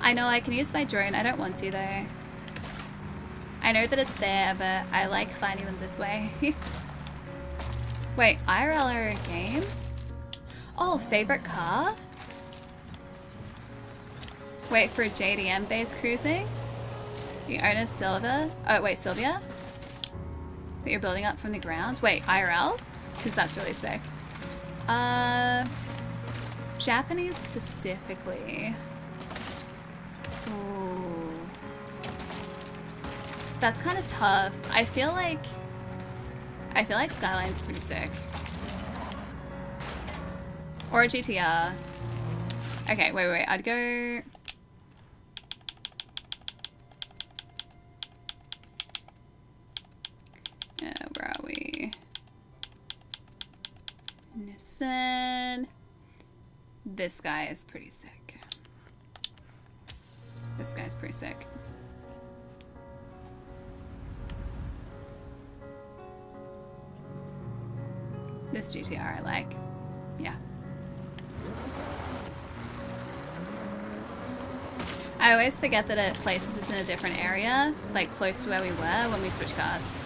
I know I can use my drone, I don't want to though. I know that it's there, but I like finding them this way. Wait, IRL or a game? Oh, favorite car? Wait, for JDM based cruising? You own a Silva? Oh wait, Sylvia? That you're building up from the ground? Wait, IRL? Because that's really sick. Japanese specifically. Ooh. That's kind of tough. I feel like Skyline's pretty sick. Or a GTR. Okay, wait. I'd go... where are we? Nissan. This guy is pretty sick. This guy's pretty sick. This GTR I like. Yeah. I always forget that it places us in a different area, like close to where we were when we switch cars.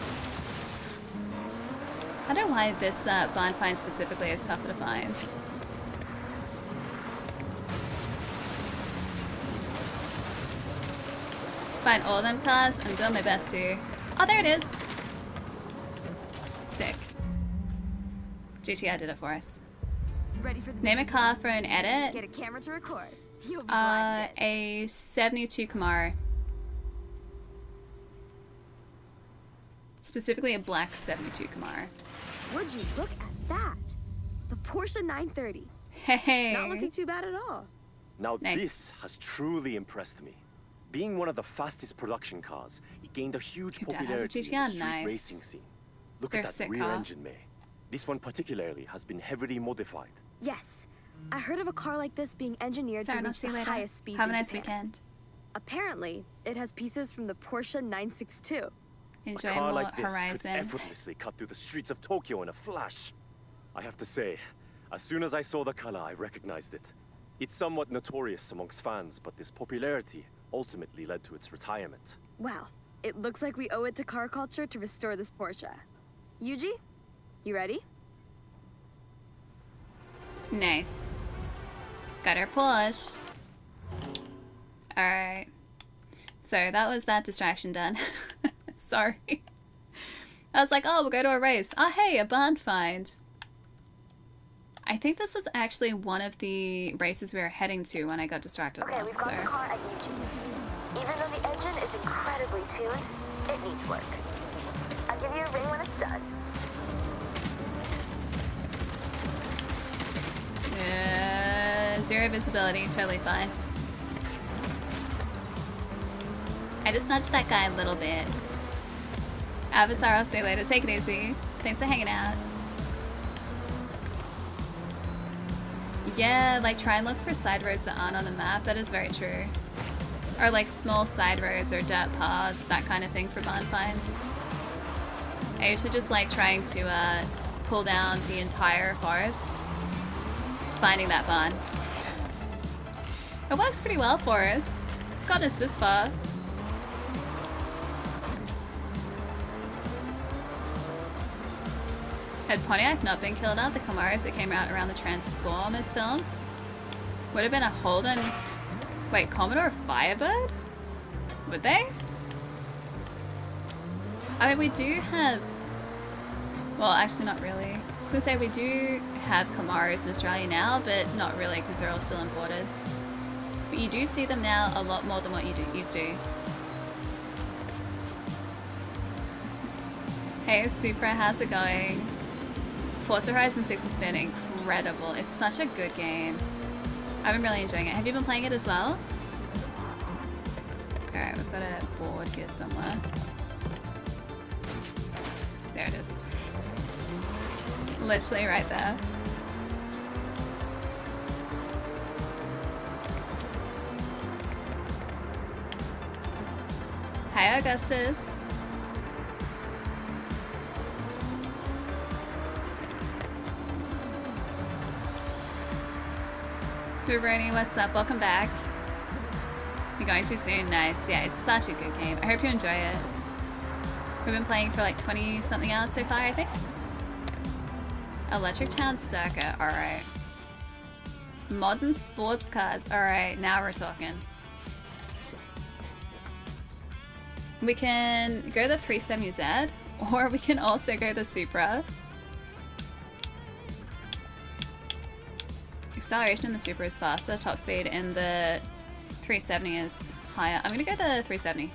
I don't know why this barn find specifically is tougher to find. Find all them cars, I'm doing my best to. Oh, there it is! Sick. GTR did it for us. Ready for the Name a car for an edit. Get a camera to record. You'll be blinded. A 72 Camaro. Specifically a black 72 Camaro. Would you look at that? The Porsche 930. Hey. Not looking too bad at all. Now Nice. this has truly impressed me. Being one of the fastest production cars, it gained a huge Your dad has a popularity in the GTR, street nice. racing scene. Look They're at that sick rear car. engine, May. This one particularly has been heavily modified. Yes. I heard of a car like this being engineered Sorry, to I'll reach see the you later. highest speeds Have a in nice Japan. weekend. Apparently, it has pieces from the Porsche 962. Enjoy a car more like this could Horizon. effortlessly cut through the streets of Tokyo in a flash. I have to say, as soon as I saw the color, I recognized it. It's somewhat notorious amongst fans, but this popularity ultimately led to its retirement. Well, it looks like we owe it to car culture to restore this Porsche. Yuji, you ready? Nice. Got our Porsche. Alright. So that was that distraction done. Sorry. I was like, oh, we'll go to a race. Oh, hey, a barn find. I think this was actually one of the races we were heading to when I got distracted. Okay, we've got the car at Eugene's. Even though the engine is incredibly tuned, it needs work. I'll give you a ring when it's done. Zero visibility, totally fine. I just nudged that guy a little bit. Avatar, I'll see you later. Take it easy. Thanks for hanging out. Yeah, like try and look for side roads that aren't on the map. That is very true. Or like small side roads or dirt paths, that kind of thing for barn finds. I usually just like trying to pull down the entire forest, finding that barn. It works pretty well for us. It's gotten us this far. Had Pontiac not been killed out, the Camaros that came out around the Transformers films would have been a Holden. Wait, Commodore Firebird? Would they? I mean, we do have. Well, actually, not really. I was gonna say we do have Camaros in Australia now, but not really because they're all still imported. But you do see them now a lot more than what you used to. Hey, Supra, how's it going? Forza Horizon 6 has been incredible. It's such a good game. I've been really enjoying it. Have you been playing it as well? Alright, we've got a board here somewhere. There it is. Literally right there. Hi, Augustus. Ruberoni, what's up? Welcome back. You're going too soon? Nice. Yeah, it's such a good game. I hope you enjoy it. We've been playing for like 20 something hours so far, I think. Electric Town Circuit, alright. Modern sports cars, alright, now we're talking. We can go the 370Z, or we can also go the Supra. Acceleration in the Supra is faster, top speed in the 370 is higher. I'm gonna go the 370.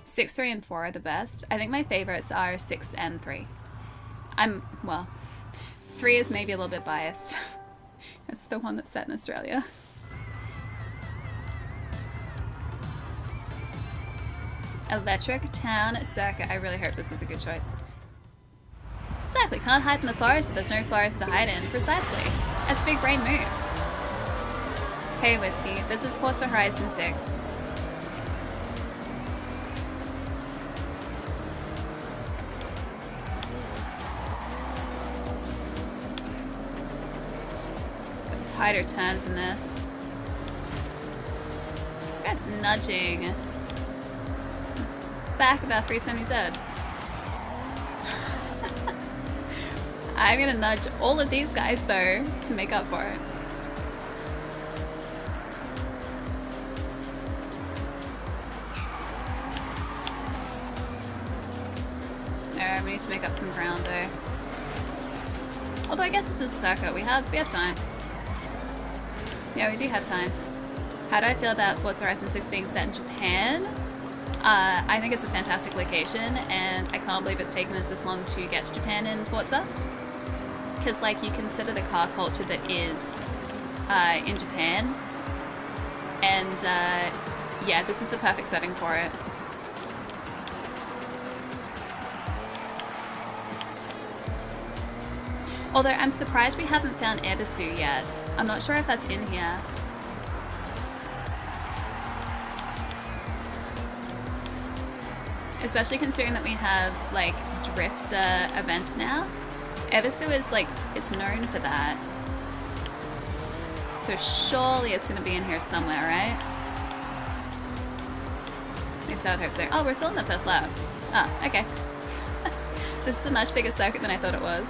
6, 3, and 4 are the best. I think my favorites are 6 and 3. Well, 3 is maybe a little bit biased. It's the one that's set in Australia. Electric Town Circuit. I really hope this is a good choice. Exactly, can't hide in the forest if there's no forest to hide in. Precisely. As big brain moves. Hey Whiskey, this is Forza Horizon 6. Got tighter turns in this. Guys nudging back of our 370Z. I'm gonna nudge all of these guys though to make up for it. Alright, we need to make up some ground though. Although I guess this is circuit, we have time. Yeah, we do have time. How do I feel about Forza Horizon 6 being set in Japan? I think it's a fantastic location, and I can't believe it's taken us this long to get to Japan in Forza. Because, like, you consider the car culture that is in Japan, and yeah, this is the perfect setting for it. Although I'm surprised we haven't found Ebisu yet. I'm not sure if that's in here. Especially considering that we have, like, drift events now. Ebisu is, like, it's known for that. So surely it's going to be in here somewhere, right? At least I would hope so. Oh, we're still in the first lap. Oh, okay. This is a much bigger circuit than I thought it was.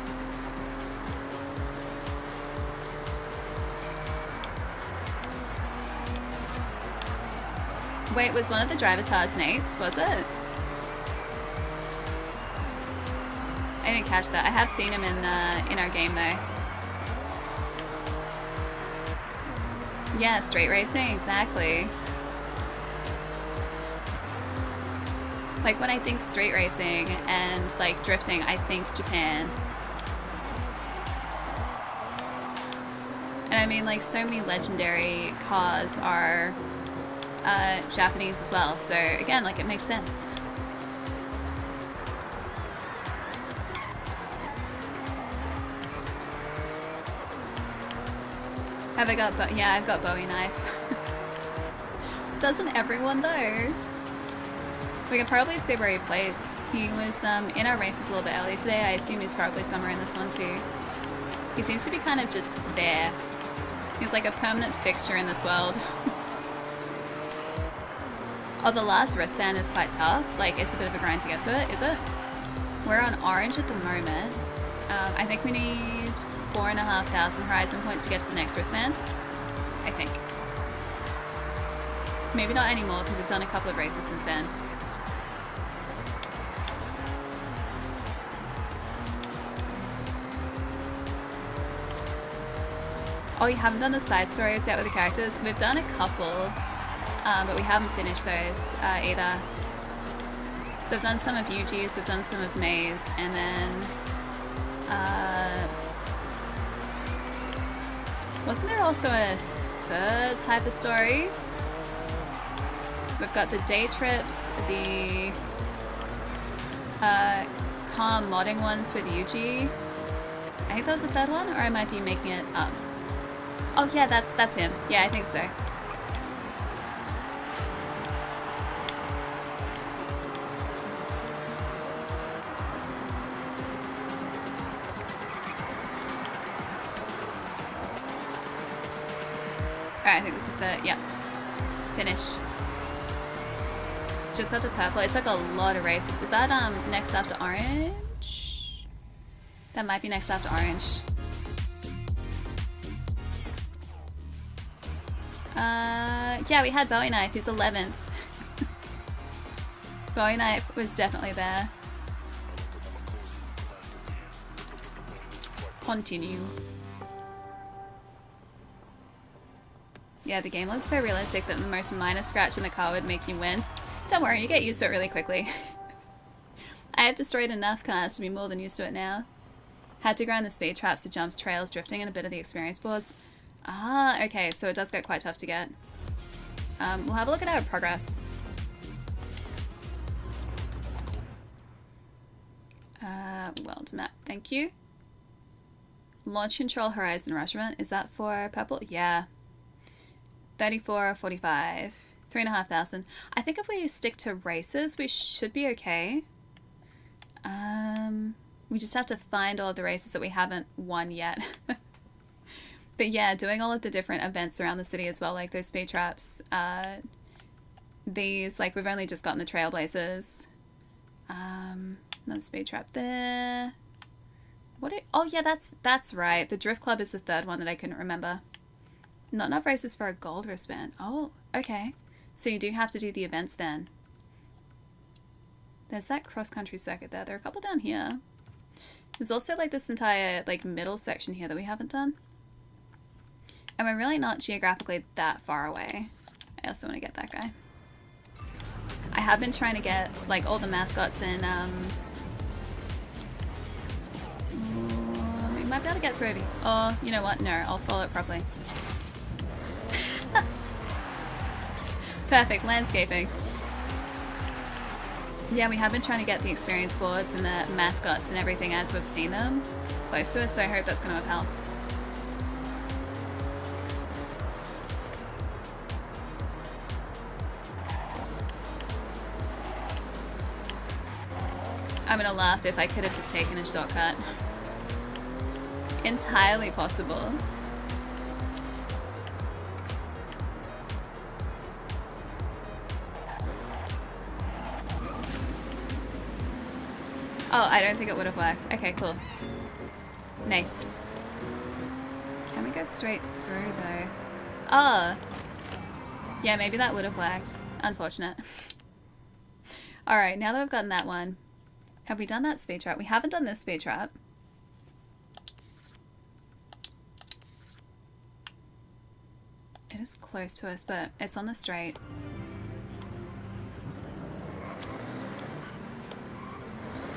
Wait, was one of the driver tars Nate's? Was it? I didn't catch that. I have seen him in our game though. Yeah, straight racing, exactly. Like when I think straight racing and like drifting, I think Japan. And I mean, like, so many legendary cars are Japanese as well. So again, like, it makes sense. Have I got yeah, I've got Bowie knife. Doesn't everyone though? We can probably see where he placed. He was in our races a little bit earlier today. I assume he's probably somewhere in this one too. He seems to be kind of just there. He's like a permanent fixture in this world. Oh, the last wristband is quite tough. Like, it's a bit of a grind to get to it, is it? We're on orange at the moment. I think we need 4,500 Horizon points to get to the next wristband. I think. Maybe not anymore because we've done a couple of races since then. Oh, you haven't done the side stories yet with the characters? We've done a couple, but we haven't finished those either. So I've done some of Yuji's, we've done some of May's, and then wasn't there also a third type of story? We've got the day trips, the car modding ones with Yuji. I think that was the third one, or I might be making it up. Oh yeah, that's him. Yeah, I think so. Alright, I think this is the, yeah, finish. Just got to purple. It took a lot of races. Is that next after orange? That might be next after orange. Yeah, we had Bowie Knife. He's 11th. Bowie Knife was definitely there. Continue. Yeah, the game looks so realistic that the most minor scratch in the car would make you wince. Don't worry, you get used to it really quickly. I have destroyed enough cars to be more than used to it now. Had to grind the speed traps, the jumps, trails, drifting, and a bit of the experience boards. Ah, okay, so it does get quite tough to get. We'll have a look at our progress. World map, thank you. Launch control Horizon Rushment, is that for purple? Yeah. 34, 45, 3,500. I think if we stick to races, we should be okay. We just have to find all of the races that we haven't won yet. But yeah, doing all of the different events around the city as well, like those speed traps. These, like, we've only just gotten the Trailblazers. Another speed trap there. Oh yeah, that's right. The Drift Club is the third one that I couldn't remember. Not enough races for a gold wristband. Oh, okay. So you do have to do the events then. There's that cross-country circuit there. There are a couple down here. There's also like this entire like middle section here that we haven't done. And we're really not geographically that far away. I also want to get that guy. I have been trying to get like all the mascots in we might be able to get through. Oh, you know what? No, I'll follow it properly. Perfect, landscaping. Yeah, we have been trying to get the experience boards and the mascots and everything as we've seen them close to us, so I hope that's going to have helped. I'm going to laugh if I could have just taken a shortcut. Entirely possible. Oh, I don't think it would have worked. Okay, cool. Nice. Can we go straight through, though? Oh! Yeah, maybe that would have worked. Unfortunate. Alright, now that we've gotten that one, have we done that speed trap? We haven't done this speed trap. It is close to us, but it's on the straight.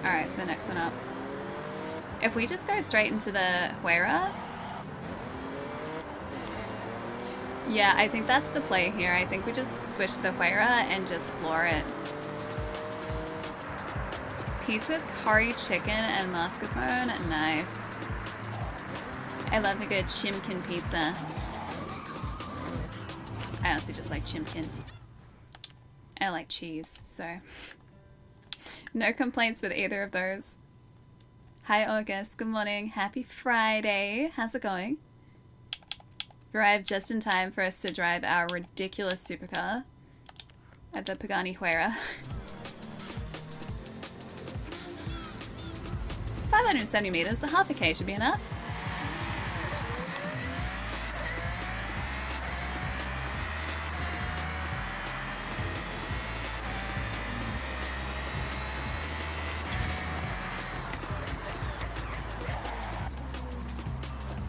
Alright, so the next one up. If we just go straight into the Huera... Yeah, I think that's the play here. I think we just switch to the Huera and just floor it. Pizza with curry chicken and mascarpone. Nice. I love a good chimkin pizza. I honestly just like chimkin. I like cheese, so... No complaints with either of those. Hi August, good morning. Happy Friday. How's it going? Arrived just in time for us to drive our ridiculous supercar at the Pagani Huera. 570 meters, a half a K should be enough.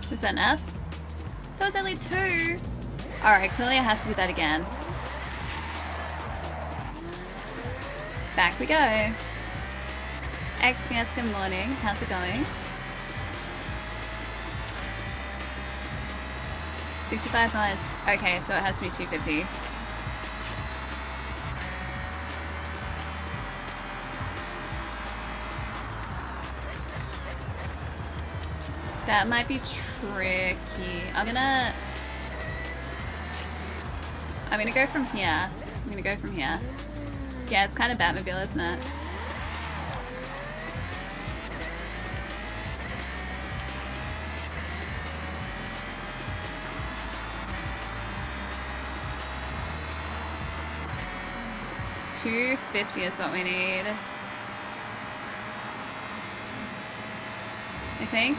Was that enough? That was only 2. Alright, clearly I have to do that again. Back we go. XPS, good morning. How's it going? 65 miles. Okay, so it has to be 250. That might be tricky. I'm gonna go from here. I'm gonna go from here. Yeah, it's kind of Batmobile, isn't it? $250 is what we need. I think.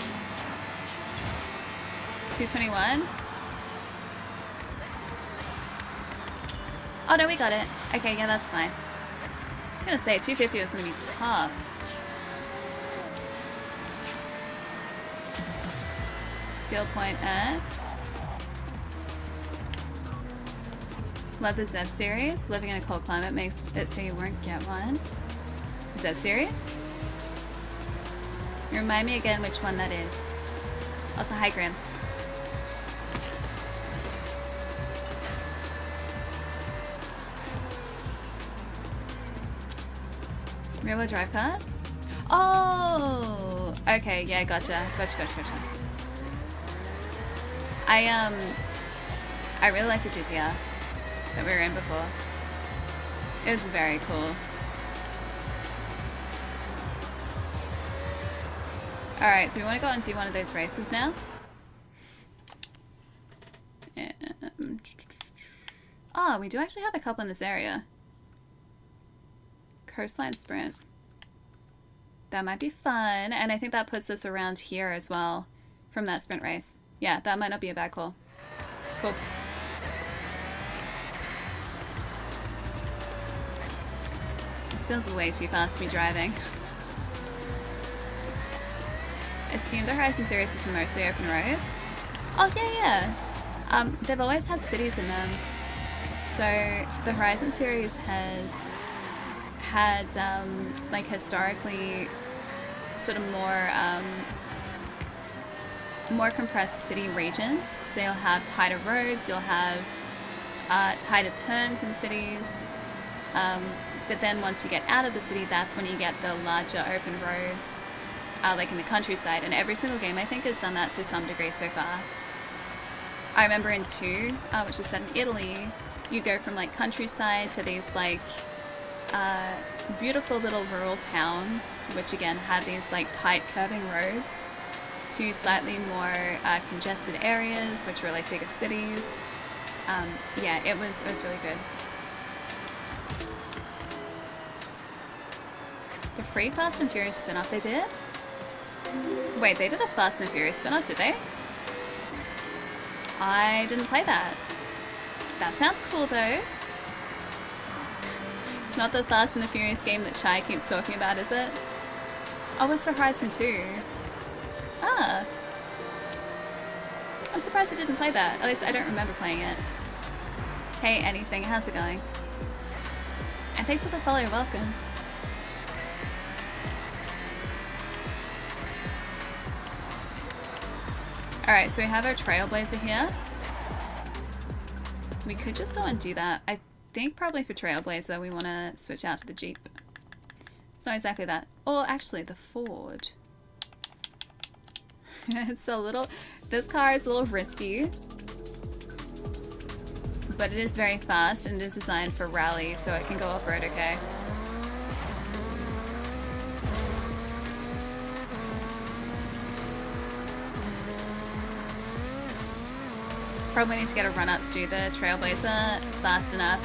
221. Oh no, we got it. Okay, yeah, that's fine. I'm gonna say 250 is gonna be tough. Skill point at. Love the Z series. Living in a cold climate makes it so you won't get one. Z series? Remind me again which one that is. Also, hi Grim. Rear-wheel drive cars? Oh! Okay, yeah, gotcha. Gotcha. I really like the GTR that we were in before. It was very cool. Alright, so we want to go and do one of those races now. Oh, we do actually have a couple in this area. Coastline sprint. That might be fun, and I think that puts us around here as well from that sprint race. Yeah, that might not be a bad call. Cool. This feels way too fast to be driving. I assume the Horizon series is mostly open roads. Oh yeah. They've always had cities in them. So the Horizon series has had like historically sort of more compressed city regions. So you'll have tighter roads, you'll have tighter turns in cities. But then once you get out of the city, that's when you get the larger open roads, like in the countryside. And every single game I think has done that to some degree so far. I remember in 2, which is set in Italy, you go from like countryside to these like beautiful little rural towns, which again had these like tight curving roads, to slightly more congested areas, which were like bigger cities. Yeah, it was really good. The free Fast and Furious spin-off they did? Wait, they did a Fast and Furious spin-off, did they? I didn't play that. That sounds cool though. It's not the Fast and the Furious game that Chai keeps talking about, is it? Oh, it's for Horizon 2. Ah. I'm surprised I didn't play that. At least I don't remember playing it. Hey, anything, how's it going? And thanks for the follow, welcome. Alright, so we have our Trailblazer here. We could just go and do that. I think probably for Trailblazer we want to switch out to the Jeep. It's not exactly that. Or actually the Ford. It's a little... This car is a little risky. But it is very fast and it is designed for rally, so it can go off-road okay. Probably need to get a run up to do the Trailblazer fast enough.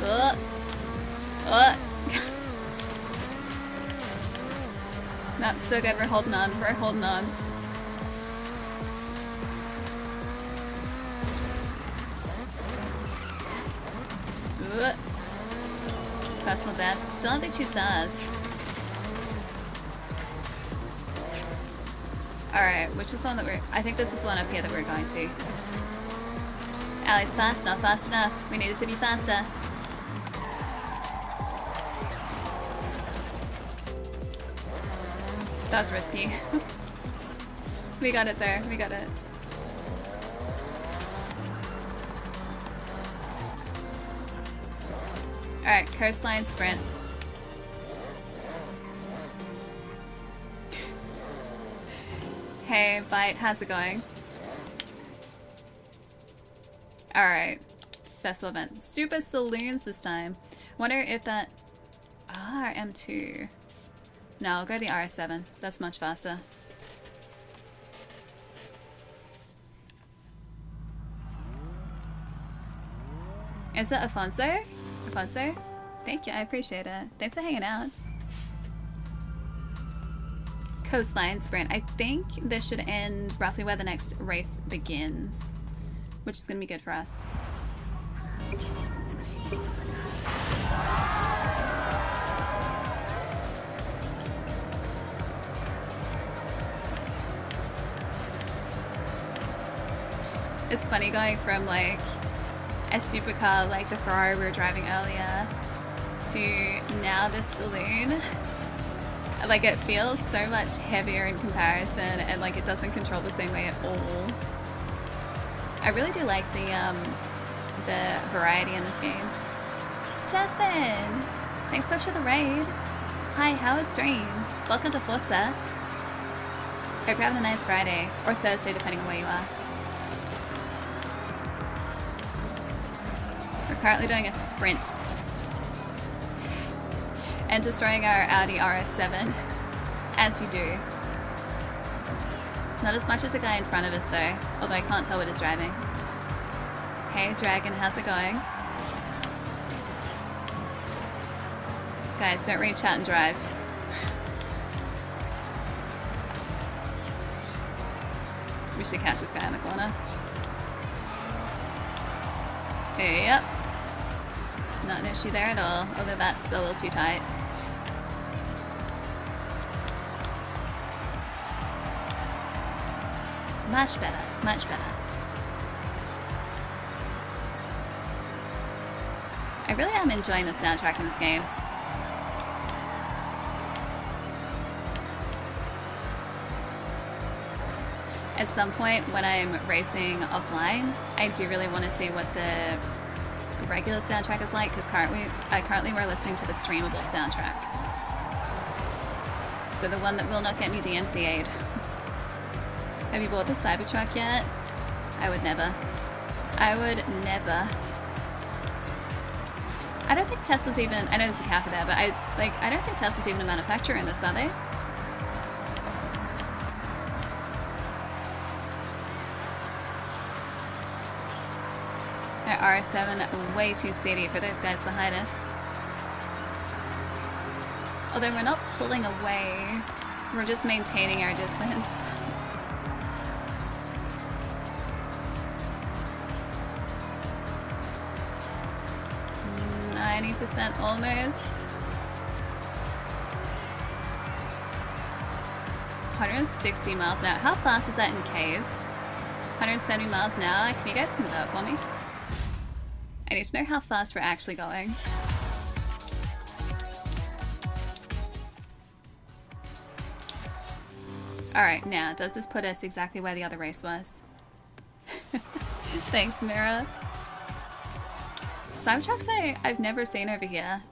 No, still good. We're holding on. We're holding on. Personal best. Still only 2 stars. Alright, which is the one that we're... I think this is the one up here that we're going to. Alex, fast, not fast enough. We need it to be faster. That was risky. We got it there. We got it. Alright, coastline sprint. Hey, Bite, how's it going? Alright. Festival event. Super saloons this time. Wonder if that... Ah, M2. No, I'll go the RS7. That's much faster. Is that Afonso? Afonso? Thank you, I appreciate it. Thanks for hanging out. Coastline sprint. I think this should end roughly where the next race begins, which is going to be good for us. It's funny going from like a supercar like the Ferrari we were driving earlier to now this saloon. Like it feels so much heavier in comparison and like it doesn't control the same way at all. I really do like the variety in this game. Stefan! Thanks so much for the raid. Hi, how was stream? Welcome to Forza. Hope you're having a nice Friday. Or Thursday, depending on where you are. We're currently doing a sprint. And destroying our Audi RS7. As you do. Not as much as the guy in front of us though, although I can't tell what he's driving. Hey Dragon, how's it going? Guys, don't reach out and drive. We should catch this guy in the corner. Yep. Not an issue there at all, although that's a little too tight. Much better, much better. I really am enjoying the soundtrack in this game. At some point when I'm racing offline, I do really want to see what the regular soundtrack is like, because currently we're listening to the streamable soundtrack. So the one that will not get me DMCA'd. Have you bought the Cybertruck yet? I would never. I would never. I don't think Tesla's even... I know there's a cafe there, but I don't think Tesla's even a manufacturer in this, are they? Our RS7 way too speedy for those guys behind us. Although we're not pulling away, we're just maintaining our distance. 90% almost. 160 miles an hour. How fast is that in Ks? 170 miles an hour. Can you guys convert for me? I need to know how fast we're actually going. Alright, now, does this put us exactly where the other race was? Thanks, Mira. Cybertrucks I've never seen over here.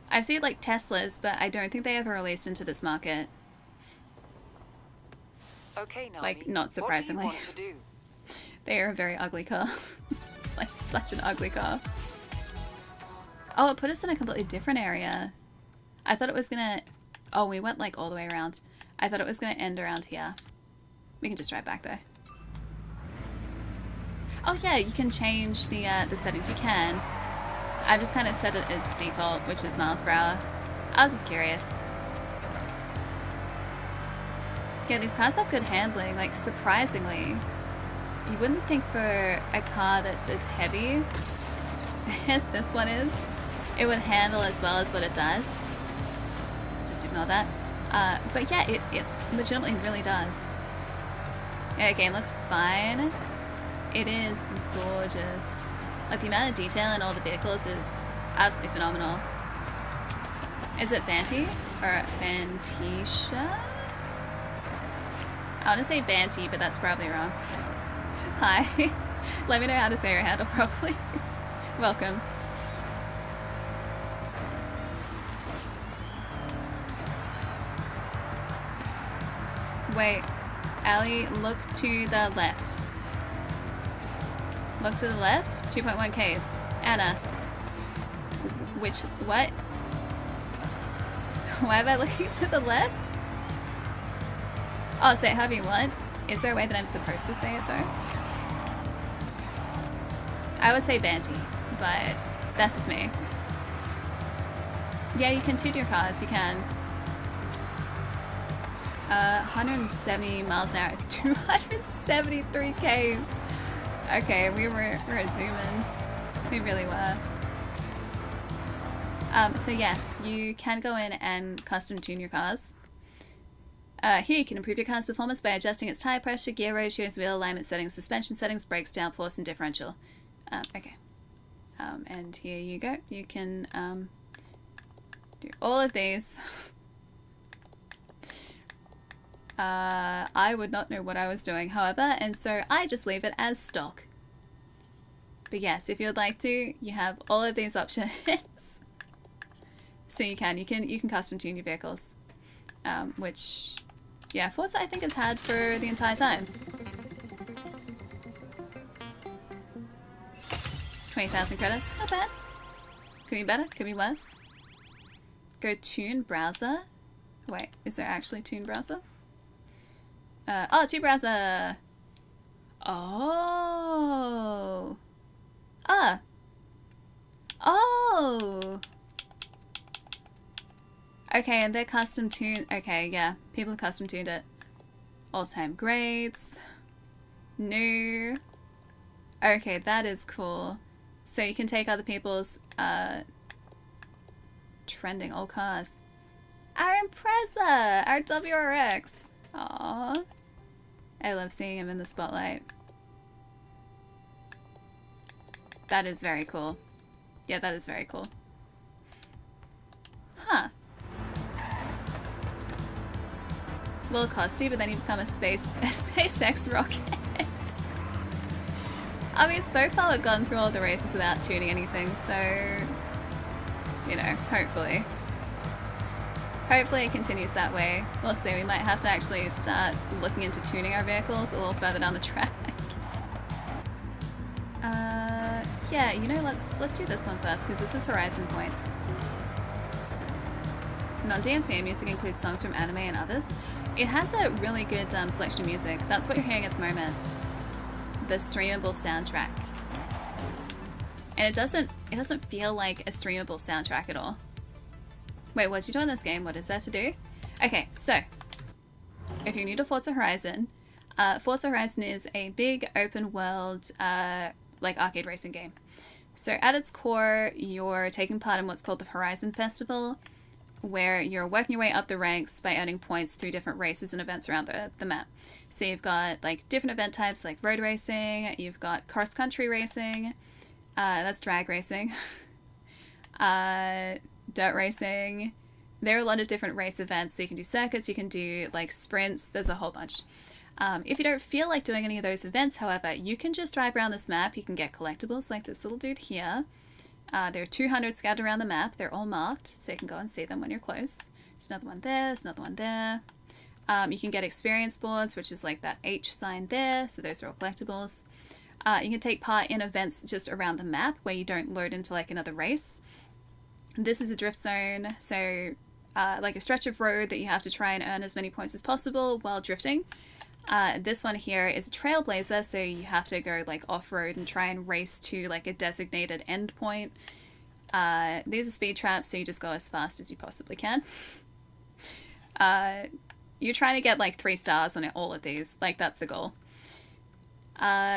I've seen like Teslas, but I don't think they ever released into this market. Okay, Nani, like, not surprisingly. What do you want to do? They are a very ugly car. Like, such an ugly car. Oh, it put us in a completely different area. I thought it was gonna... Oh, we went like all the way around. I thought it was gonna end around here. We can just drive back though. Oh yeah, you can change the settings. You can. I've just kind of set it as default, which is miles per hour. I was just curious. Yeah, these cars have good handling, like surprisingly. You wouldn't think for a car that's as heavy as this one is, it would handle as well as what it does. Just ignore that. But yeah, it legitimately really does. Yeah, game looks fine. It is gorgeous. Like, the amount of detail in all the vehicles is absolutely phenomenal. Is it Banty? Or Bantisha? I want to say Banty, but that's probably wrong. Hi. Let me know how to say your handle properly. Welcome. Wait, Allie, look to the left. Look to the left? 2.1 Ks. Anna. What? Why am I looking to the left? Oh, say it however you want. Is there a way that I'm supposed to say it though? I would say Banty, but that's just me. Yeah, you can tune your cars, you can. 170 miles an hour is 273 Ks. Okay, we're zooming. We really were. So yeah, you can go in and custom tune your cars. Here you can improve your car's performance by adjusting its tire pressure, gear ratios, wheel alignment settings, suspension settings, brakes, downforce, and differential. Okay. And here you go. You can do all of these. I would not know what I was doing, however, and so I just leave it as stock. But yes, if you'd like to, you have all of these options. So you can custom tune your vehicles, which, yeah, Forza I think has had for the entire time. 20,000 credits, not bad. Could be better, could be worse. Go tune browser. Wait, is there actually tune browser? Oh, tune browser. Oh. Oh. Okay, and they're custom tuned. Okay, yeah, people custom tuned it. All-time grades. New. Okay, that is cool. So you can take other people's trending old cars. Our Impreza! Our WRX! Aww. I love seeing him in the spotlight. That is very cool. Yeah, that is very cool. Huh. Will cost you, but then you become a SpaceX rocket. I mean, so far we've gone through all the races without tuning anything, so, you know, hopefully. Hopefully it continues that way. We'll see, we might have to actually start looking into tuning our vehicles a little further down the track. Yeah, you know, let's do this one first, because this is Horizon points. Non-DMCA music includes songs from anime and others. It has a really good selection of music. That's what you're hearing at the moment. The streamable soundtrack. And it doesn't feel like a streamable soundtrack at all. Wait, what you do in this game? What is there to do? Okay, so if you're new to Forza Horizon, Forza Horizon is a big open world like arcade racing game. So at its core, you're taking part in what's called the Horizon Festival, where you're working your way up the ranks by earning points through different races and events around the map. So you've got like different event types like road racing, you've got cross-country racing, that's drag racing, dirt racing. There are a lot of different race events, so you can do circuits, you can do like sprints, there's a whole bunch. If you don't feel like doing any of those events, however, you can just drive around this map. You can get collectibles like this little dude here. There are 200 scattered around the map. They're all marked, so you can go and see them when you're close. There's another one there, there's another one there. You can get experience boards, which is like that H sign there, so those are all collectibles. You can take part in events just around the map where you don't load into like another race. This is a drift zone, so like a stretch of road that you have to try and earn as many points as possible while drifting. This one here is a trailblazer, so you have to go like off-road and try and race to like a designated endpoint. These are speed traps, so you just go as fast as you possibly can. You're trying to get like 3 stars on all of these, like that's the goal.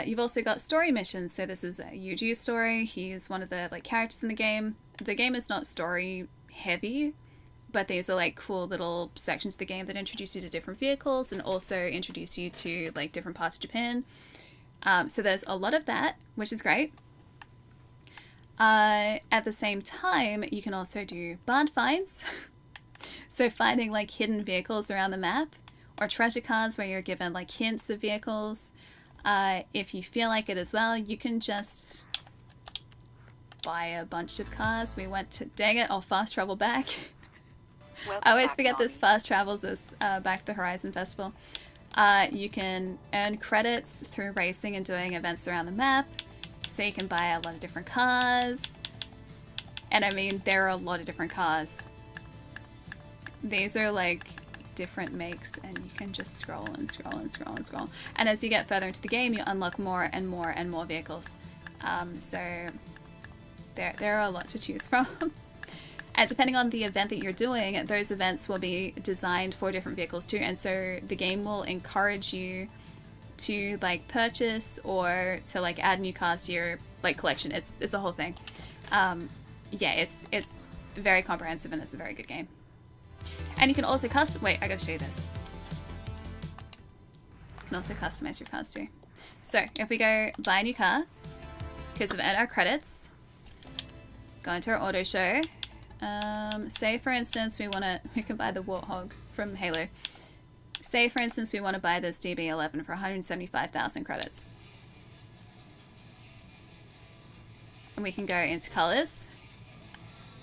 You've also got story missions, so this is Yuji's story. He's one of the like characters in the game. The game is not story heavy, but these are like cool little sections of the game that introduce you to different vehicles and also introduce you to like different parts of Japan. So there's a lot of that, which is great. At the same time, you can also do barn finds. So finding like hidden vehicles around the map, or treasure cards where you're given like hints of vehicles. If you feel like it as well, you can just buy a bunch of cars. We went to, dang it, I'll fast travel back. I always forget this fast travels us back to the Horizon Festival. You can earn credits through racing and doing events around the map, so you can buy a lot of different cars. And I mean, there are a lot of different cars. These are like different makes, and you can just scroll and scroll and scroll and scroll. And as you get further into the game, you unlock more and more and more vehicles. So there are a lot to choose from. And depending on the event that you're doing, those events will be designed for different vehicles too. And so the game will encourage you to like purchase or to like add new cars to your like collection. It's a whole thing. Yeah, it's very comprehensive and it's a very good game. And you can also wait, I gotta show you this. You can also customize your cars too. So if we go buy a new car, because we've earned our credits, go into our auto show. Say for instance we can buy the Warthog from Halo. Say for instance we want to buy this DB11 for 175,000 credits. And we can go into colors.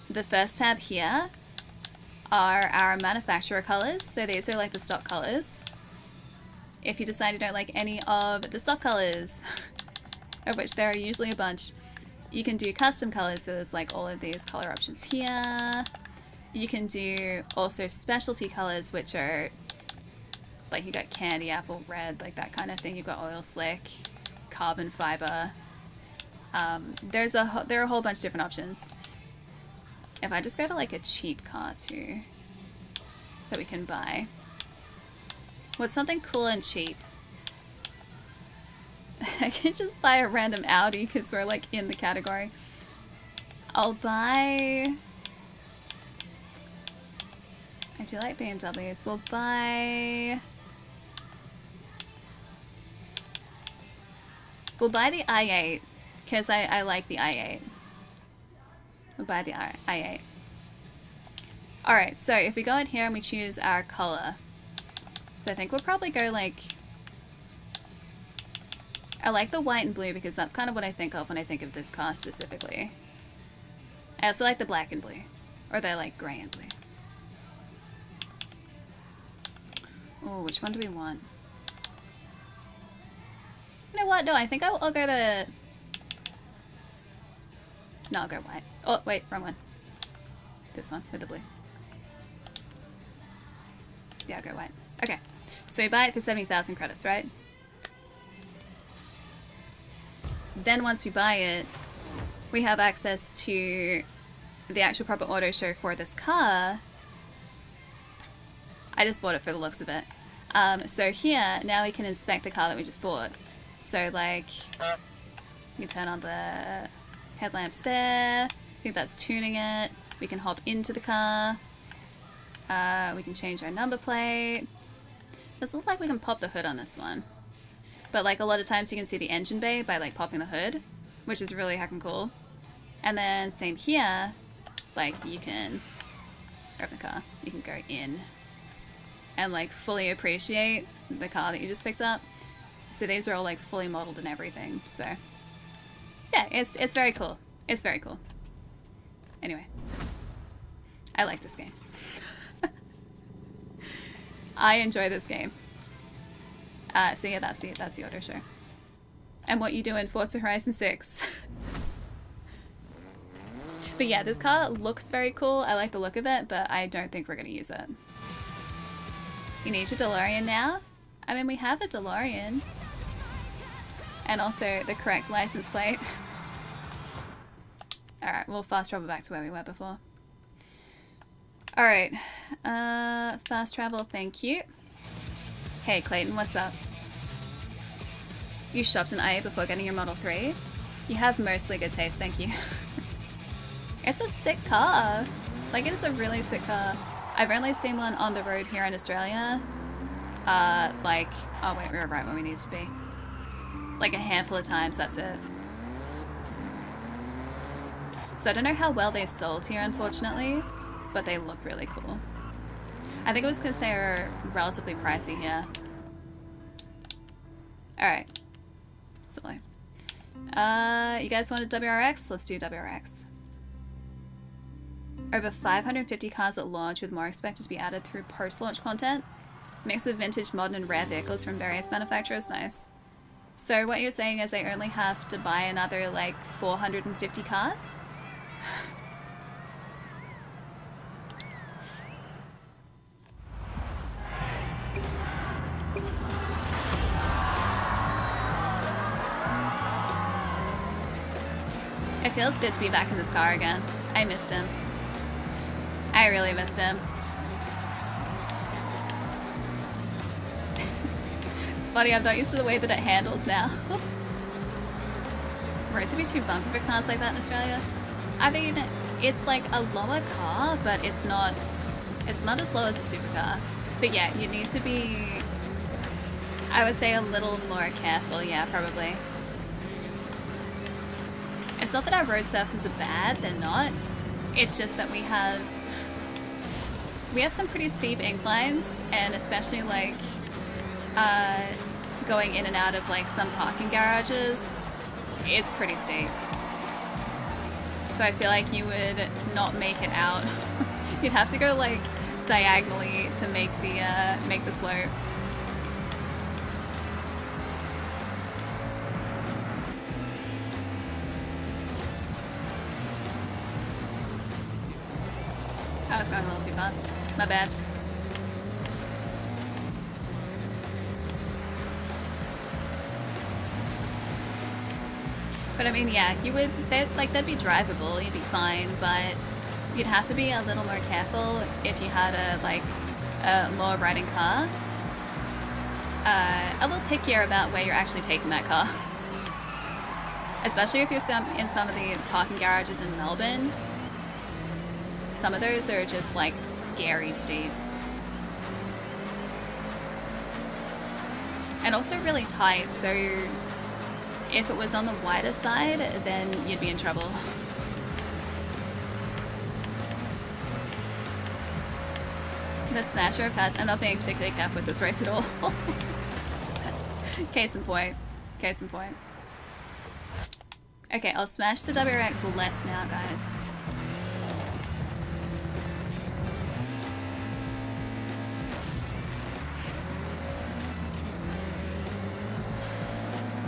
The first tab here are our manufacturer colors. So these are like the stock colors. If you decide you don't like any of the stock colors, of which there are usually a bunch, you can do custom colors. So there's like all of these color options here. You can do also specialty colors, which are like you got candy apple red, like that kind of thing. You've got oil slick, carbon fiber. There are a whole bunch of different options. If I just go to like a cheap car too, that we can buy. What's something cool and cheap? I can just buy a random Audi because we're like in the category. I'll buy... I do like BMWs. We'll buy the i8 because I like the i8. We'll buy the i8. Alright, so if we go in here and we choose our color. So I think we'll probably go like... I like the white and blue because that's kind of what I think of when I think of this car specifically. I also like the black and blue. Or they're like grey and blue. Oh, which one do we want? You know what? No, I think I'll go the... No, I'll go white. Oh, wait, wrong one. This one with the blue. Yeah, I'll go white. Okay, so we buy it for 70,000 credits, right? Then once we buy it, we have access to the actual proper auto show for this car. I just bought it for the looks of it. So here, now we can inspect the car that we just bought. So like, we can turn on the headlamps there. I think that's tuning it. We can hop into the car. We can change our number plate. Doesn't look like we can pop the hood on this one. But like a lot of times you can see the engine bay by like popping the hood, which is really heckin' cool. And then same here, like you can open the car, you can go in and like fully appreciate the car that you just picked up. So these are all like fully modeled and everything. So yeah, it's very cool. It's very cool. Anyway, I like this game. I enjoy this game. So yeah, that's the auto show. And what you do in Forza Horizon 6. But yeah, this car looks very cool. I like the look of it, but I don't think we're going to use it. You need your DeLorean now? I mean, we have a DeLorean. And also the correct license plate. Alright, we'll fast travel back to where we were before. Alright. Fast travel, thank you. Hey Clayton, what's up? You shopped an IA before getting your Model 3? You have mostly good taste, thank you. It's a sick car. Like, it is a really sick car. I've only seen one on the road here in Australia. Like, oh wait, we were right where we needed to be. Like a handful of times, that's it. So I don't know how well they sold here, unfortunately, but they look really cool. I think it was because they were relatively pricey here. Alright. So, you guys wanted WRX? Let's do WRX. Over 550 cars at launch, with more expected to be added through post-launch content. Mix of vintage, modern, and rare vehicles from various manufacturers. Nice. So what you're saying is they only have to buy another, like, 450 cars? It feels good to be back in this car again. I missed him. I really missed him. It's funny, I'm not used to the way that it handles now. Roads would be too bumpy for cars like that in Australia. I mean, it's like a lower car, but it's not as low as a supercar. But yeah, you need to be, I would say, a little more careful, yeah, probably. It's not that our road surfaces are bad, they're not. It's just that we have some pretty steep inclines, and especially like going in and out of like some parking garages, it's pretty steep. So I feel like you would not make it out. You'd have to go like diagonally to make the slope. I was going a little too fast. My bad. But I mean, yeah, you would, that'd be drivable, you'd be fine, but you'd have to be a little more careful if you had a lower riding car. A little pickier about where you're actually taking that car. Especially if you're in some of the parking garages in Melbourne. Some of those are just like scary steep. And also really tight, so if it was on the wider side, then you'd be in trouble. The smasher of cars. I'm not being particularly careful with this race at all. Case in point. Case in point. Okay, I'll smash the WRX less now, guys.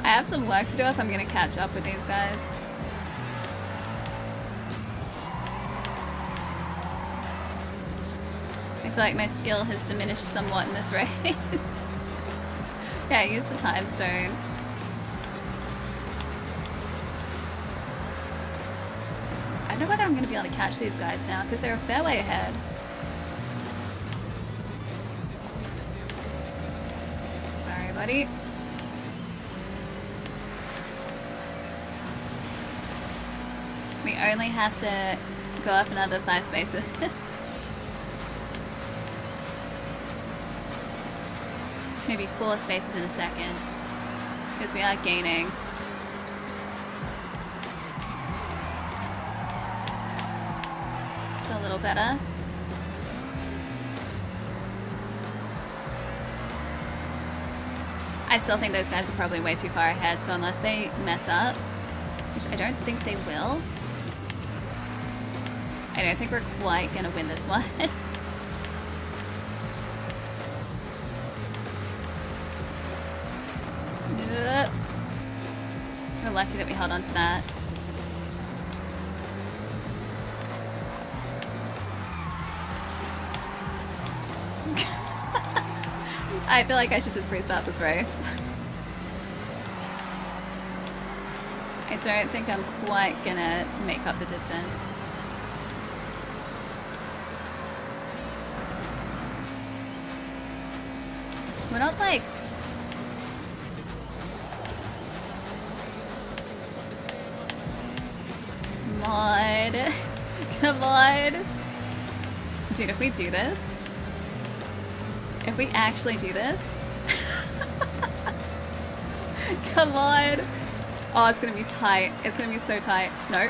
I have some work to do if I'm gonna catch up with these guys. I feel like my skill has diminished somewhat in this race. Yeah, use the time stone. I don't know whether I'm gonna be able to catch these guys now because they're a fair way ahead. Sorry, buddy. We only have to go up another 5 spaces. Maybe 4 spaces in a second. Because we are gaining. It's a little better. I still think those guys are probably way too far ahead, so unless they mess up, which I don't think they will, I don't think we're quite gonna win this one. We're lucky that we held on to that. I feel like I should just restart this race. I don't think I'm quite gonna make up the distance. We're not like... Come on. Come on. Dude, if we do this... If we actually do this... Come on! Oh, it's gonna be tight. It's gonna be so tight. No.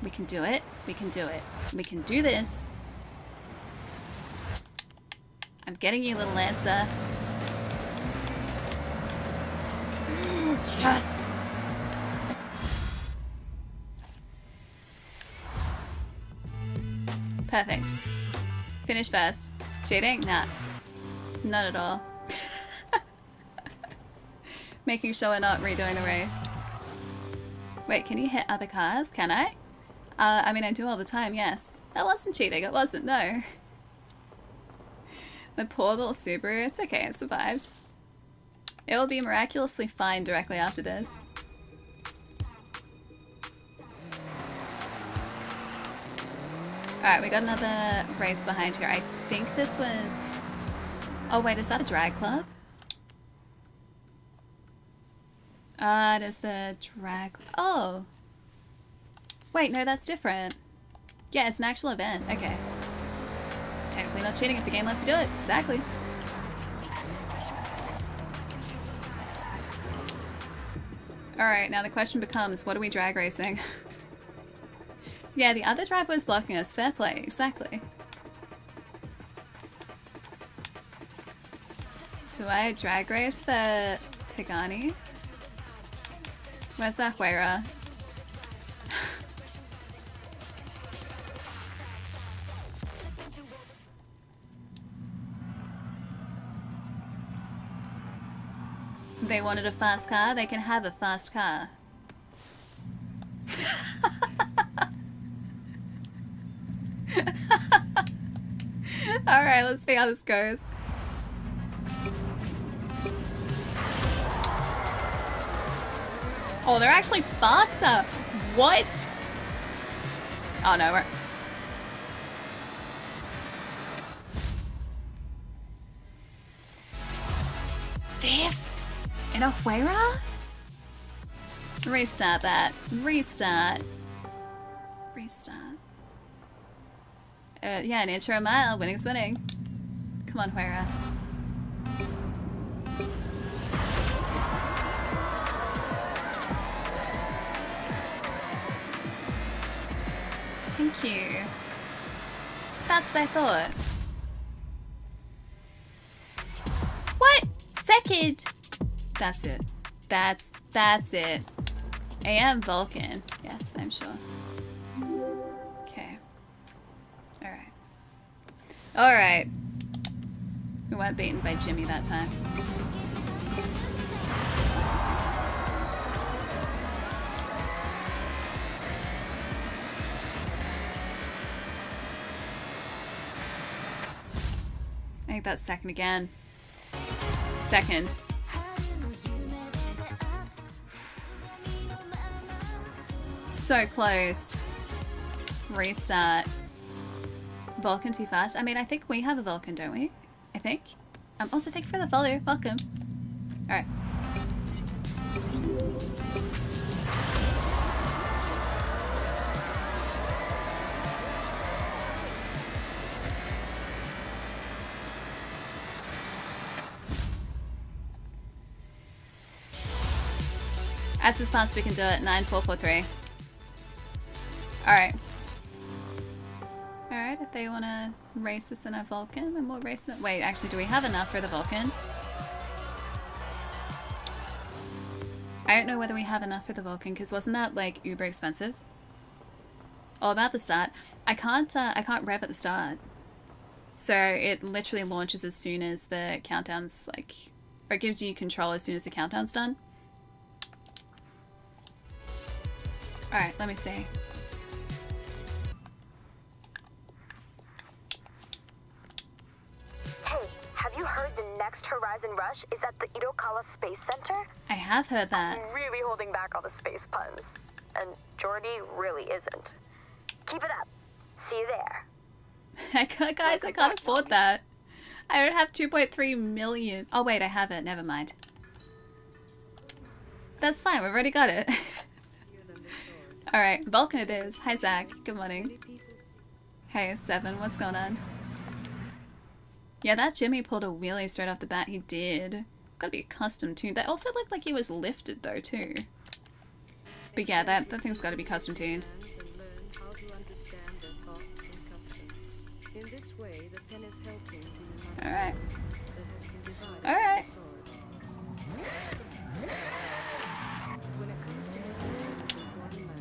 We can do it. We can do it. We can do this. I'm getting you, little Lancer. Yes! Perfect. Finish first. Cheating? Nah. Not at all. Making sure we're not redoing the race. Wait, can you hit other cars? Can I? I mean, I do all the time, yes. That wasn't cheating, it wasn't, no. The poor little Subaru, it's okay, it survived. It will be miraculously fine directly after this. Alright, we got another race behind here. I think this was... Oh wait, is that a drag club? It is the drag... Oh! Wait, no, that's different. Yeah, it's an actual event. Okay. Technically not cheating if the game lets you do it. Exactly. Alright, now the question becomes, what are we drag racing? Yeah, the other driver was blocking us. Fair play. Exactly. Do I drag race the Pagani? Where's that Huera? They wanted a fast car, they can have a fast car. Alright, let's see how this goes. Oh, they're actually faster! What? Oh no, we're... Fifth? In a Huera? Restart that. Restart. Restart. Yeah, an inch or a mile. Winning's winning. Come on, Huera. Thank you. That's what I thought. What? Second? That's it. That's it. AM Vulcan. Yes, I'm sure. Okay. Alright. Alright. We weren't beaten by Jimmy that time. I think that's second again. Second. So close. Restart. Vulcan too fast? I mean, I think we have a Vulcan, don't we? I think. Also, thank you for the follow. Welcome. Alright. That's as fast as we can do it. 9443. Alright. Alright, if they want to race us in a Vulcan, then we'll race it. Wait, actually, do we have enough for the Vulcan? I don't know whether we have enough for the Vulcan, because wasn't that, like, uber expensive? All about the start. I can't rev at the start. So it literally launches as soon as the countdown's, like... Or it gives you control as soon as the countdown's done. Alright, let me see. Hey, have you heard the next Horizon Rush is at the Irokawa Space Center? I have heard that. I'm really holding back all the space puns. And Jordy really isn't. Keep it up. See you there. Guys, I can't afford that. I don't have 2.3 million. Oh wait, I have it. Never mind. That's fine. We've already got it. Alright, Vulcan it is. Hi Zach. Good morning. Hey, Seven. What's going on? Yeah, that Jimmy pulled a wheelie straight off the bat. He did. It's gotta be a custom tuned. That also looked like he was lifted though too. But yeah, that thing's gotta be custom tuned. Alright. Alright.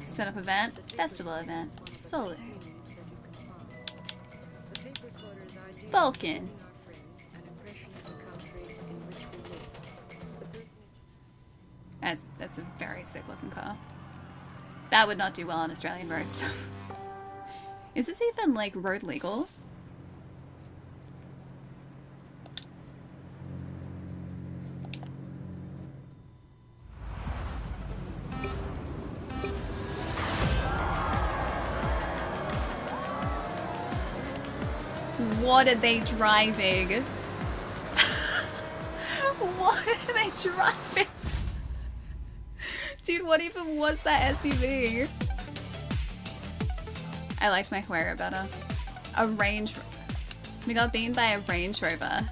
Set up event. Festival event. Solar. Vulcan. That's a very sick looking car. That would not do well on Australian roads. Is this even like road legal? What are they driving? What are they driving? Dude, what even was that SUV? I liked my Huero better. A Range Rover. We got beaten by a Range Rover.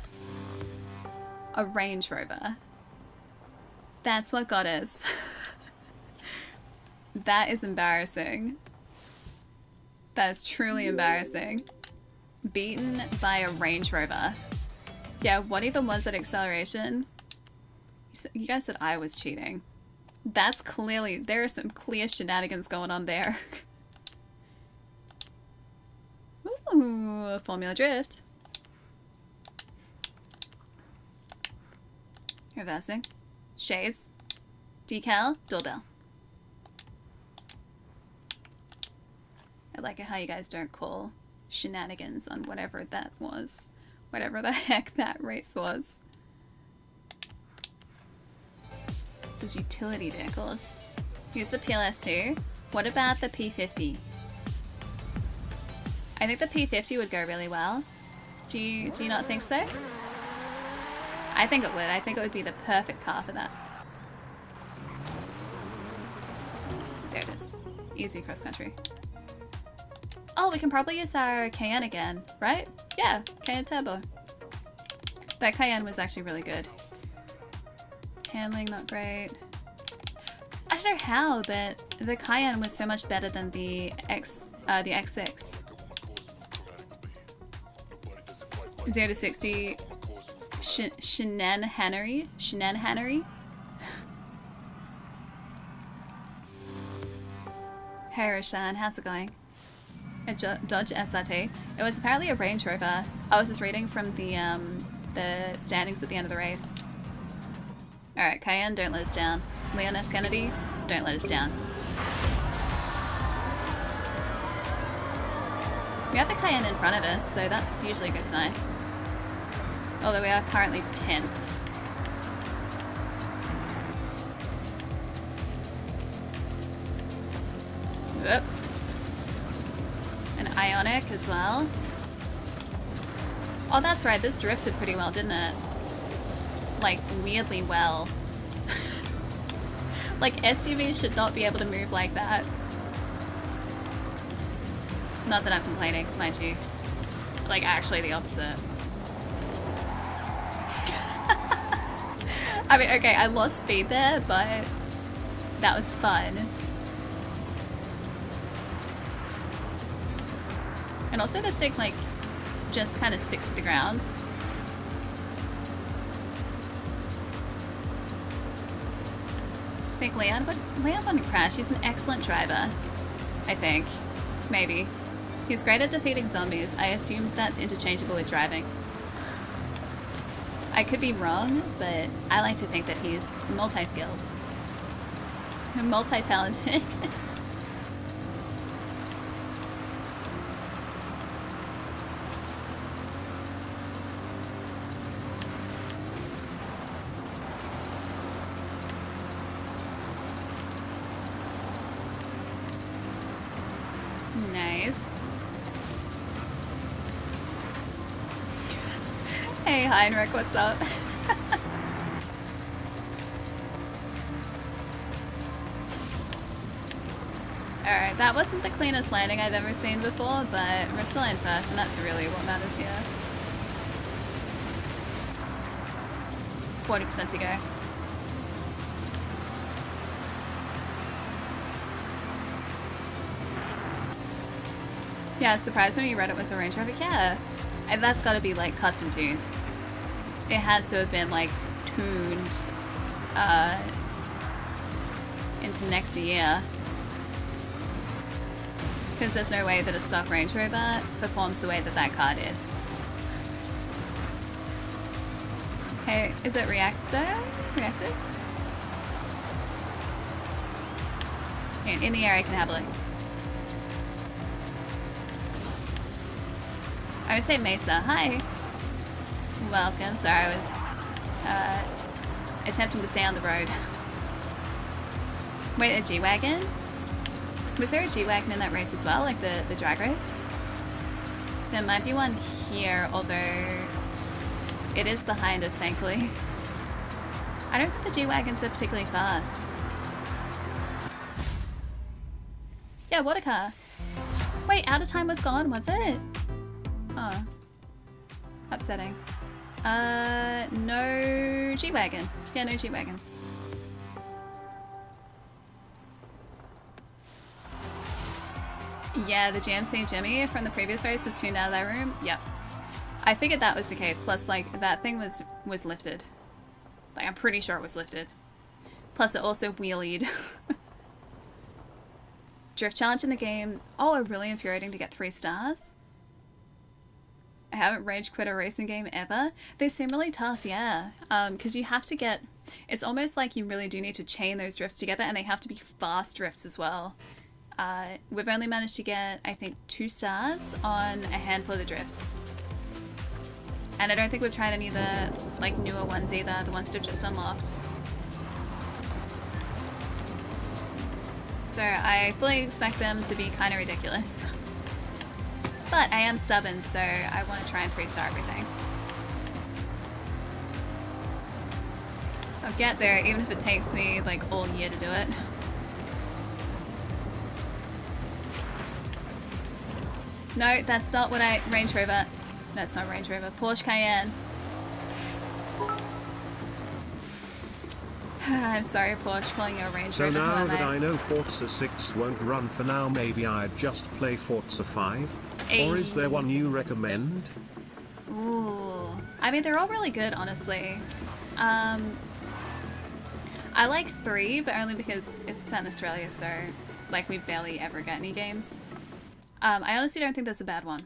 A Range Rover. That's what got us. That is embarrassing. That is truly embarrassing. Beaten by a Range Rover. Yeah, what even was that acceleration? You guys said I was cheating. That's clearly... There are some clear shenanigans going on there. Ooh, Formula Drift. Reversing. Shades. Decal. Doorbell. I like it how you guys don't call shenanigans on whatever that was. Whatever the heck that race was. This is utility vehicles. Here's the PLS2. What about the P50? I think the P50 would go really well. Do you not think so? I think it would. I think it would be the perfect car for that. There it is. Easy cross country. Oh, we can probably use our Cayenne again, right? Yeah, Cayenne Turbo. That Cayenne was actually really good. Handling, not great. I don't know how, but the Cayenne was so much better than the X6. 0 to 60. Shenanigans. Hey Roshan, how's it going? A Dodge SRT. It was apparently a Range Rover. I was just reading from the standings at the end of the race. Alright, Cayenne, don't let us down. Leon S. Kennedy, don't let us down. We have the Cayenne in front of us, so that's usually a good sign. Although we are currently 10th. Whoop. An Ionic as well. Oh, that's right, this drifted pretty well, didn't it? Like, weirdly well. Like, SUVs should not be able to move like that. Not that I'm complaining, mind you. Like, actually the opposite. I mean, okay, I lost speed there, but That was fun. And also this thing, like, just kind of sticks to the ground. I think Leon wouldn't crash. He's an excellent driver. I think. Maybe. He's great at defeating zombies. I assume that's interchangeable with driving. I could be wrong, but I like to think that he's multi-skilled. Multi-talented. Nice. Hey Heinrich, what's up? Alright, that wasn't the cleanest landing I've ever seen before, but we're still in first, and that's really what matters here. 40% to go. Yeah, I was surprised when you read it was a Range Rover. Yeah, and that's got to be like custom tuned. It has to have been like tuned into next year, because there's no way that a stock Range Rover performs the way that that car did. Hey, is it Reactor? Reactor? And in the air I can have a look. I would say Mesa. Hi. Welcome. Sorry, I was attempting to stay on the road. Wait, a G-Wagon? Was there a G-Wagon in that race as well, like the drag race? There might be one here, although it is behind us, thankfully. I don't think the G-Wagons are particularly fast. Yeah, what a car. Wait, out of time was gone, was it? Oh. Upsetting. No G-Wagon. Yeah, no G-Wagon. Yeah, the GMC Jimmy from the previous race was tuned out of that room. Yep. I figured that was the case. Plus, like, that thing was lifted. Like, I'm pretty sure it was lifted. Plus, it also wheelied. Drift challenge in the game. Oh, really infuriating to get 3 stars. I haven't rage quit a racing game ever. They seem really tough, yeah. Because you have to get... It's almost like you really do need to chain those drifts together, and they have to be fast drifts as well. We've only managed to get, I think, 2 stars on a handful of the drifts. And I don't think we've tried any of the, like, newer ones either, the ones that have just unlocked. So I fully expect them to be kind of ridiculous. But I am stubborn, so I want to try and 3-star everything. I'll get there, even if it takes me, like, all year to do it. No, that's not what I... Range Rover. That's not Range Rover. Porsche Cayenne. I'm sorry, Porsche, calling you a Range Rover. So now that I know Forza 6 won't run for now, maybe I'd just play Forza 5? Or is there one you recommend? Ooh. I mean, they're all really good, honestly. I like 3, but only because it's set in Australia, so, like, we barely ever get any games. I honestly don't think that's a bad one.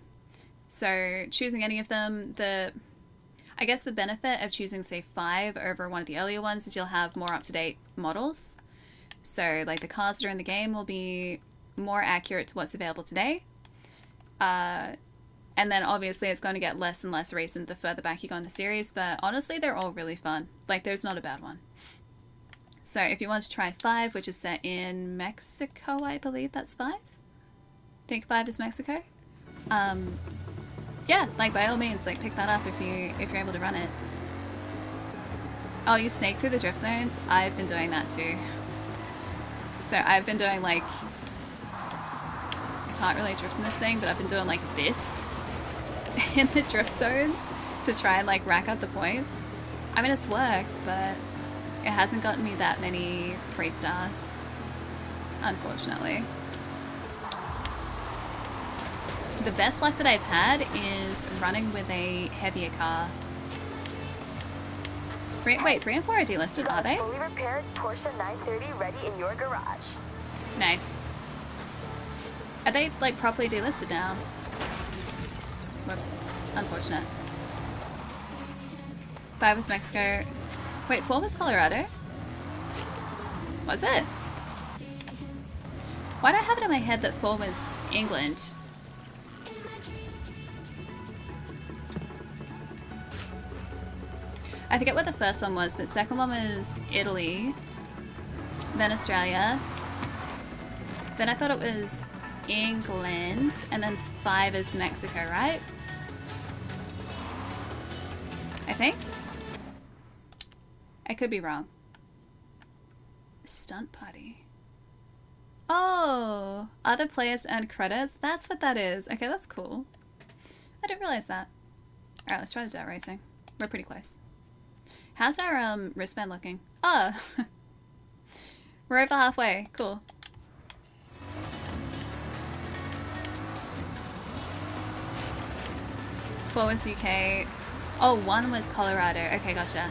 So, choosing any of them, I guess the benefit of choosing, say, 5 over one of the earlier ones is you'll have more up-to-date models. So, like, the cars that are in the game will be more accurate to what's available today. And then obviously it's going to get less and less recent the further back you go in the series, but honestly they're all really fun. Like, there's not a bad one. So if you want to try 5, which is set in Mexico, I believe that's 5? I think 5 is Mexico. Yeah, like, by all means, like, pick that up if you're able to run it. Oh, you snake through the drift zones? I've been doing that too. So I've been doing, like, I can't really drift in this thing, but I've been doing like this in the drift zones to try and, like, rack up the points. I mean, it's worked, but it hasn't gotten me that many 3 stars. unfortunately. The best luck that I've had is running with a heavier car. Wait, 3 and 4 are delisted, are they? Fully repaired Porsche 930 ready in your garage. Nice. Are they, like, properly delisted now? Whoops. Unfortunate. 5 was Mexico. Wait, 4 was Colorado? Was it? Why do I have it in my head that 4 was England? I forget what the first one was, but second one was Italy, then Australia, then I thought it was England, and then 5 is Mexico, right? I think? I could be wrong. Stunt party. Oh! Other players earn credits? That's what that is. Okay, that's cool. I didn't realize that. Alright, let's try the dirt racing. We're pretty close. How's our wristband looking? Oh! We're over halfway. Cool. Four was UK. Oh, 1 was Colorado. Okay, gotcha.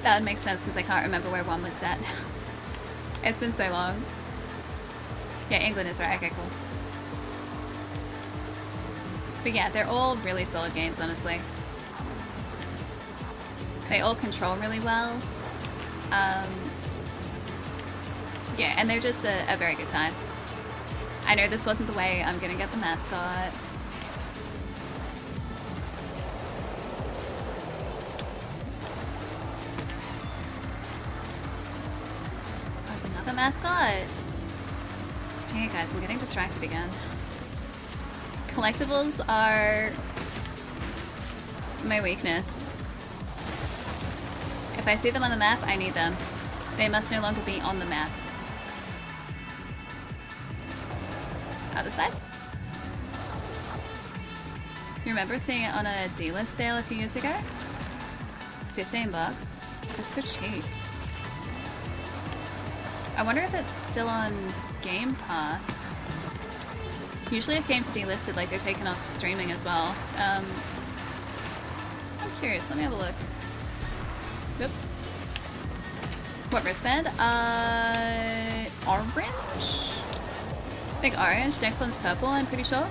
That would make sense because I can't remember where 1 was set. It's been so long. Yeah, England is right. Okay, cool. But yeah, they're all really solid games, honestly. They all control really well. Yeah, and they're just a very good time. I know this wasn't the way I'm gonna get the mascot. There's another mascot. Dang it, guys, I'm getting distracted again. Collectibles are my weakness. If I see them on the map, I need them. They must no longer be on the map. Other side? You remember seeing it on a D-list sale a few years ago? 15 bucks. That's so cheap. I wonder if it's still on Game Pass. Usually if games are delisted, like they're taken off streaming as well. I'm curious, let me have a look. Yep. What wristband? Orange? I think orange. Next one's purple, I'm pretty sure.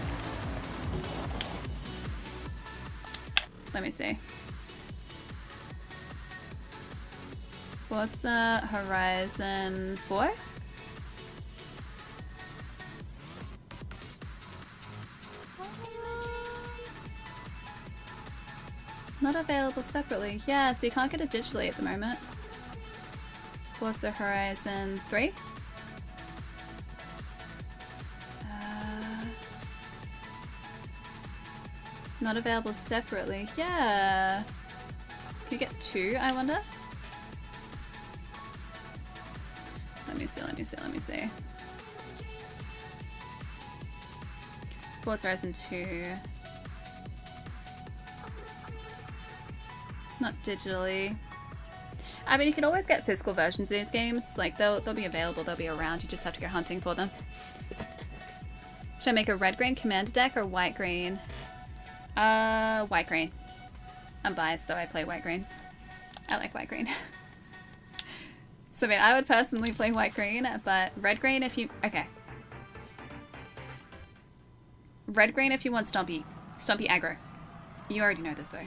Let me see. What's Horizon 4? Not available separately. Yeah, so you can't get it digitally at the moment. Forza Horizon 3? Not available separately. Yeah. Can you get 2, I wonder? Let me see. Forza Horizon 2. Not digitally. I mean, you can always get physical versions of these games. Like, they'll be available, they'll be around. You just have to go hunting for them. Should I make a red-green commander deck or white-green? White-green. I'm biased, though. I play white-green. I like white-green. So, I mean, I would personally play white-green, but red-green if you... Okay. Red-green if you want Stompy. Stompy aggro. You already know this, though.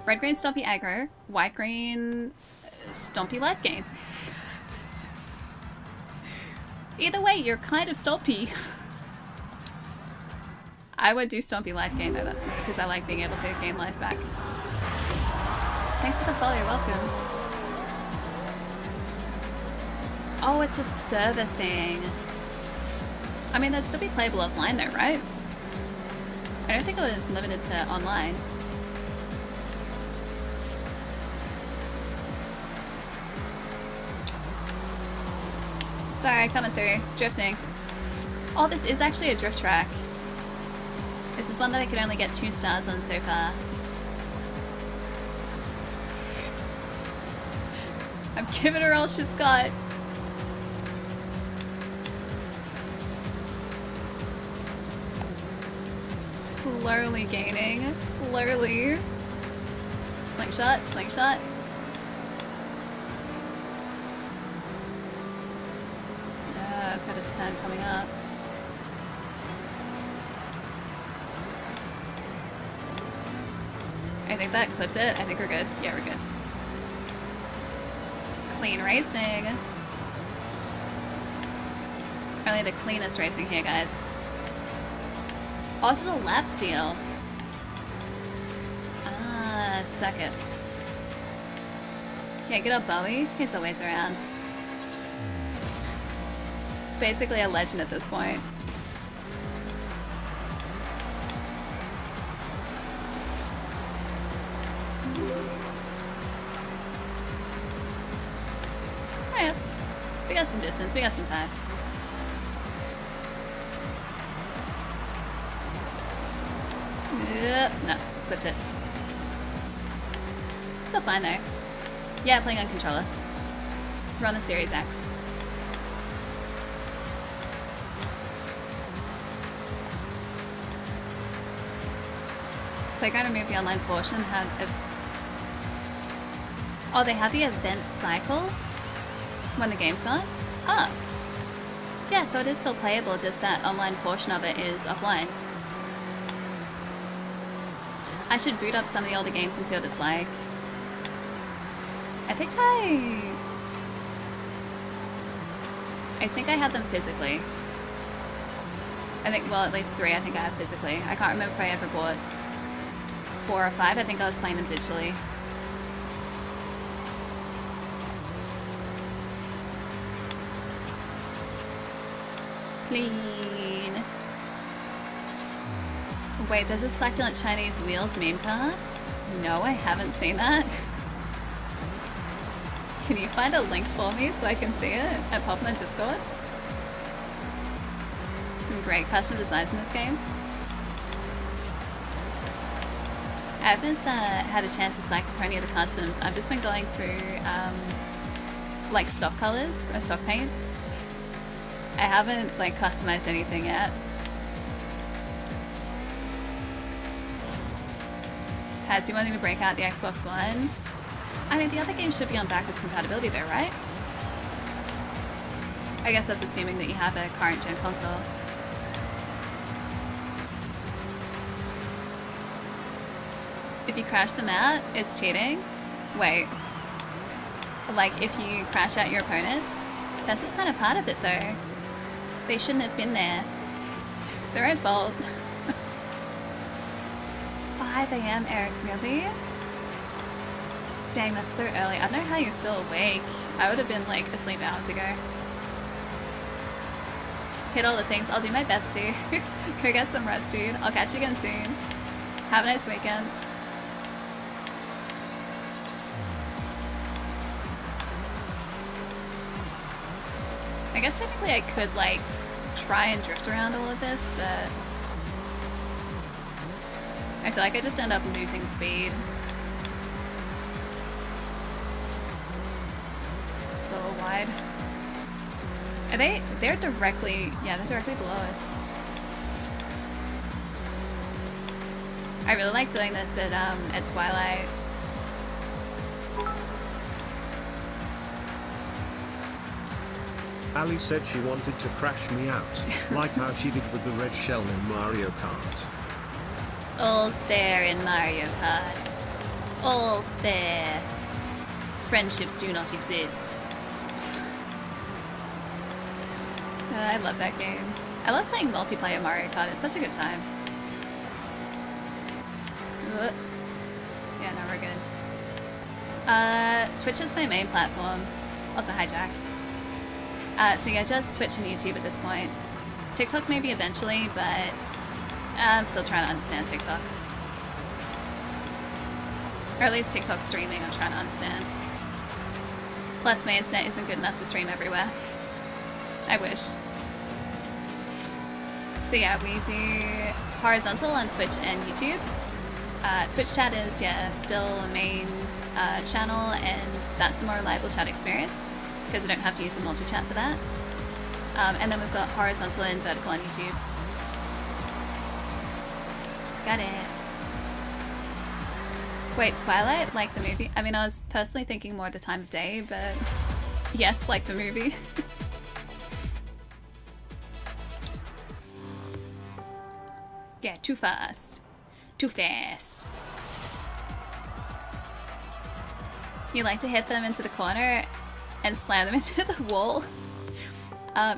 Red-green Stompy aggro. White-green... Stompy life gain. Either way, you're kind of Stompy. I would do Stompy life gain, though. That's me, because I like being able to gain life back. Thanks for the follow. You're welcome. Oh, it's a server thing. I mean, that'd still be playable offline, though, right? I don't think it was limited to online. Sorry, coming through. Drifting. Oh, this is actually a drift track. This is one that I could only get 2 stars on so far. I'm giving her all she's got. slowly gaining. Slowly. Slingshot, slingshot. I've got a turn coming up. I think that clipped it. I think we're good. Yeah, we're good. Clean racing. Only the cleanest racing here, guys. Also the lap steal. Ah, suck it. Yeah, get up, Bowie. He's always around. Basically a legend at this point. Oh yeah. We got some distance, we got some time. No, clipped it. Still fine though. Yeah, playing on controller. We're on the Series X. Playground removed the online portion. Oh, they have the event cycle when the game's gone? Oh. Yeah, so it is still playable, just that online portion of it is offline. I should boot up some of the older games and see what it's like. I think I had them physically. I think, well, at least 3 I think I have physically. I can't remember if I ever bought 4 or 5. I think I was playing them digitally. Clean. Wait, there's a succulent Chinese wheels meme car? No, I haven't seen that. Can you find a link for me so I can see it and pop in the Discord? Some great custom designs in this game. I haven't had a chance to cycle for any of the customs. I've just been going through like stock colors or stock paint. I haven't like customized anything yet. Has you wanting to break out the Xbox One? I mean, the other games should be on backwards compatibility though, right? I guess that's assuming that you have a current gen console. If you crash them out, it's cheating? Wait. Like, if you crash out your opponents? That's just kind of part of it though. They shouldn't have been there. It's their own fault. 5 AM, Eric, really? Dang, that's so early. I don't know how you're still awake. I would have been like asleep hours ago. Hit all the things. I'll do my best to. Go get some rest, dude. I'll catch you again soon. Have a nice weekend. I guess technically I could like try and drift around all of this, but I feel like I just end up losing speed. It's a little wide. Are they're directly, yeah, they're directly below us. I really like doing this at Twilight. Ali said she wanted to crash me out, like how she did with the red shell in Mario Kart. All's fair in Mario Kart. All's fair. Friendships do not exist. I love that game. I love playing multiplayer Mario Kart. It's such a good time. Yeah, no, we're good. Twitch is my main platform. Also, hi, Jack. So yeah, just Twitch and YouTube at this point. TikTok maybe eventually, but I'm still trying to understand TikTok. Or at least TikTok streaming I'm trying to understand. Plus my internet isn't good enough to stream everywhere. I wish. So yeah, we do horizontal on Twitch and YouTube. Twitch chat is, yeah, still a main channel, and that's the more reliable chat experience, because I don't have to use the multi-chat for that. And then we've got horizontal and vertical on YouTube. Got it. Wait, Twilight, like the movie? I mean, I was personally thinking more the time of day, but yes, like the movie. Yeah, too fast. Too fast. You like to hit them into the corner and slam them into the wall?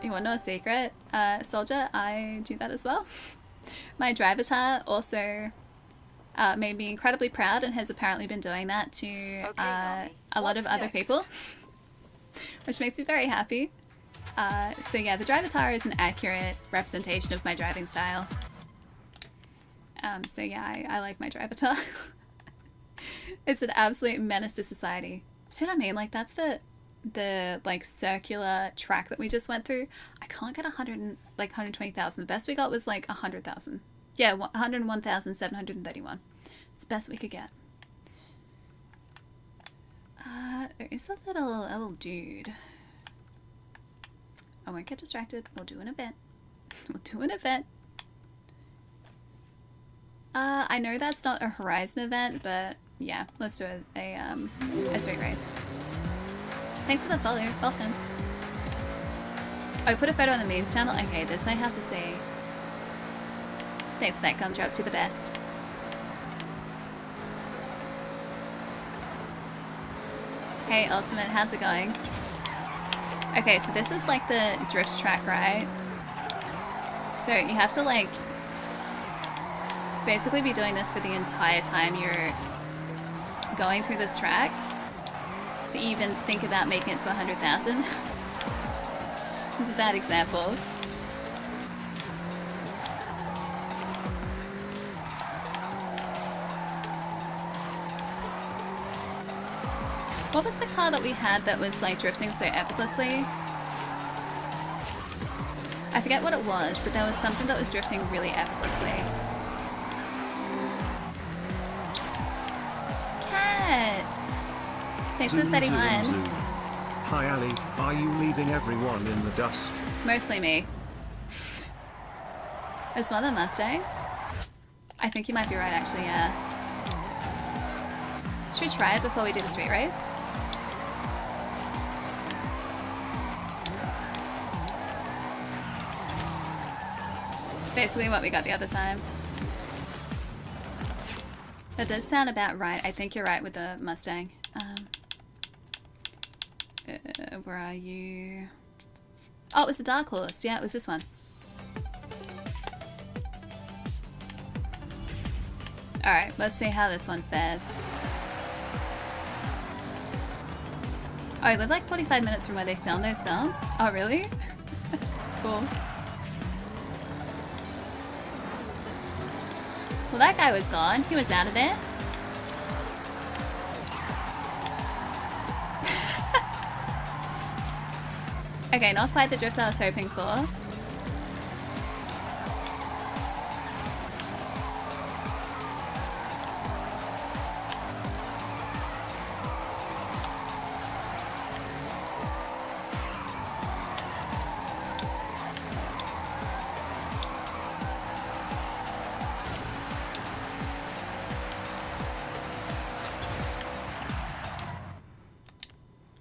You want to know a secret? Soldier, I do that as well. My drivatar also made me incredibly proud and has apparently been doing that to a lot of other people, which makes me very happy. So yeah, the drivatar is an accurate representation of my driving style. So yeah, I like my drivatar. It's an absolute menace to society. See what I mean? Like, that's the like circular track that we just went through. I can't get 120,000. The best we got was like 100,000. Yeah, 101,731. It's the best we could get. There is a little dude. I won't get distracted. We'll do an event. We'll do an event. I know that's not a Horizon event, but yeah, let's do a street race. Thanks for the follow. Welcome. Oh, I put a photo on the memes channel. Okay, this I have to say. Thanks for that, Gumdrops. You're the best. Hey, Ultimate, how's it going? Okay, so this is like the drift track, right? So you have to like basically be doing this for the entire time you're going through this track to even think about making it to 100,000. It's a bad example. What was the car that we had that was like drifting so effortlessly? I forget what it was, but there was something that was drifting really effortlessly. Cat! Thanks for the 31. Hi Ali, are you leaving everyone in the dust? Mostly me. Is one of the Mustangs? I think you might be right actually, yeah. Should we try it before we do the street race? It's basically what we got the other time. That did sound about right. I think you're right with the Mustang. Where are you? Oh, it was the Dark Horse. Yeah, it was this one. Alright, let's see how this one fares. Oh, I live like 45 minutes from where they filmed those films? Oh, really? Cool. Well, that guy was gone. He was out of there. Okay, not quite the drift I was hoping for.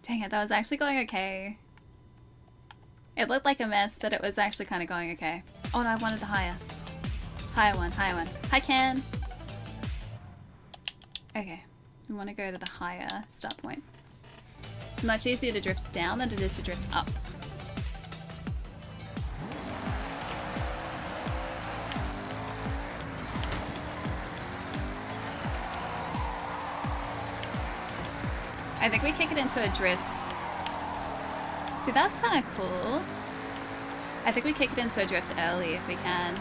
Dang it, that was actually going okay. It looked like a mess, but it was actually kind of going okay. Oh no, I wanted the higher. Higher one, higher one. Hi, Ken! Okay, we want to go to the higher start point. It's much easier to drift down than it is to drift up. I think we kick it into a drift. See, that's kind of cool. I think we kick it into a drift early if we can.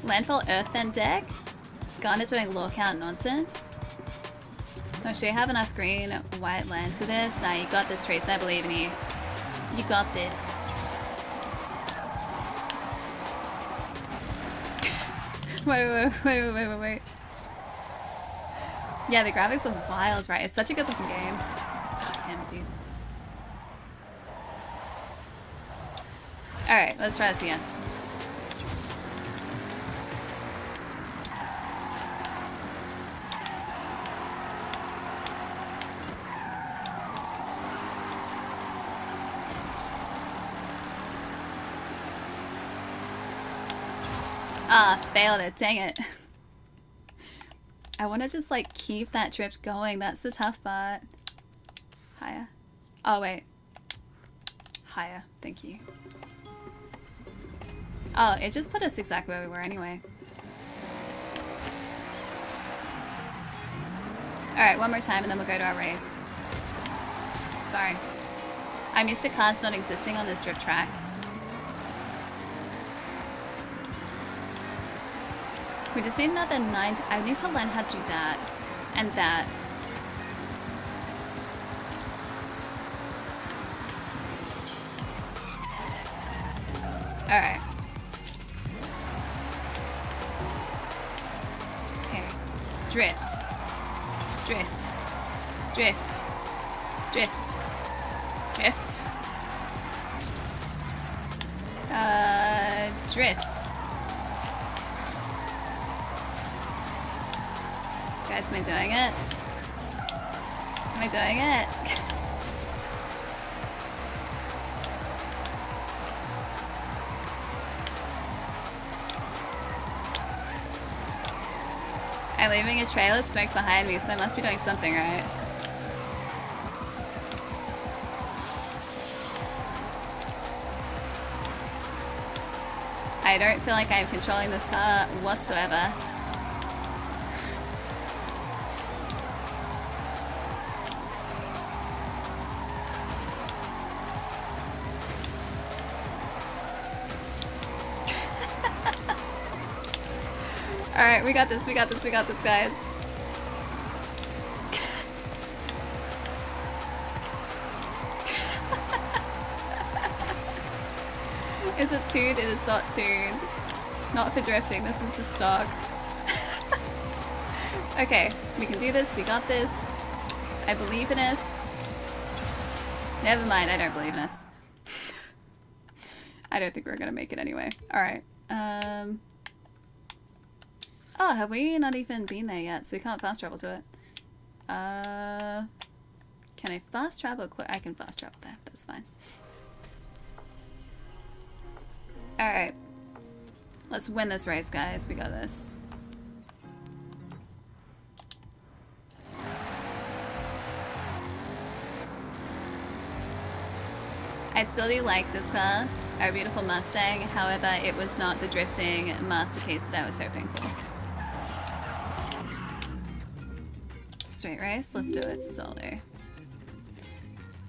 Landfall Earthbend deck? Garnet doing lockout nonsense? Don't you have enough green, white lands for this? Nah, you got this, Trace. I believe in you. You got this. Wait. Yeah, the graphics are wild, right? It's such a good looking game. God damn it, dude. Alright, let's try this again. Ah, failed it. Dang it. I want to just like keep that drift going. That's the tough part. Higher. Oh, wait. Higher. Thank you. Oh, it just put us exactly where we were anyway. Alright, one more time and then we'll go to our race. Sorry. I'm used to cars not existing on this drift track. We just need another 9. I need to learn how to do that. And that. Alright. Okay. Drift. Drift. Drift. Drift. Drift. Drift. Guys, am I doing it? Am I doing it? I'm leaving a trail of smoke behind me, so I must be doing something right. I don't feel like I'm controlling this car whatsoever. Alright, we got this, we got this, we got this, guys. Is it tuned? It is not tuned. Not for drifting, this is just stock. Okay, we can do this, we got this. I believe in us. Never mind, I don't believe in us. I don't think we're gonna make it anyway. Alright, oh, have we not even been there yet? So we can't fast travel to it. Can I fast travel? I can fast travel there. That's fine. Alright. Let's win this race, guys. We got this. I still do like this car. Our beautiful Mustang. However, it was not the drifting masterpiece that I was hoping for. Straight race? Let's do it solo.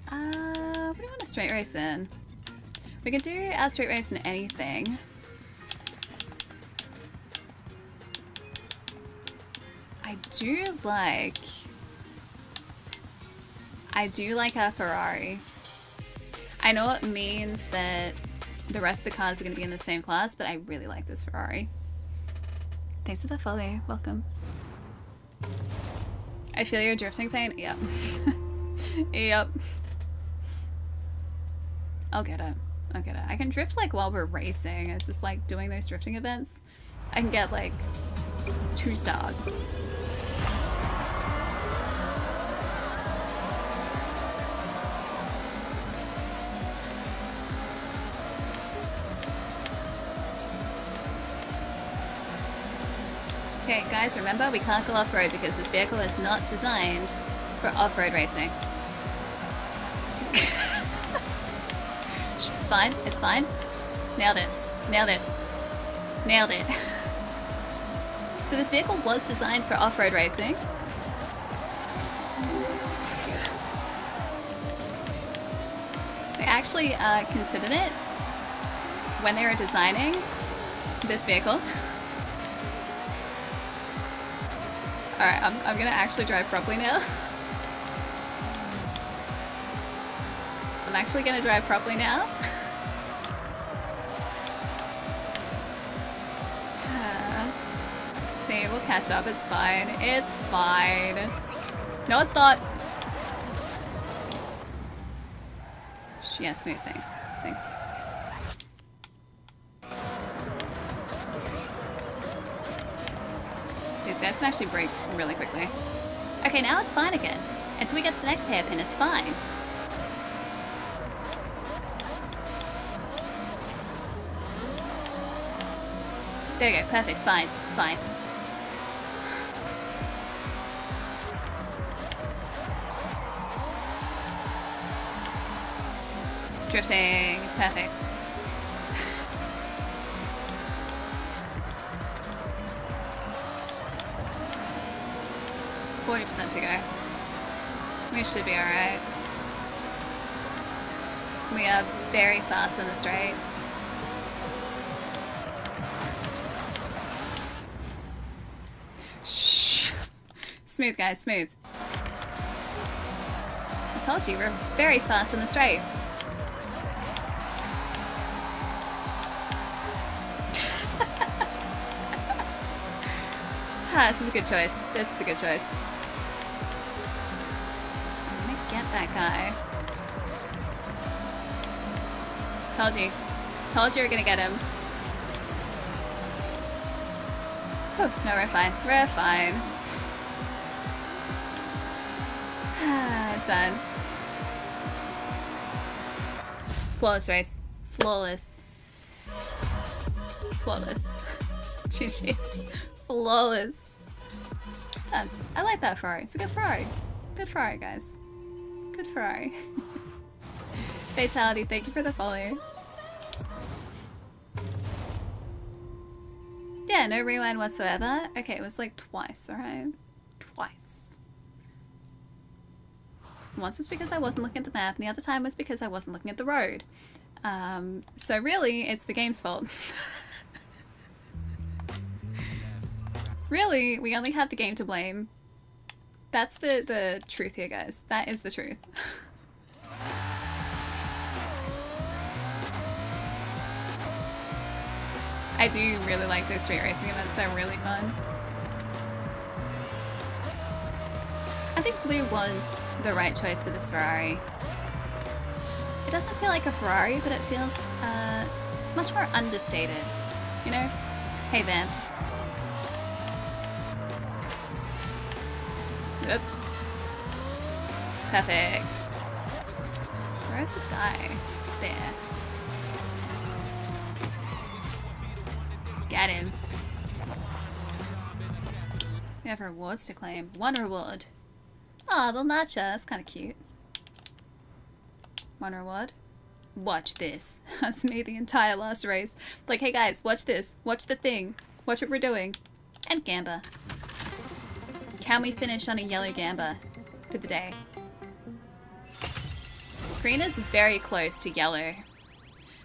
What do you want to straight race in? We can do our straight race in anything. I do like our Ferrari. I know it means that the rest of the cars are going to be in the same class, but I really like this Ferrari. Thanks for the follow. Welcome. I feel your drifting pain. Yep. Yep. I'll get it. I'll get it. I can drift like while we're racing. It's just like doing those drifting events. I can get like 2 stars. Okay, guys, remember we can't go off-road because this vehicle is not designed for off-road racing. It's fine, it's fine. Nailed it, nailed it, nailed it. So this vehicle was designed for off-road racing. They actually considered it when they were designing this vehicle. Alright, I'm gonna actually drive properly now. I'm actually gonna drive properly now. See, we'll catch up, it's fine. It's fine. No, it's not. Yeah, smooth, thanks. Thanks. These guys can actually brake really quickly. Okay, now it's fine again. Until we get to the next hairpin, it's fine. There you go, perfect, fine, fine. Drifting, perfect. %40 to go. We should be alright. We are very fast on the straight. Shh. Smooth, guys, smooth. I told you, we're very fast on the straight. Ah, this is a good choice. This is a good choice. I'm gonna get that guy. Told you. Told you we were gonna get him. Oh, no, we're fine. We're fine. Done. Flawless race. Flawless. Flawless. GG's. Flawless. Done. I like that Ferrari. It's a good Ferrari. Good Ferrari, guys. Good Ferrari. Fatality, thank you for the follow. Yeah, no rewind whatsoever. Okay, it was like twice, alright? Twice. Once was because I wasn't looking at the map, and the other time was because I wasn't looking at the road. So really, it's the game's fault. Really, we only have the game to blame. That's the truth here, guys. That is the truth. I do really like those street racing events. They're really fun. I think blue was the right choice for this Ferrari. It doesn't feel like a Ferrari, but it feels much more understated. You know? Hey, Vamp. Yep. Perfect. Where is this guy? There. Get him. We have rewards to claim. One reward. Aw, they'll match us. That's kind of cute. One reward. Watch this. That's me the entire last race. Like, hey guys, watch this. Watch the thing. Watch what we're doing. And Gamba. Can we finish on a yellow Gamba for the day? Green is very close to yellow.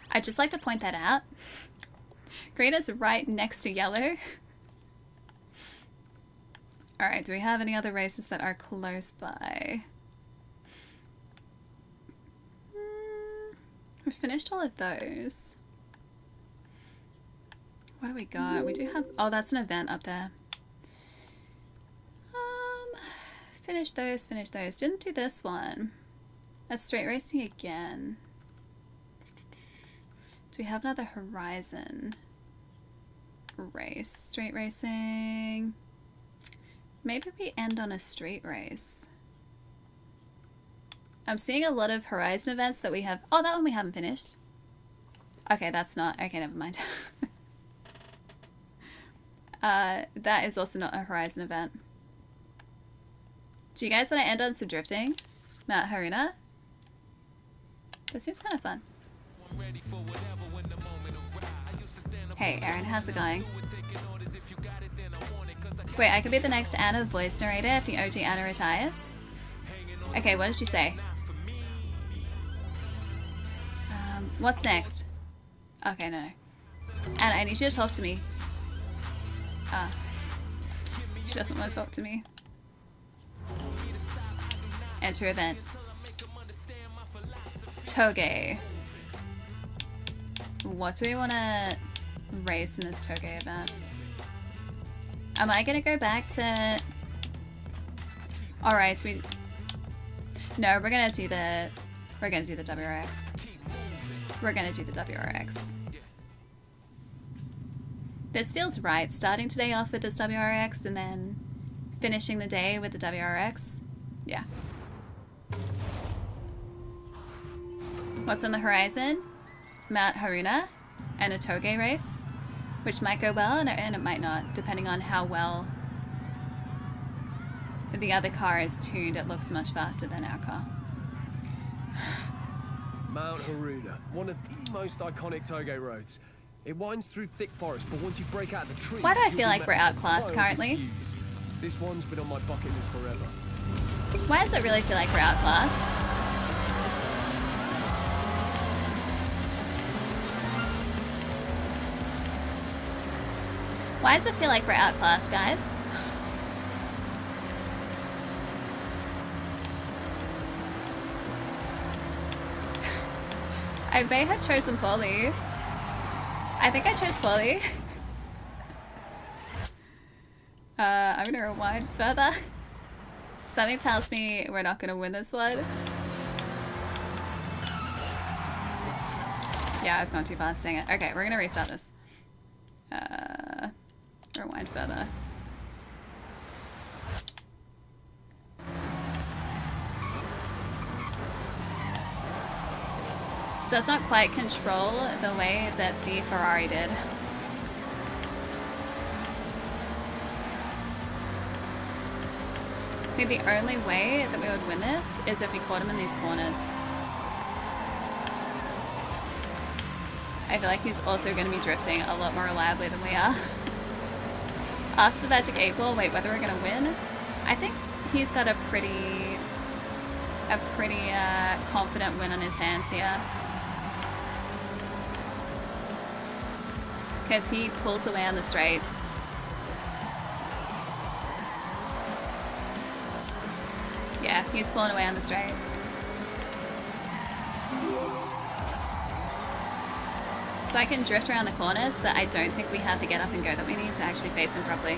I'd just like to point that out. Green is right next to yellow. Alright, do we have any other races that are close by? We've finished all of those. What do we got? We do have... Oh, that's an event up there. Finish those, finish those. Didn't do this one. That's straight racing again. Do we have another Horizon race? Straight racing. Maybe we end on a straight race. I'm seeing a lot of Horizon events that we have. Oh, that one we haven't finished. Okay, that's not. Okay, never mind. That is also not a Horizon event. Do you guys want to end on some drifting? Matt Haruna? That seems kind of fun. Hey, Aaron, how's it going? Wait, I could be the next Anna voice narrator if the OG Anna retires? Okay, what did she say? What's next? Okay, no. Anna, I need you to talk to me. Ah. She doesn't want to talk to me. Enter event. Toge. What do we want to race in this Toge event? Am I going to go back to... Alright, No, we're going to do the... We're going to do the WRX. We're going to do the WRX. This feels right, starting today off with this WRX and then finishing the day with the WRX. Yeah. What's on the horizon? Mount Haruna and a Toge race, which might go well and it might not, depending on how well the other car is tuned. It looks much faster than our car. Mount Haruna, one of the most iconic Toge roads. It winds through thick forest, but once you break out the trees... Why do I feel like we're outclassed wild currently? views. This one's been on my bucket list forever. Why does it really feel like we're outclassed? Why does it feel like we're outclassed, guys? I may have chosen poorly. I think I chose poorly. I'm gonna rewind further. Something tells me we're not gonna win this one. Yeah, I was going too fast, dang it. Okay, we're gonna restart this. Rewind further. So does not quite control the way that the Ferrari did. I think the only way that we would win this is if we caught him in these corners. I feel like he's also going to be drifting a lot more reliably than we are. Ask the Magic 8 Ball, wait, whether we're going to win? I think he's got a pretty confident win on his hands here. Because he pulls away on the straights. Yeah, he's pulling away on the straights. So I can drift around the corners, but I don't think we have the get up and go that we need to actually face him properly.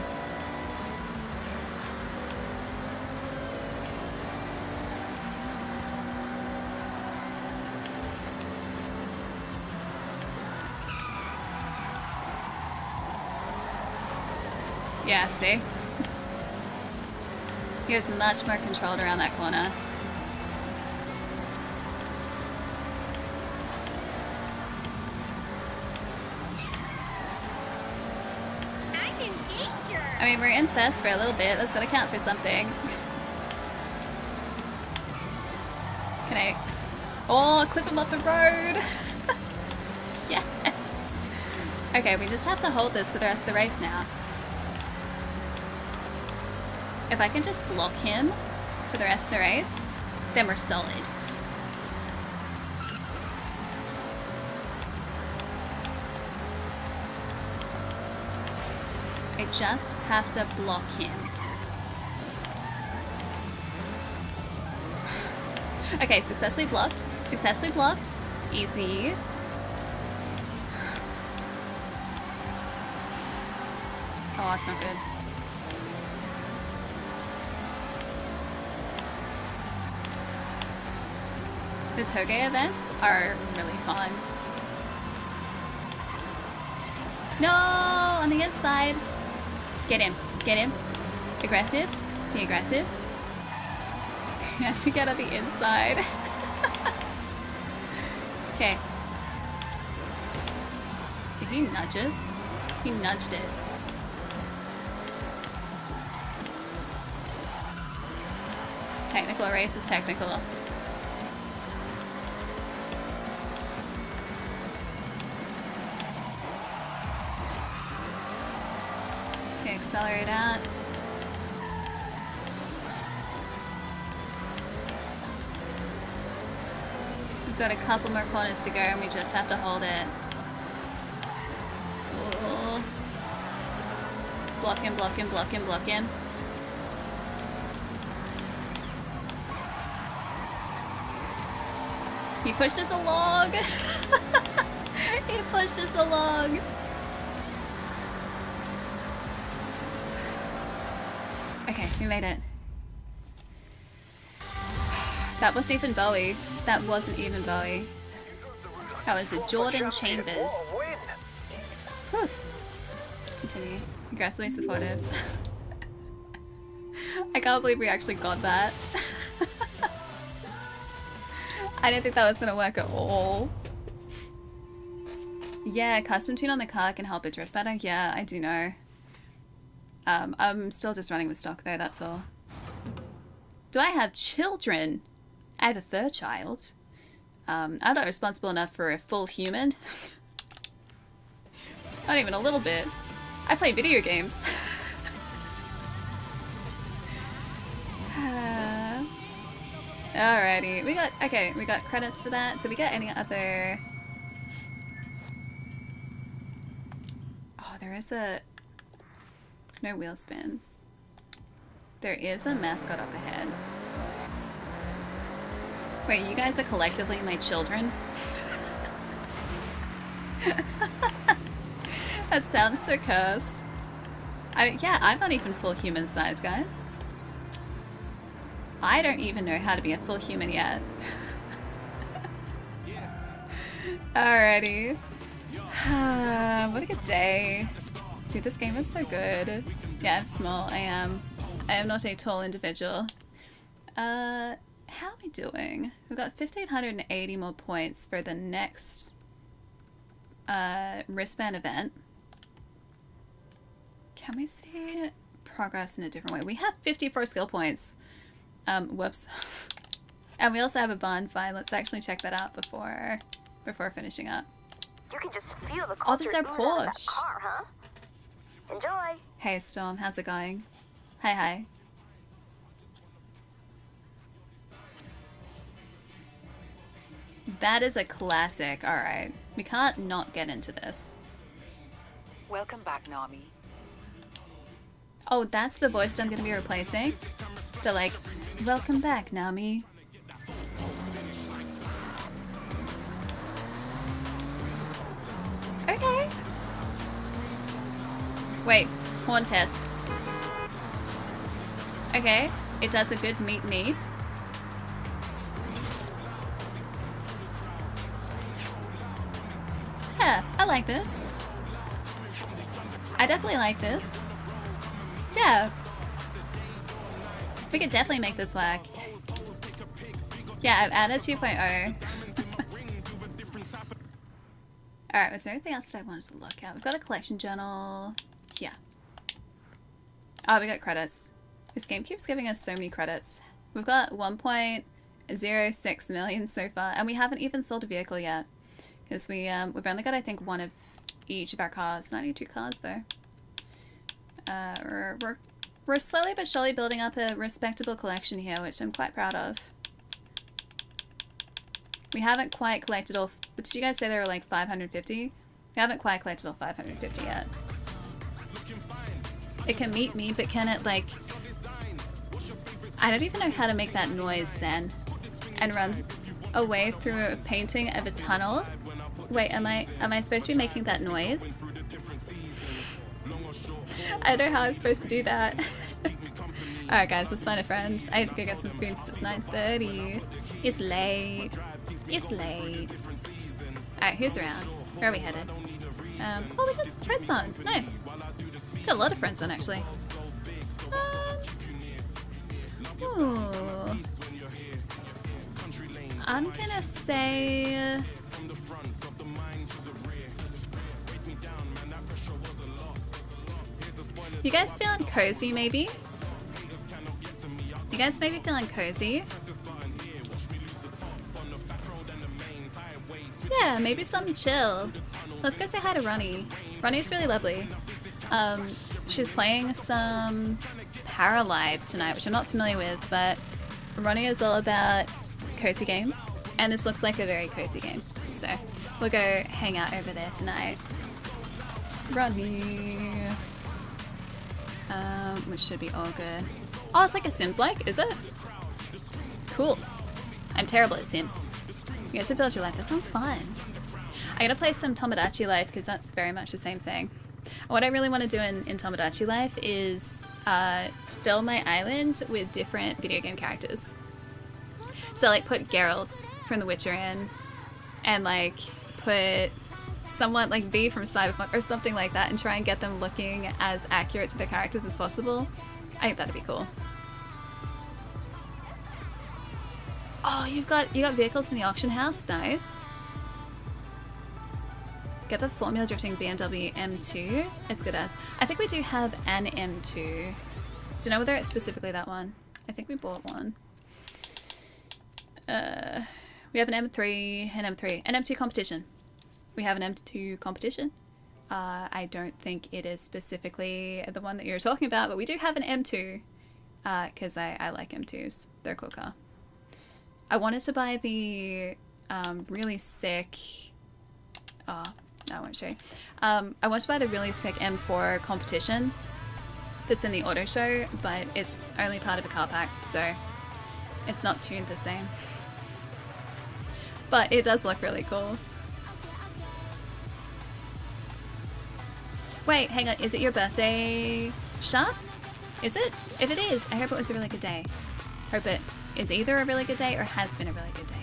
Yeah, see? He was much more controlled around that corner. I mean, we're in first for a little bit. That's gotta count for something. Can I... Oh, clip him off the road! Yes! Okay, we just have to hold this for the rest of the race now. If I can just block him for the rest of the race, then we're solid. I just have to block him. Okay, successfully blocked. Successfully blocked. Easy. Oh, that's not good. The Toge events are really fun. No, on the inside. Get him. Get him. Aggressive. Be aggressive. You have to get on the inside. Okay. Did he nudge us? He nudged us. Technical race is technical. Okay, accelerate out. We've got a couple more corners to go and we just have to hold it. Ooh. Block him, block him, block him, block him. He pushed us along! He pushed us along! Okay, we made it. That wasn't even Bowie. That wasn't even Bowie. That was a Jordan Chambers. Whew. Continue. Aggressively supportive. I can't believe we actually got that. I didn't think that was gonna work at all. Yeah, custom tune on the car can help it drift better. Yeah, I do know. I'm still just running with stock though, that's all. Do I have children? I have a fur child. I'm not responsible enough for a full human. Not even a little bit. I play video games. Alrighty, we got credits for that. Did we get any other? Oh, there is no wheel spins. There is a mascot up ahead. Wait, you guys are collectively my children? That sounds so cursed. Yeah, I'm not even full human sized, guys. I don't even know how to be a full human yet. Alrighty. What a good day. Dude, this game is so good. Yeah, I'm small. I am not a tall individual. How are we doing? We've got 1,580 more points for the next wristband event. Can we see progress in a different way? We have 54 skill points. Whoops. And we also have a bonfire. Let's actually check that out before finishing up. You can just feel the Oh, culture this is our ooze out of that Porsche. car, huh? Enjoy. Hey Storm, how's it going? Hi. That is a classic. Alright. We can't not get into this. Welcome back, Nami. Oh, that's the voice I'm gonna be replacing? They're like, welcome back, Nami. Okay. Wait, horn test. Okay, it does a good meet me. Yeah, I like this. I definitely like this. Yeah. We could definitely make this work. Yeah, I've added 2.0. Alright, was there anything else that I wanted to look at? We've got a collection journal. Yeah. Oh, we got credits. This game keeps giving us so many credits. We've got 1.06 million so far, and we haven't even sold a vehicle yet. Because we've only got, I think, one of each of our cars. 92 cars, though. We're slowly but surely building up a respectable collection here, which I'm quite proud of. We haven't quite collected all... Did you guys say there were like 550? We haven't quite collected all 550 yet. It can meet me, but can it like... I don't even know how to make that noise, Sen. And run away through a painting of a tunnel? Wait, am I supposed to be making that noise? I don't know how I'm supposed to do that. Alright guys, let's find a friend. I need to go get some food because it's 9:30. It's late. It's late. Alright, who's around? Where are we headed? Oh, we got some friends on. Nice. Got a lot of friends on, actually. Ooh. I'm gonna say... You guys feeling cozy, maybe? You guys maybe feeling cozy? Yeah, maybe something chill. Let's go say hi to Ronnie. Ronnie's really lovely. She's playing some Paralives tonight, which I'm not familiar with, but Ronnie is all about cozy games, and this looks like a very cozy game. So we'll go hang out over there tonight. Ronnie. Which should be all good. Oh, it's like a Sims-like, is it? Cool. I'm terrible at Sims. You get to build your life. That sounds fun. I gotta play some Tomodachi Life because that's very much the same thing. What I really want to do in Tomodachi Life is fill my island with different video game characters. So like put Geralt from The Witcher in, and like put someone like V from Cyberpunk or something like that and try and get them looking as accurate to their characters as possible. I think that'd be cool. Oh, you got vehicles in the auction house. Nice. Get the Formula Drifting BMW M2. It's good as. I think we do have an M2. Do you know whether it's specifically that one? I think we bought one. We have an M3, an M3, an M2 competition. We have an M2 competition. I don't think it is specifically the one that you're talking about, but we do have an M2 because I like M2s. They're a cool car. I wanted to buy the really sick... Oh, no, I won't show you. I want to buy the really sick M4 competition that's in the auto show, but it's only part of a car pack, so it's not tuned the same. But it does look really cool. Wait, hang on, is it your birthday, Sharp? Is it? If it is, I hope it was a really good day. Hope it is either a really good day or has been a really good day.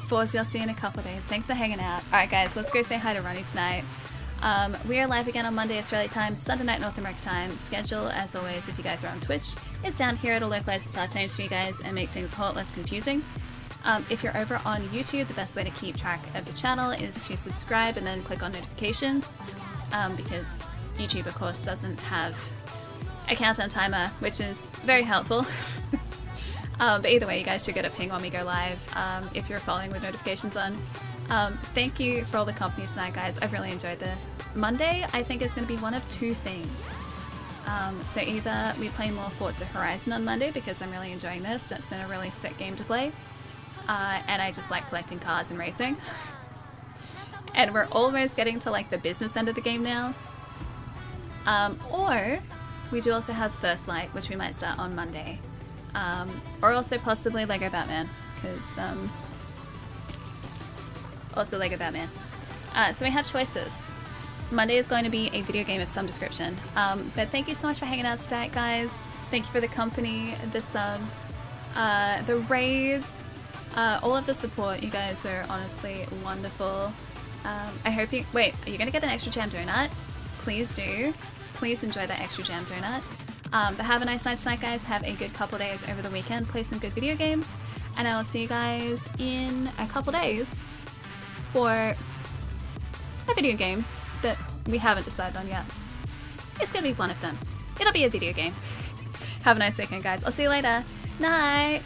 Forza, I'll see you in a couple of days. Thanks for hanging out. Alright guys, let's go say hi to Ronnie tonight. We are live again on Monday Australia time, Sunday night North America time. Schedule, as always, if you guys are on Twitch, is down here. It'll localize the start times for you guys and make things a whole lot less confusing. If you're over on YouTube, the best way to keep track of the channel is to subscribe and then click on notifications, because YouTube, of course, doesn't have a countdown timer, which is very helpful. But either way, you guys should get a ping when we go live if you're following with notifications on. Thank you for all the company tonight, guys. I've really enjoyed this. Monday, I think, is going to be one of two things. So either we play more Forza Horizon on Monday because I'm really enjoying this. It's been a really sick game to play. And I just like collecting cars and racing. And we're almost getting to like the business end of the game now. Or we do also have First Light, which we might start on Monday. Or also possibly Lego Batman, because also Lego Batman. So we have choices. Monday is going to be a video game of some description. But thank you so much for hanging out tonight, guys. Thank you for the company, the subs, the raids, all of the support. You guys are honestly wonderful. I hope you... Wait, are you going to get an extra jam donut? Please do. Please enjoy that extra jam donut. But have a nice night tonight, guys. Have a good couple days over the weekend. Play some good video games. And I will see you guys in a couple days for a video game that we haven't decided on yet. It's going to be one of them. It'll be a video game. Have a nice weekend, guys. I'll see you later. Night.